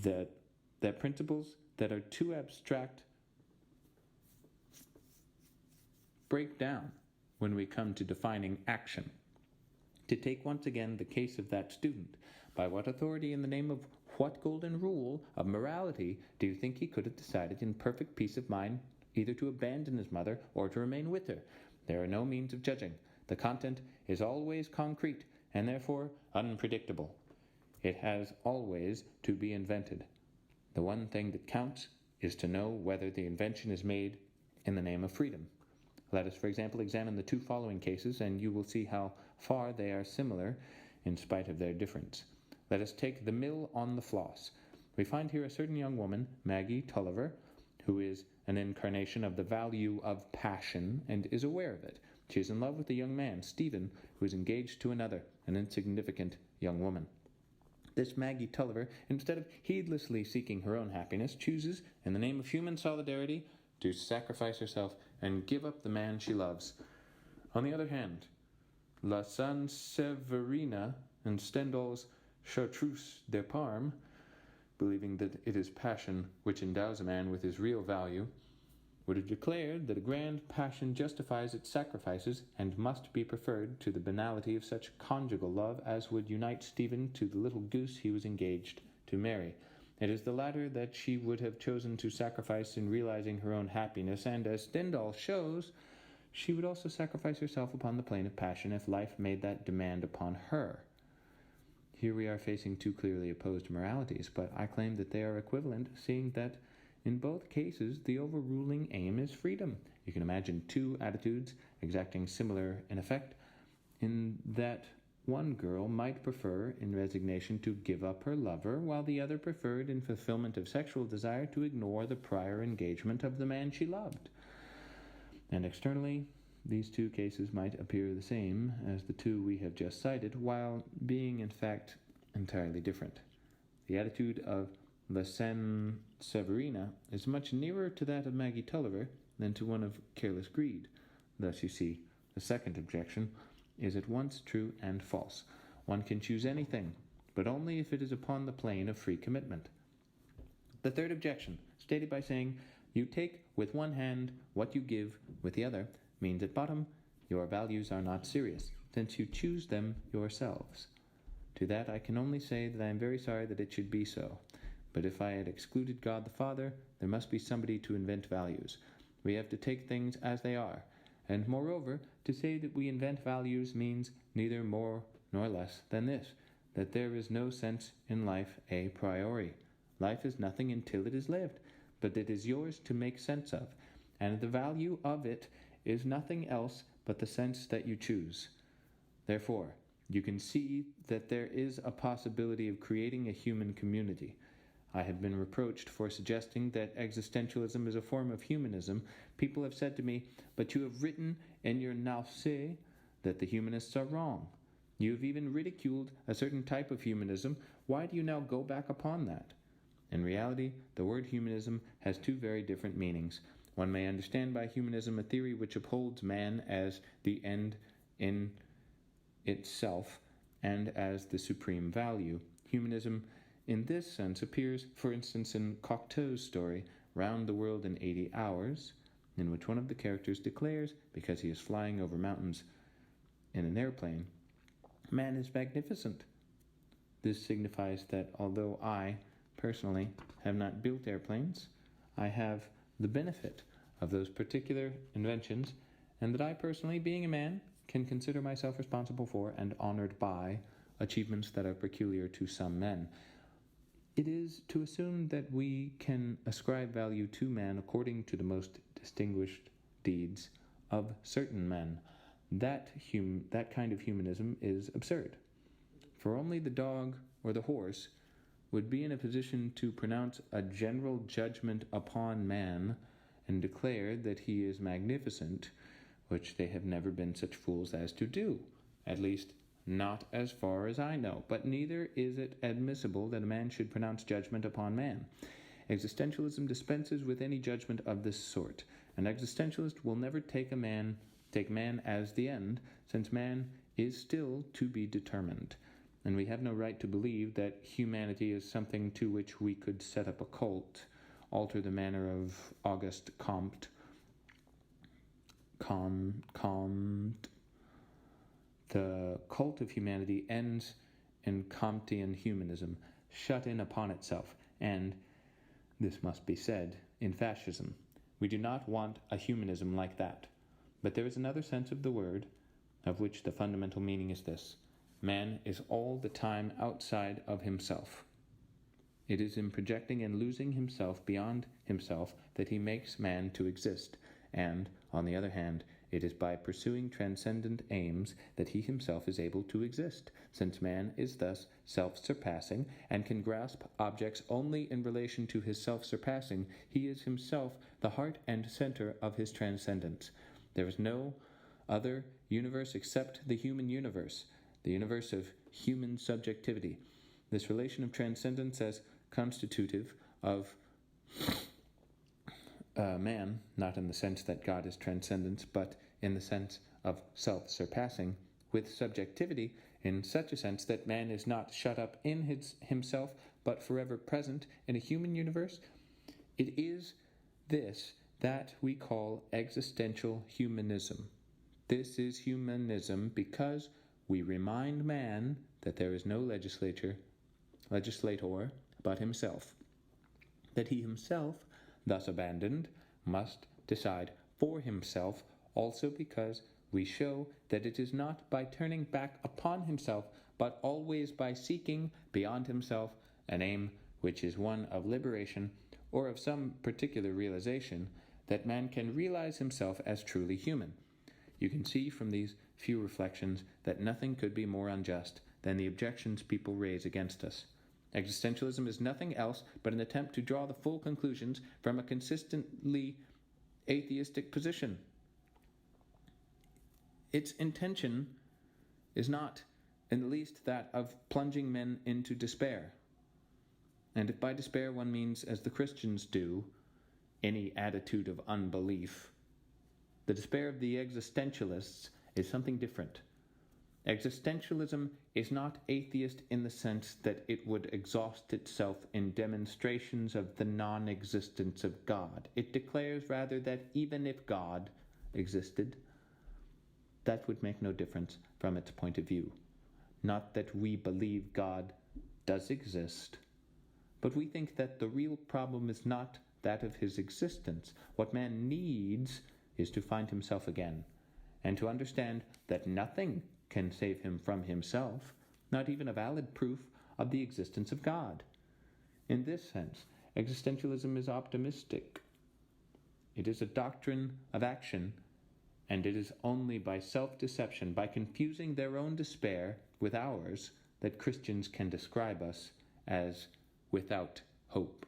that are too abstract break down when we come to defining action. To take once again the case of that student, by what authority, in the name of what golden rule of morality, do you think he could have decided in perfect peace of mind either to abandon his mother or to remain with her? There are no means of judging. The content is always concrete and therefore unpredictable. It has always to be invented. The one thing that counts is to know whether the invention is made in the name of freedom. Let us, for example, examine the two following cases, and you will see how far they are similar in spite of their difference. Let us take the mill on the floss. We find here a certain young woman, Maggie Tulliver, who is an incarnation of the value of passion and is aware of it. She is in love with a young man, Stephen, who is engaged to another, an insignificant young woman. This Maggie Tulliver, instead of heedlessly seeking her own happiness, chooses, in the name of human solidarity, to sacrifice herself and give up the man she loves. On the other hand, La Sanseverina and Stendhal's Chartreuse de Parme, believing that it is passion which endows a man with his real value, would have declared that a grand passion justifies its sacrifices and must be preferred to the banality of such conjugal love as would unite Stephen to the little goose he was engaged to marry. It is the latter that she would have chosen to sacrifice in realizing her own happiness, and, as Stendhal shows, she would also sacrifice herself upon the plane of passion if life made that demand upon her. Here we are facing two clearly opposed moralities, but I claim that they are equivalent, seeing that in both cases the overruling aim is freedom. You can imagine two attitudes exacting similar in effect, in that one girl might prefer in resignation to give up her lover, while the other preferred in fulfillment of sexual desire to ignore the prior engagement of the man she loved. And externally, these two cases might appear the same as the two we have just cited, while being in fact entirely different. The attitude of La Sanseverina is much nearer to that of Maggie Tulliver than to one of careless greed. Thus, you see, the second objection is at once true and false. One can choose anything, but only if it is upon the plane of free commitment. The third objection, stated by saying, you take with one hand what you give with the other, means at bottom your values are not serious, since you choose them yourselves. To that I can only say that I am very sorry that it should be so. But if I had excluded God the Father, there must be somebody to invent values. We have to take things as they are. And moreover, to say that we invent values means neither more nor less than this, that there is no sense in life a priori. Life is nothing until it is lived, but it is yours to make sense of, and the value of it is nothing else but the sense that you choose. Therefore, you can see that there is a possibility of creating a human community. I have been reproached for suggesting that existentialism is a form of humanism. People have said to me, but you have written in your Nausée that the humanists are wrong. You have even ridiculed a certain type of humanism. Why do you now go back upon that? In reality, the word humanism has two very different meanings. One may understand by humanism a theory which upholds man as the end in itself and as the supreme value. Humanism in this sense appears, for instance, in Cocteau's story, Round the World in 80 Hours, in which one of the characters declares, because he is flying over mountains in an airplane, man is magnificent. This signifies that although I, personally, have not built airplanes, I have the benefit of those particular inventions, and that I personally, being a man, can consider myself responsible for and honored by achievements that are peculiar to some men. It is to assume that we can ascribe value to man according to the most distinguished deeds of certain men. that kind of humanism is absurd. For only the dog or the horse would be in a position to pronounce a general judgment upon man and declare that he is magnificent, which they have never been such fools as to do, at least not as far as I know. But neither is it admissible that a man should pronounce judgment upon man. Existentialism dispenses with any judgment of this sort. An existentialist will never take man as the end, since man is still to be determined. And we have no right to believe that humanity is something to which we could set up a cult, alter the manner of Auguste Comte. The cult of humanity ends in Comtean humanism, shut in upon itself, and, this must be said, in fascism. We do not want a humanism like that. But there is another sense of the word, of which the fundamental meaning is this: man is all the time outside of himself. It is in projecting and losing himself beyond himself that he makes man to exist, and, on the other hand, it is by pursuing transcendent aims that he himself is able to exist, since man is thus self-surpassing and can grasp objects only in relation to his self-surpassing. He is himself the heart and center of his transcendence. There is no other universe except the human universe, the universe of human subjectivity. This relation of transcendence as constitutive of man, not in the sense that God is transcendence, but in the sense of self-surpassing, with subjectivity in such a sense that man is not shut up in himself, but forever present in a human universe. It is this that we call existential humanism. This is humanism because we remind man that there is no legislator but himself, that he himself, thus abandoned, must decide for himself, also because we show that it is not by turning back upon himself, but always by seeking beyond himself an aim which is one of liberation or of some particular realization, that man can realize himself as truly human. You can see from these few reflections that nothing could be more unjust than the objections people raise against us. Existentialism is nothing else but an attempt to draw the full conclusions from a consistently atheistic position. Its intention is not in the least that of plunging men into despair. And if by despair one means, as the Christians do, any attitude of unbelief, the despair of the existentialists is something different. Existentialism is not atheist in the sense that it would exhaust itself in demonstrations of the non-existence of God. It declares rather that even if God existed, that would make no difference from its point of view. Not that we believe God does exist, but we think that the real problem is not that of his existence. What man needs is to find himself again, and to understand that nothing can save him from himself, not even a valid proof of the existence of God. In this sense, existentialism is optimistic. It is a doctrine of action, and it is only by self-deception, by confusing their own despair with ours, that Christians can describe us as without hope.